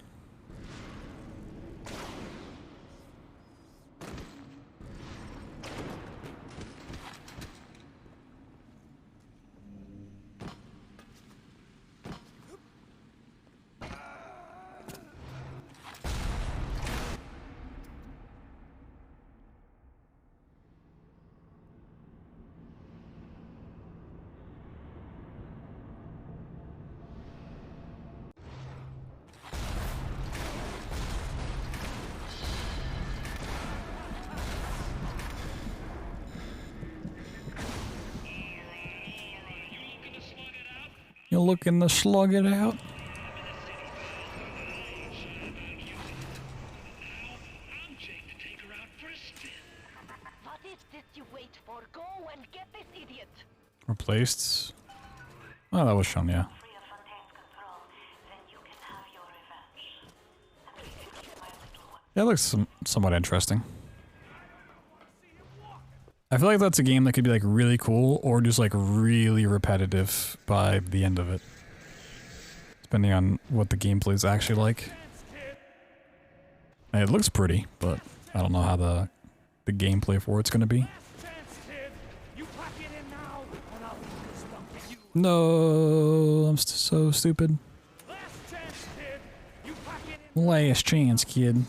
You're looking to slug it out? What is this you wait for? Go and get this idiot. Replaced. Oh, that was shown, yeah. That looks somewhat interesting. I feel like that's a game that could be like really cool or just like really repetitive by the end of it. Depending on what the gameplay is actually like. And it looks pretty, but I don't know how the gameplay for it's gonna be. No, I'm so stupid. Last chance, kid.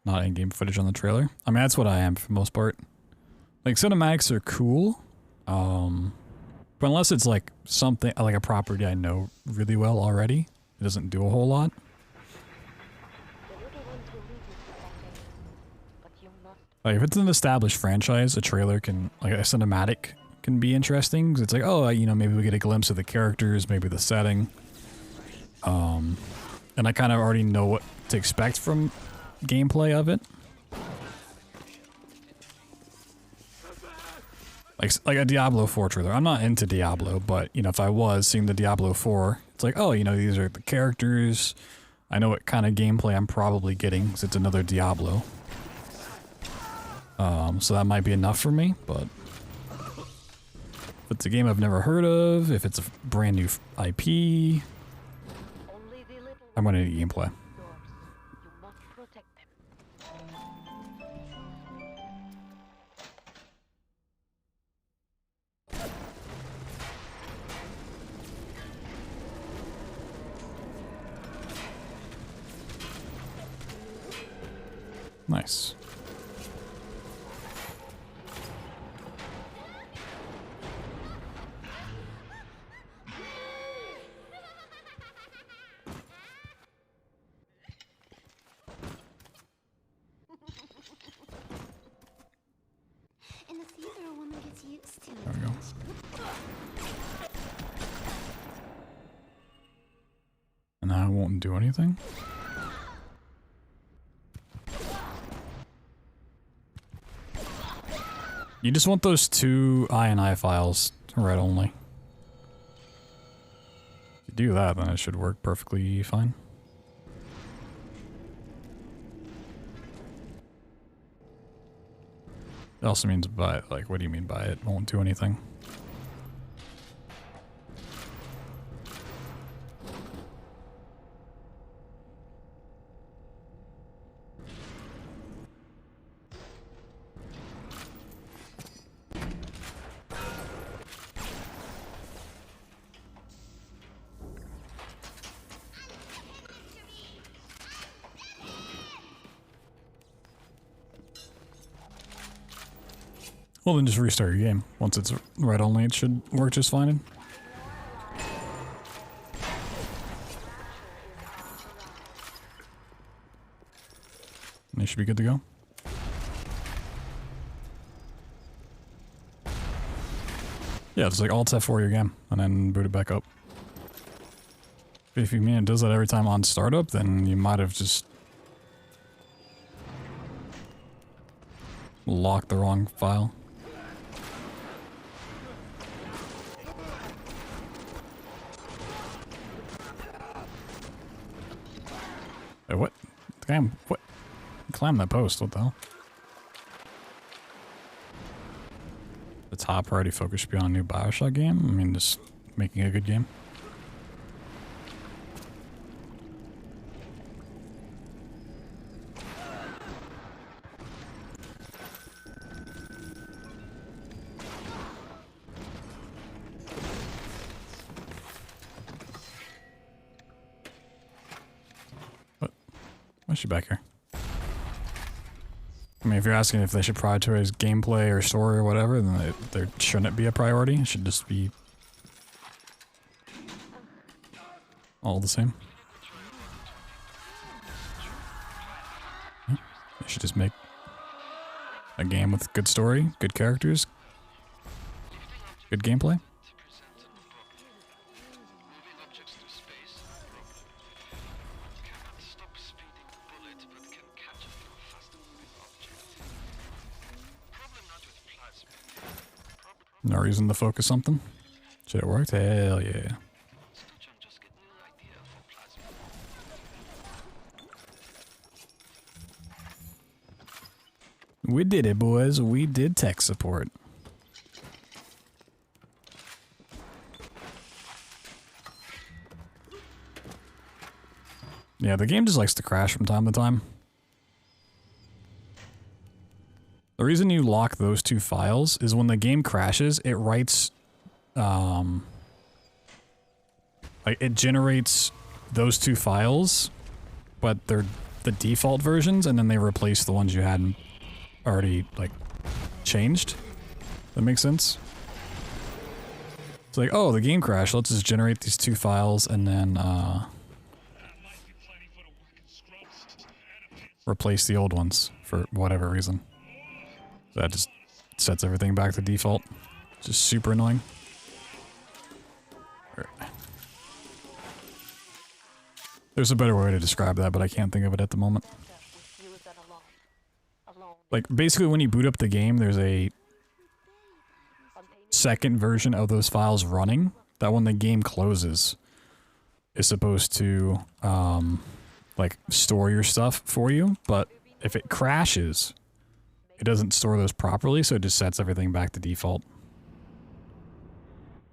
Not in-game footage on the trailer. I mean, that's what I am for the most part. Like, cinematics are cool. But unless it's like something, like a property I know really well already, it doesn't do a whole lot. Like, if it's an established franchise, a trailer can, like a cinematic can be interesting. Because it's like, oh, you know, maybe we get a glimpse of the characters, maybe the setting. And I kind of already know what to expect from gameplay of it. Like a Diablo 4 trailer. I'm not into Diablo, but you know, if I was seeing the Diablo 4, it's like, oh, you know, these are the characters. I know what kind of gameplay I'm probably getting because it's another Diablo. So that might be enough for me, but if it's a game I've never heard of, if it's a brand new IP, I'm gonna need gameplay. Nice. In the theater, a woman gets used to it. There we go. And I won't do anything? You just want those two INI files read only. If you do that, then it should work perfectly fine. It also means by, like, what do you mean by it won't do anything? Well, then just restart your game. Once it's read only, it should work just fine. And you should be good to go. Yeah, just like Alt F4 your game, and then boot it back up. If you mean it does that every time on startup, then you might have just locked the wrong file. What? Damn, what? Climb that post, what the hell? The top priority focus should be on a new Bioshock game? I mean, just making a good game. Why is she back here? I mean, if you're asking if they should prioritize gameplay or story or whatever, then there shouldn't be a priority. It should just be all the same. Yeah. They should just make a game with good story, good characters, good gameplay. No reason to focus something. Should it worked? Hell yeah. We did it, boys. We did tech support. Yeah, the game just likes to crash from time to time. The reason you lock those two files is when the game crashes, it writes, like it generates those two files, but they're the default versions, and then they replace the ones you had already, like, changed. That makes sense? It's like, oh, the game crashed, let's just generate these two files, and then, replace the old ones for whatever reason. That just sets everything back to default. Just super annoying. There's a better way to describe that, but I can't think of it at the moment. Like, basically when you boot up the game, there's a second version of those files running that when the game closes is supposed to, like, store your stuff for you, but if it crashes, it doesn't store those properly, so it just sets everything back to default.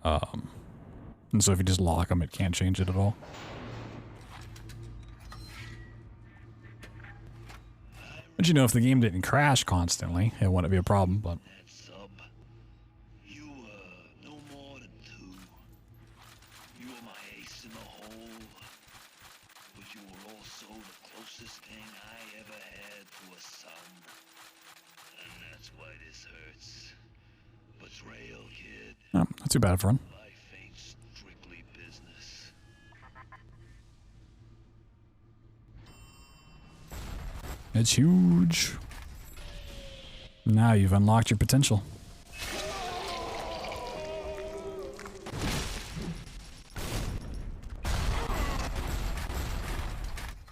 And so if you just lock them, it can't change it at all. But you know, if the game didn't crash constantly, it wouldn't be a problem, but... Oh, not too bad for him. It's huge. Now you've unlocked your potential.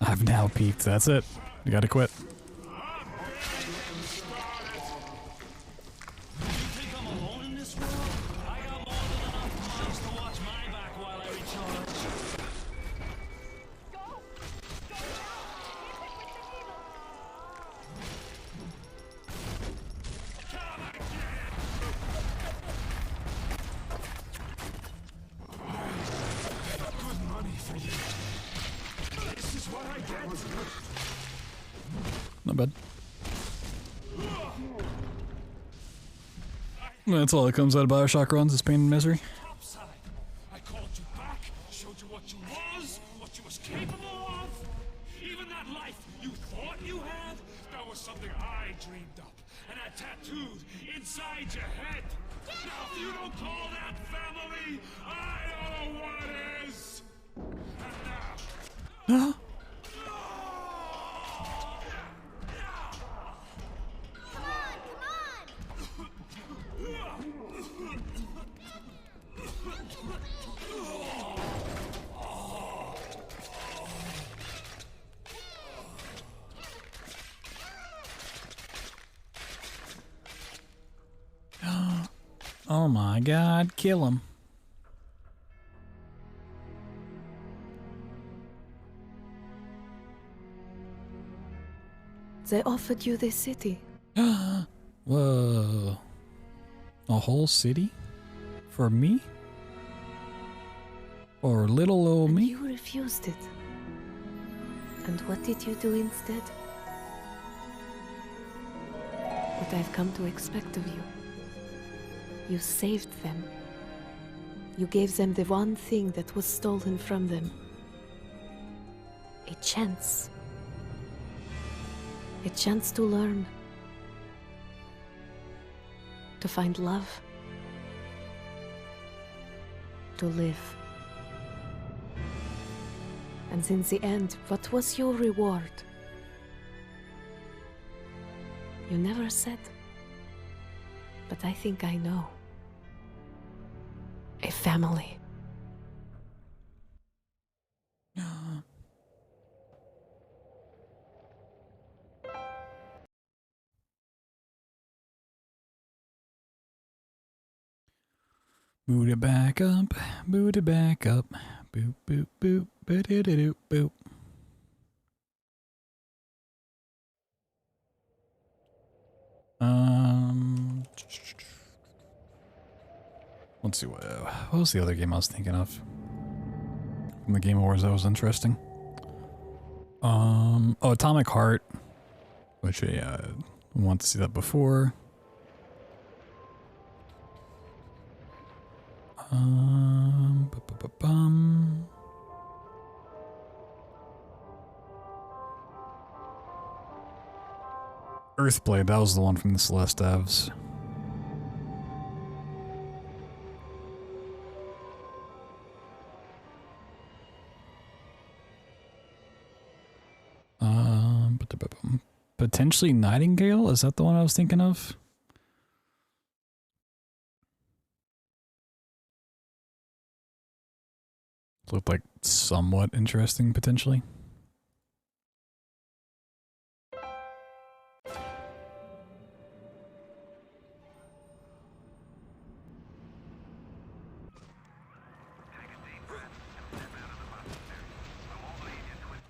I've now peaked. That's it. You gotta quit. Not bad. That's all that comes out of Bioshock runs is pain and misery. I called you back, showed you what you was capable of. Even that life you thought you had, that was something I dreamed up and I tattooed inside your head. Now if you don't call that family, I don't know what is. And now. Oh my god, kill him. They offered you this city. Whoa. A whole city? For me? Or little old me? You refused it. And what did you do instead? What I've come to expect of you. You saved them. You gave them the one thing that was stolen from them. A chance. A chance to learn. To find love. To live. And in the end, what was your reward? You never said. But I think I know. A family. Boot it back up, boot it back up, boop, boop, boop, boop, boop. Let's see, what was the other game I was thinking of? From the Game Awards that was interesting. Oh, Atomic Heart, which I want to see that before. Earthblade, that was the one from the Celeste devs. Potentially Nightingale? Is that the one I was thinking of? Looked like somewhat interesting, potentially.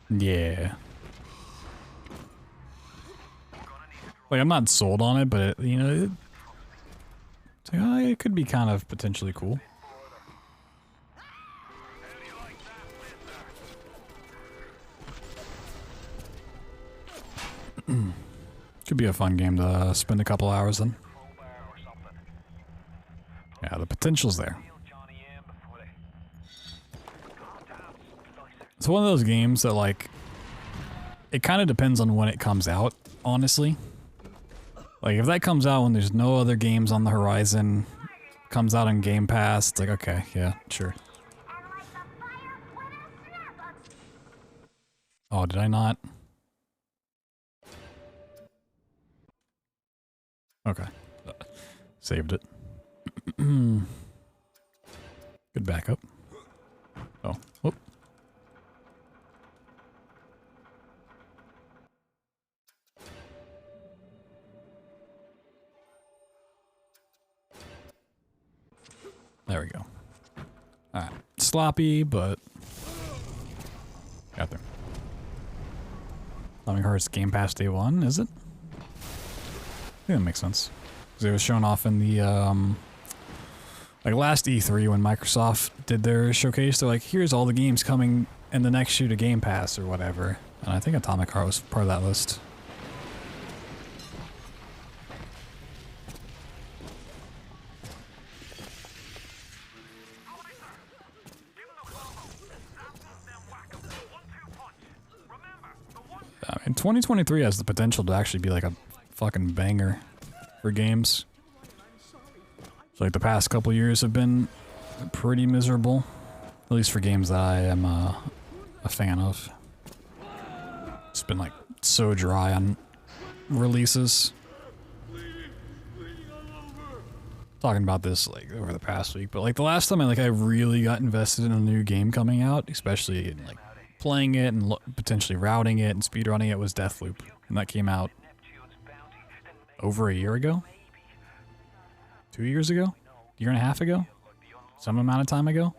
Yeah. Like, I'm not sold on it, but, you know, it's like, oh, it could be kind of potentially cool. Could be a fun game to spend a couple hours in. Yeah, the potential's there. It's one of those games that, like, it kind of depends on when it comes out, honestly. Like, if that comes out when there's no other games on the horizon, comes out on Game Pass, it's like, okay, yeah, sure. Oh, did I not? Okay. Saved it. Good backup. Oh, whoop. There we go. Alright. Sloppy, but got there. Atomic Heart's Game Pass Day 1, is it? I think that makes sense. Because it was shown off in the, like last E3 when Microsoft did their showcase, they're like, here's all the games coming in the next year to Game Pass or whatever. And I think Atomic Heart was part of that list. I mean, 2023 has the potential to actually be like a fucking banger for games. So like the past couple years have been pretty miserable, at least for games that I am a fan of. It's been like so dry on releases. Talking about this like over the past week, but like the last time I really got invested in a new game coming out, especially in like playing it and potentially routing it and speedrunning it, was Deathloop, and that came out over a year ago? 2 years ago? Year and a half ago? Some amount of time ago?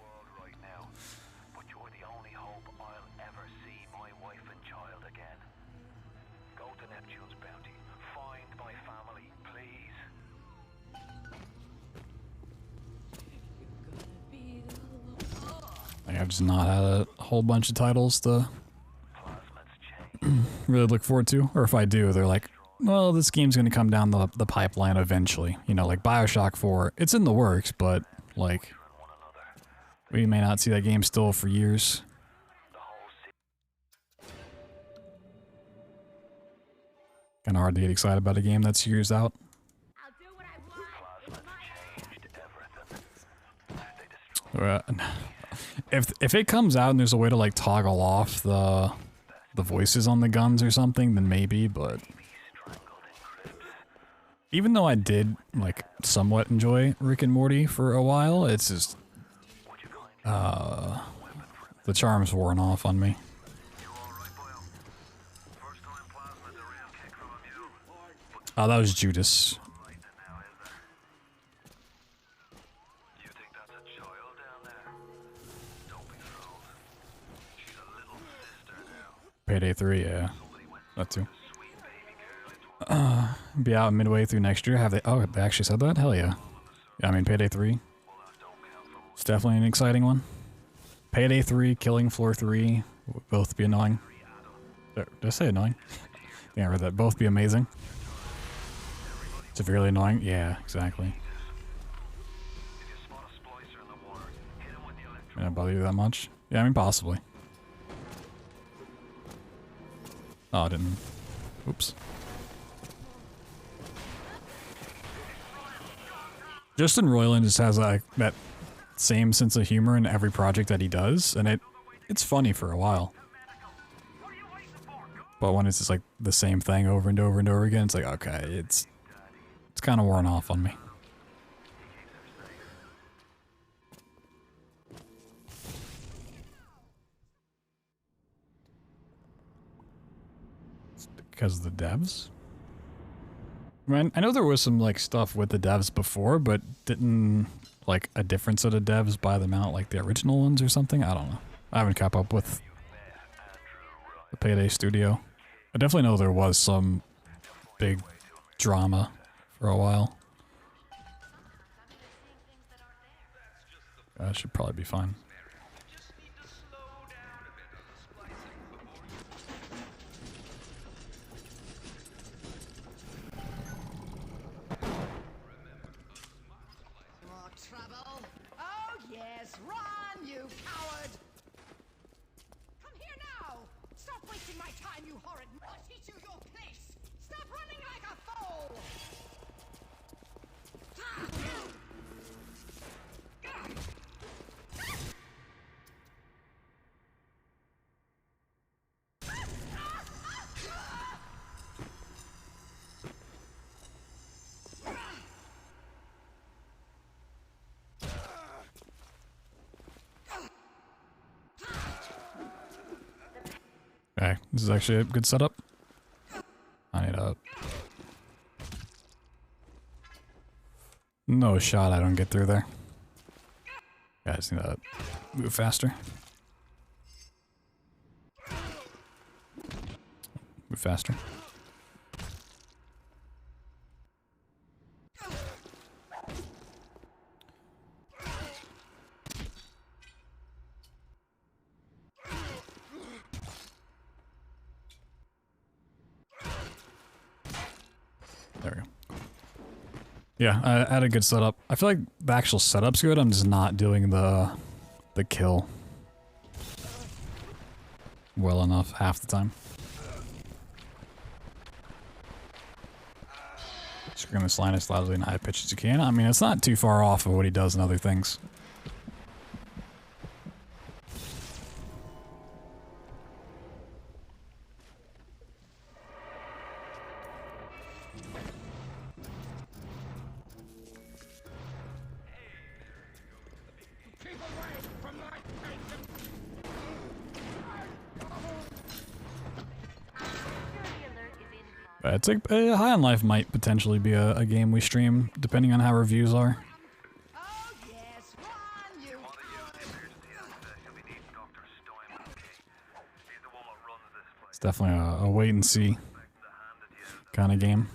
Like, I've just not had a whole bunch of titles to really look forward to. Or if I do, they're like, well, this game's going to come down the pipeline eventually. You know, like Bioshock 4. It's in the works, but, like, we may not see that game still for years. Kind of hard to get excited about a game that's years out. If it comes out and there's a way to, like, toggle off the voices on the guns or something, then maybe, but even though I did, like, somewhat enjoy Rick and Morty for a while, it's just, the charm's worn off on me. Oh, that was Judas. Payday 3, yeah. That too. Be out midway through next year. Have they? Oh, they actually said that? Hell yeah. Yeah, I mean, Payday 3. It's definitely an exciting one. Payday 3, Killing Floor 3, will both be annoying. Did I say annoying? Yeah, I read that. Both be amazing. Severely annoying? Yeah, exactly. May not bother you that much? Yeah, I mean, possibly. Oh, I didn't. Oops. Justin Roiland just has like that same sense of humor in every project that he does, and it's funny for a while. But when it's just like the same thing over and over and over again, it's like, okay, it's kind of worn off on me. It's because of the devs? I mean, I know there was some like stuff with the devs before, but didn't like a different set of devs buy them out like the original ones or something? I don't know. I haven't kept up with the Payday studio. I definitely know there was some big drama for a while. That should probably be fine. More trouble? Oh yes, run, you coward! Come here now! Stop wasting my time, you horrid... I'll teach you your place! Stop running like a fool! Okay, this is actually a good setup. I need a... No shot I don't get through there. Guys need to move faster. Move faster. There we go. Yeah, I had a good setup. I feel like the actual setup's good, I'm just not doing the kill well enough half the time. Scream this line as loudly and high pitch as you can. I mean, it's not too far off of what he does in other things. I'd say High on Life might potentially be a game we stream, depending on how reviews are. It's definitely a wait and see kind of game.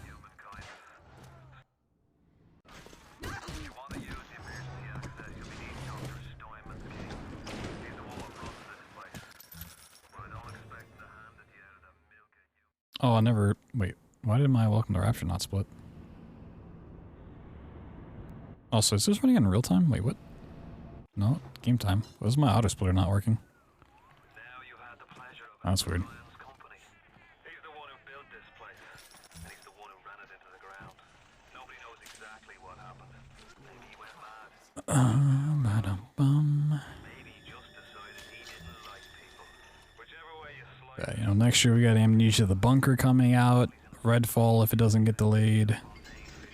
Oh, I never... Wait, why did my Welcome to Rapture not split? Oh, so is this running in real time? Wait, what? No, game time. Why is my auto splitter not working? Oh, that's weird. Yeah, you know, next year we got Amnesia the Bunker coming out, Redfall if it doesn't get delayed,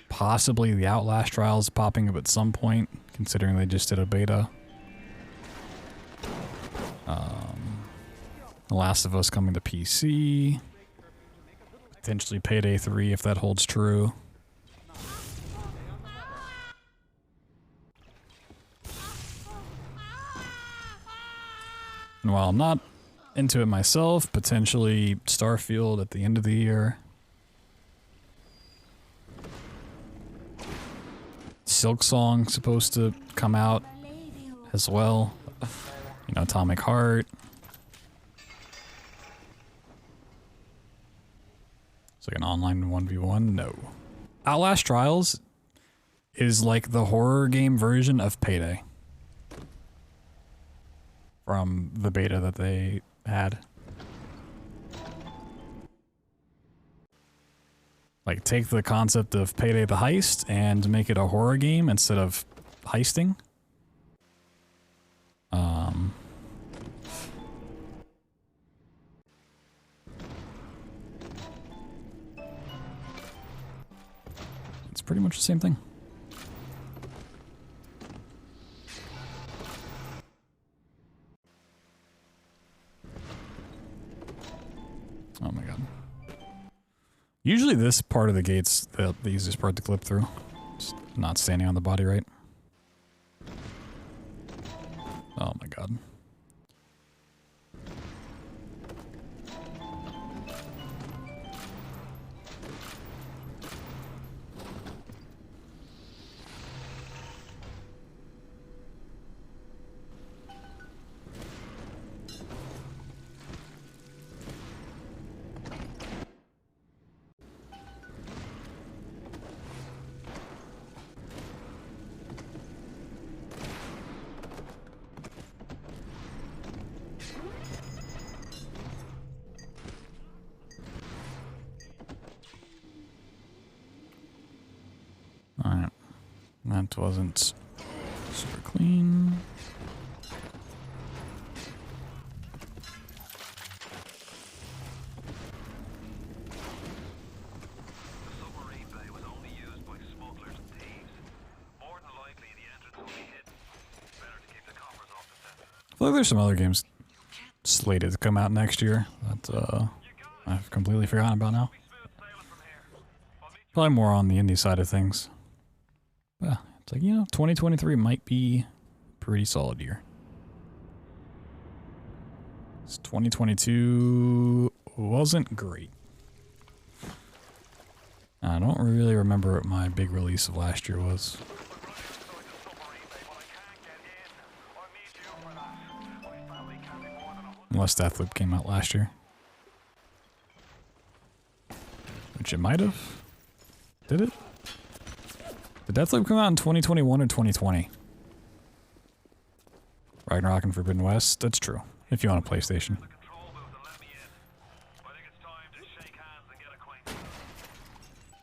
possibly the Outlast trials popping up at some point, considering they just did a beta. The Last of Us coming to PC, potentially Payday 3 if that holds true. And while I'm not into it myself, potentially Starfield at the end of the year. Silksong supposed to come out as well. You know, Atomic Heart. It's like an online 1v1? No. Outlast Trials is like the horror game version of Payday. From the beta that they had. Like, take the concept of Payday the Heist and make it a horror game instead of heisting. It's pretty much the same thing. Oh my god. Usually this part of the gate's the easiest part to clip through. Just not standing on the body right. Oh my god. Alright. That wasn't super clean. I feel like there's some other games slated to come out next year that I've completely forgotten about now. Probably more on the indie side of things. Yeah, it's like, you know, 2023 might be a pretty solid year. 2022 wasn't great. I don't really remember what my big release of last year was. Unless Deathloop came out last year. Which it might have. Did it? Did Deathloop come out in 2021 or 2020? Ragnarok and Forbidden West? That's true. If you own a PlayStation.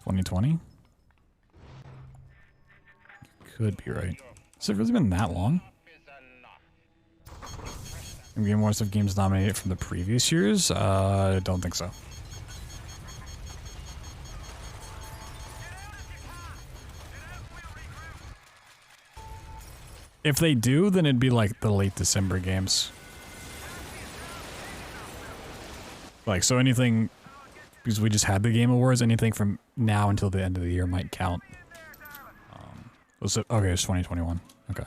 2020? Could be right. Has it really been that long? Game Awards have games nominated from the previous years? I don't think so. If they do, then it'd be like the late December games. Like, so anything, because we just had the Game Awards, anything from now until the end of the year might count. Okay, it's 2021. Okay.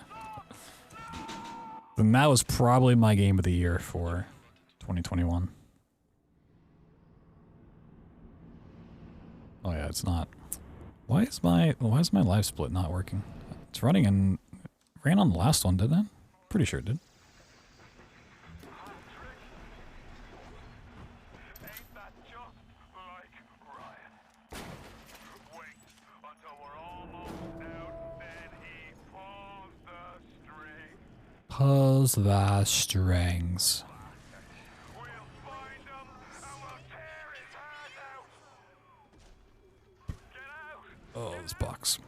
Then that was probably my game of the year for 2021. Oh yeah, it's not. Why is my live split not working? It's running and ran on the last one, didn't it? Pretty sure it did. Pause the strings. Oh, this box.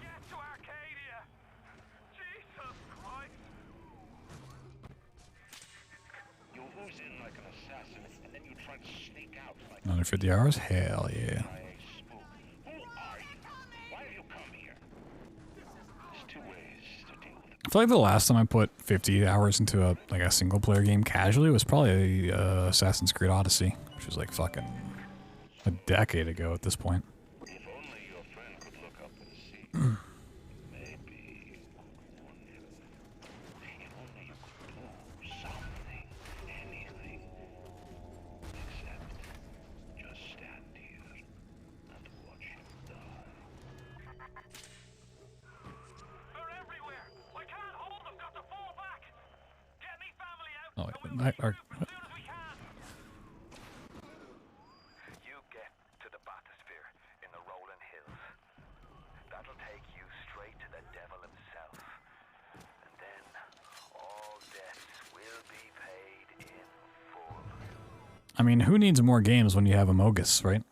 Another 50 hours? Hell yeah. I feel like the last time I put 50 hours into a single player game casually was probably Assassin's Creed Odyssey, which was like fucking a decade ago at this point. Oh, wait, what? You get to the bathysphere in the rolling hills. That'll take you straight to the devil himself. And then all debts will be paid in full. I mean, who needs more games when you have Amogus, right?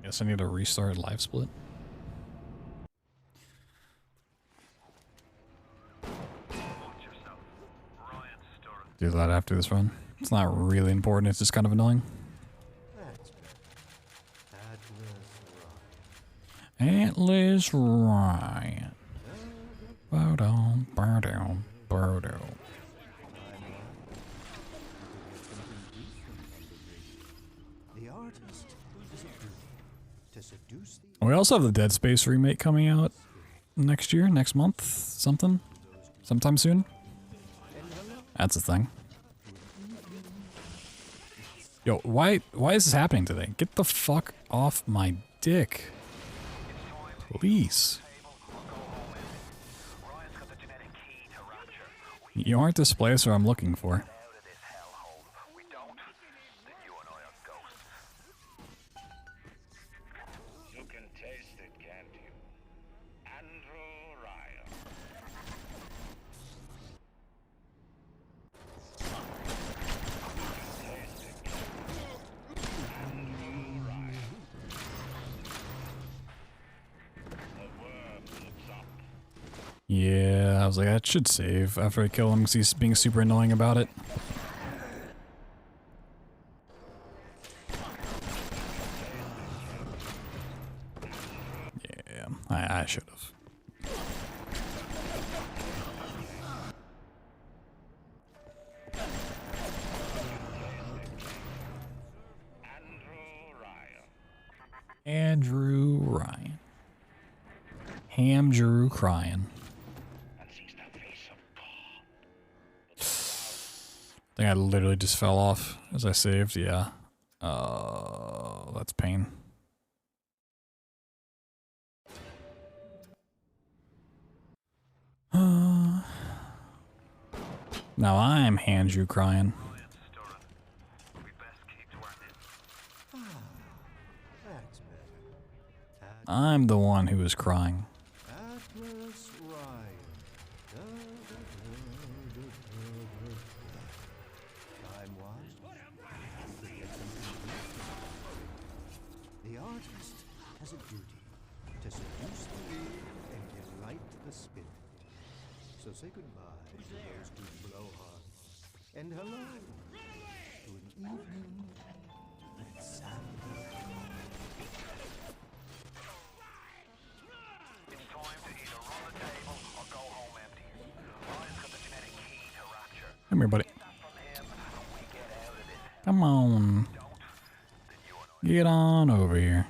Guess I need to restart live split. Do that after this run. It's not really important, it's just kind of annoying. Atlas Ryan. Bow-down, bow-down, bow-down. We also have the Dead Space remake coming out next year, next month, something. sometime soon. That's a thing. Yo, why is this happening today? Get the fuck off my dick. Please. You aren't this place where I'm looking for. You can taste it, can't you? Andrew Ryan. Yeah, I was like, that should save after I kill him because he's being super annoying about it. Yeah, I should have. Andrew Ryan. Ham Drew crying. I think I literally just fell off as I saved, yeah. That's pain. Now I'm Andrew crying. I'm the one who is crying. The artist has a duty to seduce the will and delight the spirit. So say goodbye to those two blowhards, and hello to an evening that's sad. It's time to either run the table or go home empty. Ryan's got the genetic key to rapture. Come here, buddy. Come on. Get on over here.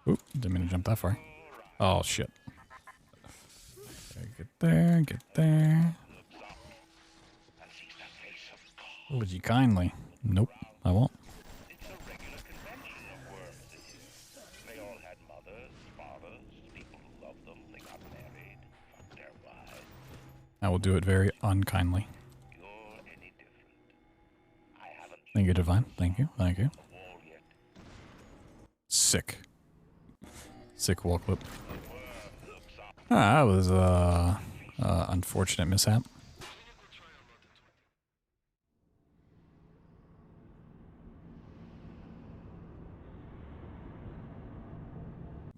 Oop, didn't mean to jump that far. Oh, shit. Get there, get there. Would you kindly? Nope, I won't. They all had mothers, fathers, people who loved them. They got married, fucked their wives. I will do it very unkindly. Thank you, Divine. Thank you. Thank you. Sick. Sick wall clip. Ah, that was unfortunate mishap.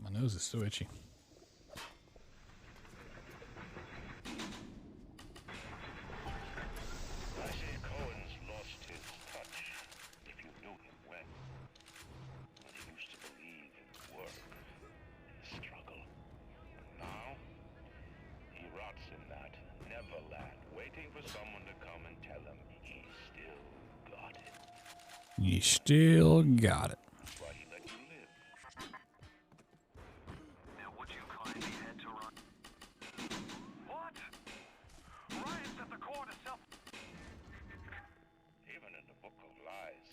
My nose is so itchy. You still got it.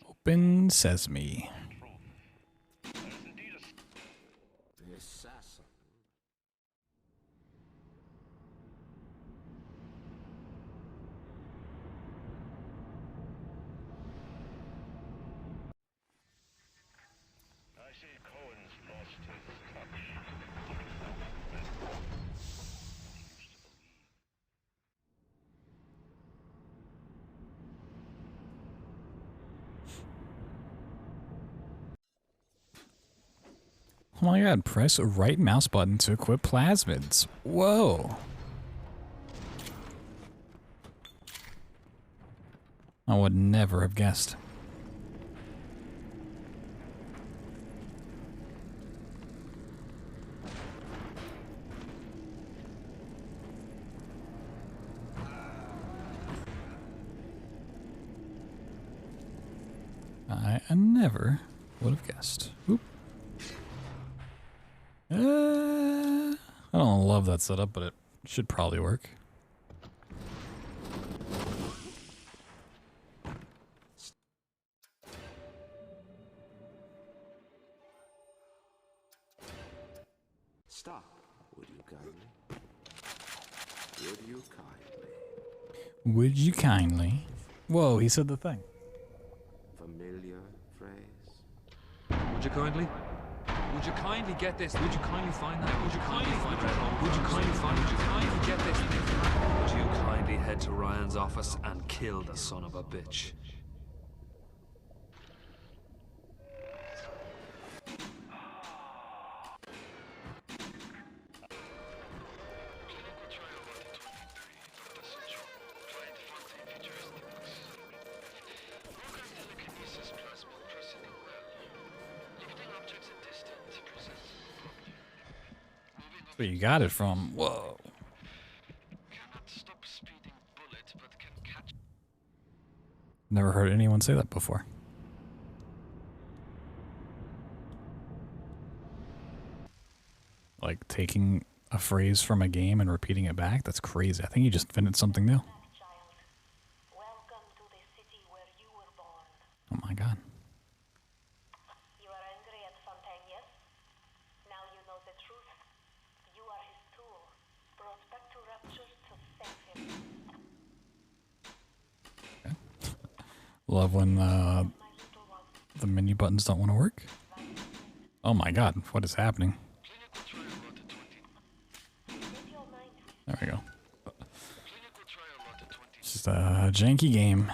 Open sesame. The assassin. Oh my god, press right mouse button to equip plasmids. Whoa. I would never have guessed. I never would have guessed. Oop. I don't love that setup, but it should probably work. Stop, would you kindly? Would you kindly? Would you kindly? Whoa, he said the thing. Familiar phrase? Would you kindly? Would you kindly get this? Would you kindly find that? Would you kindly find that? Would you kindly find? Would you kindly get this? Would you kindly head to Ryan's office and kill the son of a bitch? Where you got it from? Whoa. Never heard anyone say that before. Like taking a phrase from a game and repeating it back? That's crazy. I think you just invented something new. Oh my god. Love when the menu buttons don't want to work. Oh my god, what is happening? There we go. It's just a janky game.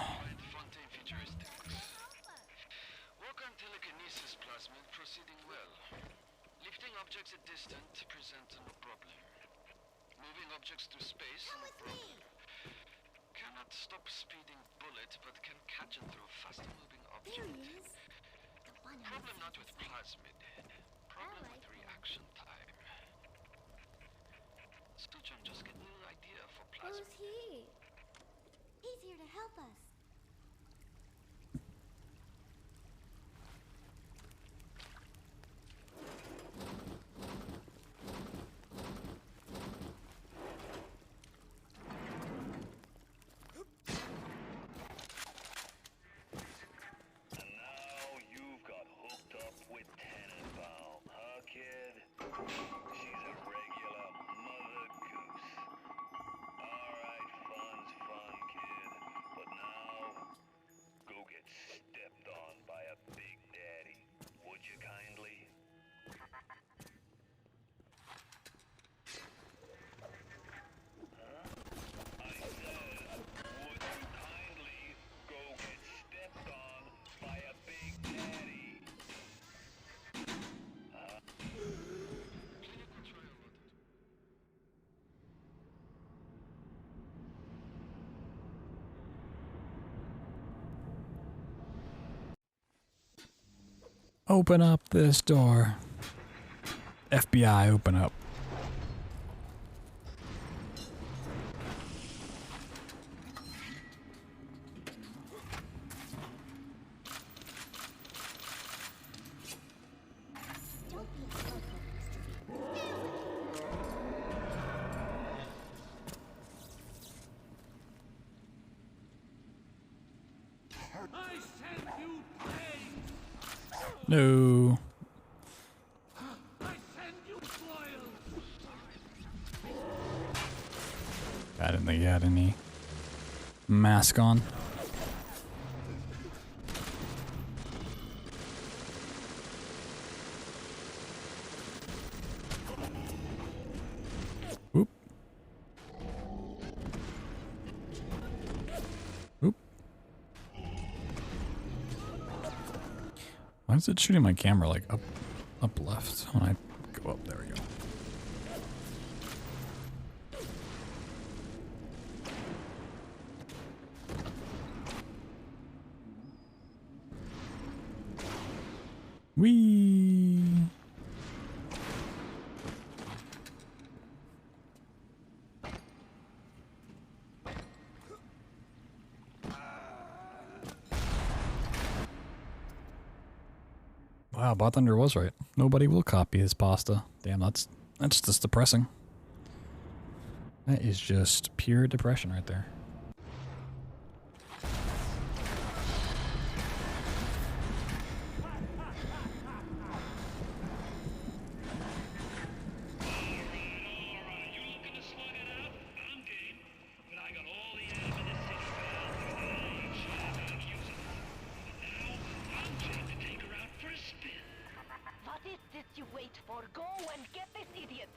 Open up this door. FBI, open up. No. I didn't think he had any mask on. Oop. Oop. Why is it shooting my camera like up left when I go up? There we go. Whee! Wow, BloodThunder was right. Nobody will copy his pasta. Damn, that's just depressing. That is just pure depression right there. What is this you wait for? Go and get this idiot!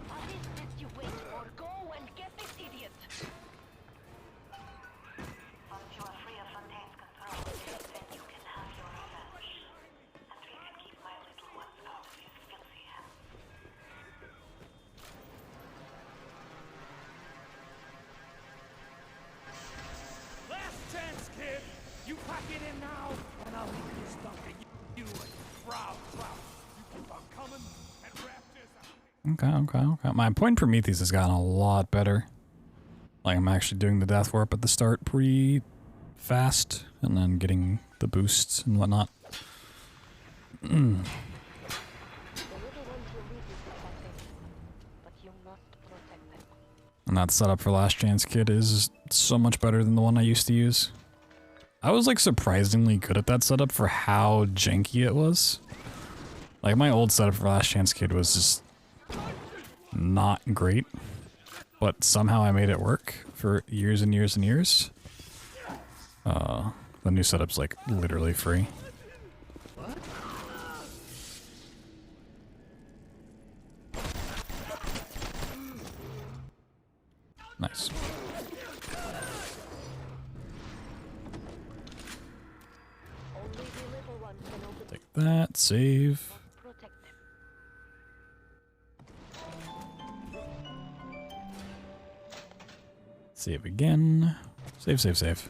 What is this you wait for? Go and get this idiot! Once you are free of Fontaine's control, then you can have your revenge. And we can keep my little ones out of his filthy hands. Last chance, kid! You pack it in now, and I'll leave you stumping. You and Proud. You keep on coming and wrap this up. Okay. My point Prometheus has gotten a lot better. Like, I'm actually doing the death warp at the start pretty fast, and then getting the boosts and whatnot. And that setup for Last Chance Kid is so much better than the one I used to use. I was like surprisingly good at that setup for how janky it was. Like my old setup for Last Chance Kid was just not great, but somehow I made it work for years and years and years. The new setup's like literally free. Nice. Take that, save. Save again. Save. Save.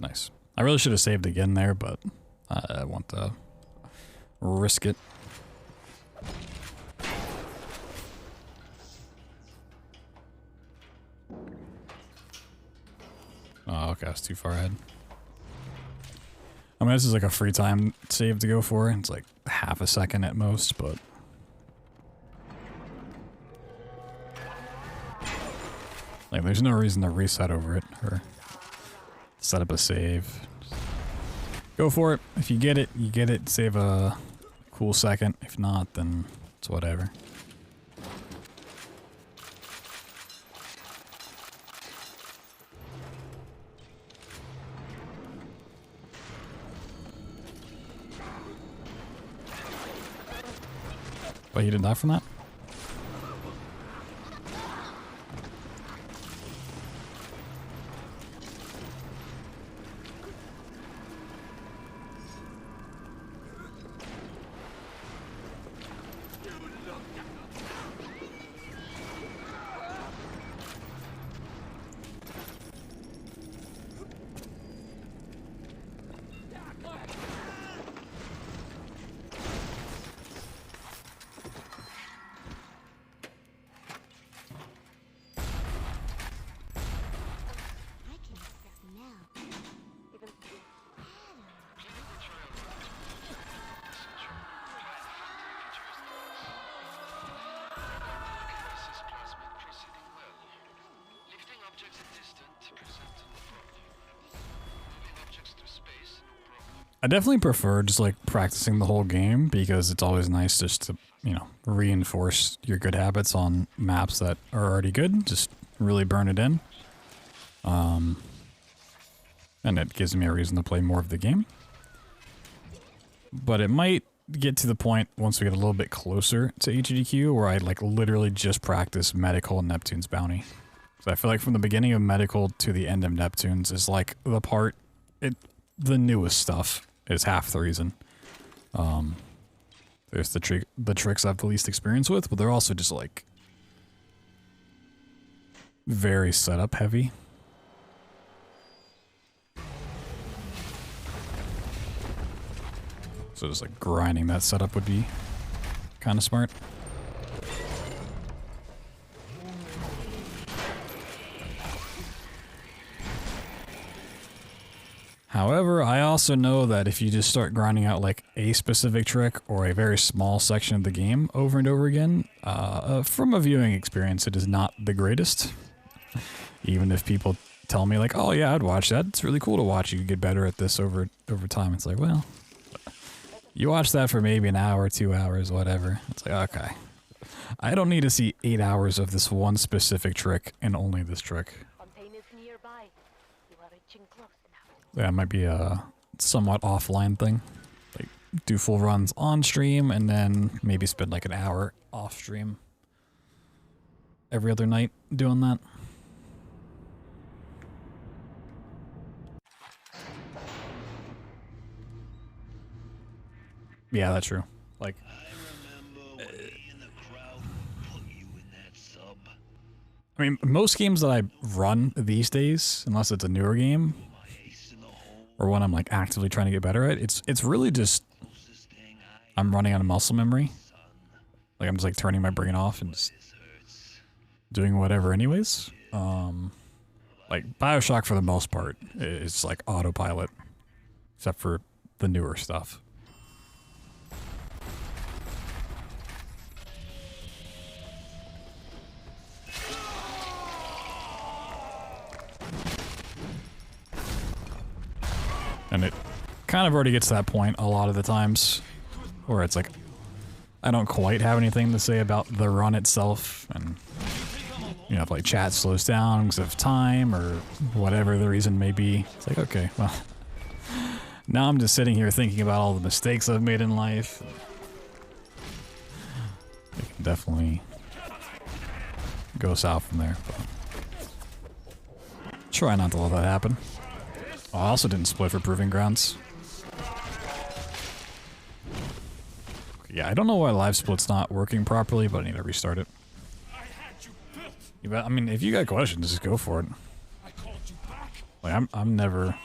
Nice. I really should have saved again there, but I want to risk it. Oh, okay, I was too far ahead. I mean, this is like a free time save to go for. It's like half a second at most, but... like, there's no reason to reset over it, or set up a save. Just go for it. If you get it, you get it. Save a cool second. If not, then it's whatever. But you didn't die from that? I definitely prefer just like practicing the whole game because it's always nice just to, you know, reinforce your good habits on maps that are already good. Just really burn it in. And it gives me a reason to play more of the game. But it might get to the point once we get a little bit closer to HDQ where I like literally just practice Medical and Neptune's Bounty. So I feel like from the beginning of Medical to the end of Neptunes is like the part, the newest stuff is half the reason. There's the tricks I have the least experience with, but they're also just like very setup heavy. So just like grinding that setup would be kind of smart. However, I also know that if you just start grinding out like a specific trick or a very small section of the game over and over again, from a viewing experience, it is not the greatest. Even if people tell me like, oh yeah, I'd watch that. It's really cool to watch. You can get better at this over time. It's like, well, you watch that for maybe an hour, 2 hours, whatever. It's like, okay. I don't need to see 8 hours of this one specific trick and only this trick. Yeah, it might be a somewhat offline thing. Like, do full runs on stream and then maybe spend like an hour off stream every other night doing that. Yeah, that's true. Like, I mean, most games that I run these days, unless it's a newer game, or one I'm like actively trying to get better at, it's really just I'm running out of muscle memory. Like I'm just like turning my brain off and just doing whatever anyways. Like BioShock for the most part is like autopilot, except for the newer stuff. And it kind of already gets to that point a lot of the times where it's like, I don't quite have anything to say about the run itself. And, you know, if like chat slows down because of time or whatever the reason may be, it's like, okay, well, now I'm just sitting here thinking about all the mistakes I've made in life. It can definitely go south from there. But try not to let that happen. Oh, I also didn't split for Proving Grounds. Yeah, I don't know why Live Split's not working properly, but I need to restart it. I mean, if you got questions, just go for it. Like, I'm never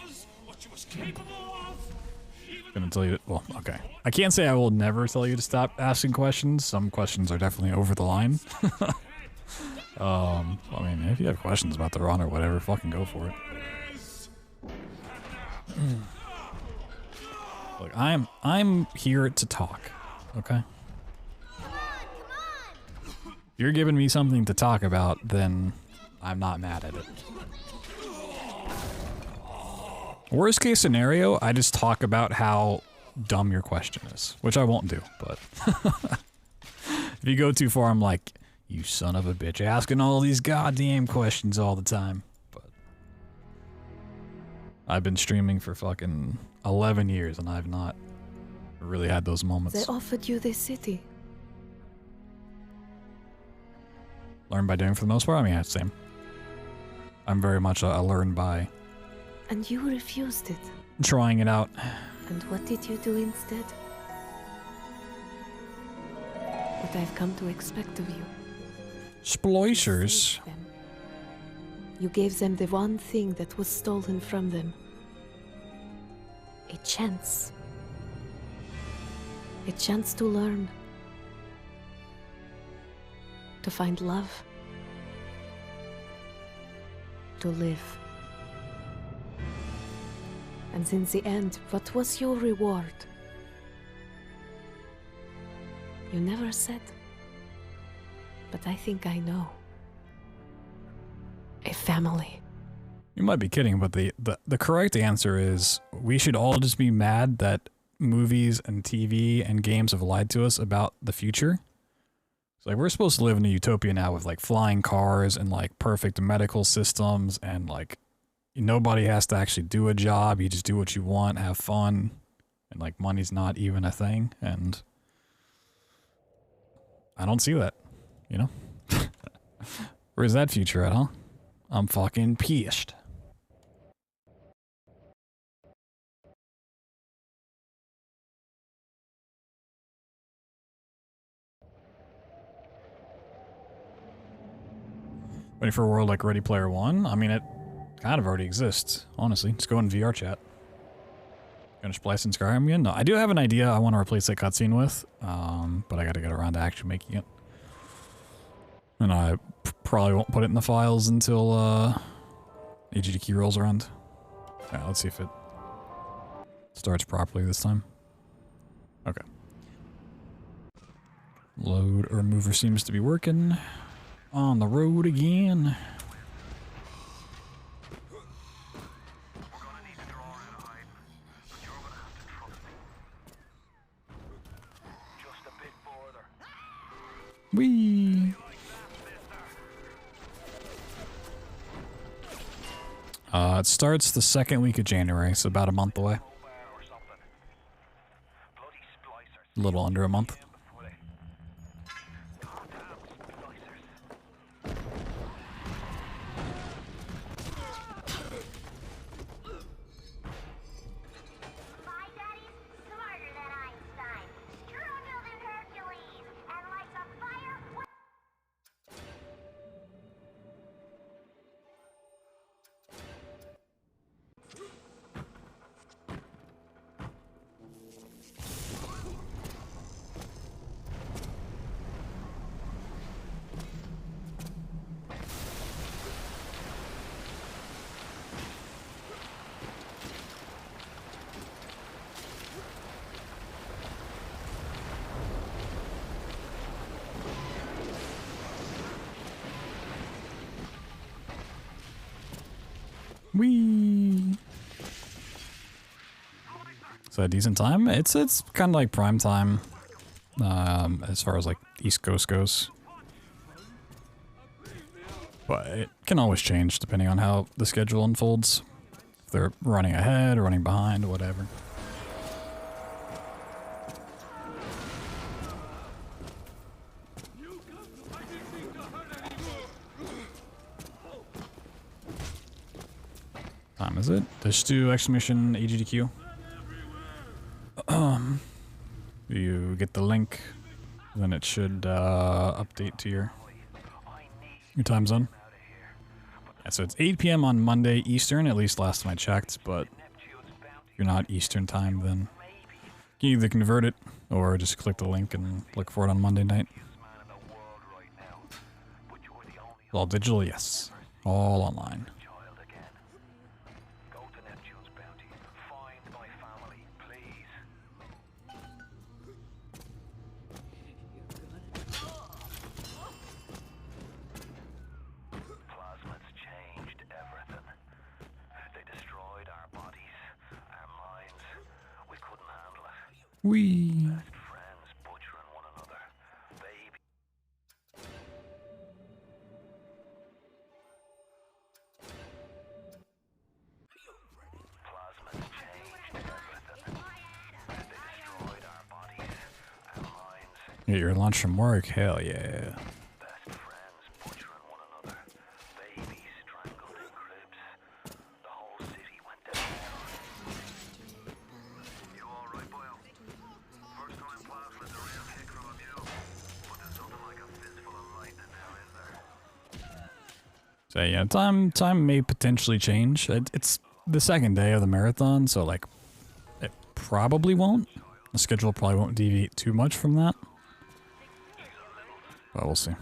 gonna tell you. Well, okay. I can't say I will never tell you to stop asking questions. Some questions are definitely over the line. I mean, if you have questions about the run or whatever, fucking go for it. Look, I'm here to talk, okay? If you're giving me something to talk about, then I'm not mad at it. Worst case scenario, I just talk about how dumb your question is, which I won't do, but if you go too far, I'm like, you son of a bitch, asking all these goddamn questions all the time. I've been streaming for fucking 11 years and I've not really had those moments. They offered you this city. Learn by doing for the most part? I mean, yeah, same. I'm very much a learn by. And you refused it. Trying it out. And what did you do instead? What I've come to expect of you. Sploicers. You gave them the one thing that was stolen from them. A chance. A chance to learn. To find love. To live. And in the end, what was your reward? You never said. But I think I know. A family. You might be kidding, but the correct answer is we should all just be mad that movies and TV and games have lied to us about the future. It's like we're supposed to live in a utopia now with like flying cars and like perfect medical systems and like nobody has to actually do a job. You just do what you want, have fun, and like money's not even a thing. And I don't see that, you know? Where's that future at, huh? I'm fucking pissed. Waiting for a world like Ready Player One? I mean, it kind of already exists, honestly. Just go in VR chat. Gonna splice in Skyrim again? No, I do have an idea I want to replace that cutscene with, but I gotta get around to actually making it. And I probably won't put it in the files until AGDQ rolls around. Yeah, let's see if it starts properly this time. Okay. Load remover seems to be working. On the road again. Whee! It starts the second week of January, so about a month away. A little under a month. Whee! Is that a decent time? It's kind of like prime time, as far as like East Coast goes. But it can always change depending on how the schedule unfolds. If they're running ahead or running behind or whatever. Time is it? There's two exclamation AGDQ. You get the link, then it should update to your time zone. Yeah, so it's 8 p.m. on Monday Eastern, at least last time I checked, but if you're not Eastern time, then you can either convert it or just click the link and look for it on Monday night. All digital, yes. All online. Wee. Get your lunch from work? Hell yeah. So yeah, time may potentially change. It's the second day of the marathon, so like it probably won't. The schedule probably won't deviate too much from that. But we'll see.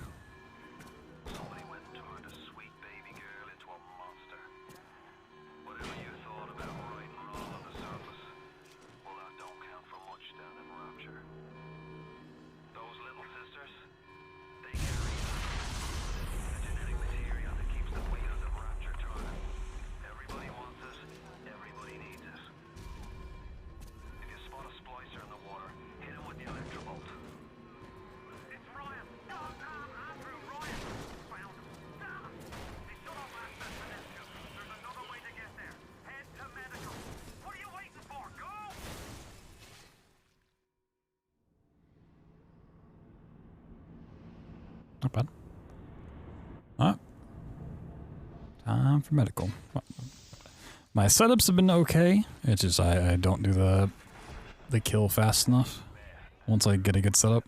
Not bad. Alright. time for medical. My setups have been okay. It's just I don't do the kill fast enough once I get a good setup.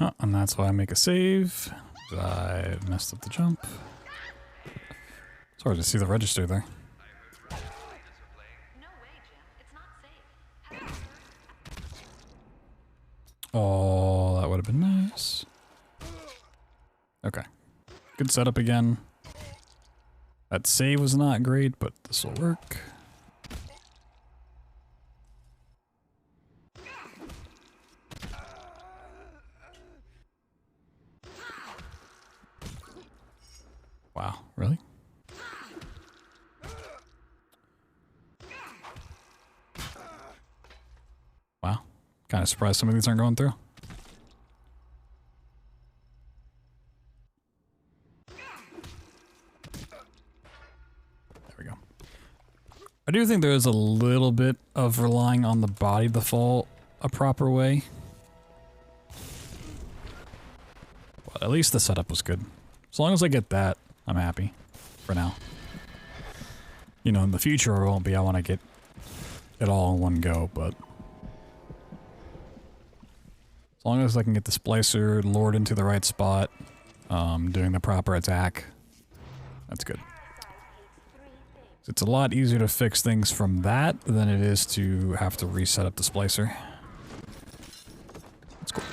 Oh, and that's why I make a save. I messed up the jump. It's hard to see the register there. Oh, that would have been nice. Okay. Good setup again. That save was not great, but this will work. Wow, really? Wow. Kind of surprised some of these aren't going through. There we go. I do think there is a little bit of relying on the body to fall a proper way. But at least the setup was good. As long as I get that, I'm happy for now. You know, in the future it won't be. I want to get it all in one go, but as long as I can get the splicer lured into the right spot, doing the proper attack, that's good. It's a lot easier to fix things from that than it is to have to reset up the splicer. That's cool.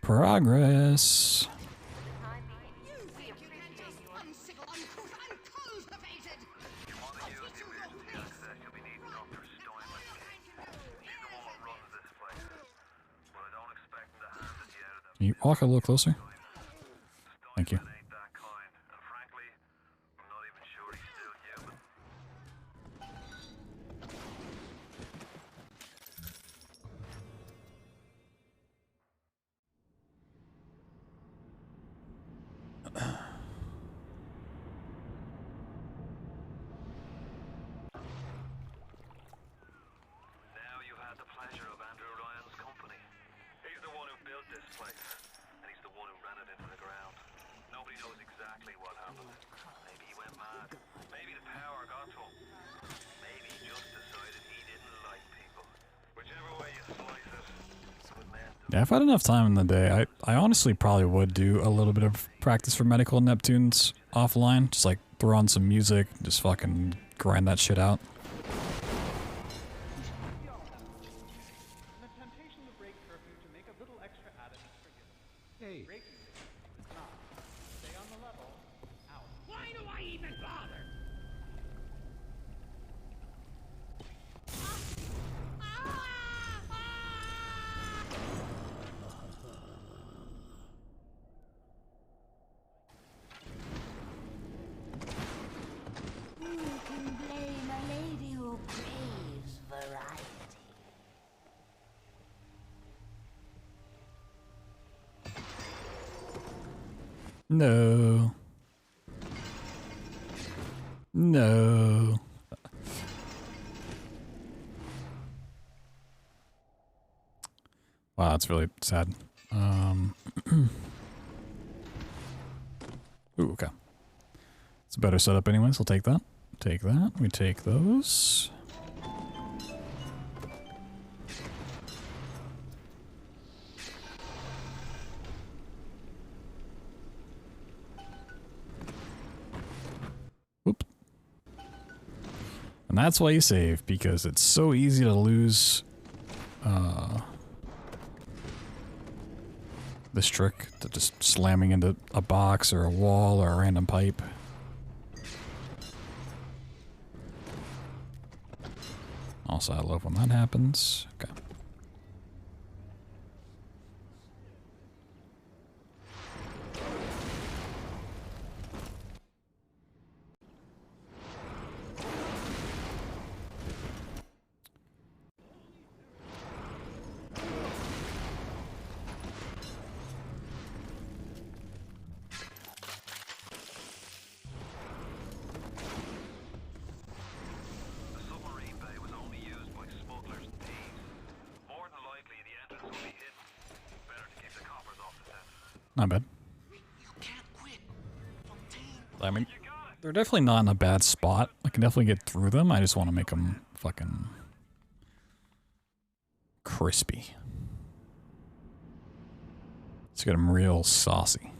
Progress. Can you walk a little closer? Thank you. Yeah, if I had enough time in the day, I honestly probably would do a little bit of practice for medical Neptunes offline. Just like throw on some music, just fucking grind that shit out. Hey. Why do I even bother? No. No. Wow, that's really sad. Ooh, okay. It's a better setup anyways. I'll take that. Take that. We take those. Whoop. And that's why you save, because it's so easy to lose this trick to just slamming into a box or a wall or a random pipe. Also, I love when that happens. Okay. Not bad. I mean, they're definitely not in a bad spot. I can definitely get through them. I just want to make them fucking crispy. Let's get them real saucy.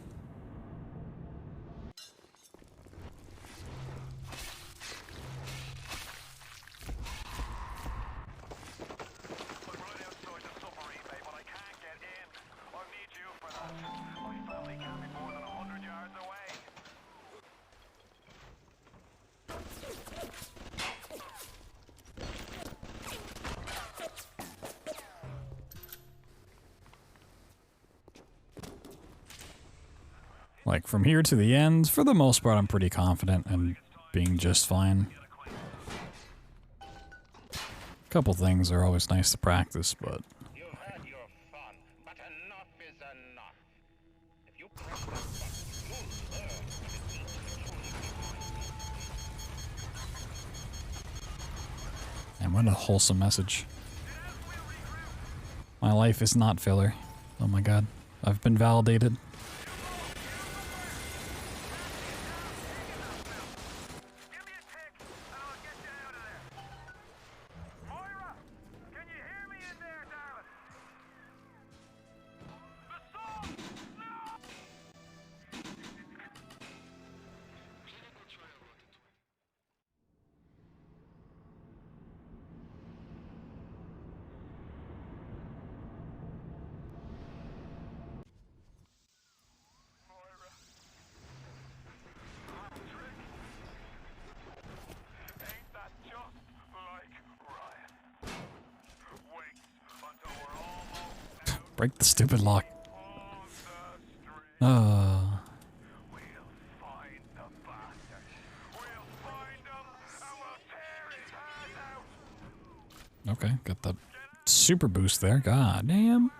Like, from here to the end, for the most part, I'm pretty confident in being just fine. A couple things are always nice to practice, but... And what a wholesome message. My life is not filler. Oh my god. I've been validated. Break the stupid lock. Okay, got the super boost there. God damn.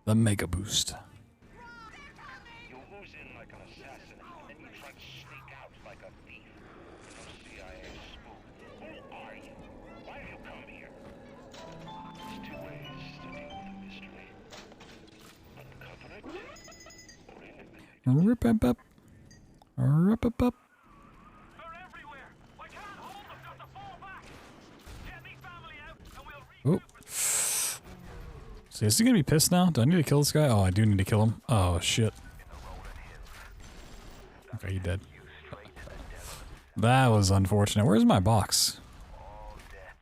The mega boost. You ooze in like an assassin, and then you try to sneak out like a thief. CIA spook. Who are you? Why have you come here? There's two ways to deal with the mystery. Uncover it, or eliminate it. Rip up up. Rip up up. Oh. So is he gonna be pissed now? Do I need to kill this guy? Oh, I do need to kill him. Oh, shit. Okay, he dead. That was unfortunate. Where's my box?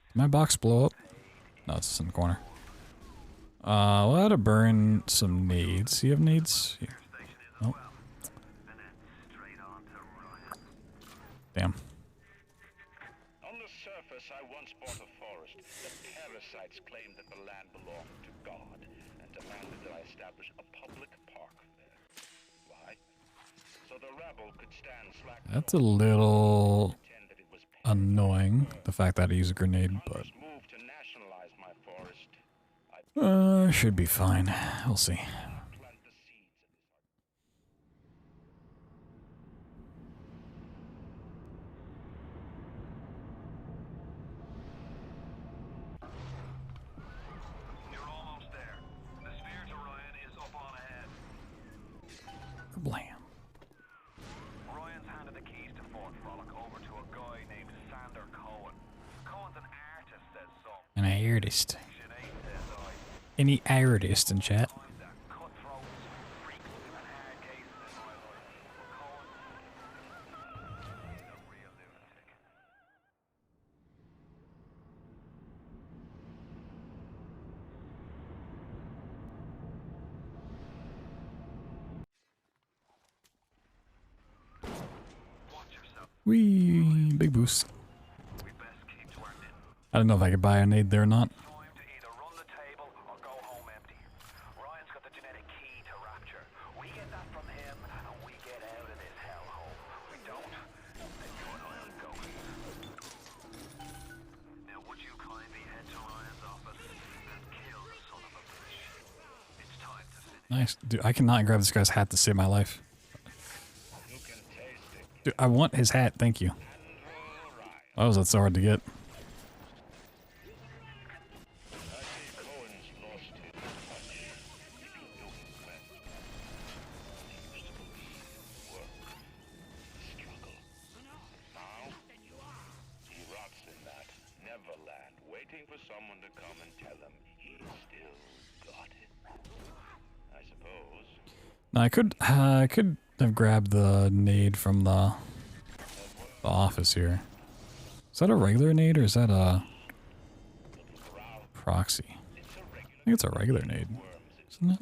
Did my box blow up? No, it's just in the corner. We'll have to burn some nades. Do you have nades? Here. Nope. Damn. On the surface, I once bought a forest. The parasites claimed that the land belonged to God and demanded that I establish a public park there. Why? So the rebel could stand slack. That's a little annoying, the fact that I use a grenade, but should be fine. We'll see. Blam. Ryan's handed the keys to Fort Frolic over to a guy named Sander Cohen. Cohen's an artist, says some. An artist. Any artist in chat? Whee! Big boost. I don't know if I could buy a nade there or not. Nice. Dude, I cannot grab this guy's hat to save my life. Dude, I want his hat, thank you. Why was that so hard to get? Now I could have grabbed the nade from the office here. Is that a regular nade or is that a proxy? I think it's a regular nade, isn't it?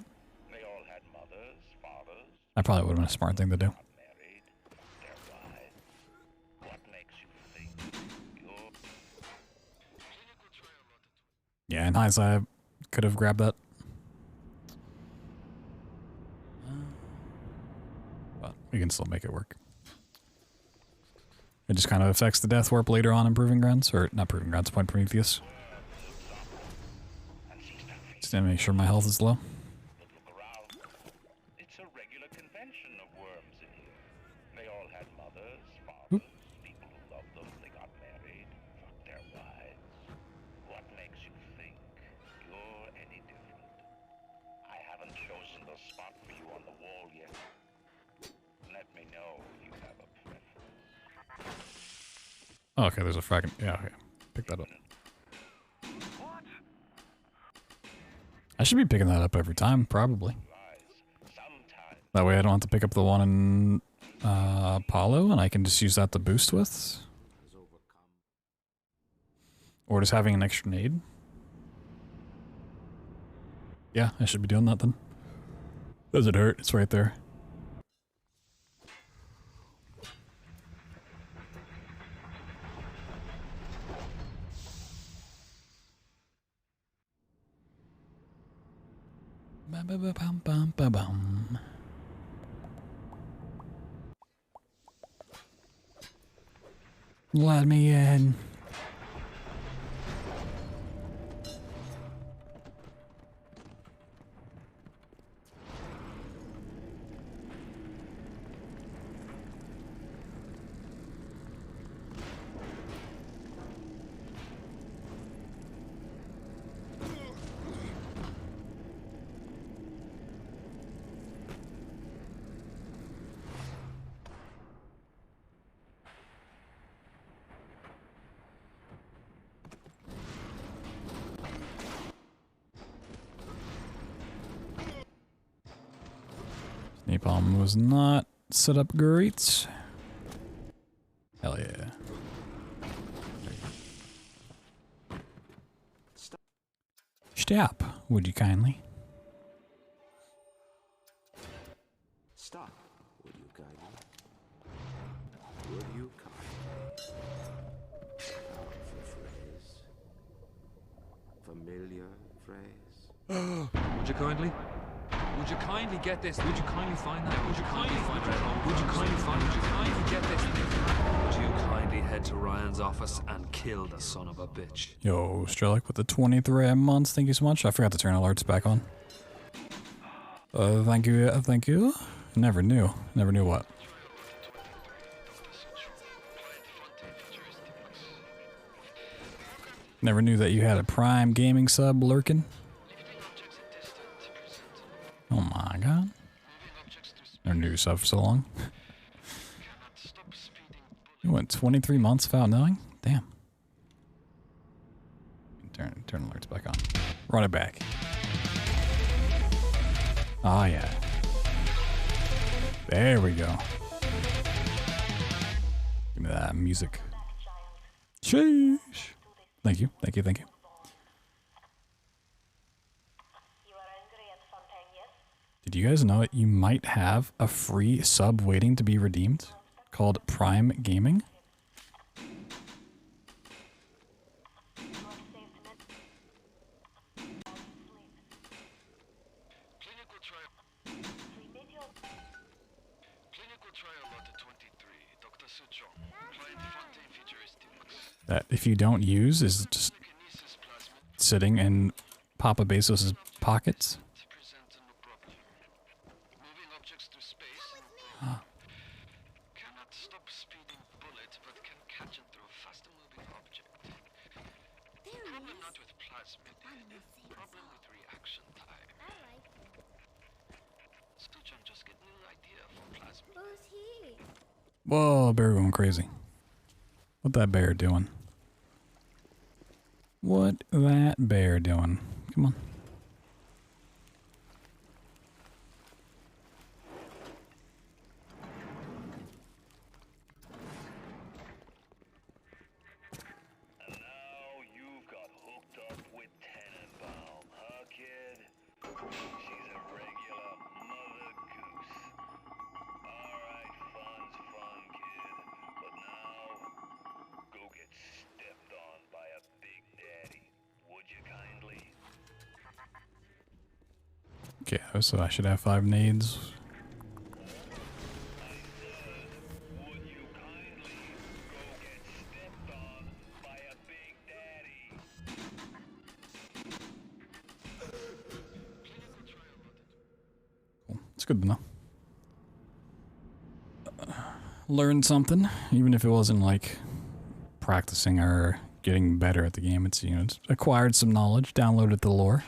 That probably would have been a smart thing to do. Yeah, in hindsight, I could have grabbed that. But we can still make it work. It just kind of affects the death warp later on in Proving Grounds, or not Proving Grounds, Point Prometheus. Just to make sure my health is low. Oop. Oh, okay, there's a fragment. Yeah, okay. Pick that up. I should be picking that up every time, probably. That way I don't have to pick up the one in Apollo, and I can just use that to boost with. Or just having an extra nade. Yeah, I should be doing that then. Does it hurt? It's right there. Ba-ba-ba-bum-bum-ba-bum. Let me in. Napalm was not set up great. Hell yeah. Stop, would you kindly? Stop, would you kindly? Would you kindly? Powerful phrase. Familiar phrase. Would you kindly? Would you kindly get this? Would you kindly find that? Would you kindly find that? Would you kindly find? Would you kindly get this? Would you kindly head to Ryan's office and kill the son of a bitch? Yo, Strelic with the 23 months. Thank you so much. I forgot to turn alerts back on. Thank you. Thank you. Never knew. Never knew what. Never knew that you had a Prime Gaming sub lurking. Oh my god. Never knew sub for so long. You went 23 months without knowing? Damn. Turn alerts back on. Run it back. Ah, yeah. There we go. Give me that music. Sheesh. Thank you, thank you, thank you. Did you guys know that you might have a free sub waiting to be redeemed called Prime Gaming? that if you don't use is just sitting in Papa Bezos' pockets. Whoa, bear going crazy. What that bear doing? What that bear doing? Come on. Okay, so I should have 5 nades. Cool. It's good to know. Learn something, even if it wasn't like practicing or getting better at the game. It's, you know, it's acquired some knowledge, downloaded the lore.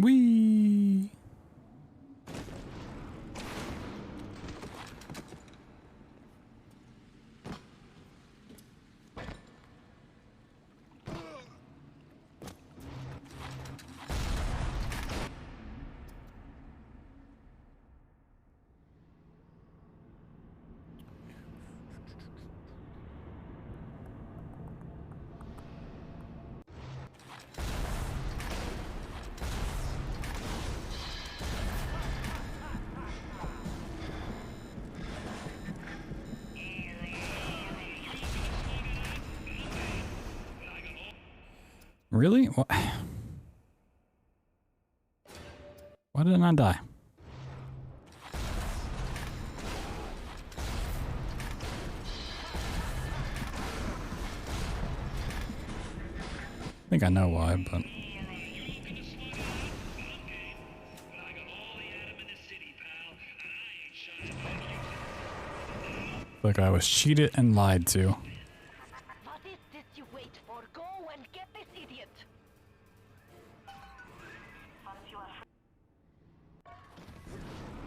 Whee! Really? What? Why didn't I die? I think I know why, but... Like I was cheated and lied to. What is this you wait for? Go and get this idiot.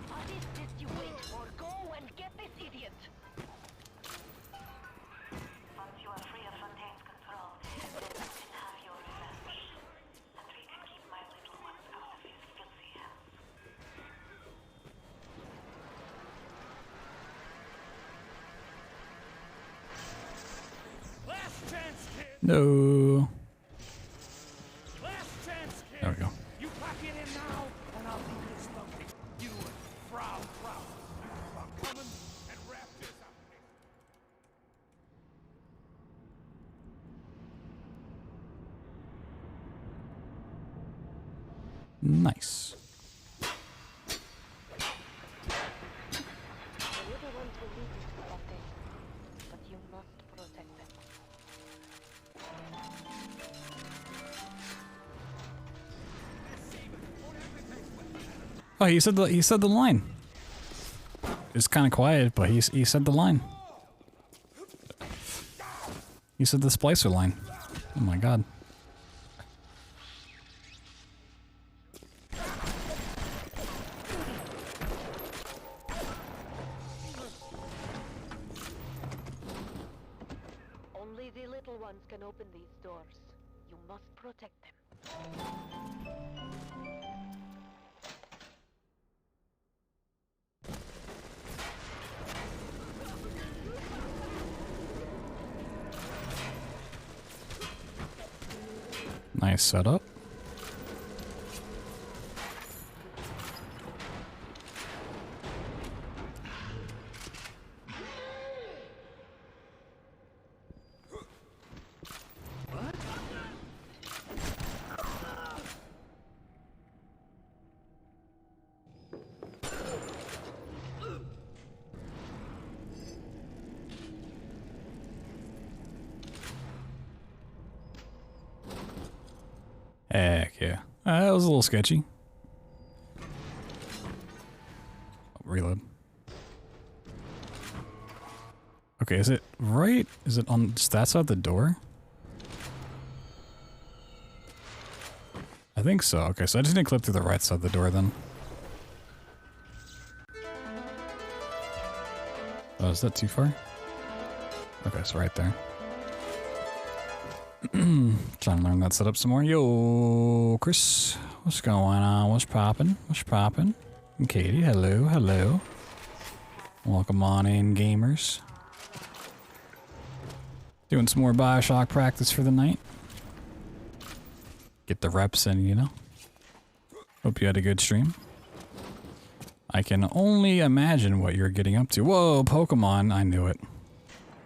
What is this you wait for? Go and get this idiot. Once you are free of Fontaine's control, then you can have your revenge. And we can keep my little ones out of his filthy hands. Last chance, kid. No. Last chance, kid. There we go. You pack it in now, and I'll leave this something. You and Frau. I'm coming and wrap this up. Nice. You're the one to lead this Fontaine, but you must protect them. Oh, he said the line. It's kind of quiet, but he said the line. He said the splicer line. Oh my god. ones can open these doors. You must protect them. Nice setup. Heck yeah. That was a little sketchy. Reload. Okay, is it right? Is it on just that side of the door? I think so. Okay, so I just need to clip through the right side of the door then. Oh, is that too far? Okay, so right there. Trying to learn that setup some more. Yo, Chris, what's going on? What's poppin'? What's poppin'? And Katie, hello, hello. Welcome on in, gamers. Doing some more Bioshock practice for the night. Get the reps in, you know. Hope you had a good stream. I can only imagine what you're getting up to. Whoa, Pokemon, I knew it.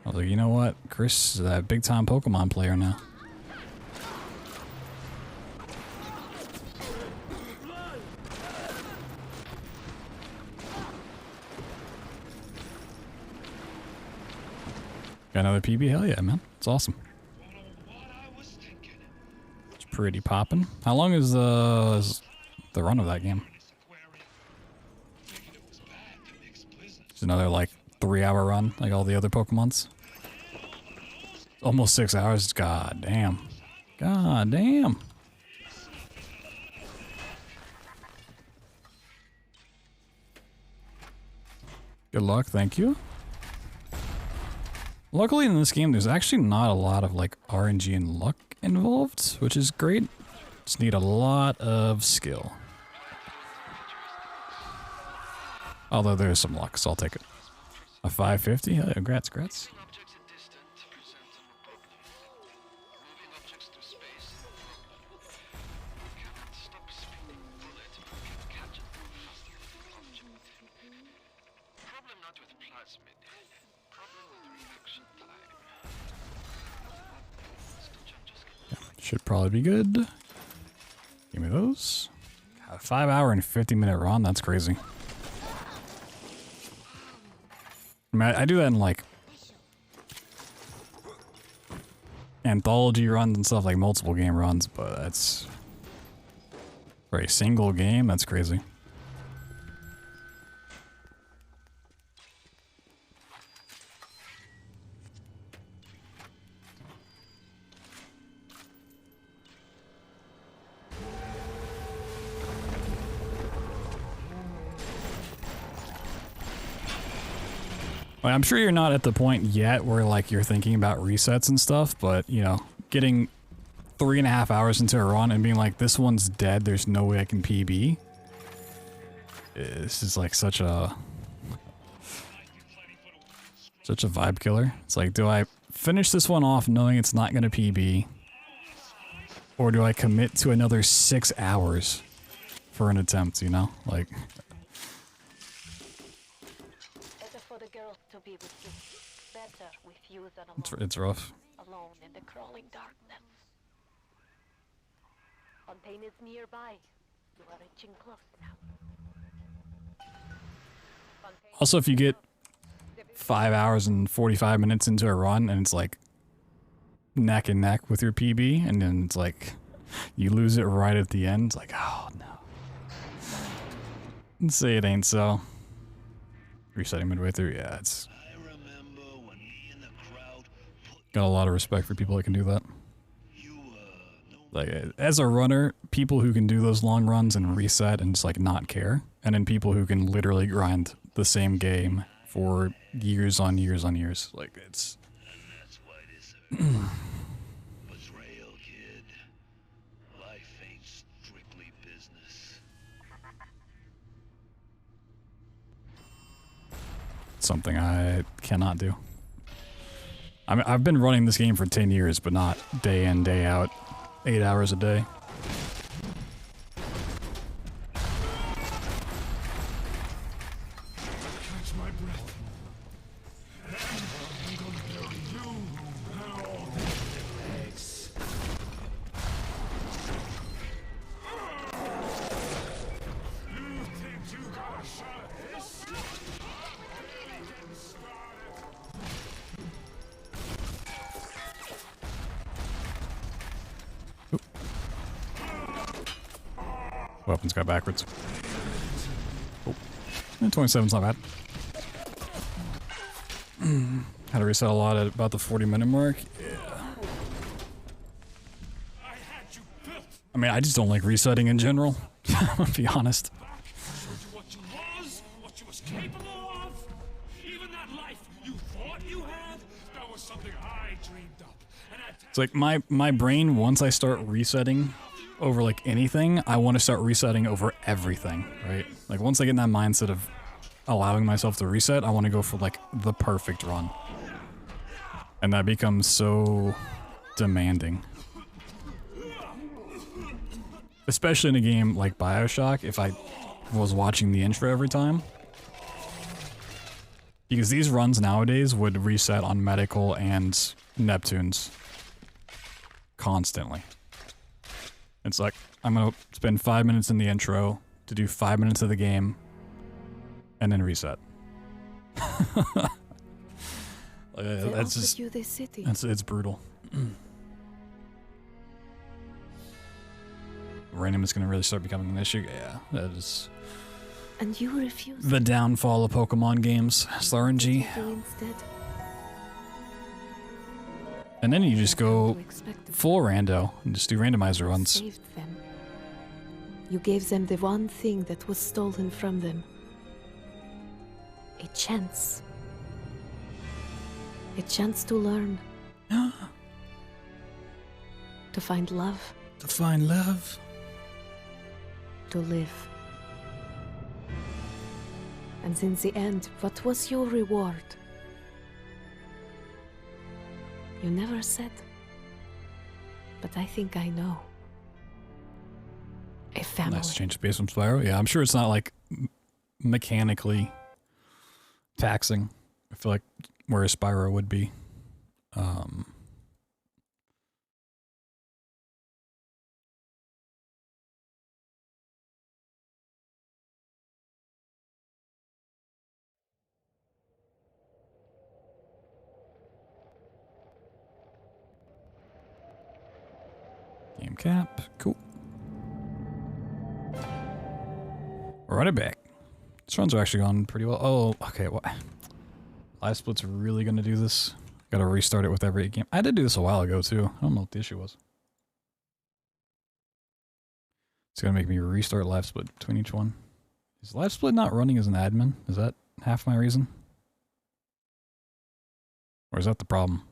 I was like, you know what? Chris is a big time Pokemon player now. Got another PB? Hell yeah, man. It's awesome. It's pretty poppin'. How long is the run of that game? It's another like 3-hour run, like all the other Pokemons. Almost 6 hours. God damn. God damn. Good luck, thank you. Luckily in this game, there's actually not a lot of like RNG and luck involved, which is great. Just need a lot of skill. Although there's some luck, so I'll take it. A 550? Oh, congrats, congrats. Should probably be good. Give me those. A 5-hour and 50-minute run? That's crazy. I mean, I do that in like anthology runs and stuff, like multiple game runs, but that's for a single game, that's crazy. I'm sure you're not at the point yet where like you're thinking about resets and stuff, but you know, getting 3.5 hours into a run and being like, this one's dead, there's no way I can PB. This is like such a vibe killer. It's like, do I finish this one off knowing it's not gonna PB? Or do I commit to another 6 hours for an attempt, you know? Like it's rough. Alone in the crawling darkness. Fontaine is nearby. You are reaching close now. Also, if you get 5 hours and 45 minutes into a run and it's like neck and neck with your PB, and then it's like you lose it right at the end, it's like, oh no. Let's say it ain't so. Resetting midway through, yeah, it's. Got a lot of respect for people that can do that. Like, as a runner, people who can do those long runs and reset and just like not care, and then people who can literally grind the same game for years on years on years. Like, it's That's something I cannot do. I mean, I've been running this game for 10 years, but not day in, day out, 8 hours a day. Weapons got backwards. Oh. 27's not bad. Had to reset a lot at about the 40-minute mark. Yeah. I mean, I just don't like resetting in general. I'll be honest. It's like my brain, once I start resetting over like anything, I want to start resetting over everything, right? Like once I get in that mindset of allowing myself to reset, I want to go for like the perfect run. And that becomes so demanding. Especially in a game like BioShock, if I was watching the intro every time. Because these runs nowadays would reset on Medical and Neptunes constantly. It's like, I'm gonna spend 5 minutes in the intro to do 5 minutes of the game, and then reset. That's just, it's brutal. Random is gonna really start becoming an issue. Yeah, that is. And you refuse. The downfall of Pokemon games. It's RNG. And then you just go full rando and just do randomizer runs. Saved them. You gave them the one thing that was stolen from them. A chance. A chance to learn. To find love. To find love. To live. And in the end, what was your reward? You never said. But I think I know. A family. Nice change of pace from Spyro. Yeah, I'm sure it's not like mechanically taxing. I feel like whereas Spyro would be. Game cap. Cool. Run it back. This runs are actually going pretty well. Oh, okay. What? Live split's really gonna do this. Gotta restart it with every game. I did do this a while ago too. I don't know what the issue was. It's gonna make me restart live split between each one. Is live split not running as an admin? Is that half my reason? Or is that the problem?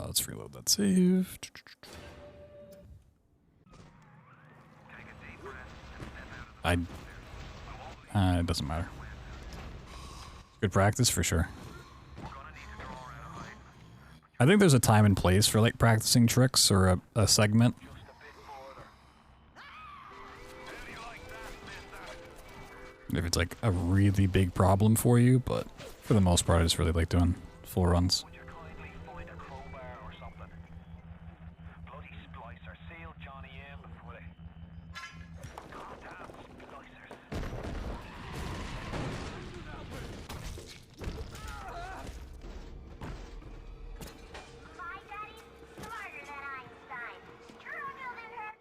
Let's reload that save. It doesn't matter. Good practice for sure. I think there's a time and place for like practicing tricks or a segment. If it's like a really big problem for you, but for the most part I just really like doing full runs.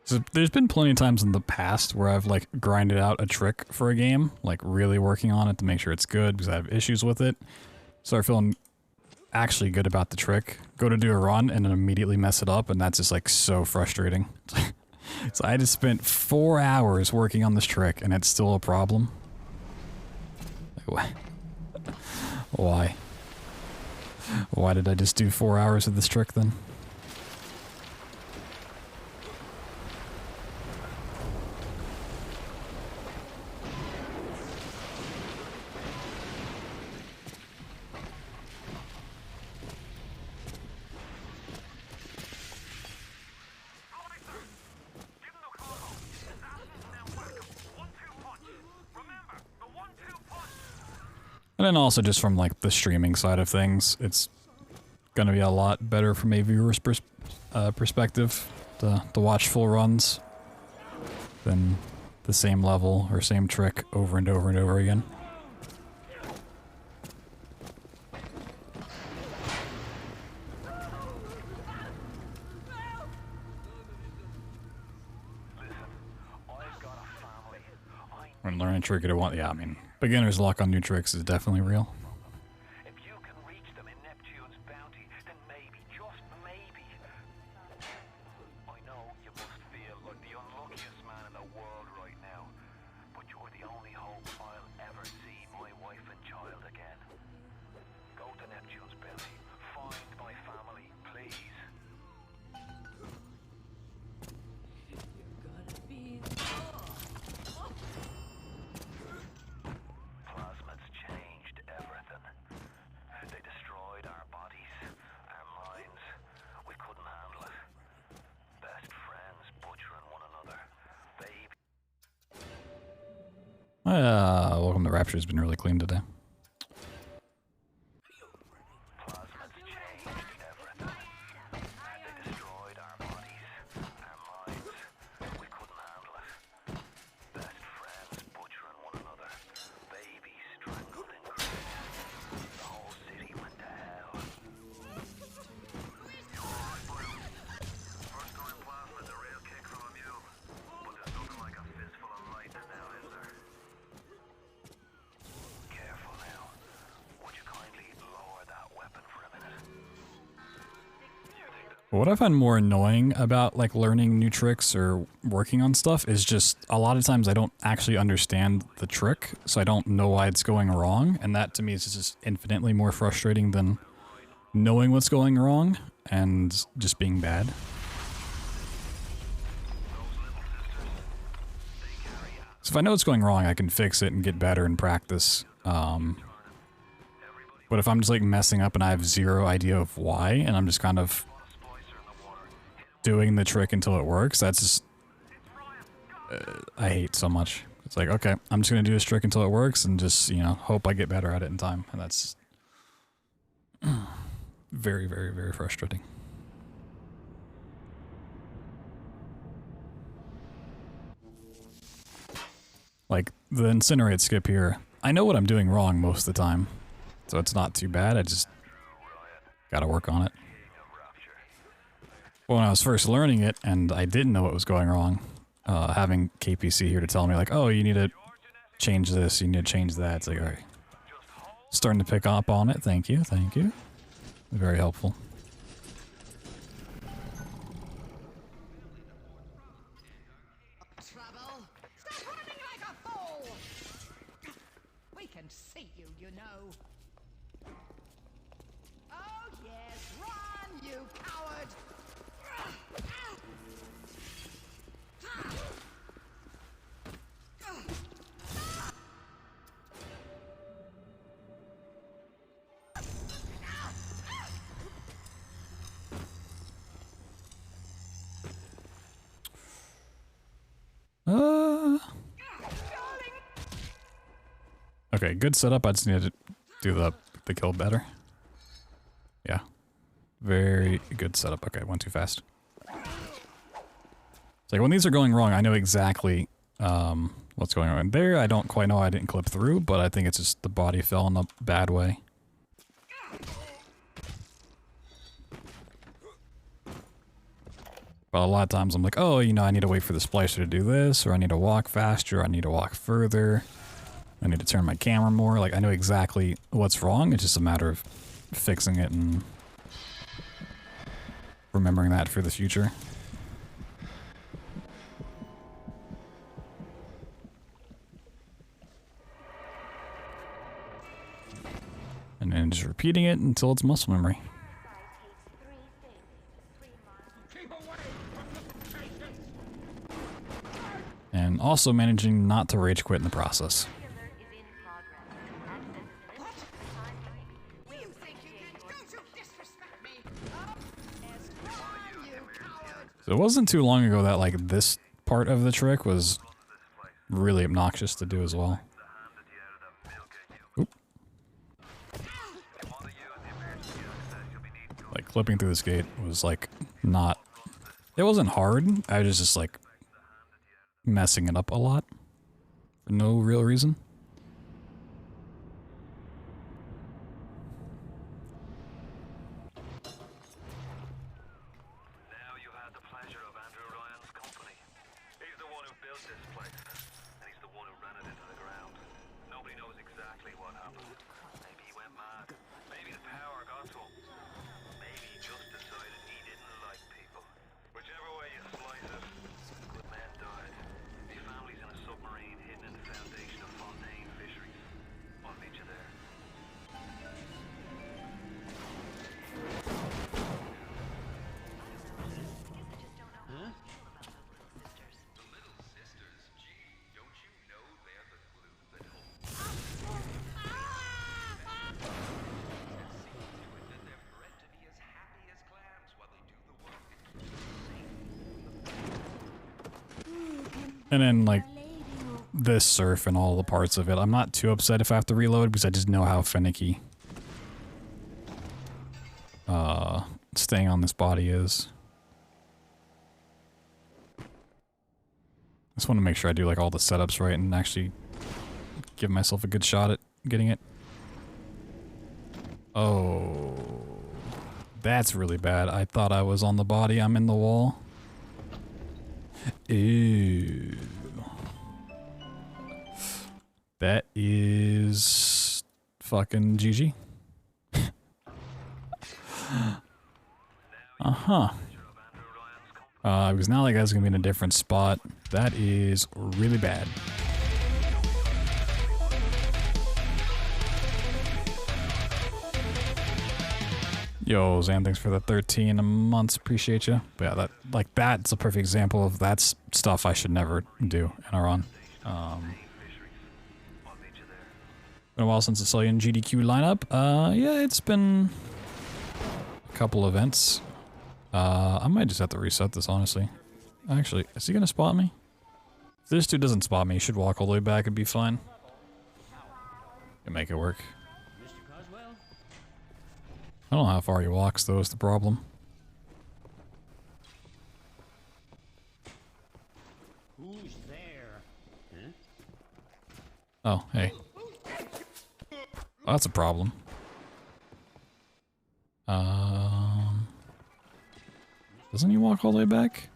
So there's been plenty of times in the past where I've like grinded out a trick for a game, like really working on it to make sure it's good because I have issues with it. Start feeling actually good about the trick, go to do a run and then immediately mess it up, and that's just like so frustrating. So I just spent 4 hours working on this trick and it's still a problem. Like, why? Why did I just do 4 hours of this trick then? And then also just from like the streaming side of things, it's gonna be a lot better from a viewer's perspective to watch full runs than the same level or same trick over and over and over again. When learning a trick at one, yeah, I mean, beginner's luck on new tricks is definitely real. Welcome to Rapture has been really clean today. What I find more annoying about like learning new tricks or working on stuff is just a lot of times I don't actually understand the trick, so I don't know why it's going wrong, and that to me is just infinitely more frustrating than knowing what's going wrong and just being bad. So if I know what's going wrong, I can fix it and get better in practice. But if I'm just like messing up and I have zero idea of why, and I'm just kind of doing the trick until it works, that's just I hate so much. It's like, okay, I'm just gonna do this trick until it works and just, you know, hope I get better at it in time, and that's very, very, very frustrating. Like the incinerate skip here, I know what I'm doing wrong most of the time, so it's not too bad. I just gotta work on it. When I was first learning it and I didn't know what was going wrong, having KPC here to tell me like, oh, you need to change this, you need to change that. It's like, all right, starting to pick up on it. Thank you, thank you. Very helpful. Trouble. Stop running like a fool. We can see you, you know. Oh yes, run, you coward. Okay, good setup. I just need to do the kill better. Yeah. Very good setup. Okay, went too fast. It's like when these are going wrong, I know exactly what's going on there. I don't quite know I didn't clip through, but I think it's just the body fell in a bad way. But a lot of times I'm like, oh, you know, I need to wait for the splicer to do this, or I need to walk faster, or I need to walk further. I need to turn my camera more. Like, I know exactly what's wrong. It's just a matter of fixing it and remembering that for the future. And then just repeating it until it's muscle memory. And also managing not to rage quit in the process. So it wasn't too long ago that like this part of the trick was really obnoxious to do as well. Oop. Flipping through this gate was like not... It wasn't hard, I was just like messing it up a lot for no real reason. And then, like, this surf and all the parts of it, I'm not too upset if I have to reload because I just know how finicky staying on this body is. I just want to make sure I do, like, all the setups right and actually give myself a good shot at getting it. Oh, that's really bad. I thought I was on the body. I'm in the wall. Ew. That is fucking GG. Uh-huh. Because now that guy's gonna be in a different spot. That is really bad. Yo, Zan, thanks for the 13 months. Appreciate you. But yeah, that's a perfect example of that's stuff I should never do in a run. Been a while since I saw you in GDQ lineup. Yeah, it's been a couple events. I might just have to reset this, honestly. Actually, is he gonna spot me? If this dude doesn't spot me, he should walk all the way back and be fine. Can make it work. I don't know how far he walks, though, is the problem. Who's there? Huh? Oh, hey. Oh, that's a problem. Doesn't he walk all the way back?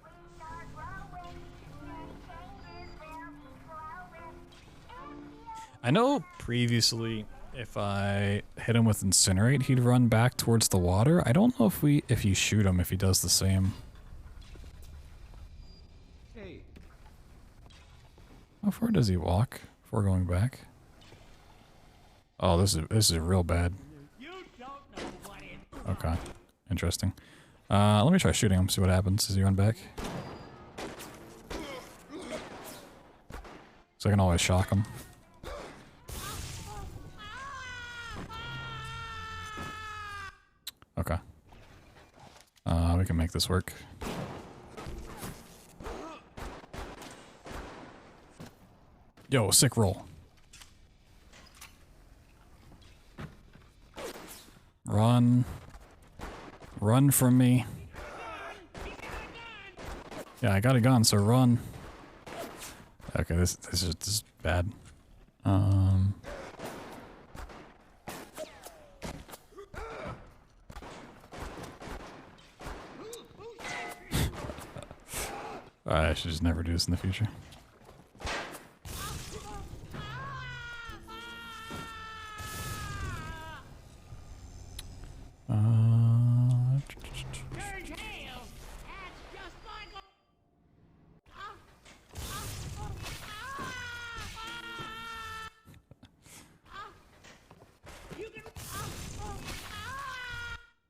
I know previously if I hit him with Incinerate, he'd run back towards the water. I don't know if you shoot him, if he does the same. Hey. How far does he walk before going back? Oh, this is real bad. Okay, interesting. Let me try shooting him, see what happens. Does he run back? So I can always shock him. Okay. We can make this work. Yo, sick roll. Run. Run from me. Yeah, I got a gun, so run. Okay, this is bad. I should just never do this in the future.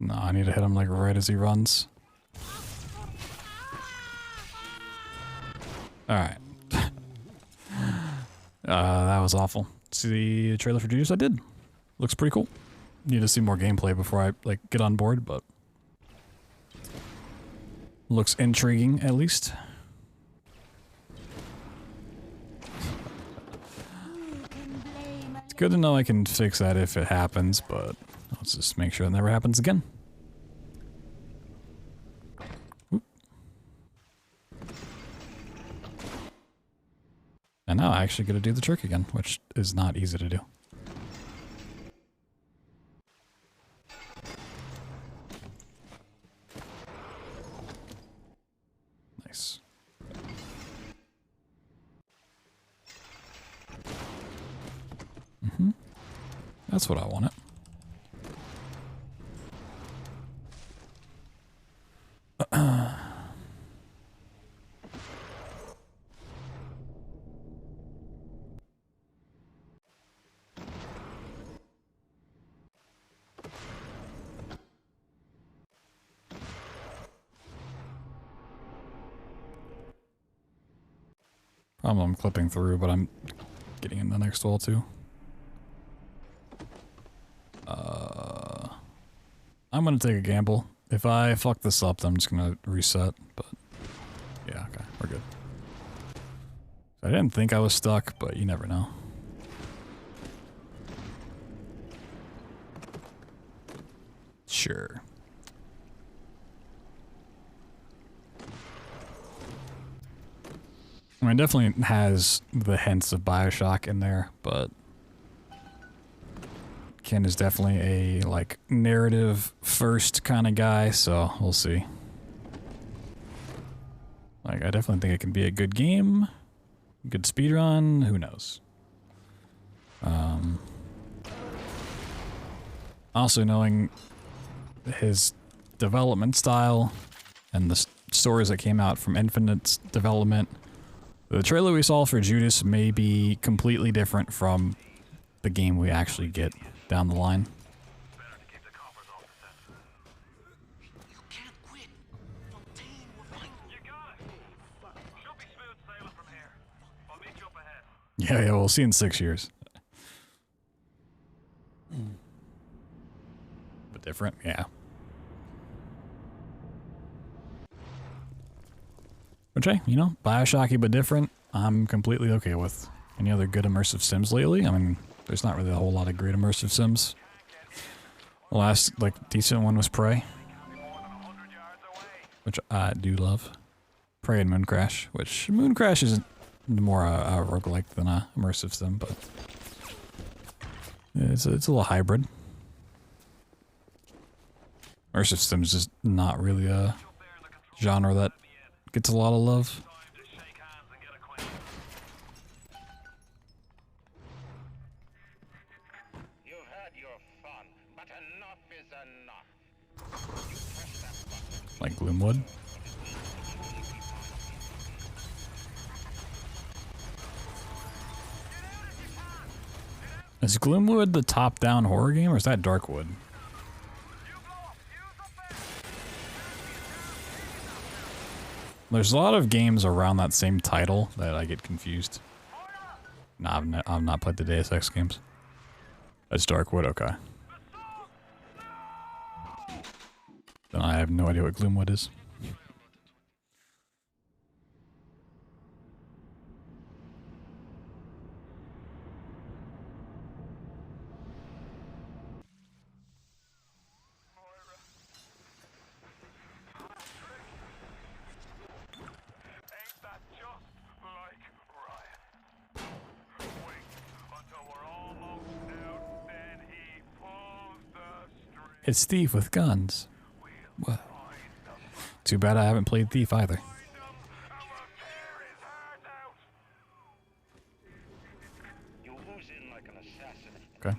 No, I need to hit him like right as he runs. Alright. That was awful. See the trailer for Judas? I did. Looks pretty cool. Need to see more gameplay before I like get on board, but looks intriguing at least. It's good to know I can fix that if it happens, but let's just make sure it never happens again. now I actually get to do the trick again, which is not easy to do. Nice. Mm-hmm. That's what I wanted. I'm clipping through, but I'm getting in the next wall too. I'm gonna take a gamble. If I fuck this up, then I'm just gonna reset, but yeah, okay, we're good. I didn't think I was stuck, but you never know. Sure. I mean, it definitely has the hints of BioShock in there, but Ken is definitely a, like, narrative first kind of guy, so we'll see. Like, I definitely think it can be a good game, good speedrun, who knows. Also knowing his development style and the stories that came out from Infinite's development, the trailer we saw for Judas may be completely different from the game we actually get down the line. Yeah, we'll see in 6 years. But different, yeah. Which, hey, you know, BioShocky but different, I'm completely okay with. Any other good immersive sims lately? I mean, there's not really a whole lot of great immersive sims. The last, like, decent one was Prey, which I do love. Prey and Mooncrash, which Mooncrash is more a roguelike than a immersive sim, but it's a little hybrid. Immersive sim is just not really a genre that gets a lot of love. Like Gloomwood. Is Gloomwood the top-down horror game, or is that Darkwood? There's a lot of games around that same title that I get confused. Nah, I've not played the Deus Ex games. That's Darkwood, okay. Then I have no idea what Gloomwood is. It's Thief with guns. What? Too bad I haven't played Thief either. Okay.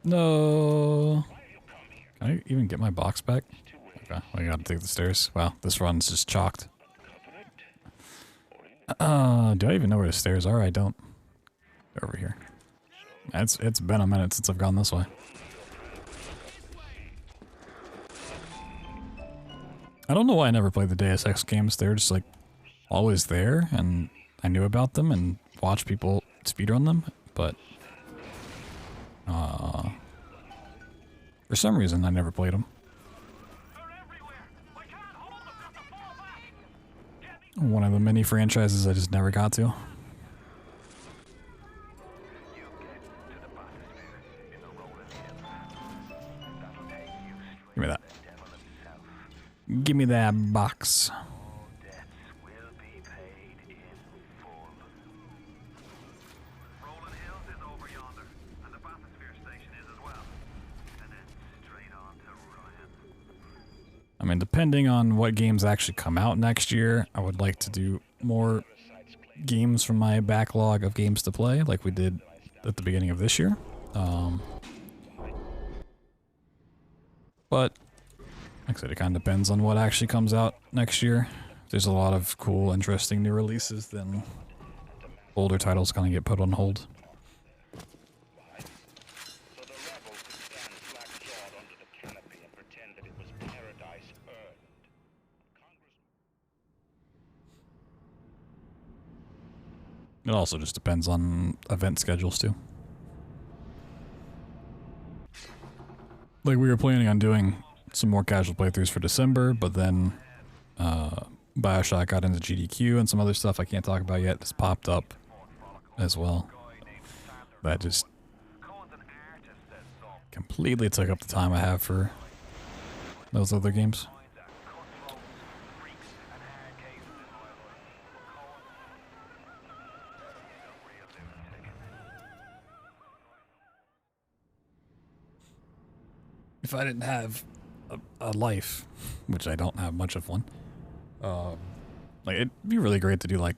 No. Can I even get my box back? Okay, I gotta take the stairs. Wow, this run's just chalked. Do I even know where the stairs are? I don't. They're over here. It's been a minute since I've gone this way. I don't know why I never played the Deus Ex games. They're just like always there, and I knew about them and watched people speedrun them, but for some reason I never played them. One of the many franchises I just never got to. Give me that. Give me that box. mean, depending on what games actually come out next year, I would like to do more games from my backlog of games to play, like we did at the beginning of this year. But, like I said, it kind of depends on what actually comes out next year. If there's a lot of cool, interesting new releases, then older titles kind of get put on hold. It also just depends on event schedules too. Like we were planning on doing some more casual playthroughs for December, but then BioShock got into GDQ and some other stuff I can't talk about yet just popped up as well. That just completely took up the time I have for those other games. If I didn't have a life, which I don't have much of one, like it'd be really great to do like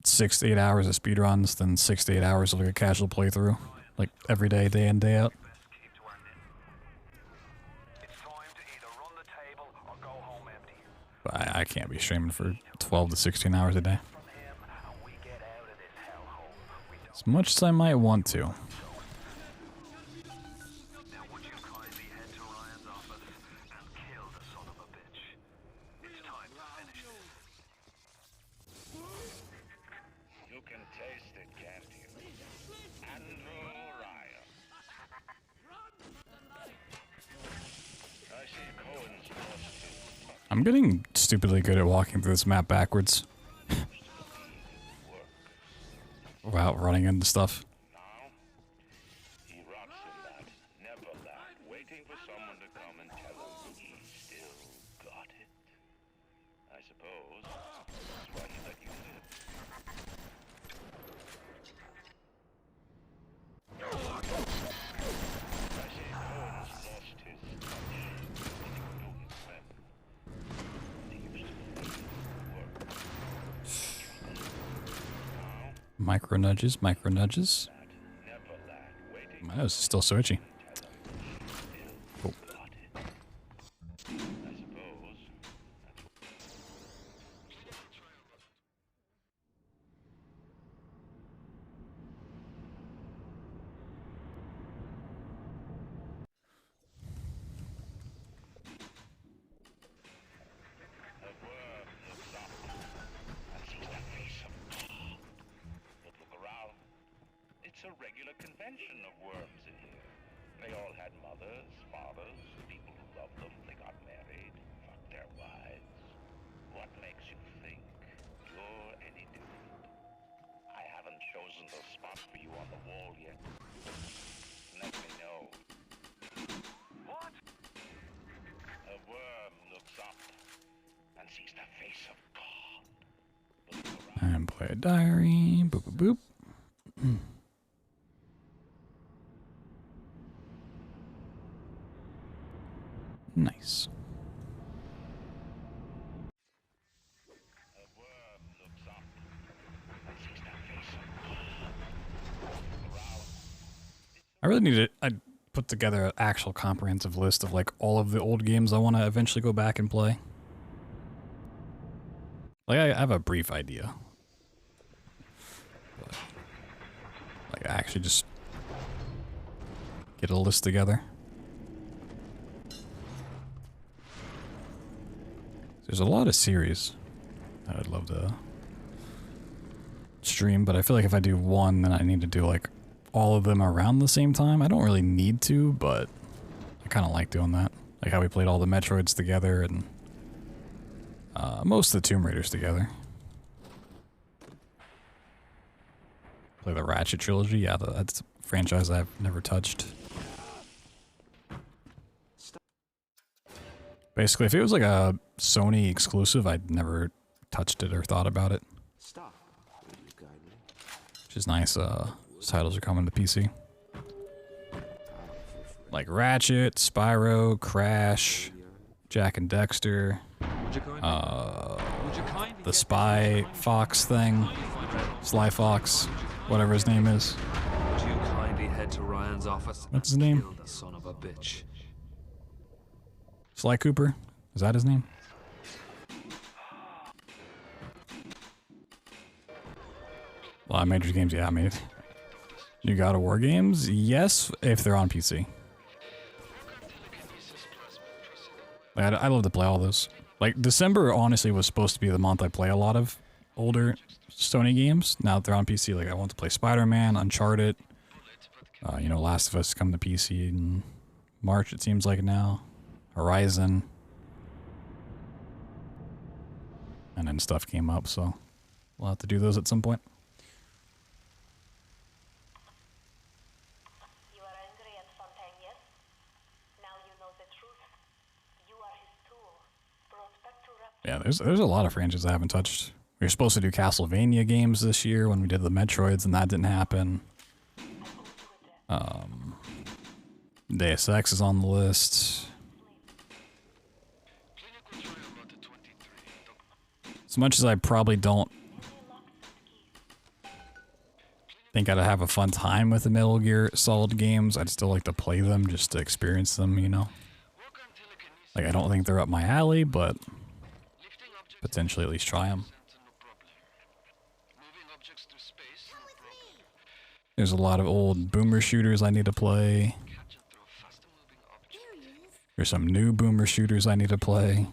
6 to 8 hours of speedruns, then 6 to 8 hours of like a casual playthrough, like every day, day in, day out. But I can't be streaming for 12 to 16 hours a day. As much as I might want to. I'm getting stupidly good at walking through this map backwards. Without running into stuff. Micro nudges, micro nudges. My nose is still so itchy. Oh. It's a regular convention of worms in here. They all had mothers, fathers, people who loved them. They got married, fucked their wives. What makes you think you're any different? I haven't chosen the spot for you on the wall yet. Let me know. What? A worm looks up and sees the face of God. And play a diary. Boop boop boop. Nice. I really need to put together an actual comprehensive list of like all of the old games I want to eventually go back and play. Like I have a brief idea. But, like actually just get a list together. There's a lot of series that I'd love to stream, but I feel like if I do one, then I need to do like all of them around the same time. I don't really need to, but I kind of like doing that. Like how we played all the Metroids together and most of the Tomb Raiders together. Play the Ratchet trilogy. Yeah, that's a franchise I've never touched. Basically, if it was like a Sony exclusive, I'd never touched it or thought about it. Which is nice. Titles are coming to PC. Like Ratchet, Spyro, Crash, Jack and Dexter. The Spy Fox thing. Sly Fox. Whatever his name is. Would you kindly head to Ryan's office? What's his name? Kill the son of a bitch. Sly Cooper? Is that his name? A lot of major games, yeah, I made. New God of War games? Yes, if they're on PC. I love to play all those. Like, December honestly was supposed to be the month I play a lot of older Sony games. Now that they're on PC, like I want to play Spider-Man, Uncharted. You know, Last of Us come to PC in March, it seems like now. Horizon. And then stuff came up, so we'll have to do those at some point. Yeah, there's a lot of franchises I haven't touched. We were supposed to do Castlevania games this year when we did the Metroids, and that didn't happen. Deus Ex is on the list. As much as I probably don't think I'd have a fun time with the Metal Gear Solid games, I'd still like to play them just to experience them, you know? Like, I don't think they're up my alley, but potentially at least try them. There's a lot of old boomer shooters I need to play. There's some new boomer shooters I need to play.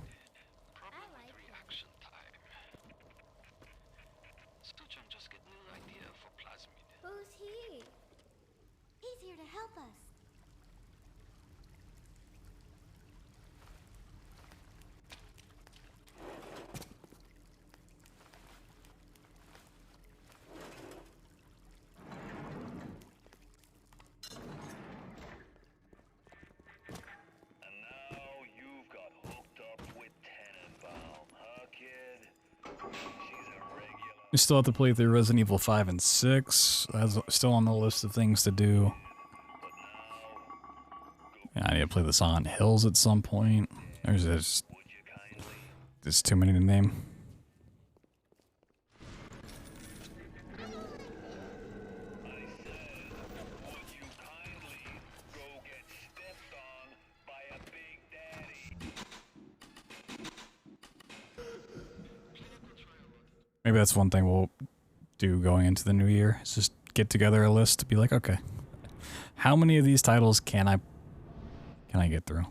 Who's he? He's here to help us. We still have to play through Resident Evil 5 and 6. That's still on the list of things to do. Yeah, I need to play the Silent Hills at some point. There's too many to name. Maybe that's one thing we'll do going into the new year. Is just get together a list to be like, okay, how many of these titles can I get through?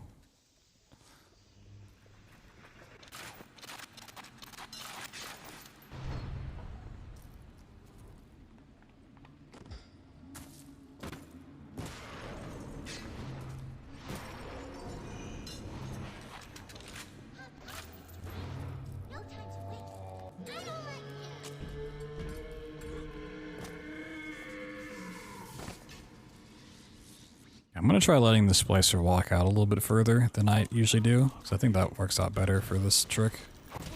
I'm going to try letting the splicer walk out a little bit further than I usually do, because I think that works out better for this trick. Okay,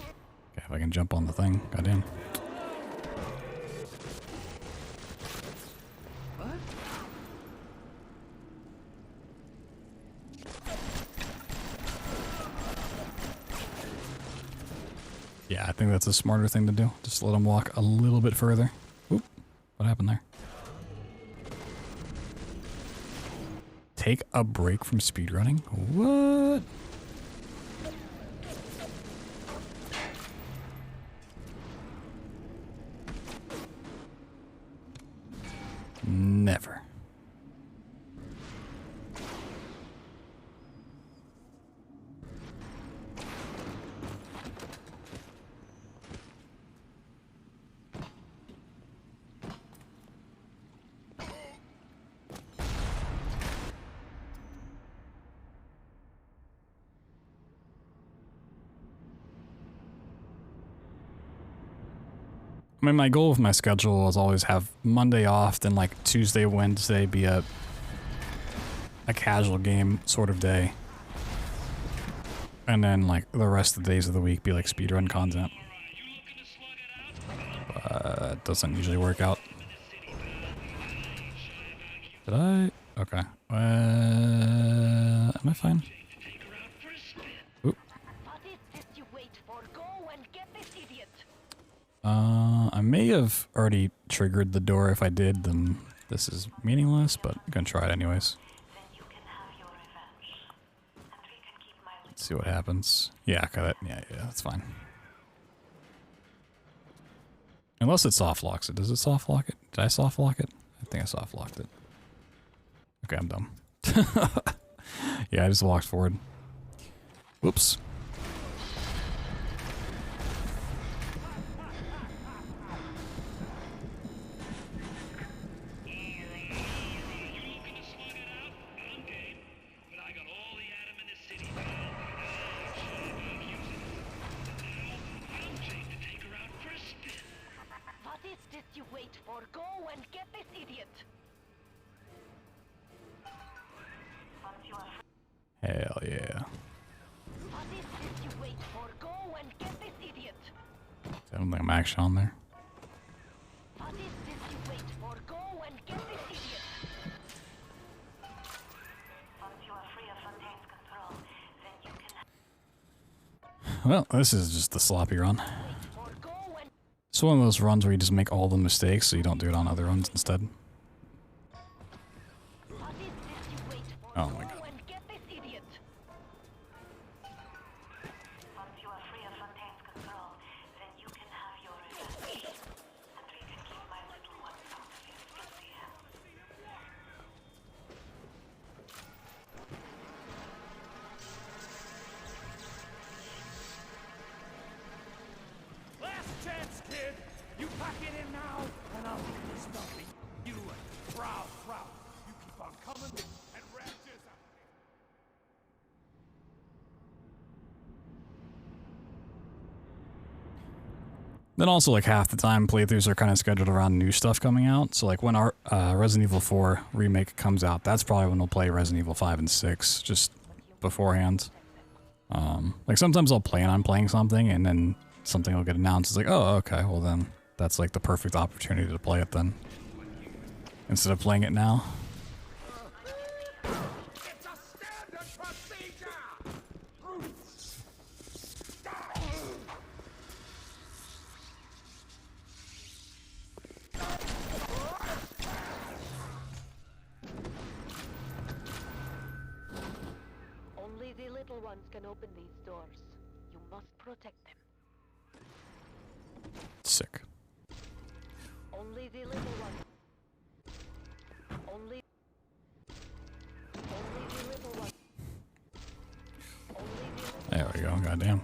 if I can jump on the thing, goddamn. Yeah, I think that's a smarter thing to do. Just let him walk a little bit further. Oop, what happened there? Take a break from speedrunning? What? Never. I mean, my goal with my schedule is always have Monday off, then like Tuesday, Wednesday be a casual game sort of day. And then like the rest of the days of the week be like speedrun content. But it doesn't usually work out. Did I? Okay. Am I fine? Oop. I may have already triggered the door. If I did, then this is meaningless, but I'm gonna try it anyways. Let's see what happens. Yeah, got it. Yeah, that's fine. Unless it soft locks it. Does it soft lock it? Did I soft lock it? I think I soft locked it. Okay, I'm dumb. Yeah, I just walked forward. Whoops. Hell yeah. I don't think I'm actually on there. Well, this is just a sloppy run. It's one of those runs where you just make all the mistakes so you don't do it on other runs instead. Oh my god. Last chance, kid! You pack it in now, and I'll leave this nothing. You and Proud. You keep on coming, and Raptors up. Then also, like, half the time playthroughs are kind of scheduled around new stuff coming out. So like when our Resident Evil 4 remake comes out, that's probably when we'll play Resident Evil 5 and 6 just beforehand. Like sometimes I'll plan on playing something and then something will get announced. It's like, oh, okay, well then that's like the perfect opportunity to play it then, instead of playing it now. Only the little ones can open these doors. You must protect them. Sick. Only the little ones. Only the little ones. There we go, goddamn.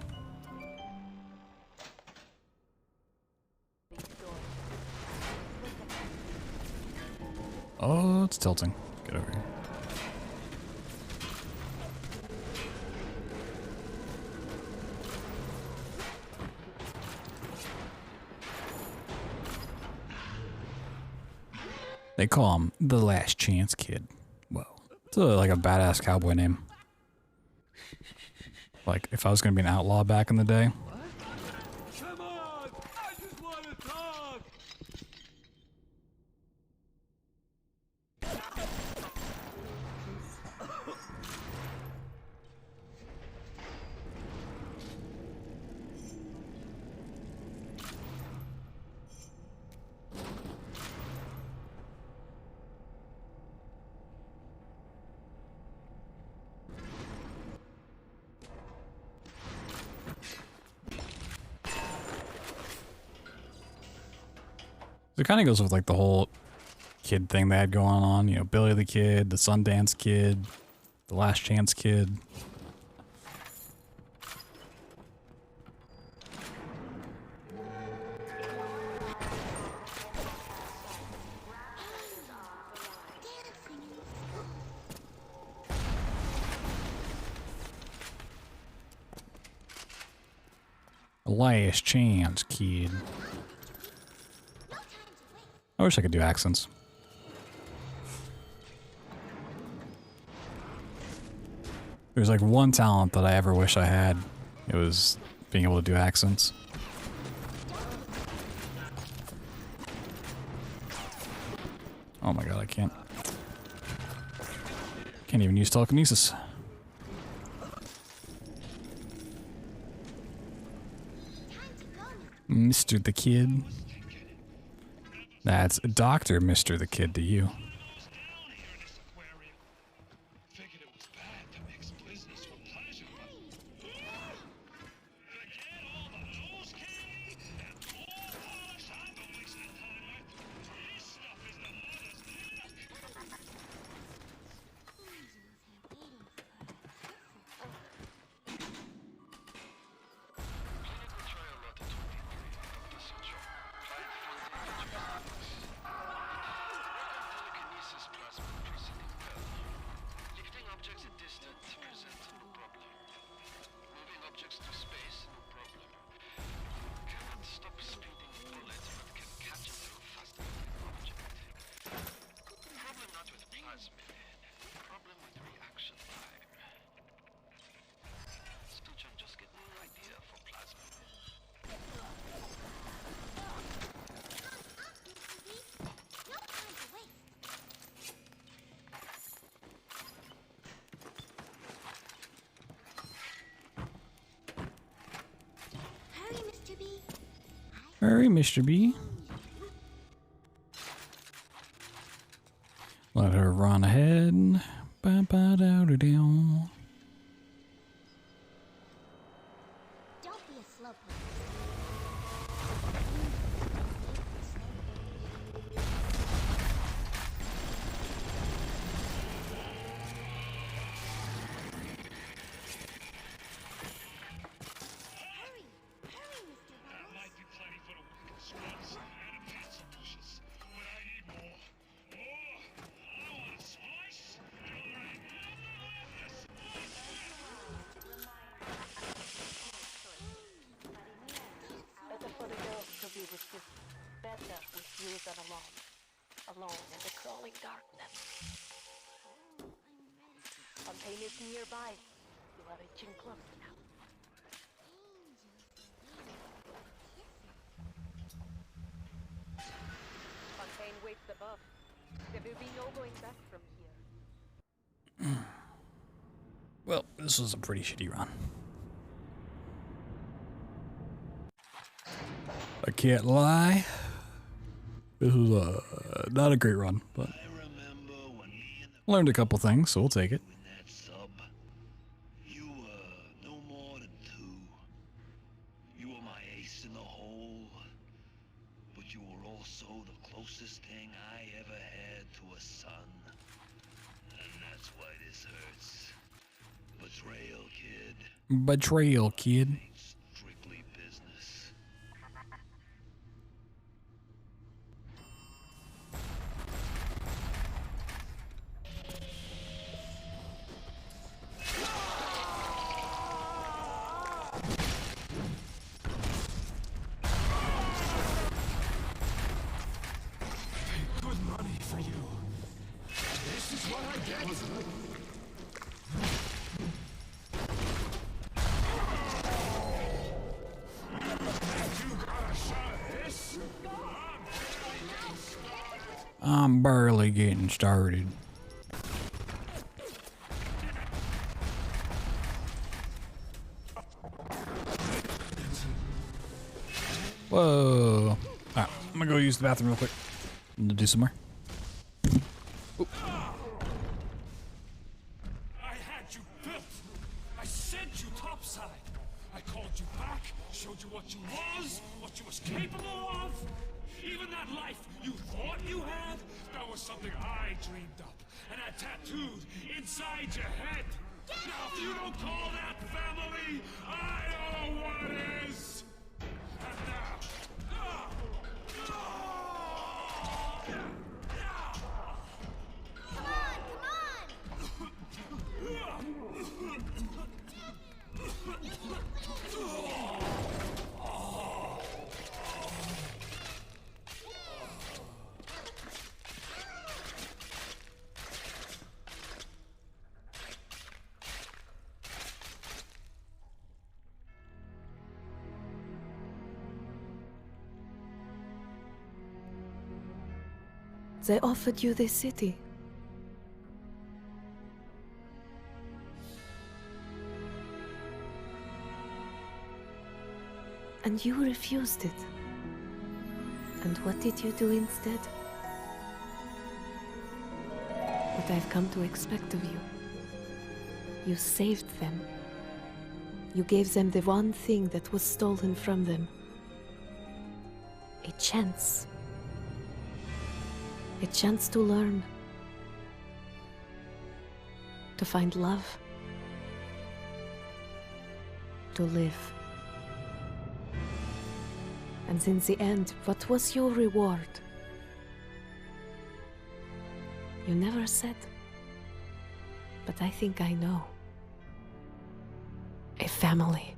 Oh, it's tilting. Get over here. They call him the Last Chance Kid. Whoa. It's like a badass cowboy name. Like, if I was gonna be an outlaw back in the day. Come on! I just want to talk! It kind of goes with like the whole kid thing they had going on. You know, Billy the Kid, the Sundance Kid, the Last Chance Kid. Last Chance Kid. I wish I could do accents. There's like one talent that I ever wish I had. It was being able to do accents. Oh my god, I can't even use telekinesis. Mr. the Kid. That's Dr. Mr. the Kid to you. Hurry, Mr. B. Let her run ahead. Ba ba da da da. Don't be a slowpoke. Better for the girls to be with you. Better with you than alone. Alone in the crawling darkness. Fontaine is nearby. You are reaching closer now. Fontaine waits above. There will be no going back from here. Well, this was a pretty shitty run. I can't lie. This was not a great run, but learned a couple things, so we'll take it. You were no more than two. You were my ace in the hole, but you were also the closest thing I ever had to a son. And that's why this hurts. Betrayal, kid. Betrayal, kid. Strictly business. Good money for you. This is what I get. You got a shot at this? I'm barely getting started. Whoa. Alright, I'm gonna go use the bathroom real quick. I'm gonna do some more. I had you built. I sent you topside. I called you back, showed you what you was capable of. Even that life you thought you had, that was something I dreamed up and I tattooed inside your head. Now, if you don't call that family, I don't know what is. And now, They offered you this city. And you refused it. And what did you do instead? What I've come to expect of you. You saved them. You gave them the one thing that was stolen from them. A chance. A chance to learn. To find love. To live. And in the end, what was your reward? You never said. But I think I know. A family.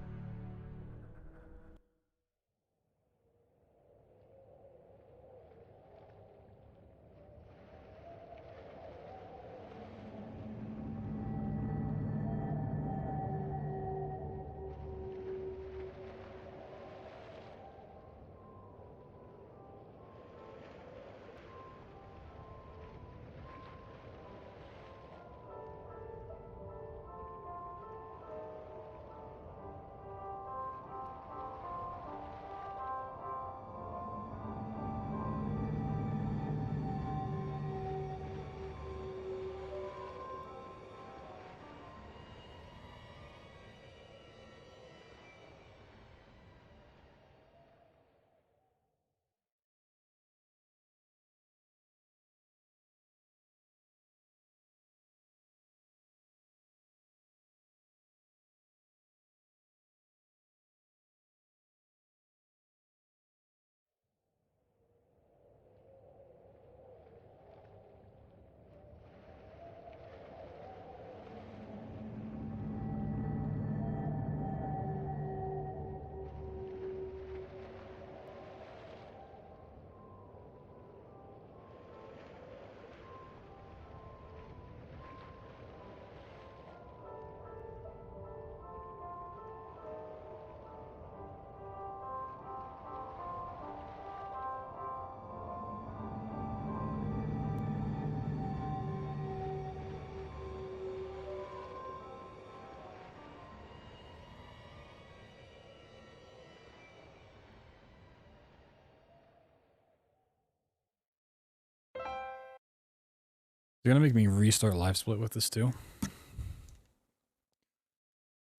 They're gonna make me restart live split with this too.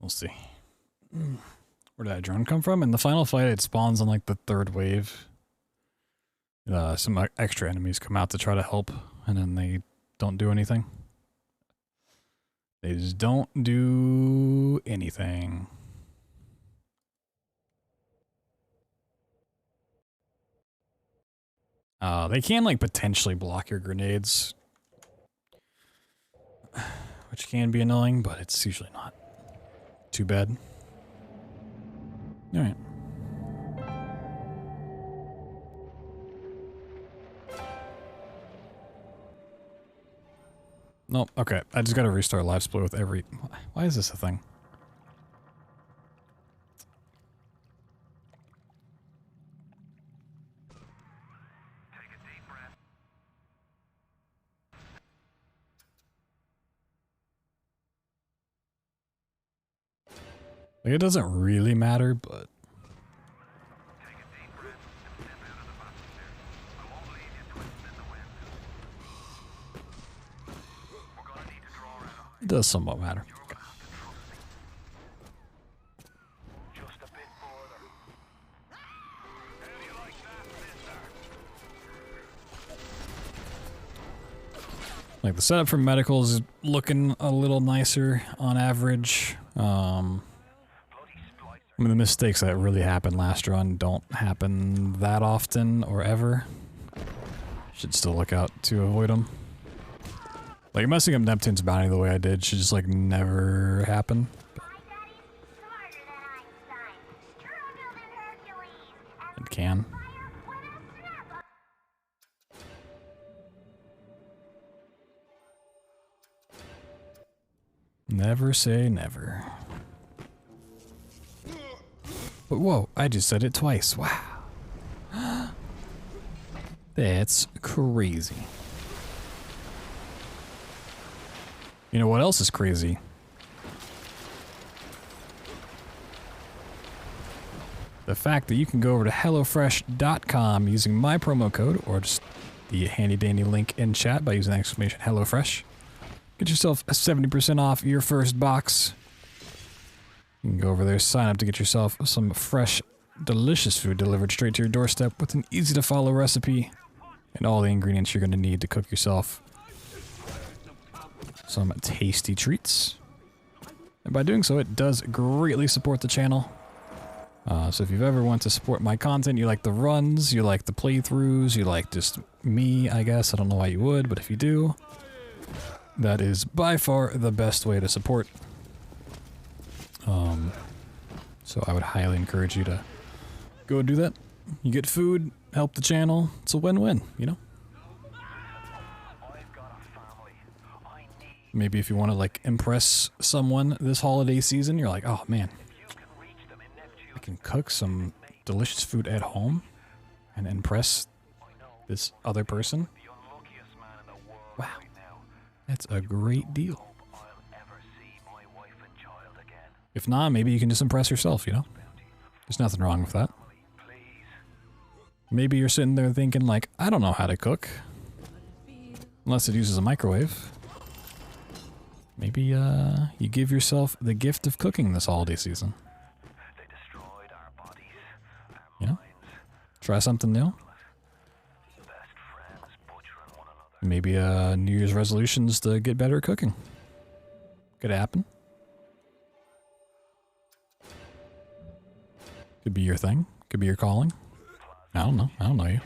We'll see. Where did that drone come from? In the final fight, it spawns on like the third wave. Some extra enemies come out to try to help, and then they don't do anything. They just don't do anything. They can like potentially block your grenades, which can be annoying, but it's usually not too bad. All right. Nope. Okay. I just got to restart live split with every. Why is this a thing? Like, it doesn't really matter, but. It does somewhat matter. Like the setup for medicals is looking a little nicer on average. I mean, the mistakes that really happened last run don't happen that often or ever. Should still look out to avoid them. Like messing up Neptune's bounty the way I did should just like never happen. It can. Never say never. But whoa, I just said it twice. Wow. That's crazy. You know what else is crazy? the fact that you can go over to HelloFresh.com using my promo code, or just the handy dandy link in chat by using the exclamation HelloFresh. Get yourself a 70% off your first box. You can go over there, sign up to get yourself some fresh, delicious food delivered straight to your doorstep with an easy to follow recipe and all the ingredients you're going to need to cook yourself some tasty treats. And by doing so, it does greatly support the channel. So if you've ever wanted to support my content, you like the runs, you like the playthroughs, you like just me, I guess. I don't know why you would, but if you do, that is by far the best way to support. So I would highly encourage you to go do that. You get food, help the channel. It's a win-win, you know? Maybe if you want to like impress someone this holiday season, you're like, oh man, I can cook some delicious food at home and impress this other person. Wow, that's a great deal. If not, maybe you can just impress yourself, you know? There's nothing wrong with that. Maybe you're sitting there thinking like, I don't know how to cook. Unless it uses a microwave. Maybe you give yourself the gift of cooking this holiday season. You know? Try something new. Maybe New Year's resolutions to get better at cooking. Could happen. Could be your thing. Could be your calling. I don't know. I don't know you.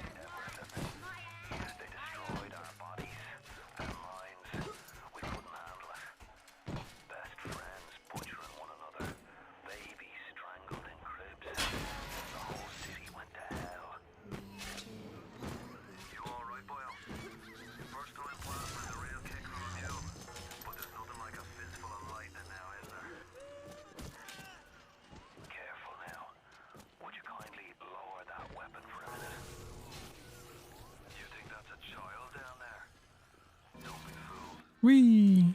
Whee!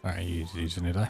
Alright, you using it, eh?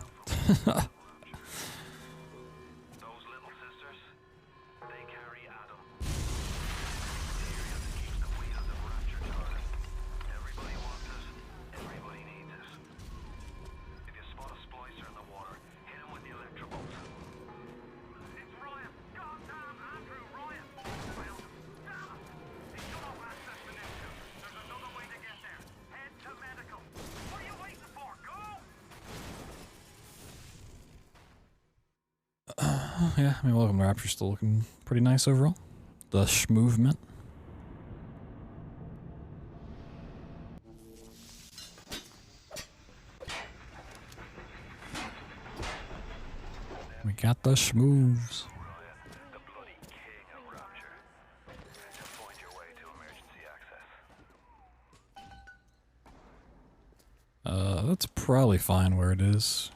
Yeah, I mean, Welcome to Rapture's still looking pretty nice overall. The schmovement. We got the schmoves. That's probably fine where it is.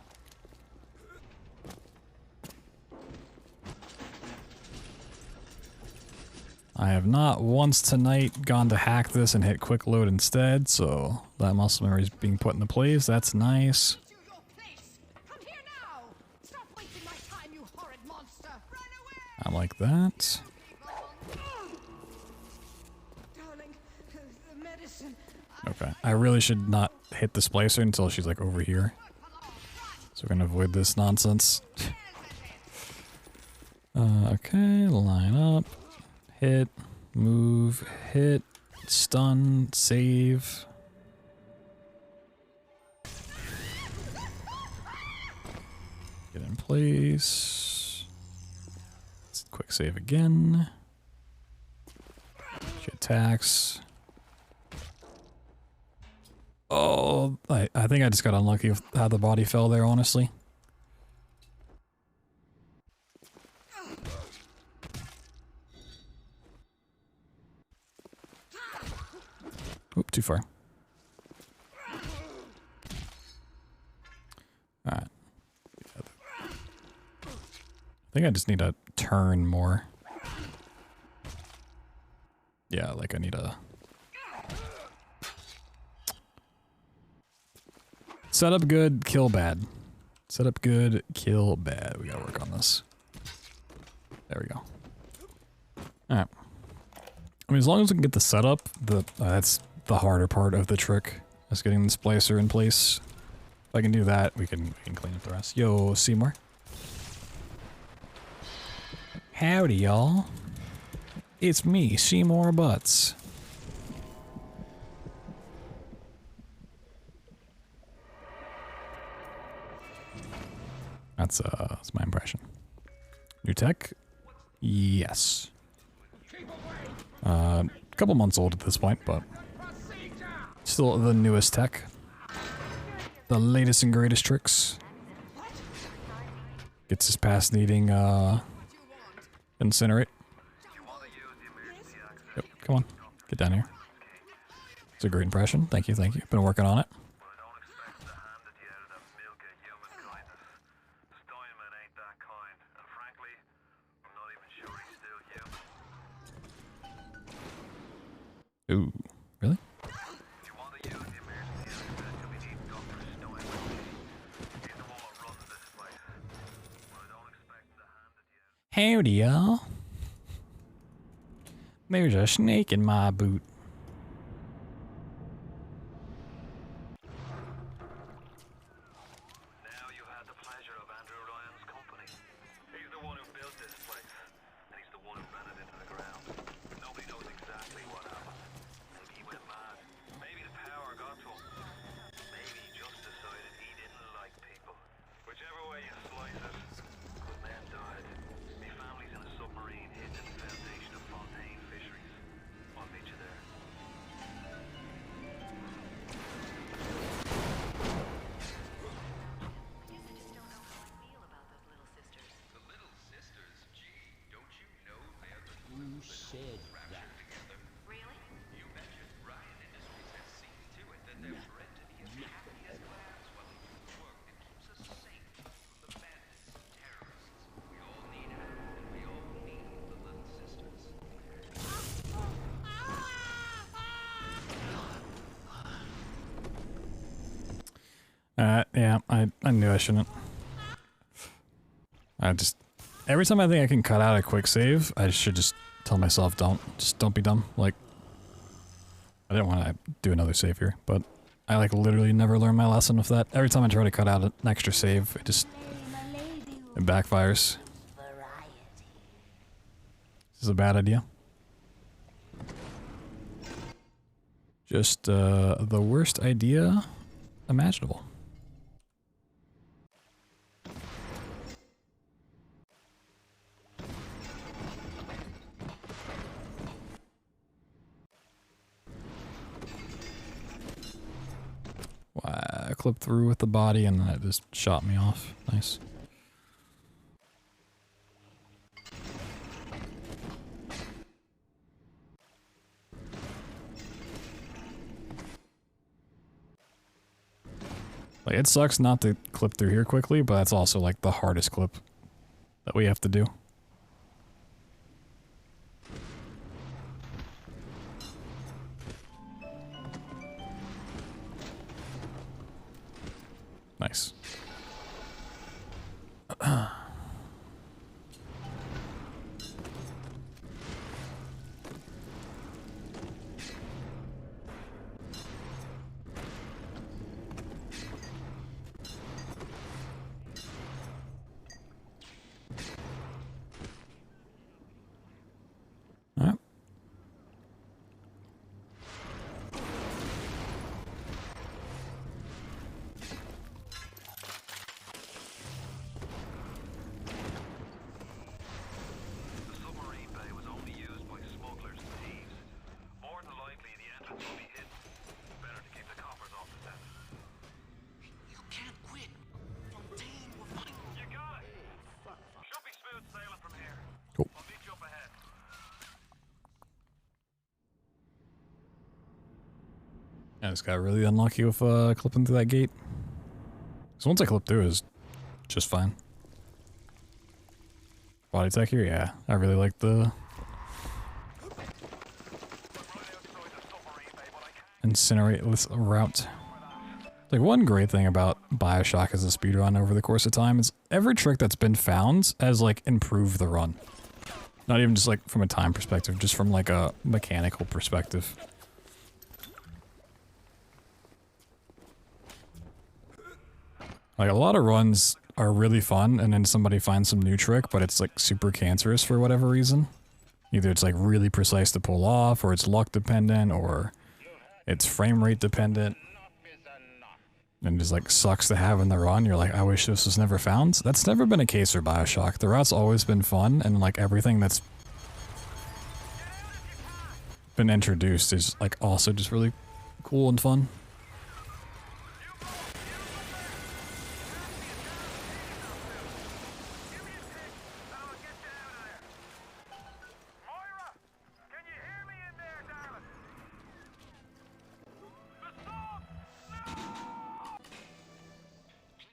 I have not once tonight gone to hack this and hit quick load instead, so that muscle memory is being put into place. That's nice. I like that. Okay, I really should not hit the splicer until she's like over here. So we're gonna avoid this nonsense. Okay, line up. Hit, move, hit, stun, save. Get in place. Let's quick save again. She attacks. Oh, I think I just got unlucky with how the body fell there, honestly. Oop, too far. Alright. I think I just need to turn more. Yeah, like I need to Set up good, kill bad. Set up good, kill bad. We gotta work on this. There we go. Alright. I mean, as long as we can get the setup, that's the harder part of the trick, is getting the splicer in place. If I can do that, we can clean up the rest. Yo, Seymour. Howdy, y'all. It's me, Seymour Butts. That's my impression. New tech? Yes. A couple months old at this point, but still the newest tech. The latest and greatest tricks. Gets us past needing incinerate. Yep, come on. Get down here. It's a great impression. Thank you, thank you. Been working on it. Ooh, really? Howdy, y'all. There's a snake in my boot. Yeah, I knew I shouldn't. Every time I think I can cut out a quick save, I should just tell myself don't be dumb. Like, I didn't want to do another save here, but I like literally never learn my lesson with that. Every time I try to cut out an extra save, it backfires. This is a bad idea. Just the worst idea imaginable. Wow, I clipped through with the body and then it just shot me off. Nice. Like, it sucks not to clip through here quickly, but that's also like the hardest clip that we have to do. Nice. All right. I just got really unlucky with clipping through that gate. So once I clip through, it was just fine. Body tech here, yeah. I really like the incinerate route. Like, one great thing about BioShock as a speedrun over the course of time is every trick that's been found has, like, improved the run. Not even just, like, from a time perspective, just from, like, a mechanical perspective. Like, a lot of runs are really fun, and then somebody finds some new trick, but it's, like, super cancerous for whatever reason. Either it's, like, really precise to pull off, or it's luck dependent, or it's frame rate dependent. And just, like, sucks to have in the run. You're like, I wish this was never found. That's never been a case for BioShock. The route's always been fun, and, like, everything that's been introduced is, like, also just really cool and fun.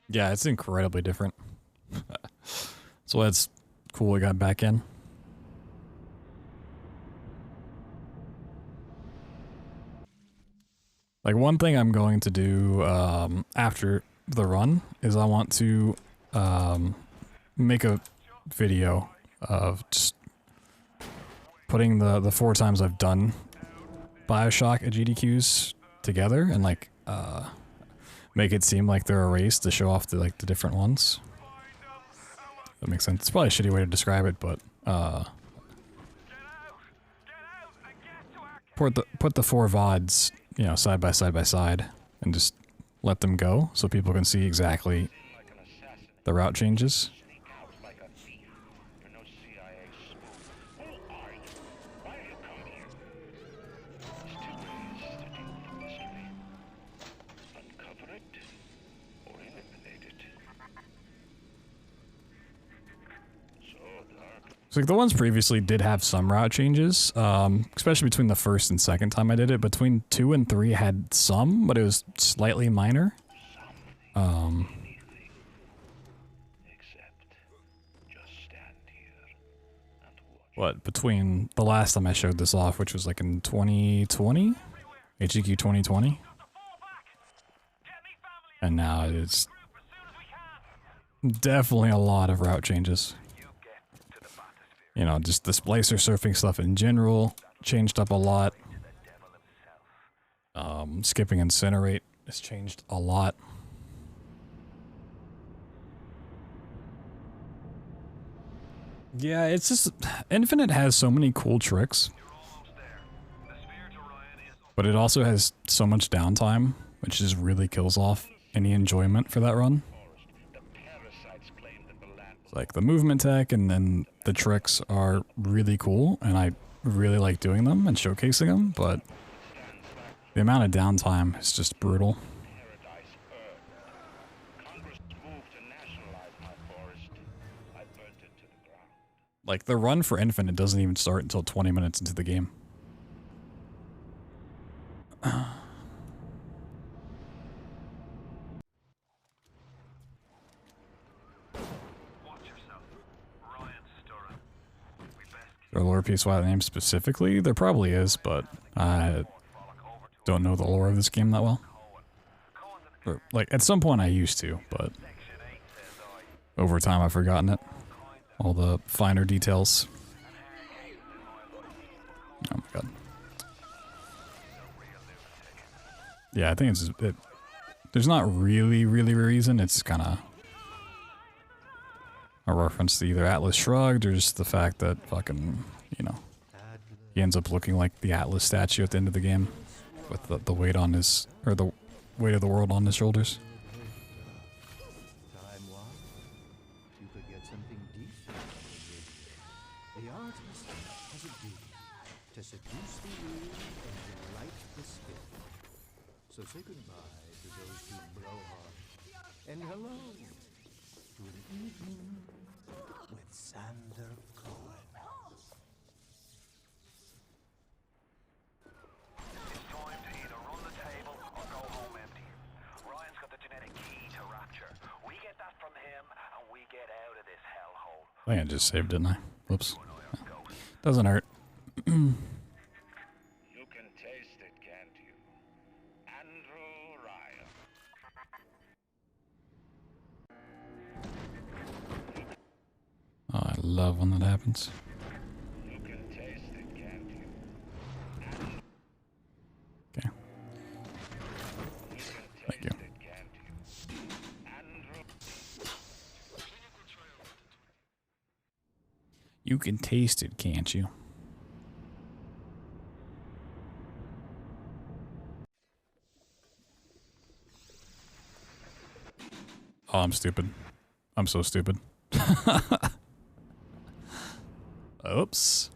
Yeah, it's incredibly different. So it's cool we got back in. Like, one thing I'm going to do after the run is I want to make a video of just putting the 4 times I've done BioShock at GDQs together and, like, make it seem like they're a race to show off the different ones. That makes sense. It's probably a shitty way to describe it, but put the 4 VODs, you know, side by side, and just let them go so people can see exactly the route changes. So, like, the ones previously did have some route changes, especially between the first and second time I did it. Between 2 and 3 had some, but it was slightly minor. What, between the last time I showed this off, which was like in 2020? HEQ 2020? And now it's definitely a lot of route changes. You know, just displacer surfing stuff in general changed up a lot. Skipping Incinerate has changed a lot. Yeah, it's just... Infinite has so many cool tricks. But it also has so much downtime, which just really kills off any enjoyment for that run. Like, the movement tech and then the tricks are really cool, and I really like doing them and showcasing them, but the amount of downtime is just brutal. Like, the run for Infinite doesn't even start until 20 minutes into the game. Is there a lore piece why the name specifically? There probably is, but I don't know the lore of this game that well. Or, like, at some point I used to, but over time I've forgotten it. All the finer details. Oh my god. Yeah, I think it's... there's not really a reason, it's kind of a reference to either Atlas Shrugged or just the fact that fucking, you know, he ends up looking like the Atlas statue at the end of the game with the weight on his, or the weight of the world on his shoulders. You could get something decent. The artist has a duty to seduce the ear and delight the spirit. So say goodbye to those who blow hard, and hello to an evening with Sander Cohen. It's time to either run the table or go home empty. Ryan's got the genetic key to Rapture. We get that from him, and we get out of this hellhole. I think I just saved, didn't I? Whoops. Doesn't hurt. You can taste it, can't you? Andrew Ryan. Oh, I love when that happens. Okay. Thank you. You can taste it, can't you? Oh, I'm stupid. I'm so stupid. Oops.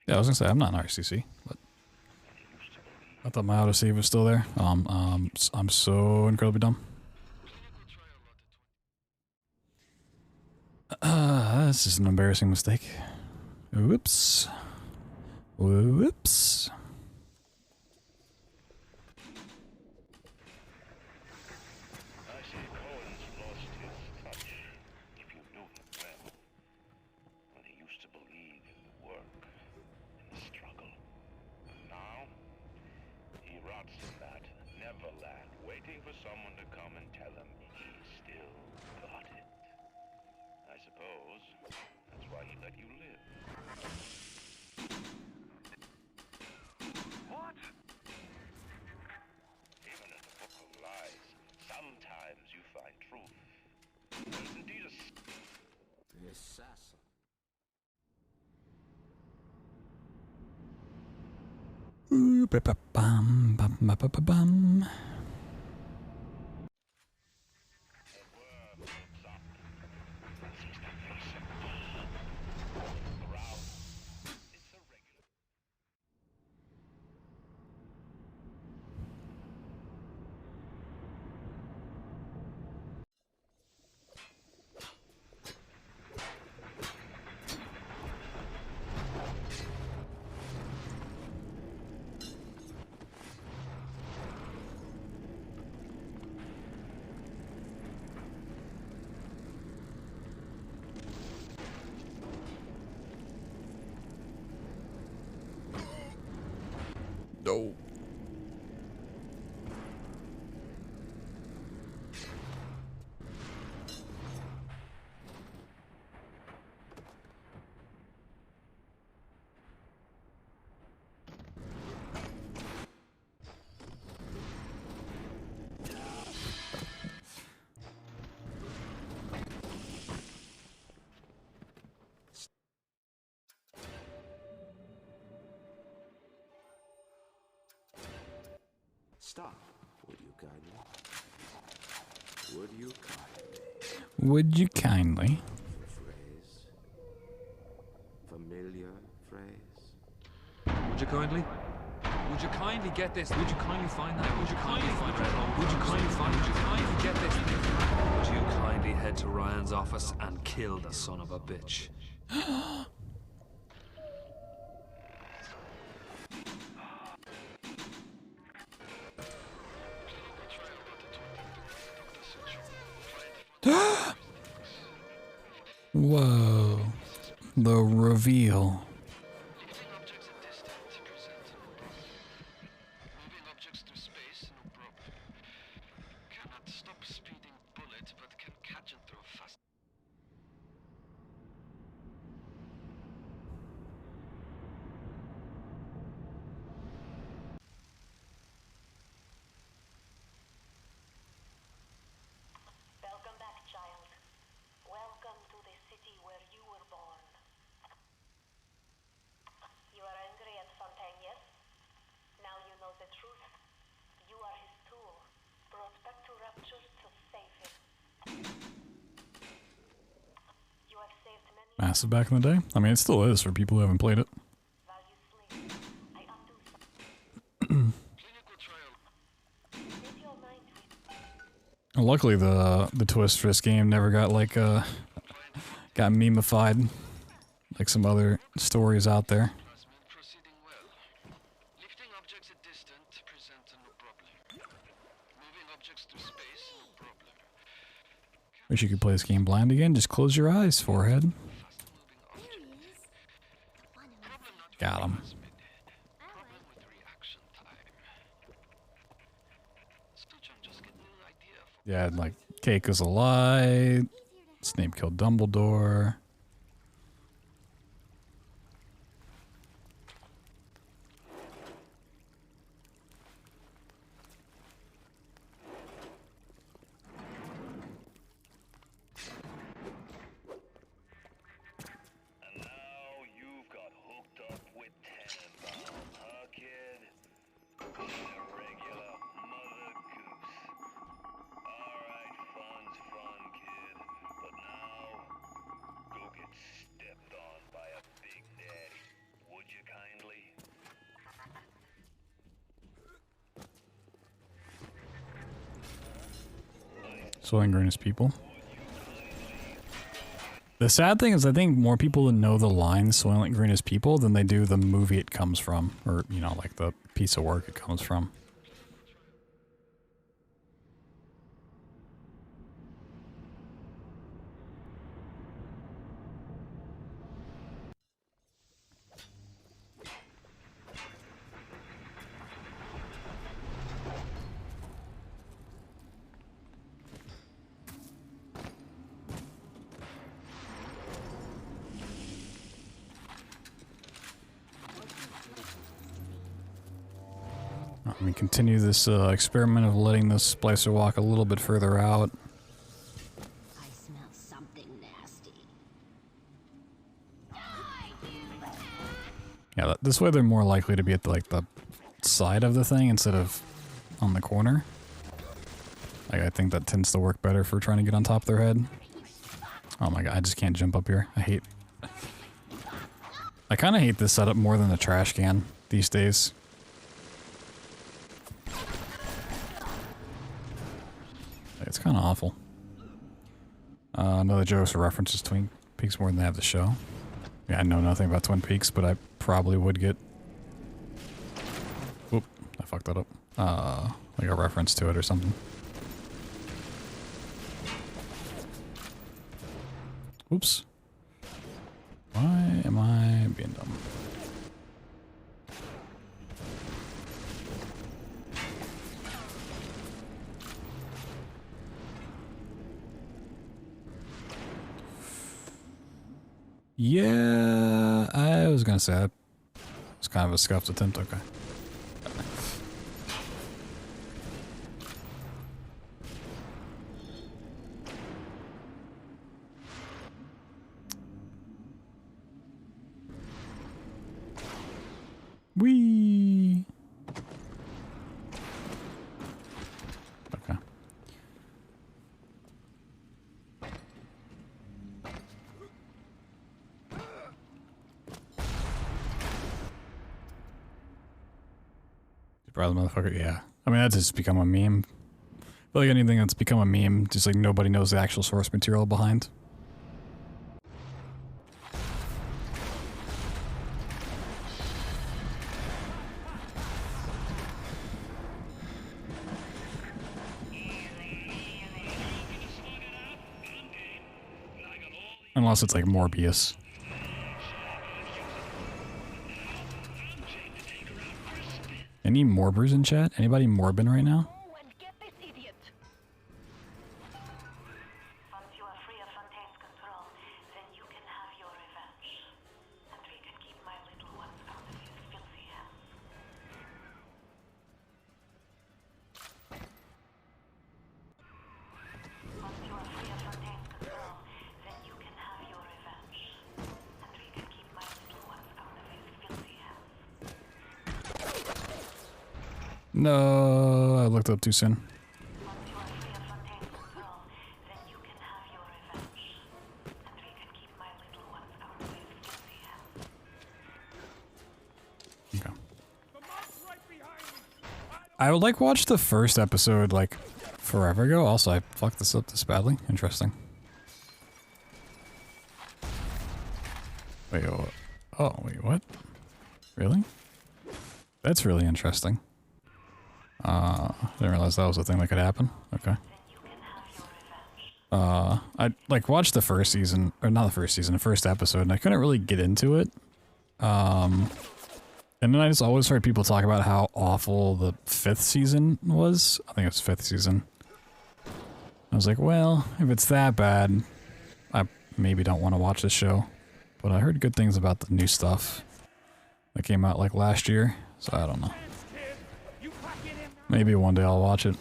Yeah, I was gonna say I'm not an RCC, but I thought my autosave was still there. I'm so incredibly dumb. This is an embarrassing mistake. Whoops. Whoops. Bum. No. Stop, would you kindly? Would you kindly? Would you kindly? Phrase. Familiar phrase. Would you kindly? Would you kindly get this? Would you kindly find that? Would you kindly find that? Would you kindly find? Would you kindly get this? Would you kindly head to Ryan's office and kill the son of a bitch? Whoa. The reveal. Welcome back, child. Welcome to the city where you were born. You are angry at Fontaine, yes? Now you know the truth. You are his tool, brought back to Rapture to save him. You have saved many. Massive back in the day. I mean, it still is for people who haven't played it. Luckily, the twist for this game never got like got memeified like some other stories out there. Wish you could play this game blind again. Just close your eyes, forehead. Got him. Yeah, like Keiko's a lie. Snape killed Dumbledore. So angry as people. The sad thing is I think more people know the line Soylent Green is people than they do the movie it comes from. Or, you know, like the piece of work it comes from. Let me continue this experiment of letting the splicer walk a little bit further out. I smell something nasty. Yeah, this way they're more likely to be at like the side of the thing instead of on the corner. Like, I think that tends to work better for trying to get on top of their head. Oh my god, I just can't jump up here. I kind of hate this setup more than the trash can these days. It's kind of awful. Another jokes or references Twin Peaks more than they have the show. Yeah, I know nothing about Twin Peaks, but I probably would get... Oop, I fucked that up. Like a reference to it or something. Oops. Why am I being dumb? Yeah, I was gonna say that was kind of a scuffed attempt. Okay. Whee! Okay. Brother motherfucker, yeah. I mean, that's just become a meme. I feel like anything that's become a meme, just like nobody knows the actual source material behind. Unless it's like Morbius. Any Morbers in chat? Anybody Morbin right now? No, I looked up too soon. Okay. I would like watch the first episode like forever ago. Also, I fucked this up this badly. Interesting. Wait, oh, wait, what? Really? That's really interesting. Didn't realize that was a thing that could happen. Okay. I like watched the first season, or not the first season, the first episode, and I couldn't really get into it. And then I just always heard people talk about how awful the 5th season was. I think it was 5th season. I was like, well, if it's that bad, I maybe don't want to watch this show. But I heard good things about the new stuff that came out like last year, so I don't know. Maybe one day I'll watch it.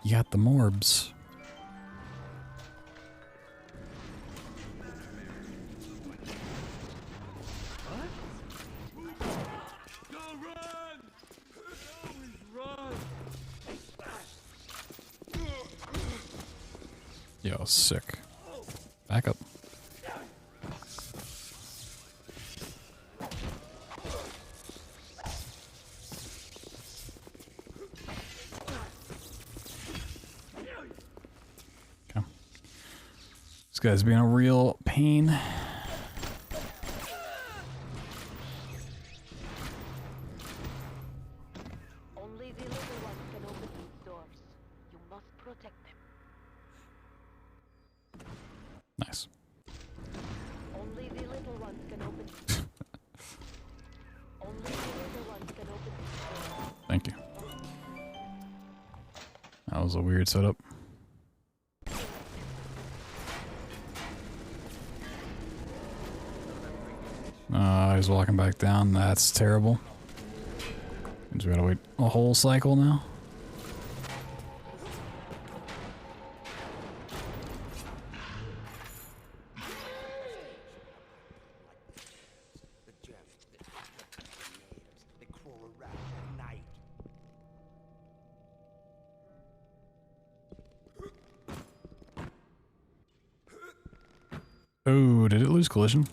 You got the morbs. Yo, sick. Back up. Okay. This guy's being a real pain. Only the little ones can open these doors. You must protect them. Nice. Only the little ones can open. Only the little ones can open these doors. Thank you. That was a weird setup. He's walking back down. That's terrible. Means we gotta wait a whole cycle now. Oh, did it lose collision?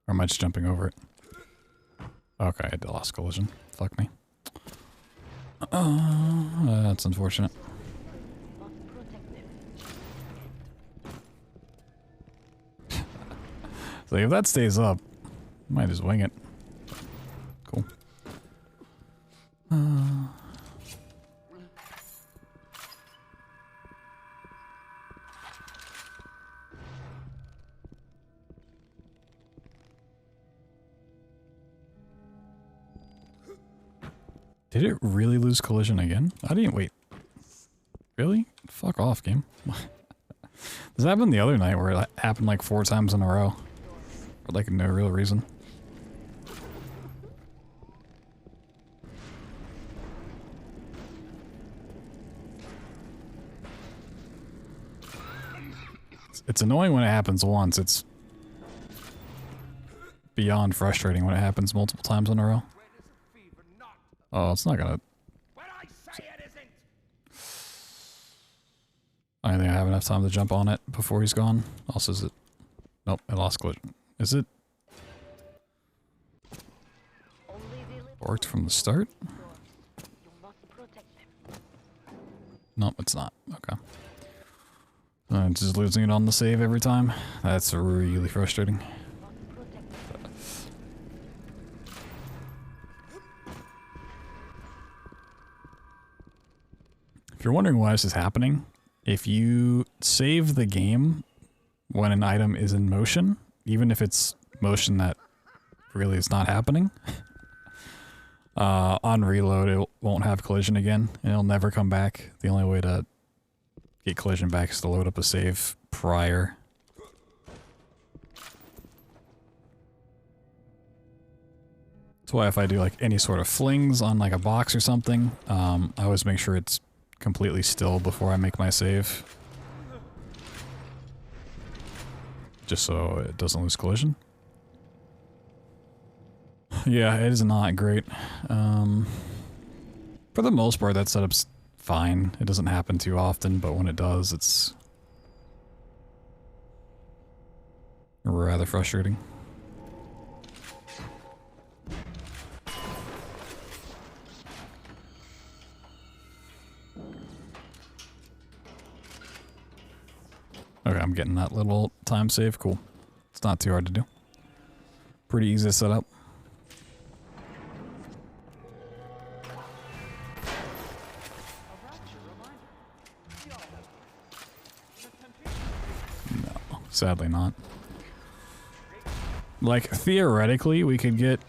Or am I just jumping over it? Okay, it lost collision. Fuck me. That's unfortunate. So if that stays up, I might just wing it. Cool. Did it really lose collision again? I didn't wait. Really? Fuck off, game. This happened the other night where it happened like 4 times in a row. For like no real reason. It's annoying when it happens once. It's beyond frustrating when it happens multiple times in a row. Oh, it's not gonna... I don't think I have enough time to jump on it before he's gone. Also, is it... Nope, I lost collision. Is it... Worked from the start? Nope, it's not. Okay. I'm just losing it on the save every time. That's really frustrating. If you're wondering why this is happening, if you save the game when an item is in motion, even if it's motion that really is not happening, on reload it won't have collision again, and it'll never come back. The only way to get collision back is to load up a save prior. That's why if I do like any sort of flings on like a box or something, I always make sure it's completely still before I make my save. Just so it doesn't lose collision. Yeah, it is not great. For the most part, that setup's fine. It doesn't happen too often, but when it does, it's rather frustrating. Okay, I'm getting that little time save. Cool. It's not too hard to do. Pretty easy to set up. No, sadly not. Like, theoretically, we could get,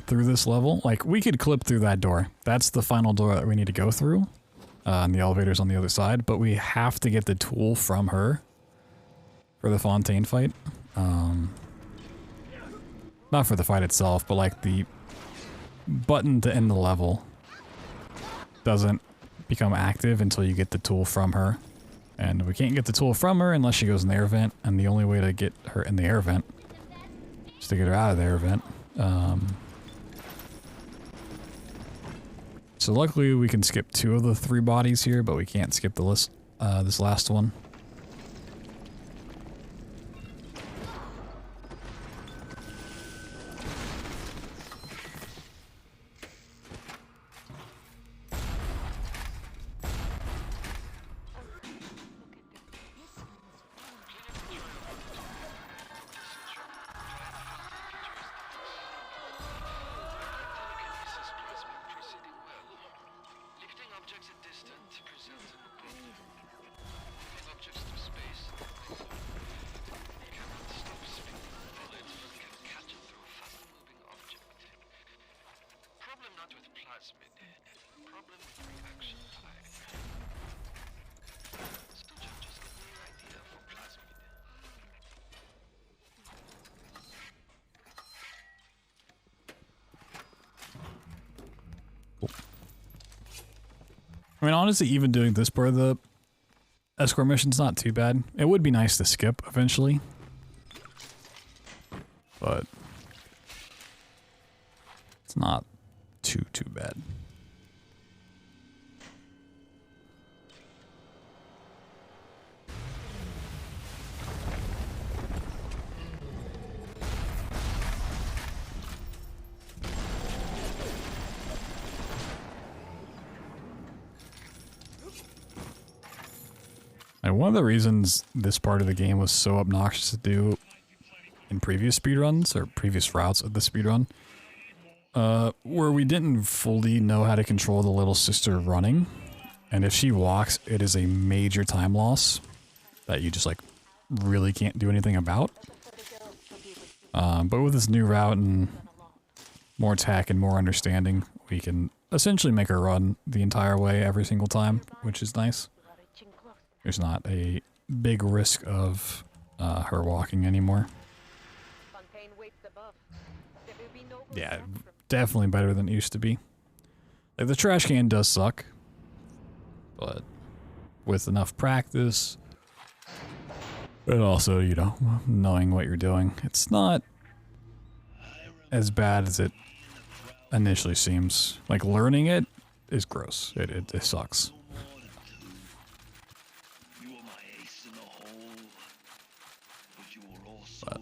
through this level. Like, we could clip through that door. That's the final door that we need to go through. And the elevator's on the other side, but we have to get the tool from her for the Fontaine fight. Not for the fight itself, but like the button to end the level doesn't become active until you get the tool from her. And we can't get the tool from her unless she goes in the air vent, and the only way to get her in the air vent is to get her out of the air vent. So luckily we can skip 2 of the 3 bodies here, but we can't skip the list, this last one. I mean, honestly, even doing this part of the escort mission's not too bad. It would be nice to skip eventually, but it's not too bad. And one of the reasons this part of the game was so obnoxious to do in previous speedruns, or previous routes of the speedrun, where we didn't fully know how to control the little sister running. And if she walks, it is a major time loss that you just like really can't do anything about. But with this new route and more tech and more understanding, we can essentially make her run the entire way every single time, which is nice. There's not a big risk of her walking anymore. Yeah, definitely better than it used to be. Like, the trash can does suck, but with enough practice, and also, you know, knowing what you're doing, it's not as bad as it initially seems. Like, learning it is gross. It sucks. But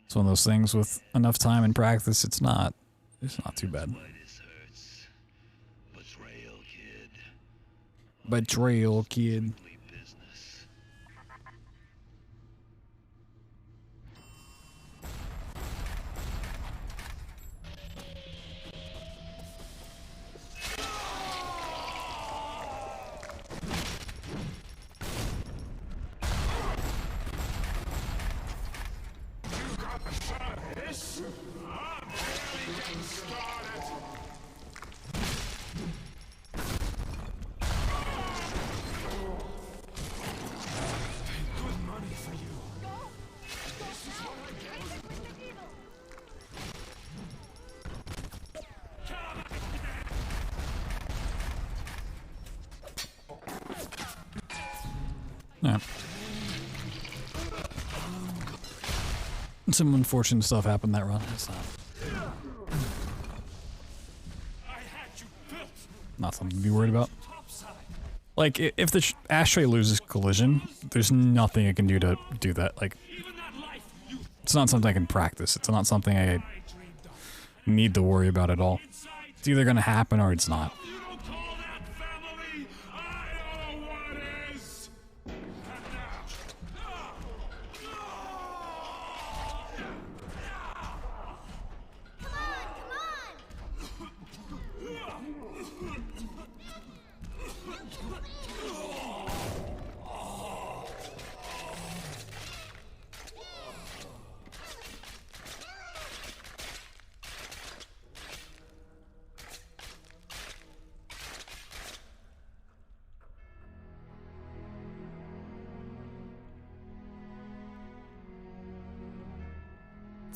it's one of those things with enough time and practice, it's not too bad. Betrayal, kid. Yeah. Some unfortunate stuff happened that run. It's not something to be worried about. Like, if the ashtray loses collision, there's nothing I can do to do that. Like, it's not something I can practice. It's not something I need to worry about at all. It's either going to happen or it's not.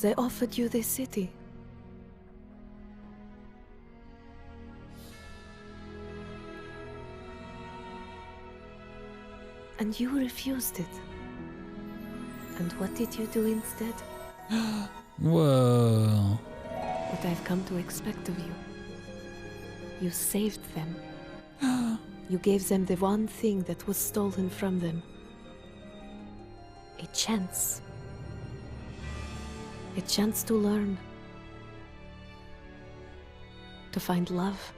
They offered you this city. And you refused it. And what did you do instead? Whoa. What I've come to expect of you. You saved them. You gave them the one thing that was stolen from them. A chance. A chance to learn. To find love.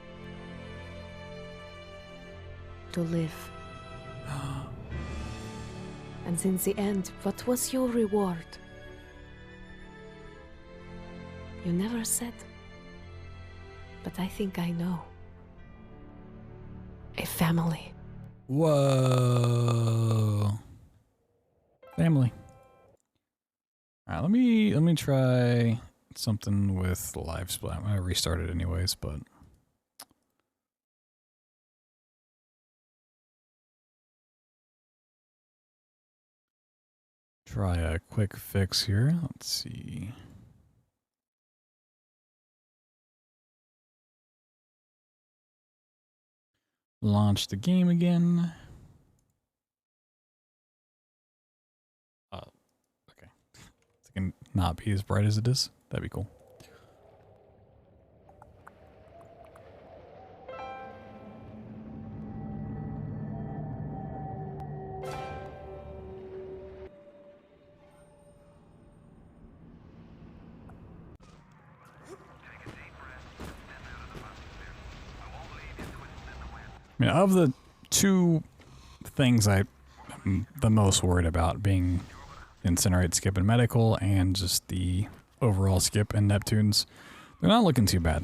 To live. And in the end, what was your reward? You never said. But I think I know. A family. Whoa. Family. Alright, let me try something with live split. I'm gonna restart it anyways, but try a quick fix here. Let's see. Launch the game again. Okay. It can not be as bright as it is. That'd be cool. I mean, of the two things I'm the most worried about being Incinerate, Skip, and Medical, and just the overall Skip and Neptunes, they're not looking too bad.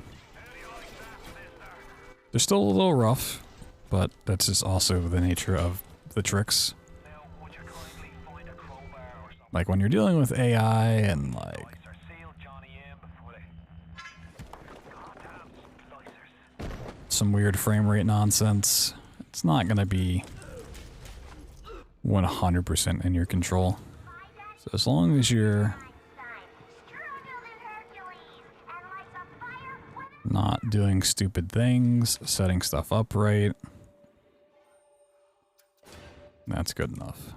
They're still a little rough, but that's just also the nature of the tricks. Like when you're dealing with AI and like some weird frame rate nonsense, it's not gonna be 100% in your control. So as long as you're not doing stupid things, setting stuff up right, that's good enough.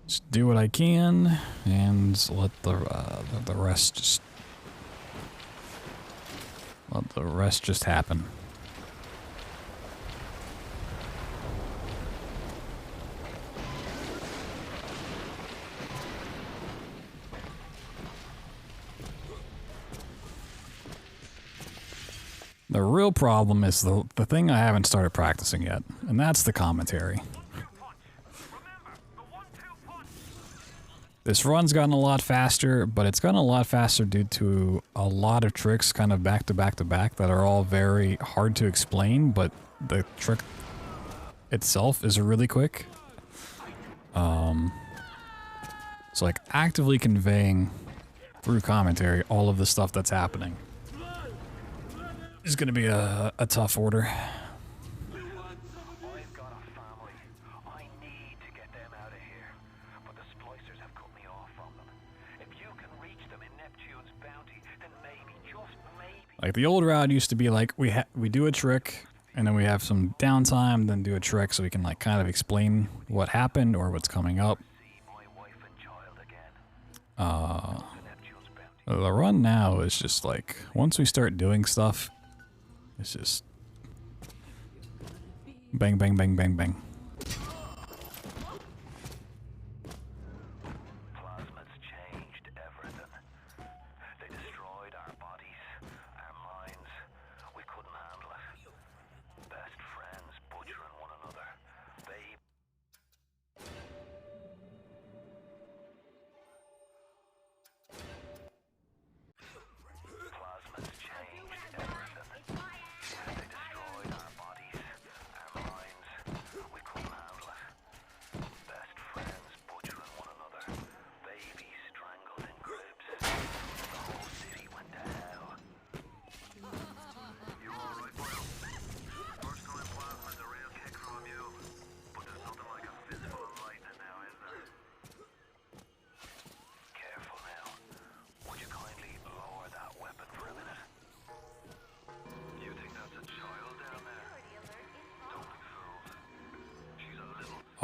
Just do what I can and let the rest just happen. The real problem is the thing I haven't started practicing yet, and that's the commentary. This run's gotten a lot faster, but it's gotten a lot faster due to a lot of tricks kind of back to back to back that are all very hard to explain, but the trick itself is really quick. So like actively conveying through commentary all of the stuff that's happening is going to be a tough order. Like the old route used to be like we do a trick and then we have some downtime, then do a trick so we can like kind of explain what happened or what's coming up. The run now is just like once we start doing stuff, it's just bang bang bang bang bang.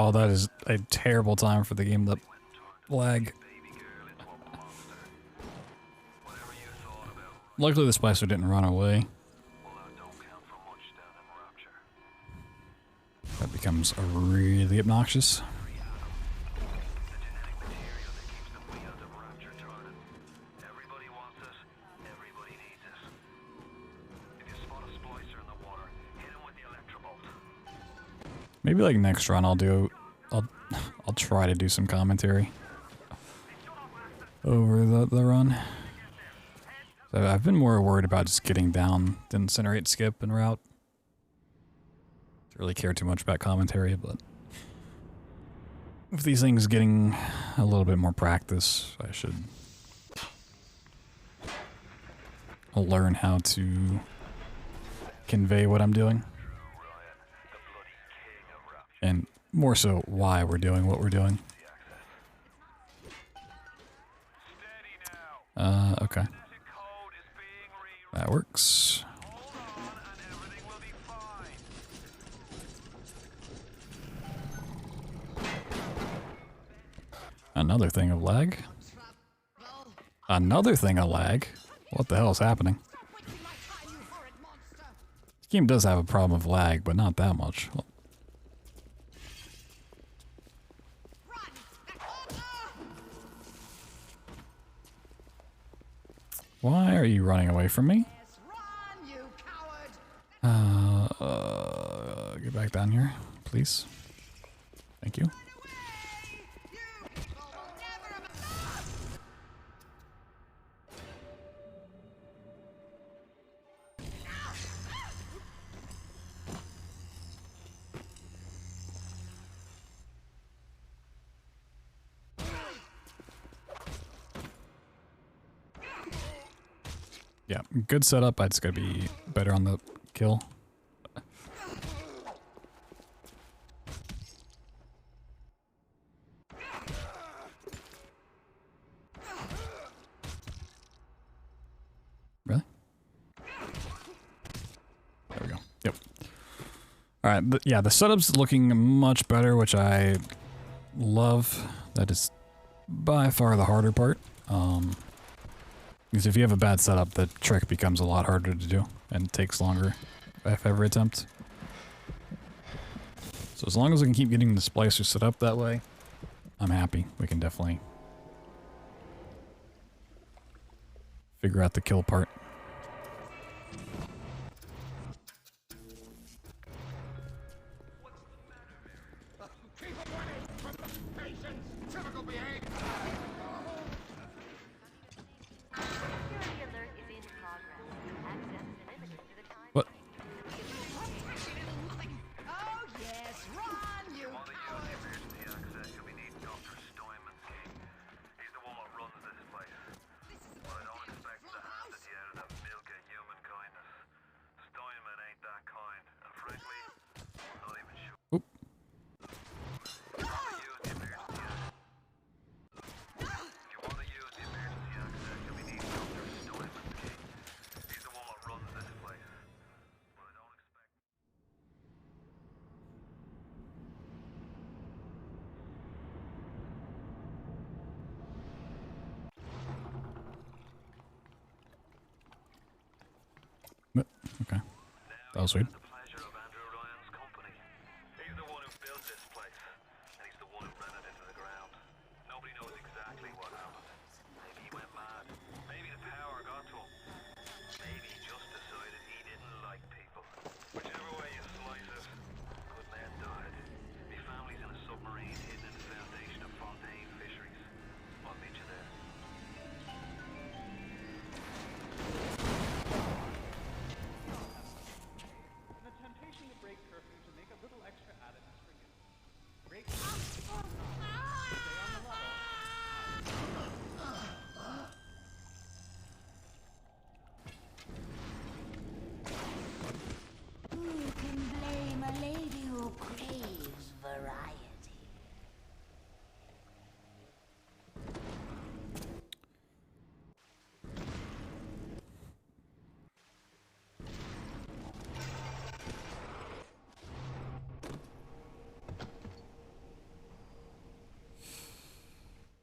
Oh, that is a terrible time for the game to lag. Luckily the Spicer didn't run away. That becomes really obnoxious. Maybe like next run I'll try to do some commentary over the run. So I've been more worried about just getting down the incinerate, skip, and route. Don't really care too much about commentary, but with these things getting a little bit more practice, I should learn how to convey what I'm doing. And more so why we're doing what we're doing. Okay. That works. Another thing of lag. Another thing of lag. What the hell is happening? This game does have a problem of lag, but not that much. Well, why are you running away from me? Get back down here, please. Thank you. Yeah, good setup. I just gotta be better on the kill. Really? There we go. Yep. All right. Yeah, the setup's looking much better, which I love. That is by far the harder part. Because if you have a bad setup, the trick becomes a lot harder to do and takes longer if every attempt. So as long as we can keep getting the splicer set up that way, I'm happy. We can definitely figure out the kill part. What? Oop. Okay. That was weird.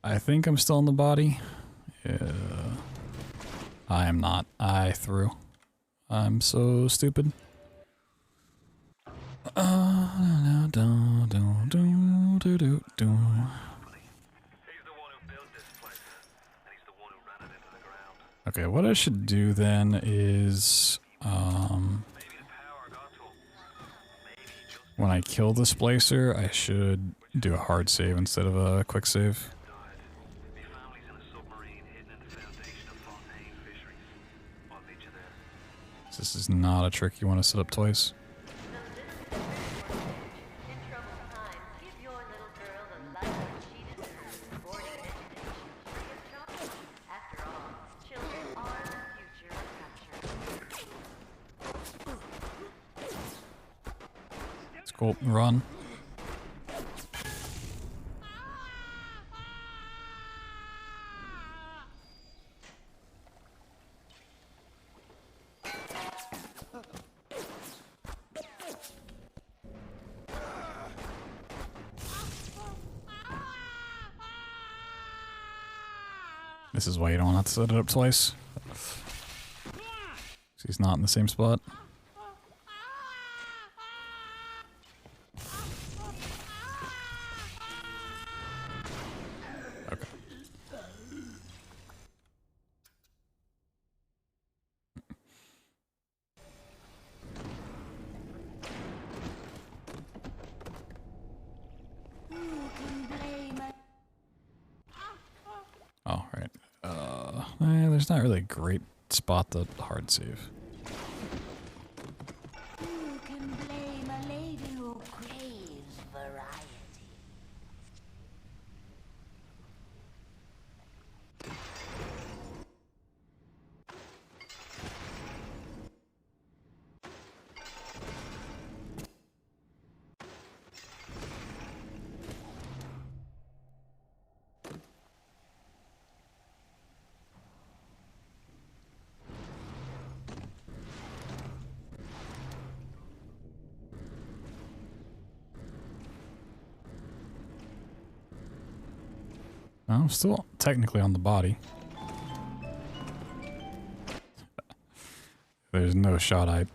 I think I'm still in the body. Yeah. I am not. I threw. I'm so stupid. Okay, what I should do then is, when I kill the splicer, I should do a hard save instead of a quick save. This is not a trick you want to set up twice. It's cool. Run. This is why you don't have to set it up twice. He's not in the same spot. Okay. Oh, right. There's not really a great spot to hard save. Who can blame a lady who craves variety? I'm still technically on the body. There's no shot I'd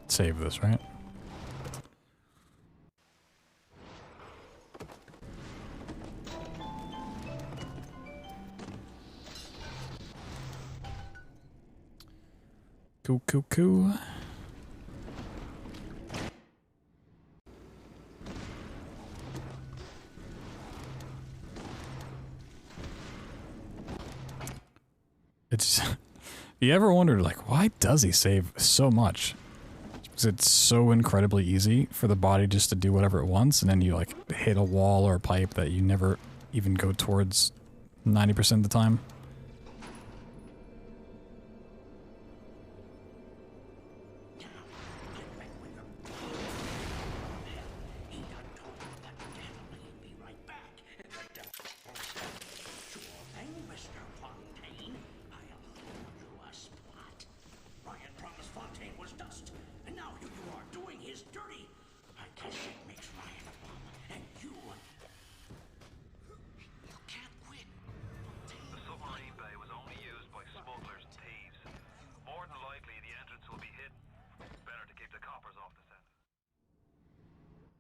save this, right? Cool. It's, you ever wondered, like, why does he save so much? Because it's so incredibly easy for the body just to do whatever it wants, and then you, like, hit a wall or a pipe that you never even go towards 90% of the time.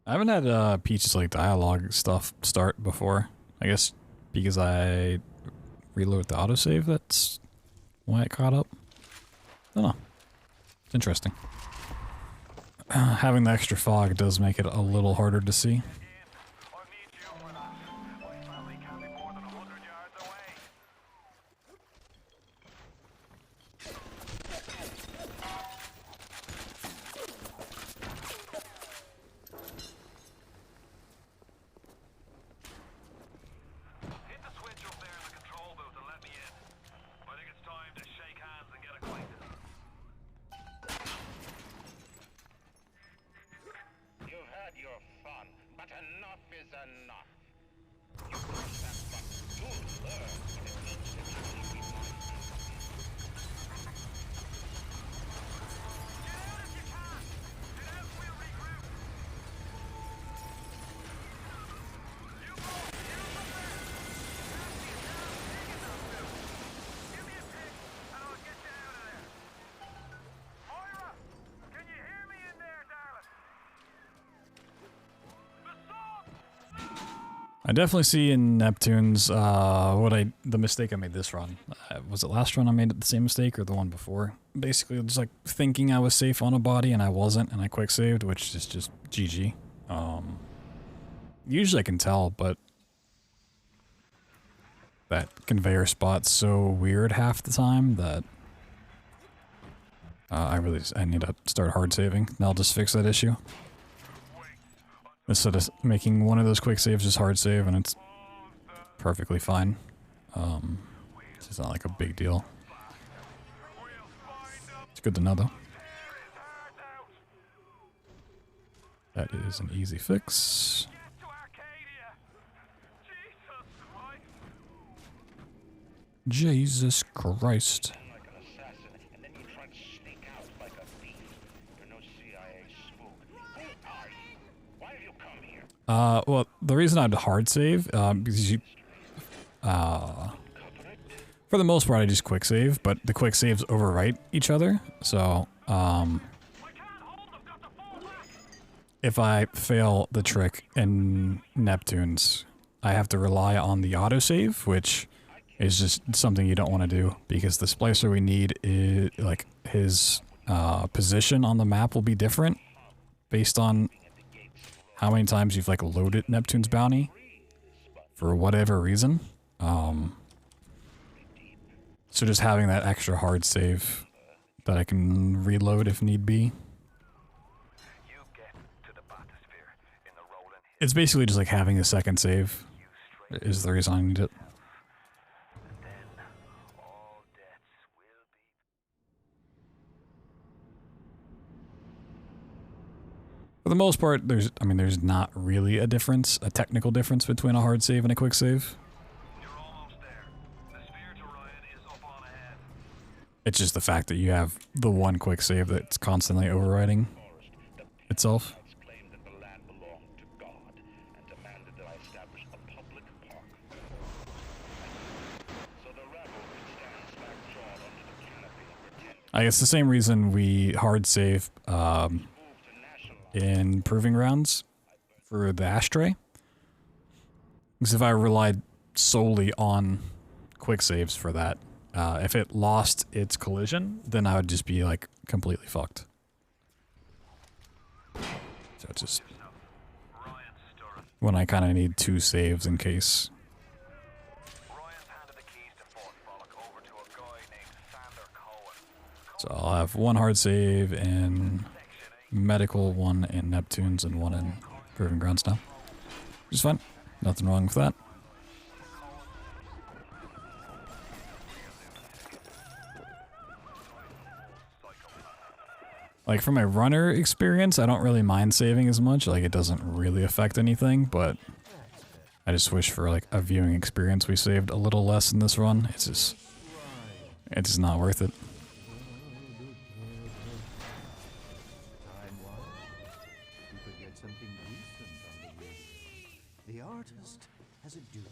I haven't had Peach's like dialogue stuff start before. I guess because I reload the autosave, that's why it caught up. I don't know. It's interesting. Having the extra fog does make it a little harder to see. I definitely see in Neptune's the mistake I made this run. Was it last run I made the same mistake or the one before? Basically just like thinking I was safe on a body and I wasn't, and I quick saved, which is just GG. Usually I can tell, but that conveyor spot's so weird half the time that I need to start hard saving. And I'll just fix that issue. Instead of making one of those quick saves just hard save, and it's perfectly fine. It's not like a big deal. It's good to know though. That is an easy fix. Jesus Christ. Well, the reason I'd hard save, because you, for the most part I just quick save, but the quick saves overwrite each other, so, if I fail the trick in Neptune's, I have to rely on the autosave, which is just something you don't want to do, because the splicer we need is, like, his, position on the map will be different based on how many times you've like loaded Neptune's bounty for whatever reason. So just having that extra hard save that I can reload if need be. It's basically just like having a second save is the reason I need it. For the most part, there's not really a difference, a technical difference between a hard save and a quick save. It's just the fact that you have the one quick save that's constantly overriding itself. I guess the same reason we hard save, in proving rounds for the ashtray. Because if I relied solely on quick saves for that, if it lost its collision, then I would just be like completely fucked. So it's just when I kind of need two saves in case. So I'll have one hard save and medical, one in Neptune's, and one in Proving Grounds now. Which is fine. Nothing wrong with that. Like, for my runner experience, I don't really mind saving as much. Like, it doesn't really affect anything, but I just wish for, like, a viewing experience we saved a little less in this run. It's just not worth it. The artist has a duty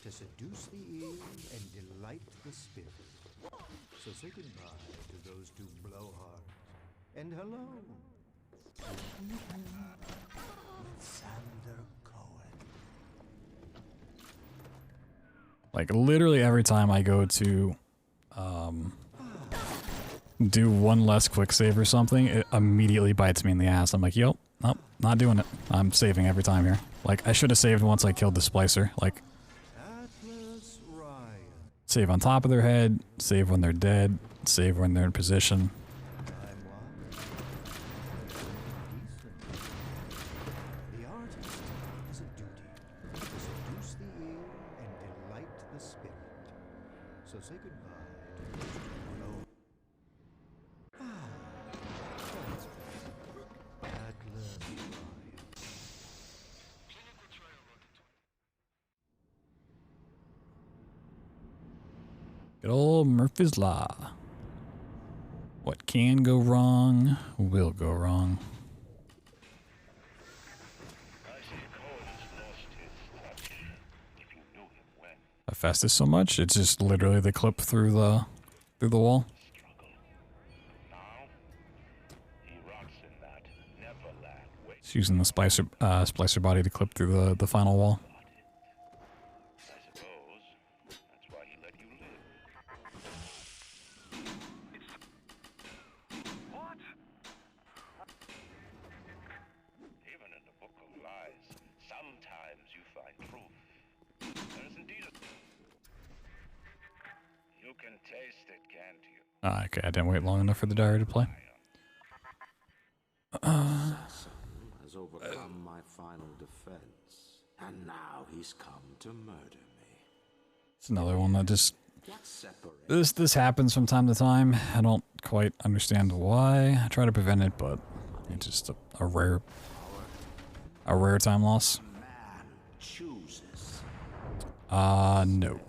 to seduce the ear and delight the spirit. So say goodbye to those two blowhards. And hello, Sander Cohen. Like, literally every time I go to do one less quick save or something, it immediately bites me in the ass. I'm like, yo, nope, not doing it. I'm saving every time here. Like, I should have saved once I killed the splicer. Like, save on top of their head, save when they're dead, save when they're in position. The artist has a duty to seduce the ear and delight the spirit. So say goodbye to those two blow. Good old Murphy's Law. What can go wrong will go wrong. I fast this so much, it's just literally the clip through the wall. Just using the splicer body to clip through the final wall. can taste it, can't you? Okay, I didn't wait long enough for the diary to play. Has overcome my final defense, and now he's come to murder me. It's another one that just this happens from time to time. I don't quite understand why. I try to prevent it, but it's just a rare time loss. Chooses. No.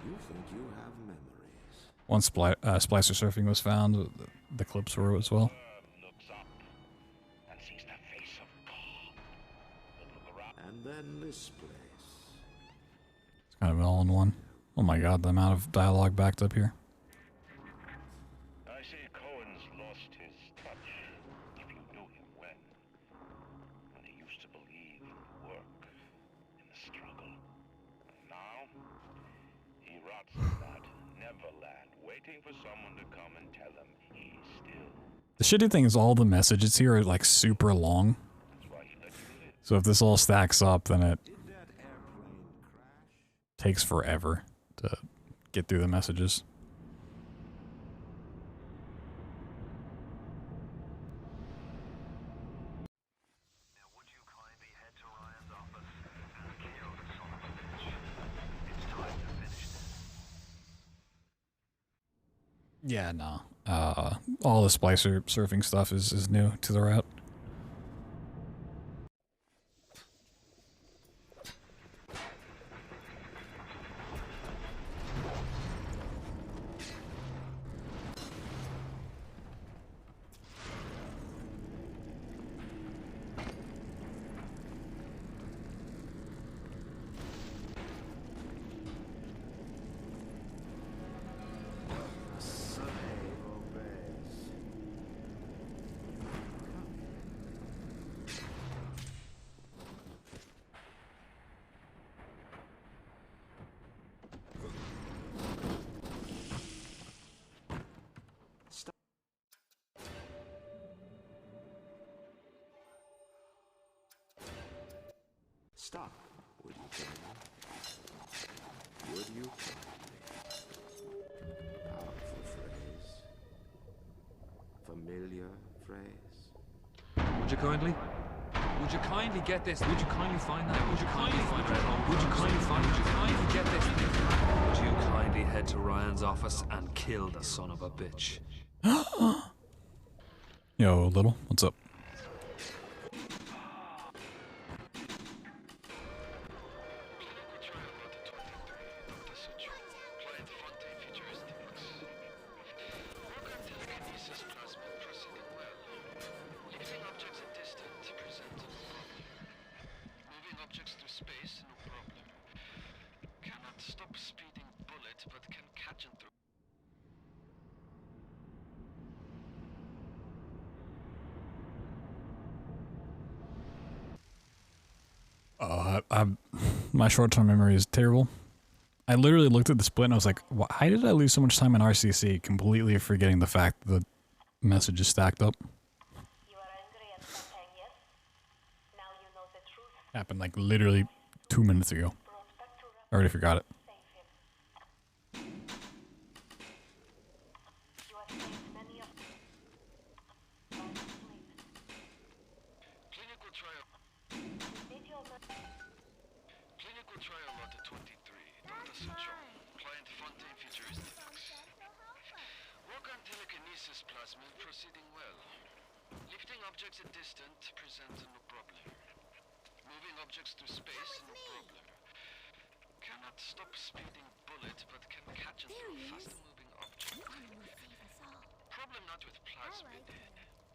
You think you have memories? Once splicer surfing was found, the clips were as well. And then this place. It's kind of an all-in-one. Oh my god, the amount of dialogue backed up here. I see Cohen's lost his touch. If you knew him when he used to believe in the work, in the struggle. Now, he rots in that Neverland, waiting for someone to come and tell him he's still. The shitty thing is all the messages here are like super long. So if this all stacks up, then it takes forever to get through the messages. Yeah, no. All the splicer surfing stuff is new to the route. Stop, would you tell me? Would you? Powerful phrase. Familiar phrase. Would you kindly? Would you kindly get this? Would you kindly find that? Would you kindly find that? Would you kindly find? Would you kindly get this? Would you kindly head to Ryan's office and kill the son of a bitch? Yo, Little, what's up? My short-term memory is terrible. I literally looked at the split and I was like, why did I lose so much time in RCC, completely forgetting the fact that the message is stacked up? Happened like literally 2 minutes ago. I already forgot it. Proceeding well. Lifting objects at distance presents no problem. Moving objects through space, no problem. Cannot stop speeding bullet, but can catch and throw faster moving object. Problem not with plasmid.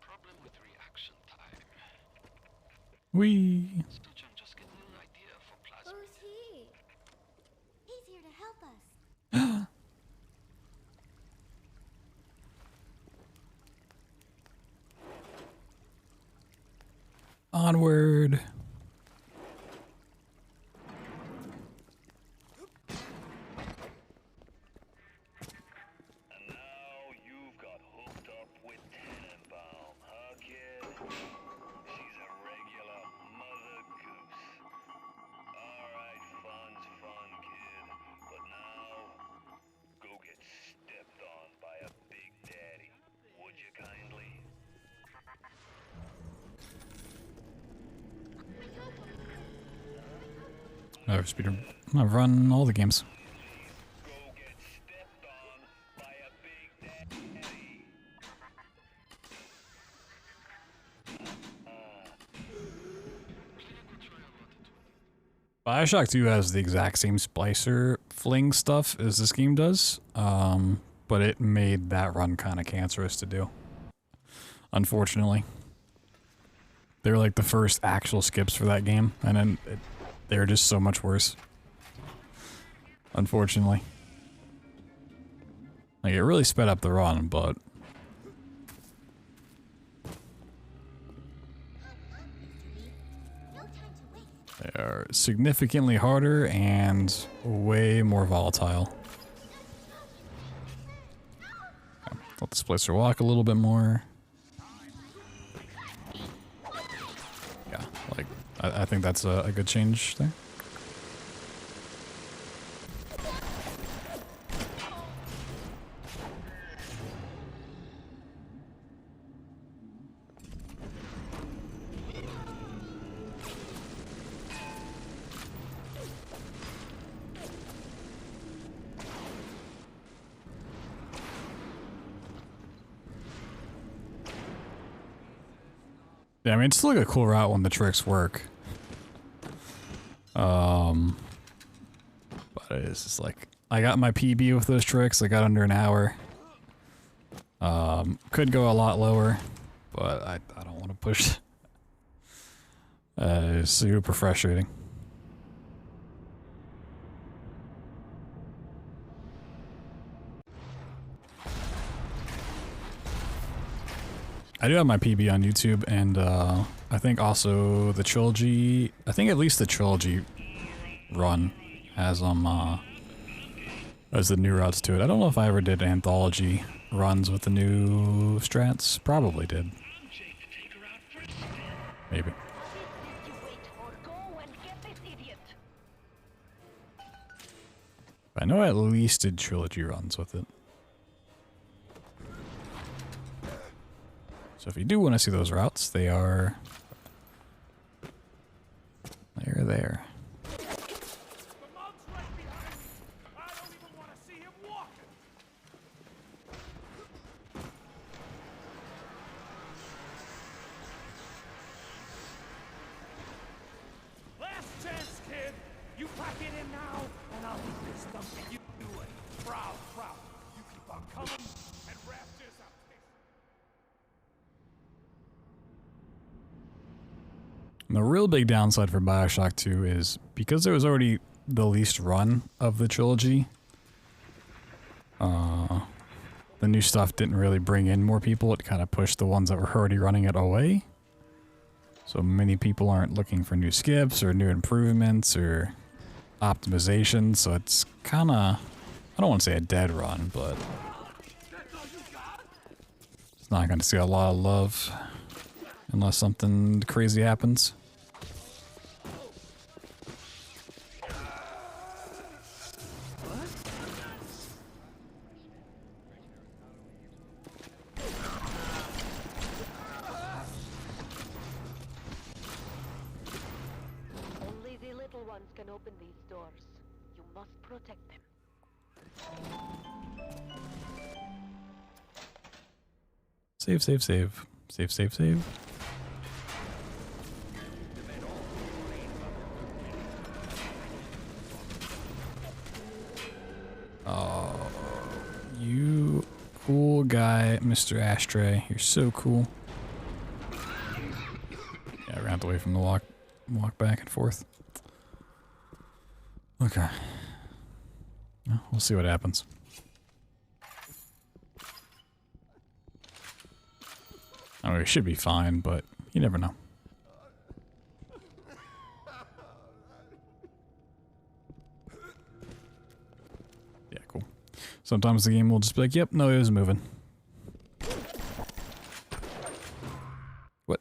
Problem with reaction time. Wee. Just get a little idea for plasmid. Who's he? He's here to help us. Onward. And now you've got hooked up with Tenenbaum, huh, kid? She's a regular mother goose. Alright, fun's fun, kid. But now I've run all the games. Bioshock 2 has the exact same splicer fling stuff as this game does, but it made that run kind of cancerous to do. Unfortunately. They were like the first actual skips for that game, and then they were just so much worse. Unfortunately. Like, it really sped up the run, but... they are significantly harder and way more volatile. Okay, let the splicer walk a little bit more. Yeah, like, I think that's a good change there. Yeah, I mean, it's still like a cool route when the tricks work. But it's just like, I got my PB with those tricks. I got under an hour. Could go a lot lower, but I don't want to push. It's super frustrating. I do have my PB on YouTube, and I think also the trilogy, I think at least the trilogy run has as the new routes to it. I don't know if I ever did anthology runs with the new strats. Probably did. Maybe. I know I at least did trilogy runs with it. So if you do want to see those routes, they're there. Last chance, kid. You pack it in now, and I'll leave this something you do it. Proud. You keep on coming, and Raptors up. And the real big downside for Bioshock 2 is because there was already the least run of the trilogy, the new stuff didn't really bring in more people. It kind of pushed the ones that were already running it away. So many people aren't looking for new skips or new improvements or optimization. So it's kind of, I don't want to say a dead run, but it's not going to see a lot of love unless something crazy happens. Only the little ones can open these doors. You must protect them. Save. Oh, you cool guy, Mr. Ashtray. You're so cool. Yeah, I ran away from the walk back and forth. Okay. Well, we'll see what happens. I mean, it should be fine, but you never know. Yeah, cool. Sometimes the game will just be like, yep, no, it was moving. What?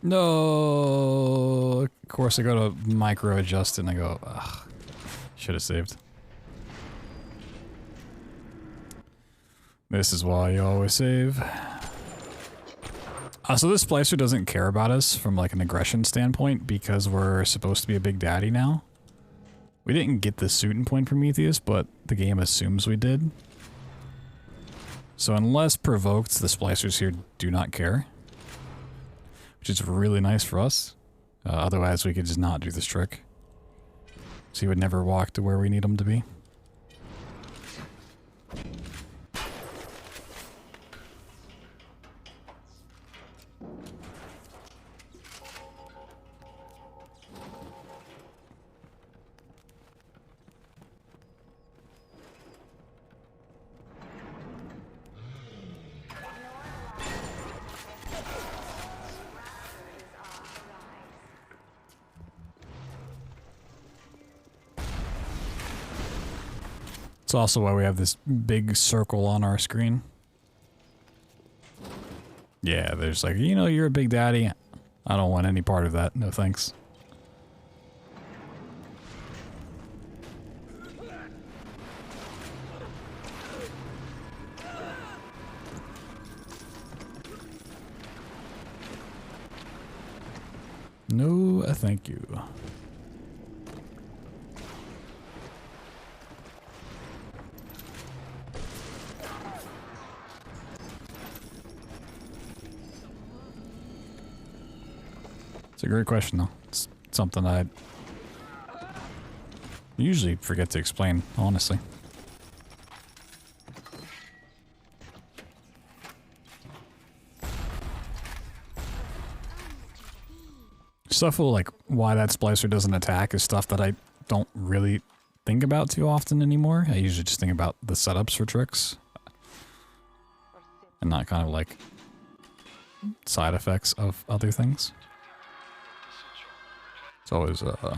No. Of course, I go to micro adjust and I go, ugh. Should have saved. This is why you always save. So this splicer doesn't care about us from like an aggression standpoint because we're supposed to be a big daddy now. We didn't get the suit in Point Prometheus, but the game assumes we did. So unless provoked, the splicers here do not care. Which is really nice for us. Otherwise we could just not do this trick. So he would never walk to where we need him to be. It's also why we have this big circle on our screen. Yeah, there's like, you know, you're a big daddy. I don't want any part of that. No thanks. No, thank you. It's a great question, though. It's something I usually forget to explain, honestly. Stuff like why that splicer doesn't attack is stuff that I don't really think about too often anymore. I usually just think about the setups for tricks. And not kind of like side effects of other things. It's always a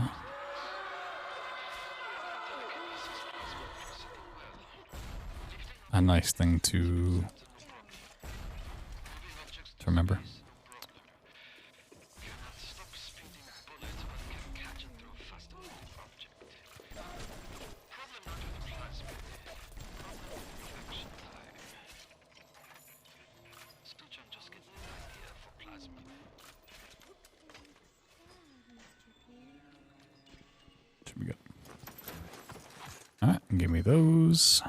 nice thing to remember. Should be good. Alright, give me those.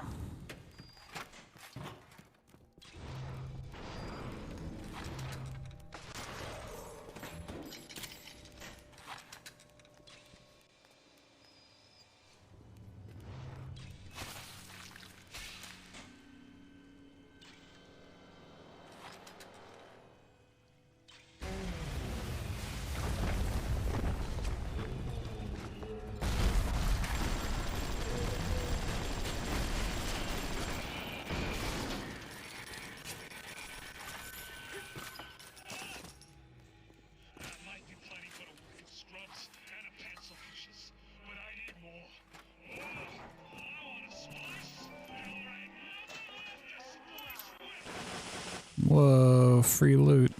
Whoa, free loot.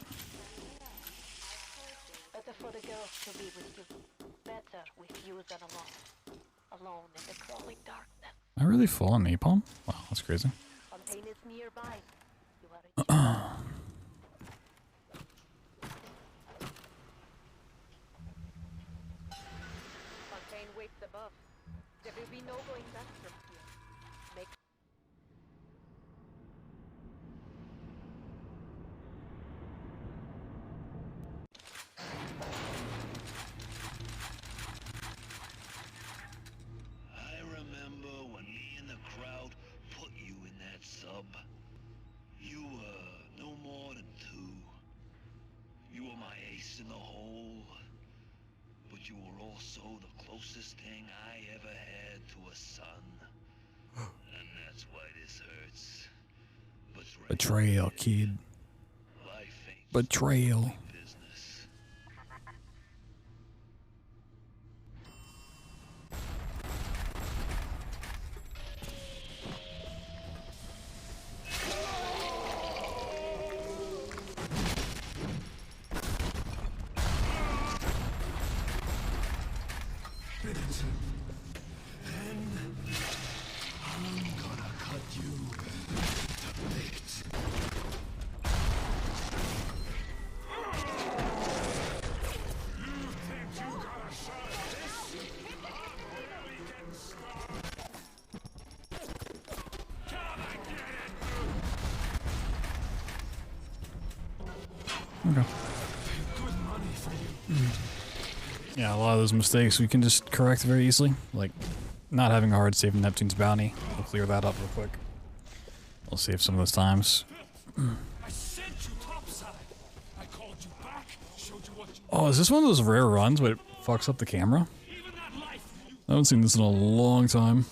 Better for the girls to be with you. Better with you than alone. Alone in the crawling darkness. Am I really full on napalm? Wow, that's crazy. Fontaine is nearby. You are Fontaine waits above. There will be no going back from here. Make I remember when me and the crowd put you in that sub. You were no more than 2. You were my ace in the hole. But you were also the closest thing I ever had to a son. And that's why this hurts. Betrayal, kid. Betrayal. Okay. Yeah, a lot of those mistakes we can just correct very easily. Like, not having a hard save in Neptune's Bounty. We'll clear that up real quick. We'll save some of those times. Oh, is this one of those rare runs where it fucks up the camera? I haven't seen this in a long time.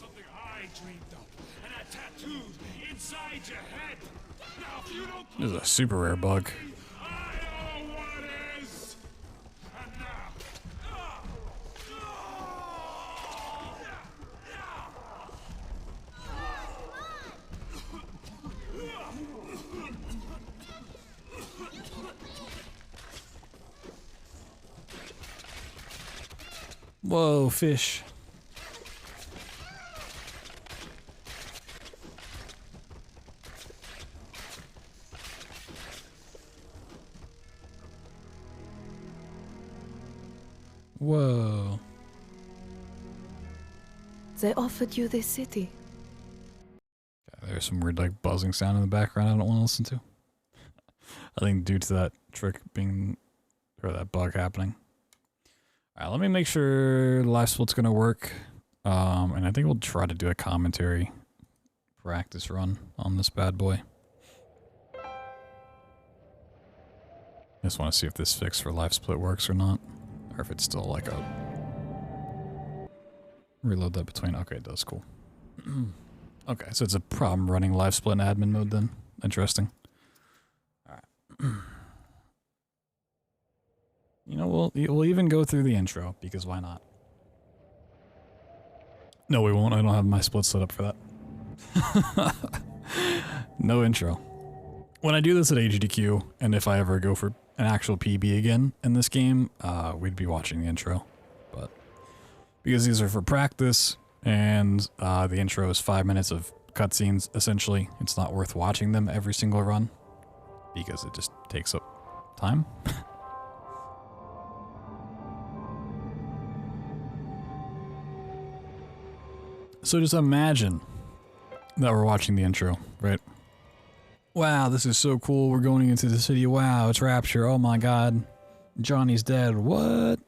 This is a super rare bug. Whoa, fish. Whoa. They offered you this city. Okay, there's some weird like buzzing sound in the background I don't want to listen to. I think due to that trick being, or that bug happening. Alright, let me make sure live split's gonna work. And I think we'll try to do a commentary practice run on this bad boy. Just want to see if this fix for live split works or not. Or if it's still like a... Reload that between... Okay, it does, cool. Okay, so it's a problem running live split in admin mode then. Interesting. Alright. You know, we'll even go through the intro, because why not? No, we won't. I don't have my split set up for that. No intro. When I do this at HDQ, and if I ever go for an actual PB again in this game, we'd be watching the intro. But because these are for practice, and the intro is 5 minutes of cutscenes, essentially, it's not worth watching them every single run, because it just takes up time. So just imagine that we're watching the intro, right? Wow, this is so cool. We're going into the city. Wow, it's Rapture. Oh my god. Johnny's dead. What?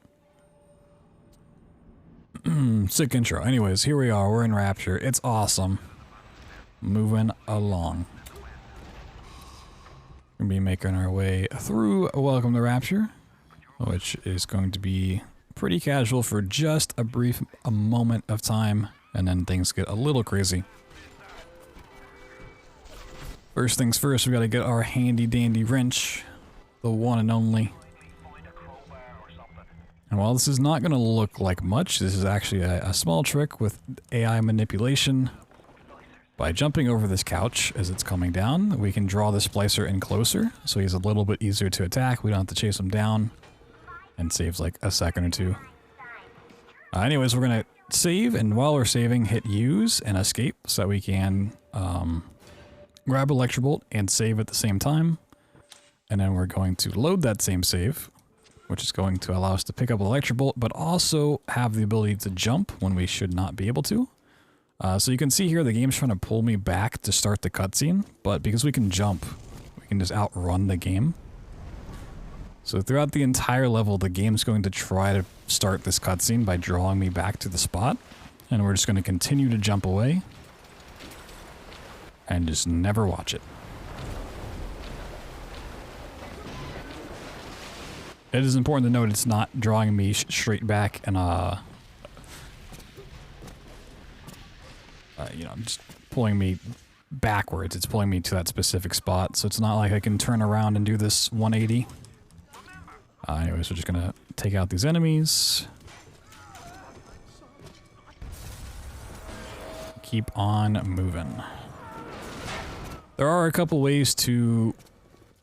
Sick intro. Anyways, here we are. We're in Rapture. It's awesome. Moving along. We're going to be making our way through Welcome to Rapture, which is going to be pretty casual for just a moment of time. And then things get a little crazy. First things first, we gotta get our handy dandy wrench. The one and only. And while this is not gonna look like much, this is actually a small trick with AI manipulation. By jumping over this couch as it's coming down, we can draw the splicer in closer, so he's a little bit easier to attack. We don't have to chase him down. And saves like a second or two. Anyways, we're gonna save, and while we're saving, hit use and escape so that we can grab Electrobolt and save at the same time. And then we're going to load that same save, which is going to allow us to pick up Electrobolt, but also have the ability to jump when we should not be able to. So you can see here the game's trying to pull me back to start the cutscene, but because we can jump, we can just outrun the game. So throughout the entire level, the game's going to try to start this cutscene by drawing me back to the spot. And we're just going to continue to jump away. And just never watch it. It is important to note it's not drawing me straight back and, you know, just pulling me backwards. It's pulling me to that specific spot. So it's not like I can turn around and do this 180. Anyways, we're just gonna take out these enemies. Keep on moving. There are a couple ways to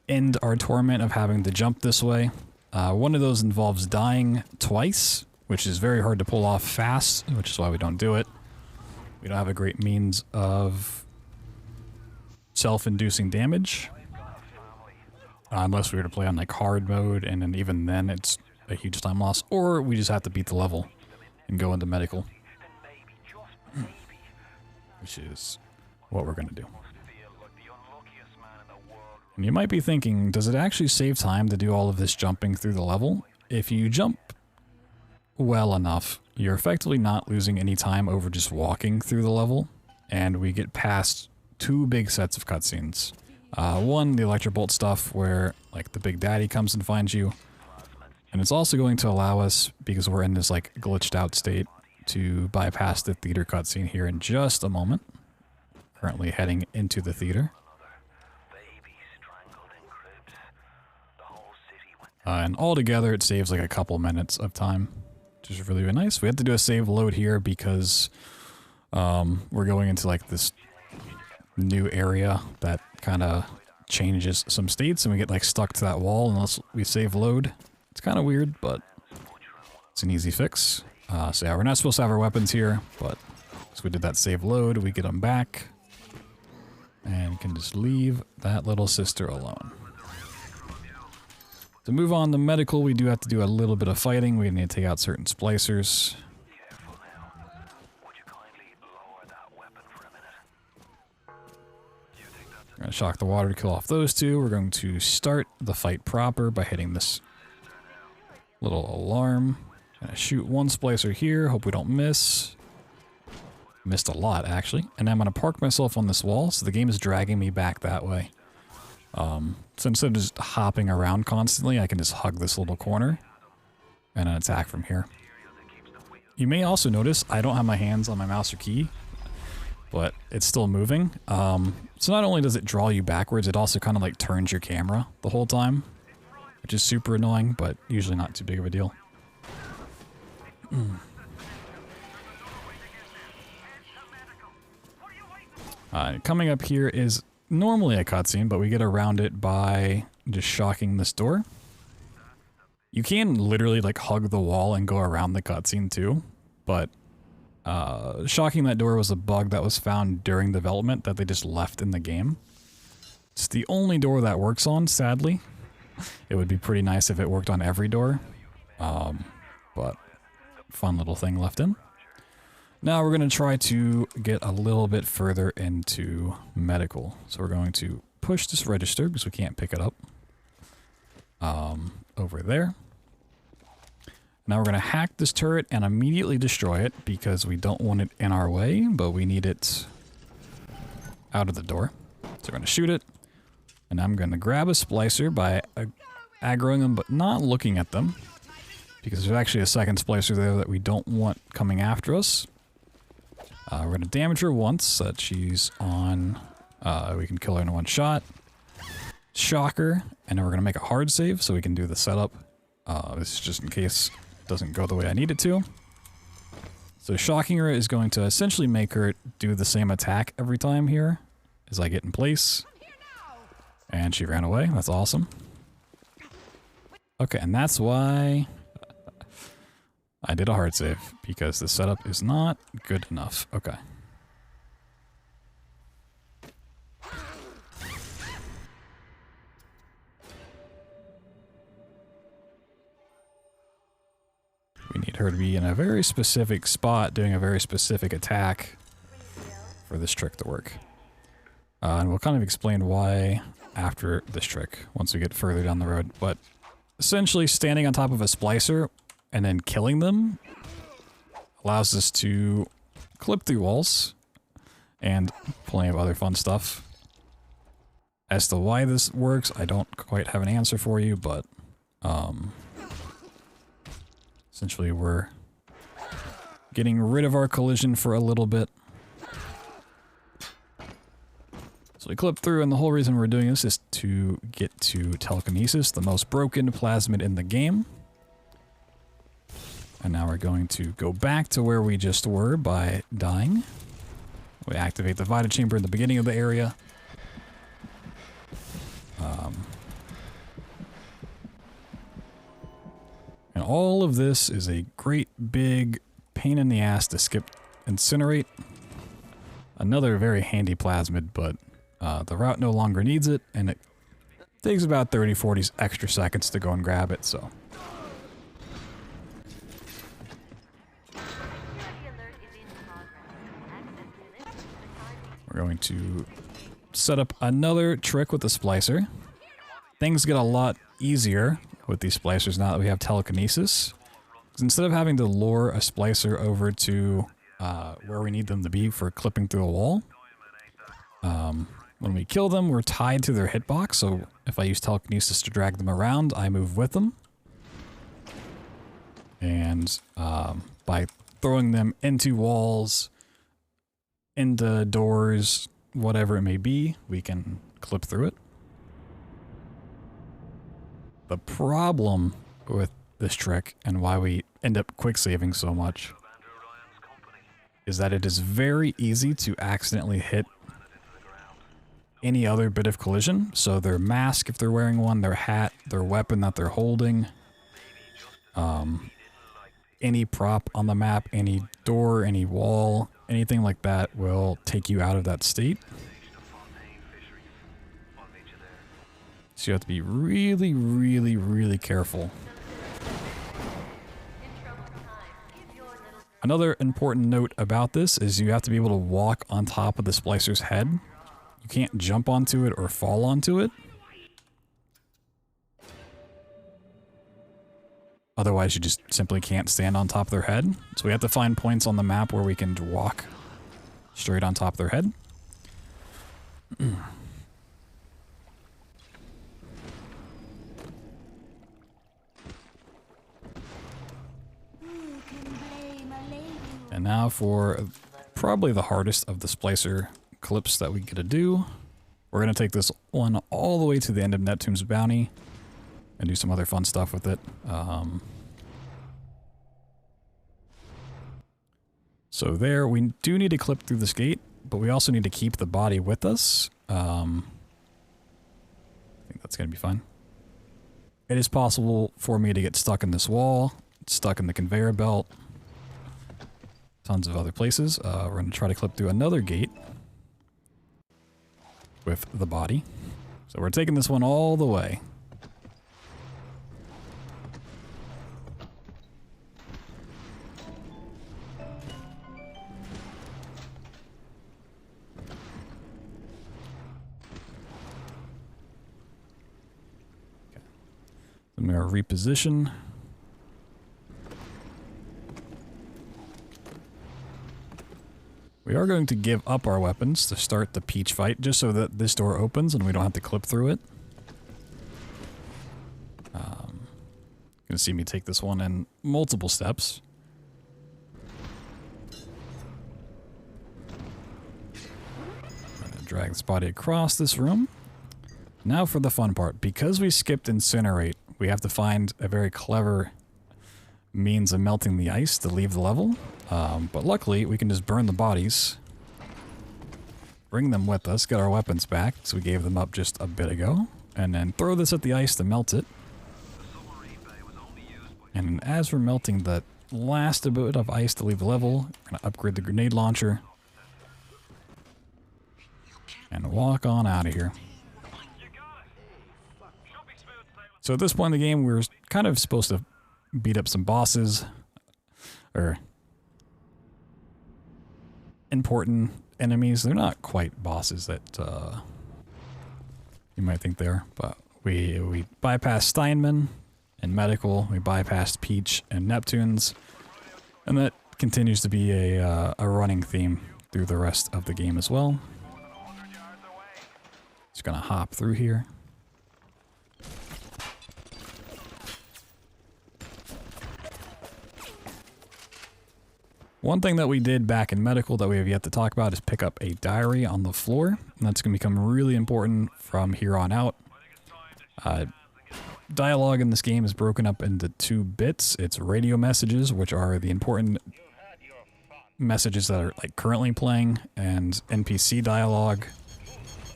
end our torment of having to jump this way. One of those involves dying twice, which is very hard to pull off fast, which is why we don't do it. We don't have a great means of self-inducing damage. Unless we were to play on like hard mode, and then even then it's a huge time loss. Or we just have to beat the level and go into medical. Which is what we're gonna do. And you might be thinking, does it actually save time to do all of this jumping through the level? If you jump well enough, you're effectively not losing any time over just walking through the level. And we get past 2 big sets of cutscenes. One, the electric bolt stuff where like the big daddy comes and finds you. And it's also going to allow us, because we're in this like glitched out state, to bypass the theater cutscene here in just a moment. Currently heading into the theater. And altogether it saves like a couple minutes of time, which is really, really nice. We have to do a save load here because we're going into like this new area that kind of changes some states, and we get like stuck to that wall unless we save load. It's kind of weird, but it's an easy fix. So yeah, we're not supposed to have our weapons here, but so we did that save load, we get them back, and you can just leave that little sister alone. To move on to medical, we do have to do a little bit of fighting. We need to take out certain splicers. We're going to shock the water to kill off those 2. We're going to start the fight proper by hitting this little alarm. Gonna shoot 1 splicer here, hope we don't miss. Missed a lot, actually. And I'm going to park myself on this wall, so the game is dragging me back that way. So instead of just hopping around constantly, I can just hug this little corner and attack from here. You may also notice I don't have my hands on my mouse or key, but it's still moving. So not only does it draw you backwards, it also kind of like turns your camera the whole time, which is super annoying, but usually not too big of a deal. Coming up here is normally a cutscene, but we get around it by just shocking this door. You can literally like hug the wall and go around the cutscene too, but shocking that door was a bug that was found during development that they just left in the game. It's the only door that works on, sadly. It would be pretty nice if it worked on every door, but fun little thing left in. Now we're going to try to get a little bit further into medical. So we're going to push this register because we can't pick it up over there. Now we're going to hack this turret and immediately destroy it because we don't want it in our way, but we need it out of the door. So we're going to shoot it, and I'm going to grab a splicer by aggroing them but not looking at them because there's actually a second splicer there that we don't want coming after us. We're going to damage her once so that she's on, we can kill her in 1 shot. Shock her, and then we're going to make a hard save so we can do the setup. This is just in case it doesn't go the way I need it to. So shocking her is going to essentially make her do the same attack every time here as I get in place. And she ran away, that's awesome. Okay, and that's why I did a hard save, because the setup is not good enough. Okay. We need her to be in a very specific spot, doing a very specific attack for this trick to work. And we'll kind of explain why after this trick, once we get further down the road. But essentially, standing on top of a splicer and then killing them allows us to clip through walls and plenty of other fun stuff. As to why this works, I don't quite have an answer for you, but essentially we're getting rid of our collision for a little bit. So we clip through, and the whole reason we're doing this is to get to telekinesis, the most broken plasmid in the game. And now we're going to go back to where we just were by dying. We activate the Vita chamber in the beginning of the area. And all of this is a great big pain in the ass to skip incinerate. Another very handy plasmid, but the route no longer needs it, and it takes about 30-40 extra seconds to go and grab it, so. We're going to set up another trick with the splicer. things get a lot easier with these splicers now that we have telekinesis. Because instead of having to lure a splicer over to where we need them to be for clipping through a wall, when we kill them, we're tied to their hitbox, so if I use telekinesis to drag them around, I move with them. And by throwing them into walls, into doors, whatever it may be, we can clip through it. The problem with this trick, and why we end up quick saving so much, is that it is very easy to accidentally hit any other bit of collision. So their mask, if they're wearing one, their hat, their weapon that they're holding, any prop on the map, any door, any wall, anything like that will take you out of that state. So you have to be really, really, really careful. Another important note about this is you have to be able to walk on top of the splicer's head. You can't jump onto it or fall onto it. Otherwise, you just simply can't stand on top of their head. So we have to find points on the map where we can walk straight on top of their head. And now for probably the hardest of the splicer clips that we get to do. We're going to take this one all the way to the end of Neptune's bounty and do some other fun stuff with it. So there, we do need to clip through this gate, but we also need to keep the body with us. I think that's going to be fine. It is possible for me to get stuck in this wall, stuck in the conveyor belt, tons of other places. We're going to try to clip through another gate with the body. So we're taking this one all the way. I'm going to reposition. We are going to give up our weapons to start the Peach fight, just so that this door opens and we don't have to clip through it. You're going to see me take this one in multiple steps. I'm going to drag this body across this room. Now for the fun part. Because we skipped Incinerate, we have to find a very clever means of melting the ice to leave the level. But luckily, we can just burn the bodies, bring them with us, get our weapons back, so we gave them up just a bit ago, and then throw this at the ice to melt it. And as we're melting the last bit of ice to leave the level, we're going to upgrade the grenade launcher and walk on out of here. So at this point in the game, we're kind of supposed to beat up some bosses, or important enemies. They're not quite bosses that you might think they are, but we bypassed Steinman and Medical, we bypassed Peach and Neptune's, and that continues to be a running theme through the rest of the game as well. Just gonna hop through here. One thing that we did back in Medical that we have yet to talk about is pick up a diary on the floor. And that's going to become really important from here on out. Dialogue in this game is broken up into 2 bits. It's radio messages, which are the important messages that are like currently playing, and NPC dialogue.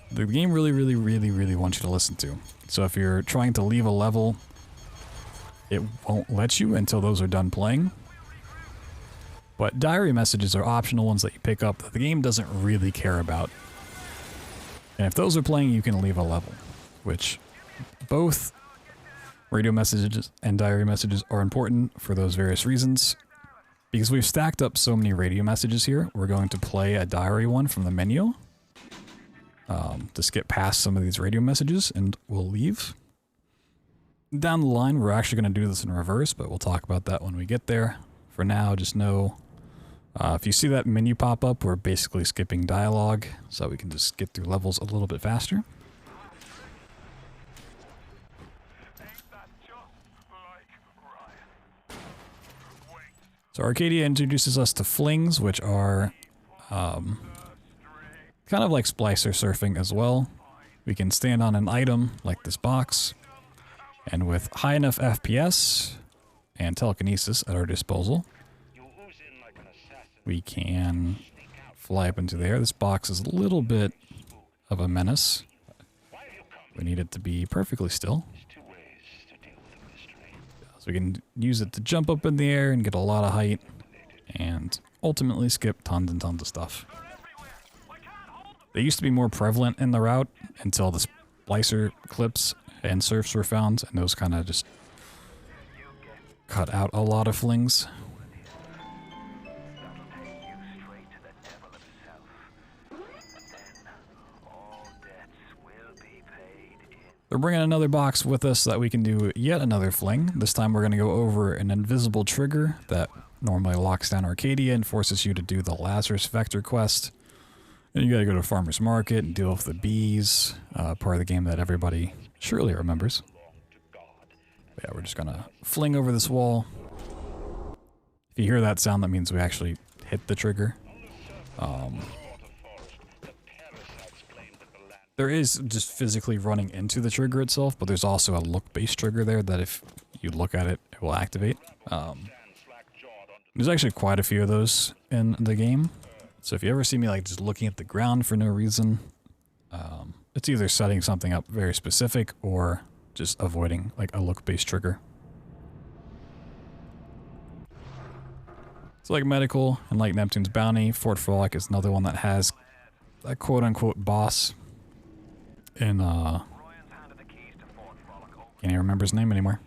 The game really wants you to listen to. So if you're trying to leave a level, it won't let you until those are done playing. But diary messages are optional ones that you pick up that the game doesn't really care about. And if those are playing, you can leave a level, which both radio messages and diary messages are important for those various reasons. Because we've stacked up so many radio messages here, we're going to play a diary one from the menu to skip past some of these radio messages, and we'll leave. Down the line, we're actually going to do this in reverse, but we'll talk about that when we get there. For now, just know if you see that menu pop up, we're basically skipping dialogue, so we can just get through levels a little bit faster. So Arcadia introduces us to flings, which are kind of like splicer surfing as well. We can stand on an item like this box, and with high enough FPS and telekinesis at our disposal, we can fly up into the air. This box is a little bit of a menace. We need it to be perfectly still. So we can use it to jump up in the air and get a lot of height, and ultimately skip tons and tons of stuff. They used to be more prevalent in the route until the splicer clips and surfs were found, and those kind of just cut out a lot of flings. They're bringing another box with us so that we can do yet another fling. This time we're going to go over an invisible trigger that normally locks down Arcadia and forces you to do the Lazarus Vector quest. And you gotta go to Farmer's Market and deal with the bees, part of the game that everybody surely remembers. But yeah, we're just gonna fling over this wall. If you hear that sound, that means we actually hit the trigger. There is just physically running into the trigger itself, but there's also a look-based trigger there that if you look at it, it will activate. There's actually quite a few of those in the game. So if you ever see me like just looking at the ground for no reason, it's either setting something up very specific or just avoiding like a look-based trigger. So like Medical and like Neptune's Bounty, Fort Frolic is another one that has a quote-unquote boss in, can't even remember his name anymore.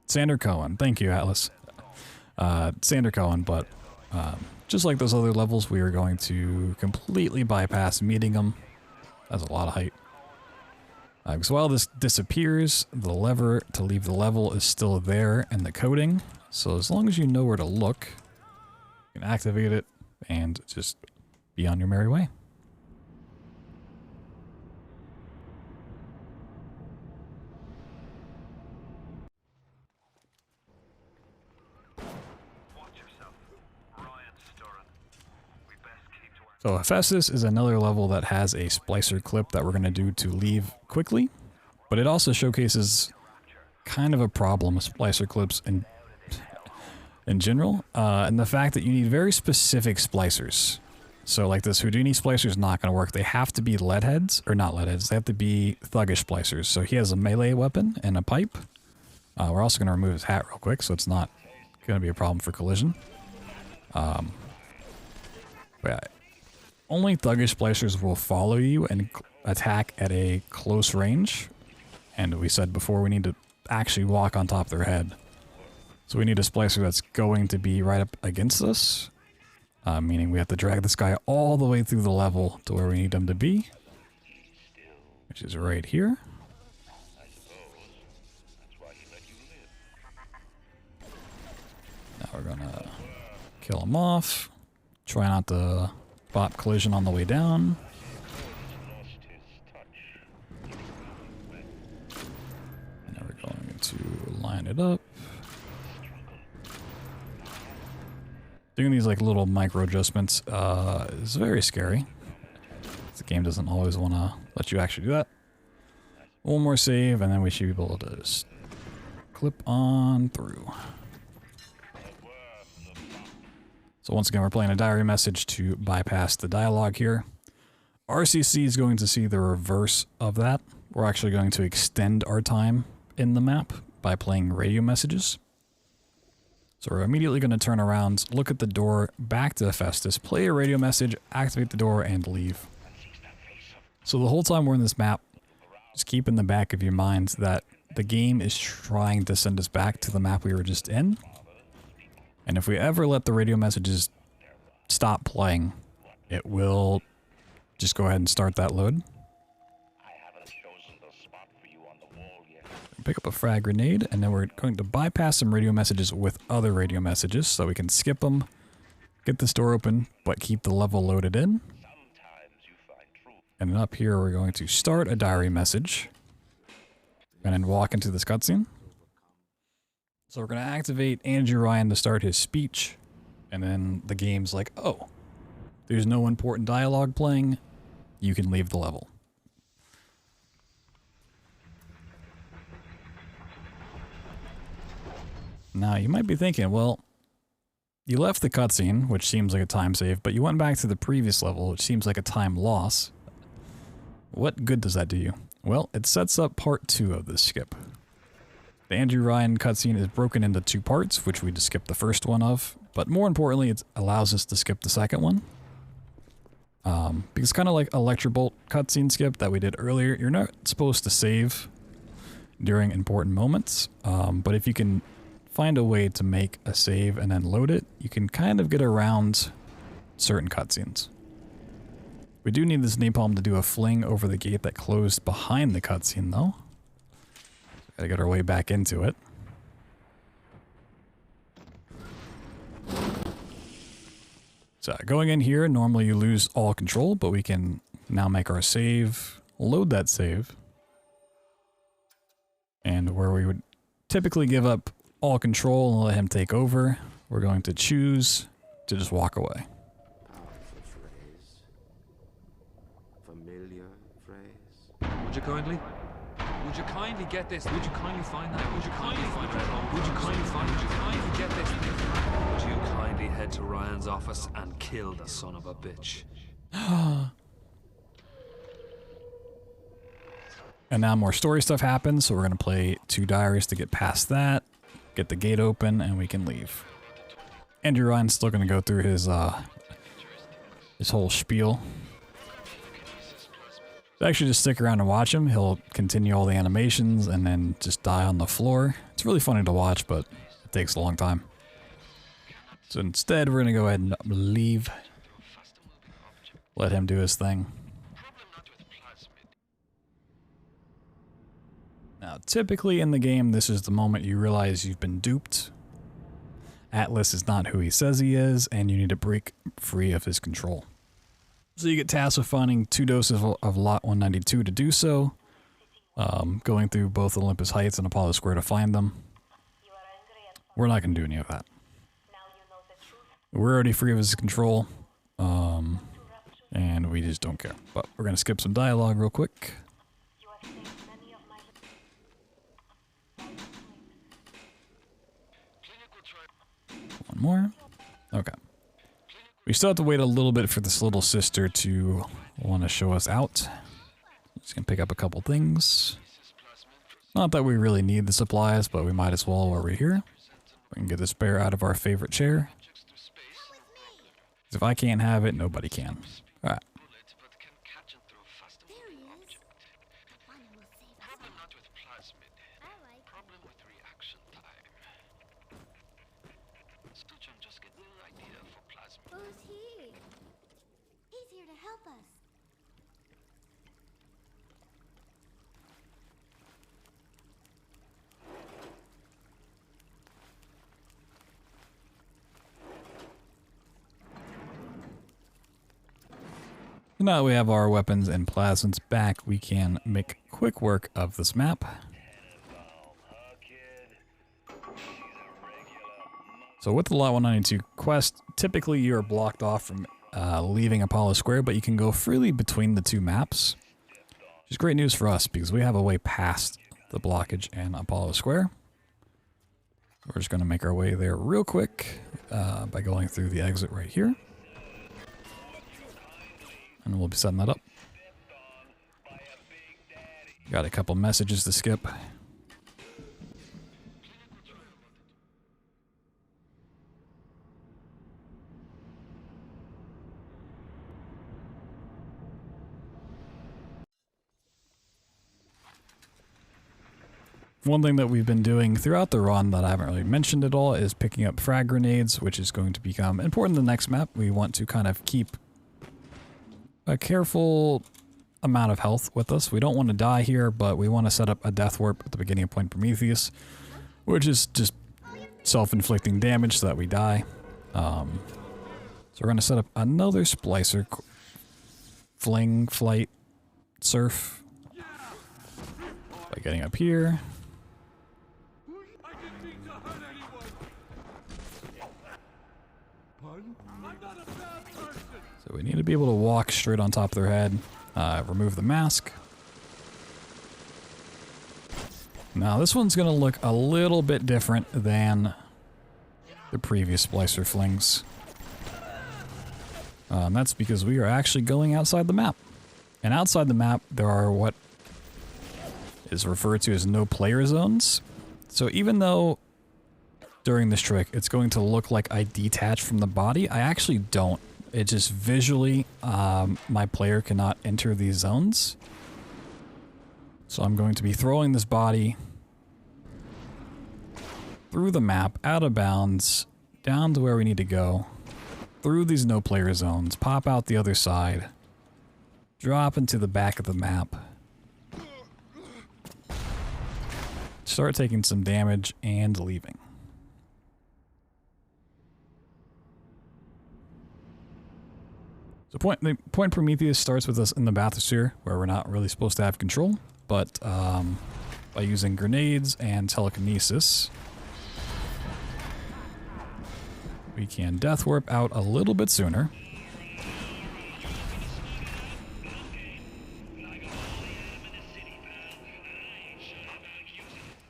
Sander Cohen. Thank you, Atlas. Sander Cohen, but just like those other levels, we are going to completely bypass meeting him. That's a lot of height. Because while this disappears, the lever to leave the level is still there in the coding. So as long as you know where to look, you can activate it and just be on your merry way. So Hephaestus is another level that has a splicer clip that we're going to do to leave quickly, but it also showcases kind of a problem with splicer clips in general, and the fact that you need very specific splicers. So like this Houdini splicer is not going to work. They have to be lead heads, or not lead heads, they have to be thuggish splicers. So he has a melee weapon and a pipe. We're also going to remove his hat real quick, so it's not going to be a problem for collision. But yeah. Only thuggish splicers will follow you and attack at a close range. And we said before, we need to actually walk on top of their head. So we need a splicer that's going to be right up against us. Meaning we have to drag this guy all the way through the level to where we need him to be. Which is right here. Now we're gonna kill him off. Try not to bop collision on the way down. And now we're going to line it up. Doing these like little micro adjustments is very scary. The game doesn't always want to let you actually do that. One more save and then we should be able to just clip on through. So once again, we're playing a diary message to bypass the dialogue here. RCC is going to see the reverse of that. We're actually going to extend our time in the map by playing radio messages. So we're immediately going to turn around, look at the door, back to Hephaestus, play a radio message, activate the door, and leave. So the whole time we're in this map, just keep in the back of your mind that the game is trying to send us back to the map we were just in. And if we ever let the radio messages stop playing, it will just go ahead and start that load. pick up a frag grenade, and then we're going to bypass some radio messages with other radio messages so we can skip them, get this door open, but keep the level loaded in. And then up here, we're going to start a diary message and then walk into this cutscene. So we're going to activate Andrew Ryan to start his speech, and then the game's like, oh, there's no important dialogue playing, you can leave the level. Now, you might be thinking, well, you left the cutscene, which seems like a time save, but you went back to the previous level, which seems like a time loss. What good does that do you? Well, it sets up part 2 of this skip. The Andrew Ryan cutscene is broken into 2 parts, which we just skipped the first one of, but more importantly, it allows us to skip the second one. Because kind of like Electrobolt cutscene skip that we did earlier, you're not supposed to save during important moments, but if you can find a way to make a save and then load it, you can kind of get around certain cutscenes. We do need this napalm to do a fling over the gate that closed behind the cutscene, though. Gotta get our way back into it. So going in here, normally you lose all control, but we can now make our save, load that save. And where we would typically give up all control and let him take over, we're going to choose to just walk away. Familiar phrase. Would you kindly? Would you kindly get this? Would you kindly find that? Would you kindly find that? Would you kindly find? Would you kindly get this? Would you kindly head to Ryan's office and kill the son of a bitch? And now more story stuff happens, so we're going to play 2 diaries to get past that, get the gate open, and we can leave. Andrew Ryan's still going to go through his whole spiel. Actually, just stick around and watch him. He'll continue all the animations and then just die on the floor. It's really funny to watch, but it takes a long time. So instead, we're going to go ahead and leave. Let him do his thing. Now, typically in the game, this is the moment you realize you've been duped. Atlas is not who he says he is, and you need to break free of his control. So you get tasked with finding 2 doses of Lot 192 to do so, going through both Olympus Heights and Apollo Square to find them. We're not going to do any of that. We're already free of his control, and we just don't care. But we're going to skip some dialogue real quick. One more. Okay. We still have to wait a little bit for this little sister to want to show us out. Just gonna pick up a couple things. Not that we really need the supplies, but we might as well while we're here. We can get this bear out of our favorite chair. If I can't have it, nobody can. Alright. Who's he? He's here to help us. Now that we have our weapons and plasmids back, we can make quick work of this map. So with the Lot 192 quest, typically you are blocked off from leaving Apollo Square, but you can go freely between the 2 maps. Which is great news for us because we have a way past the blockage and Apollo Square. We're just going to make our way there real quick by going through the exit right here. And we'll be setting that up. Got a couple messages to skip. One thing that we've been doing throughout the run that I haven't really mentioned at all is picking up frag grenades, which is going to become important in the next map. We want to kind of keep a careful amount of health with us. We don't want to die here, but we want to set up a death warp at the beginning of Point Prometheus, which is just self-inflicting damage so that we die. So we're going to set up another splicer, fling, flight, surf, by getting up here. So we need to be able to walk straight on top of their head, remove the mask. Now this one's going to look a little bit different than the previous splicer flings. That's because we are actually going outside the map. And outside the map, there are what is referred to as no player zones. So even though during this trick it's going to look like I detach from the body, I actually don't. It just visually, my player cannot enter these zones. So I'm going to be throwing this body through the map, out of bounds, down to where we need to go, through these no player zones, pop out the other side, drop into the back of the map, start taking some damage, and leaving. So Point Prometheus starts with us in the bathysphere, where we're not really supposed to have control, but by using grenades and telekinesis, we can death warp out a little bit sooner.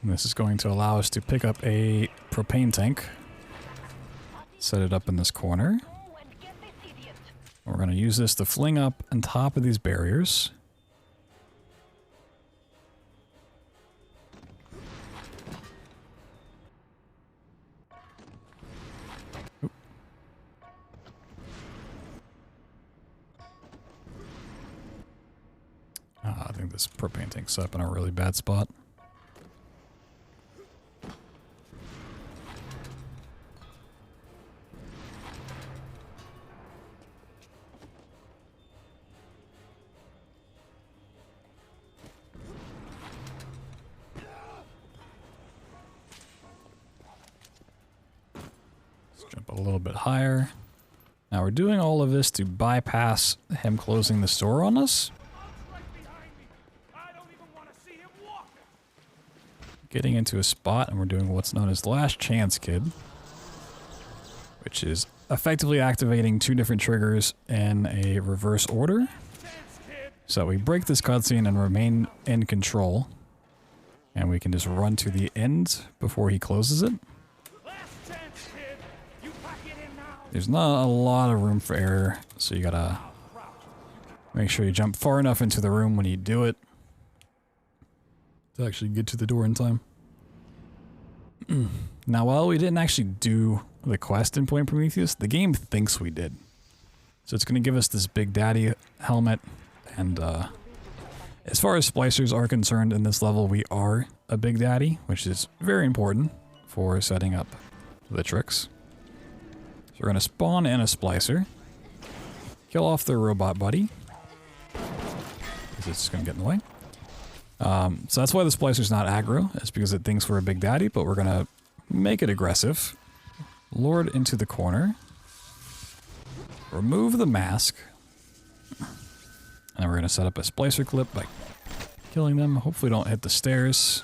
And this is going to allow us to pick up a propane tank, set it up in this corner. We're going to use this to fling up on top of these barriers. Oop. I think this propane tank's up in a really bad spot. Jump a little bit higher. Now we're doing all of this to bypass him closing the door on us. Getting into a spot, and we're doing what's known as Last Chance Kid, which is effectively activating two different triggers in a reverse order. So we break this cutscene and remain in control, and we can just run to the end before he closes it. There's not a lot of room for error, so you gotta make sure you jump far enough into the room when you do it to actually get to the door in time. Now, while we didn't actually do the quest in Point Prometheus, the game thinks we did. So it's gonna give us this Big Daddy helmet, and as far as splicers are concerned in this level, we are a Big Daddy, which is very important for setting up the tricks. We're going to spawn in a splicer, kill off their robot buddy, because it's going to get in the way. So that's why the splicer's not aggro, it's because it thinks we're a Big Daddy, but we're going to make it aggressive. Lure it into the corner, remove the mask, and then we're going to set up a splicer clip by killing them. Hopefully don't hit the stairs.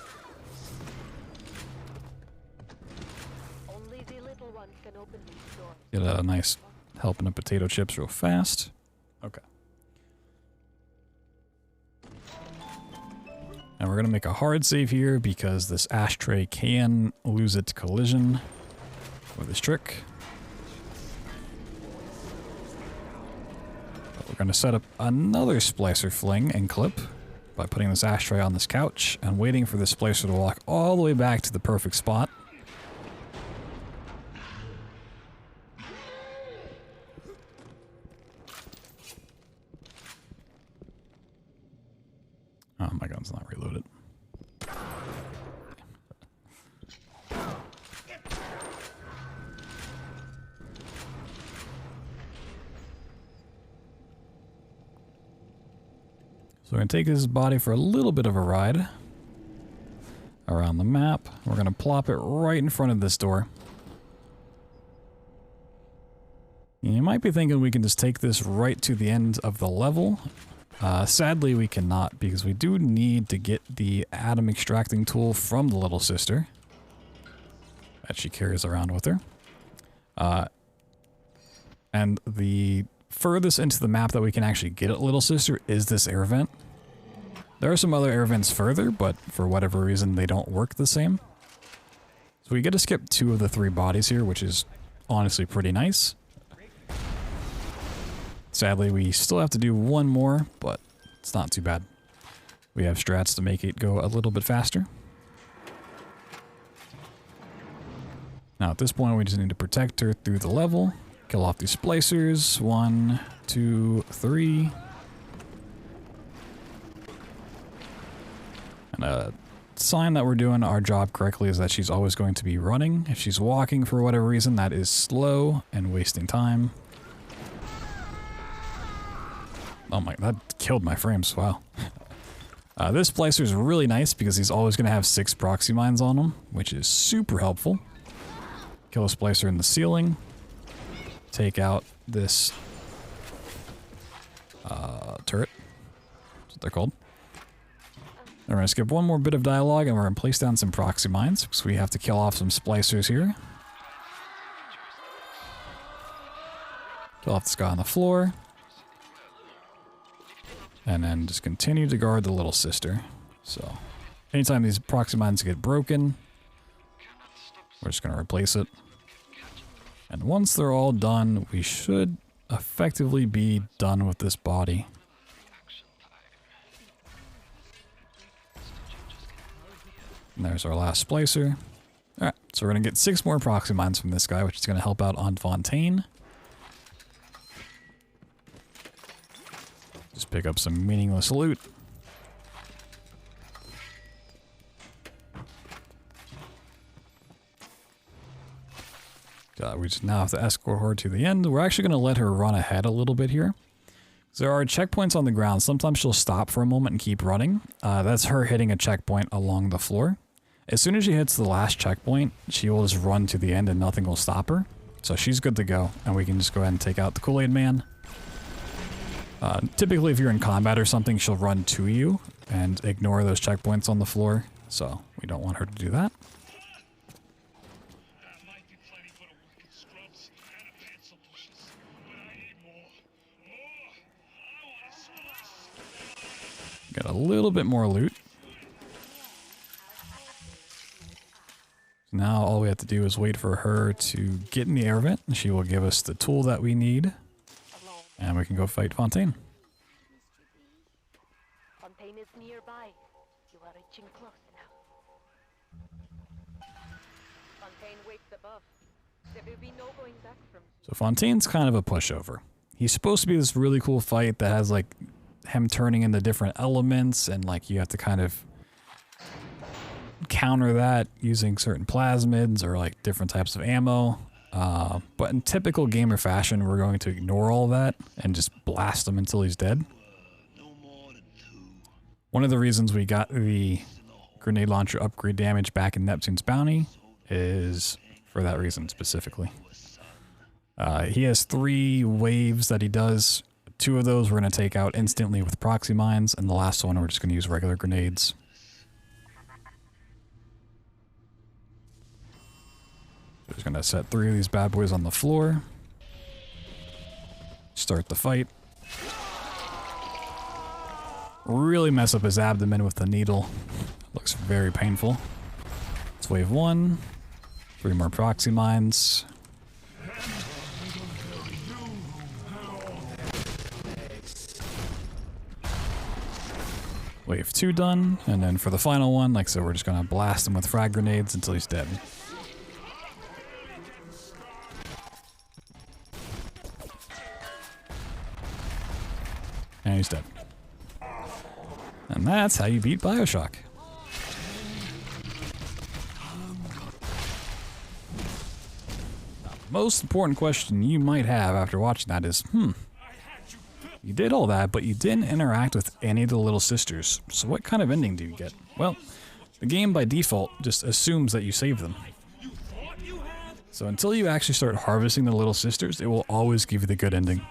Get a nice helping of potato chips real fast. Okay. And we're going to make a hard save here because this ashtray can lose its collision with this trick. But we're going to set up another splicer fling and clip by putting this ashtray on this couch and waiting for the splicer to walk all the way back to the perfect spot. Oh, my gun's not reloaded. So we're going to take his body for a little bit of a ride around the map. We're going to plop it right in front of this door. And you might be thinking we can just take this right to the end of the level. Sadly, we cannot, because we do need to get the atom extracting tool from the little sister that she carries around with her. And the furthest into the map that we can actually get at little sister is this air vent. There are some other air vents further, but for whatever reason they don't work the same. So we get to skip 2 of the 3 bodies here, which is honestly pretty nice. Sadly, we still have to do 1 more, but it's not too bad. We have strats to make it go a little bit faster. Now at this point we just need to protect her through the level. Kill off these splicers. 1, 2, 3. And a sign that we're doing our job correctly is that she's always going to be running. If she's walking for whatever reason, that is slow and wasting time. Oh my, that killed my frames, wow. This splicer is really nice because he's always going to have 6 proxy mines on him, which is super helpful. Kill a splicer in the ceiling. Take out this turret. That's what they're called. We're going to skip 1 more bit of dialogue and we're going to place down some proxy mines because we have to kill off some splicers here. Kill off this guy on the floor. And then just continue to guard the little sister. So, anytime these proxy mines get broken, we're just going to replace it. And once they're all done, we should effectively be done with this body. And there's our last splicer. Alright, so we're going to get 6 more proxy mines from this guy, which is going to help out on Fontaine. Just pick up some meaningless loot. We just now have to escort her to the end. We're actually going to let her run ahead a little bit here. There are checkpoints on the ground. Sometimes she'll stop for a moment and keep running. That's her hitting a checkpoint along the floor. As soon as she hits the last checkpoint, she will just run to the end and nothing will stop her. So she's good to go, and we can just go ahead and take out the Kool-Aid Man. Typically, if you're in combat or something, she'll run to you and ignore those checkpoints on the floor. So we don't want her to do that. Got a little bit more loot. Now all we have to do is wait for her to get in the air vent. She will give us the tool that we need. And we can go fight Fontaine. Fontaine is nearby. You are reaching close now. Fontaine waits above. There will be no going back from. So Fontaine's kind of a pushover. He's supposed to be this really cool fight that has like him turning into different elements, and like you have to kind of counter that using certain plasmids or like different types of ammo. But in typical gamer fashion, we're going to ignore all that and just blast him until he's dead. One of the reasons we got the grenade launcher upgrade damage back in Neptune's Bounty is for that reason specifically. He has 3 waves that he does. 2 of those we're going to take out instantly with proxy mines, and the last one we're just going to use regular grenades. Just going to set 3 of these bad boys on the floor. Start the fight. Really mess up his abdomen with the needle. Looks very painful. It's wave 1. 3 more proxy mines. Wave 2 done, and then for the final one, like so, we're just gonna blast him with frag grenades until he's dead. And he's dead. And that's how you beat BioShock. The most important question you might have after watching that is, You did all that, but you didn't interact with any of the little sisters. So what kind of ending do you get? Well, the game by default just assumes that you save them. So until you actually start harvesting the little sisters, it will always give you the good ending.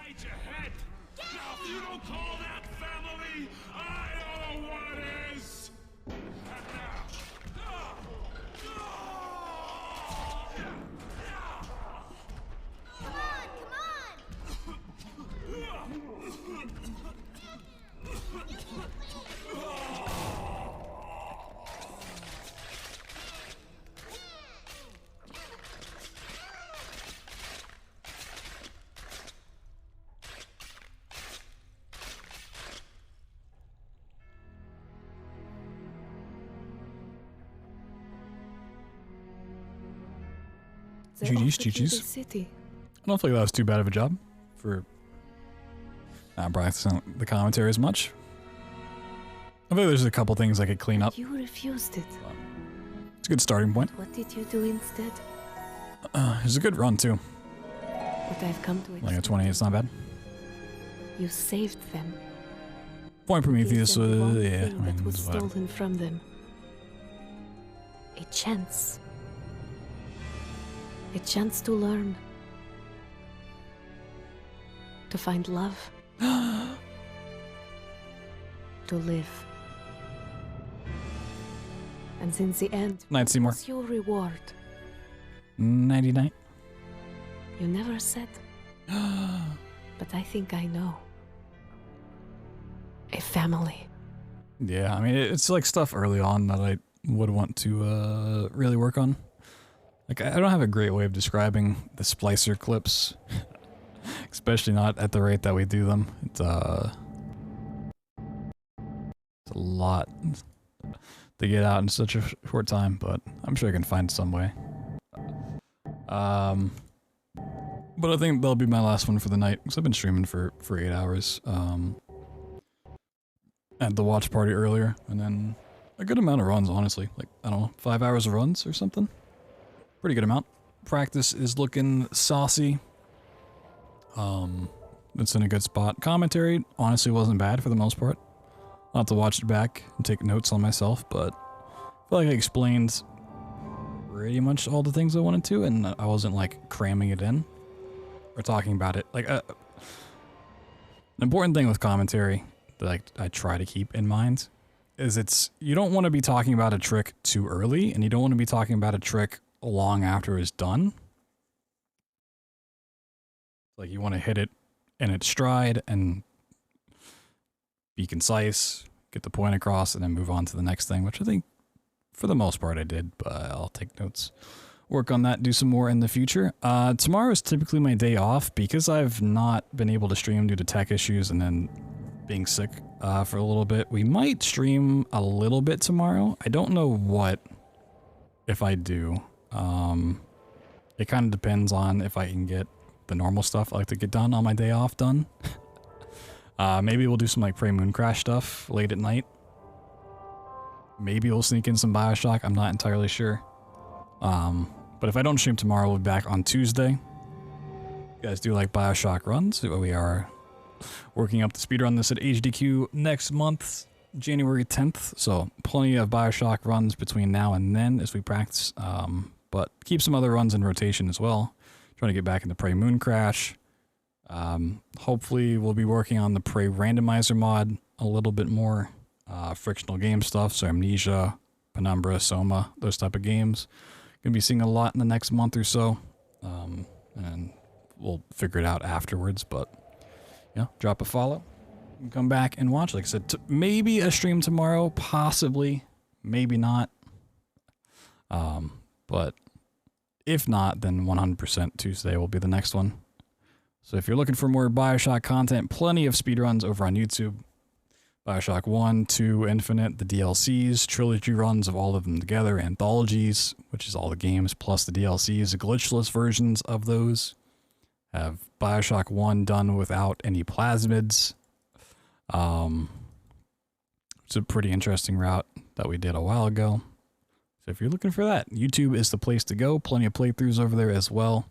GG's. I don't think that was too bad of a job for not practicing the commentary as much. I think there's a couple things I could clean up. You refused it. It's a good starting point. What did you do instead? It was a good run too. What I've come to like a 20, it's not bad. You saved them. Point Prometheus was, yeah, I mean, that was stolen from them. A chance. A chance to learn. To find love. To live. And since the end, Night, Seymour. what's your reward? 99. You never said. But I think I know. A family. Yeah, I mean, it's like stuff early on that I would want to really work on. Like, I don't have a great way of describing the splicer clips, especially not at the rate that we do them. It's a lot to get out in such a short time, but I'm sure I can find some way. But I think that'll be my last one for the night, because I've been streaming for 8 hours. At the watch party earlier, and then a good amount of runs, honestly. Like, I don't know, 5 hours of runs or something? Pretty good amount. Practice is looking saucy. It's in a good spot. Commentary honestly wasn't bad for the most part. I'll have to watch it back and take notes on myself, but I feel like I explained pretty much all the things I wanted to, and I wasn't like cramming it in or talking about it. Like, an important thing with commentary that I try to keep in mind is you don't want to be talking about a trick too early, and you don't want to be talking about a trick long after it's done. Like, you want to hit it in its stride and be concise, get the point across, and then move on to the next thing, which I think for the most part I did, but I'll take notes. Work on that, do some more in the future. Tomorrow is typically my day off because I've not been able to stream due to tech issues and then being sick for a little bit. We might stream a little bit tomorrow. I don't know what, if I do. It kind of depends on if I can get the normal stuff I like to get done on my day off done. Maybe we'll do some like Prey Mooncrash stuff late at night. Maybe we'll sneak in some Bioshock. I'm not entirely sure. But if I don't stream tomorrow, we'll be back on Tuesday. You guys do like Bioshock runs? We are working up the speedrun this at HDQ next month, January 10th. So plenty of Bioshock runs between now and then as we practice. But keep some other runs in rotation as well. Trying to get back into Prey Mooncrash. Hopefully we'll be working on the Prey Randomizer mod a little bit more. Frictional game stuff, so Amnesia, Penumbra, Soma, those type of games. Gonna be seeing a lot in the next month or so. And we'll figure it out afterwards, but yeah, drop a follow. And come back and watch. Like I said, maybe a stream tomorrow, possibly, maybe not. But if not, then 100% Tuesday will be the next one. So if you're looking for more Bioshock content, plenty of speedruns over on YouTube. Bioshock 1, 2, Infinite, the DLCs, trilogy runs of all of them together, anthologies, which is all the games, plus the DLCs, the glitchless versions of those. Have Bioshock 1 done without any plasmids. It's a pretty interesting route that we did a while ago. So if you're looking for that, YouTube is the place to go. Plenty of playthroughs over there as well.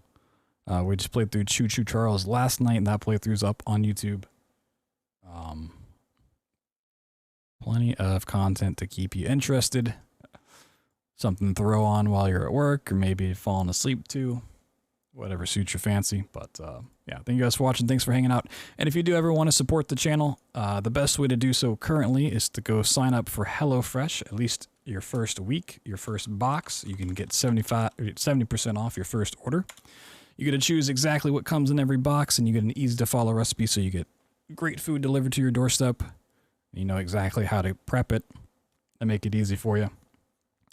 We just played through Choo Choo Charles last night, and that playthrough's up on YouTube. Plenty of content to keep you interested. Something to throw on while you're at work, or maybe falling asleep too. Whatever suits your fancy. But yeah, thank you guys for watching. Thanks for hanging out. And if you do ever want to support the channel, the best way to do so currently is to go sign up for HelloFresh. At least your first week, your first box. You can get 70% off your first order. You get to choose exactly what comes in every box, and you get an easy to follow recipe, so you get great food delivered to your doorstep. You know exactly how to prep it and make it easy for you.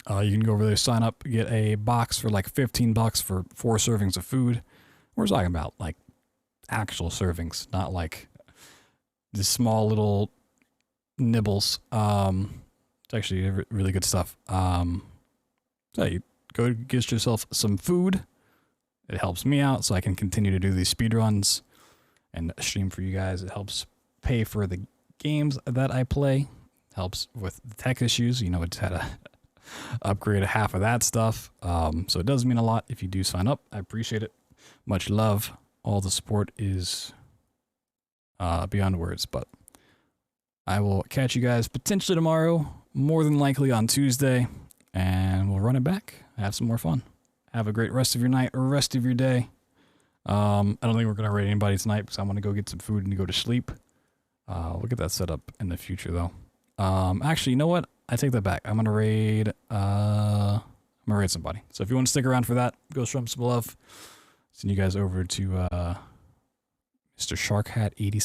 You can go over there, sign up, get a box for like $15 for 4 servings of food. We're talking about like actual servings, not like the small little nibbles. It's actually really good stuff. So you go get yourself some food. It helps me out so I can continue to do these speedruns and stream for you guys. It helps pay for the games that I play. Helps with the tech issues. You know, it's had to upgrade half of that stuff. So it does mean a lot if you do sign up. I appreciate it. Much love. All the support is beyond words. But I will catch you guys potentially tomorrow, more than likely on Tuesday, and we'll run it back. Have some more fun. Have a great rest of your night or rest of your day. I don't think we're going to raid anybody tonight because I want to go get some food and go to sleep. We'll get that set up in the future, though. Actually, you know what? I take that back. I'm going to raid somebody. So if you want to stick around for that, go show them some love. Send you guys over to Mr. Sharkhat87.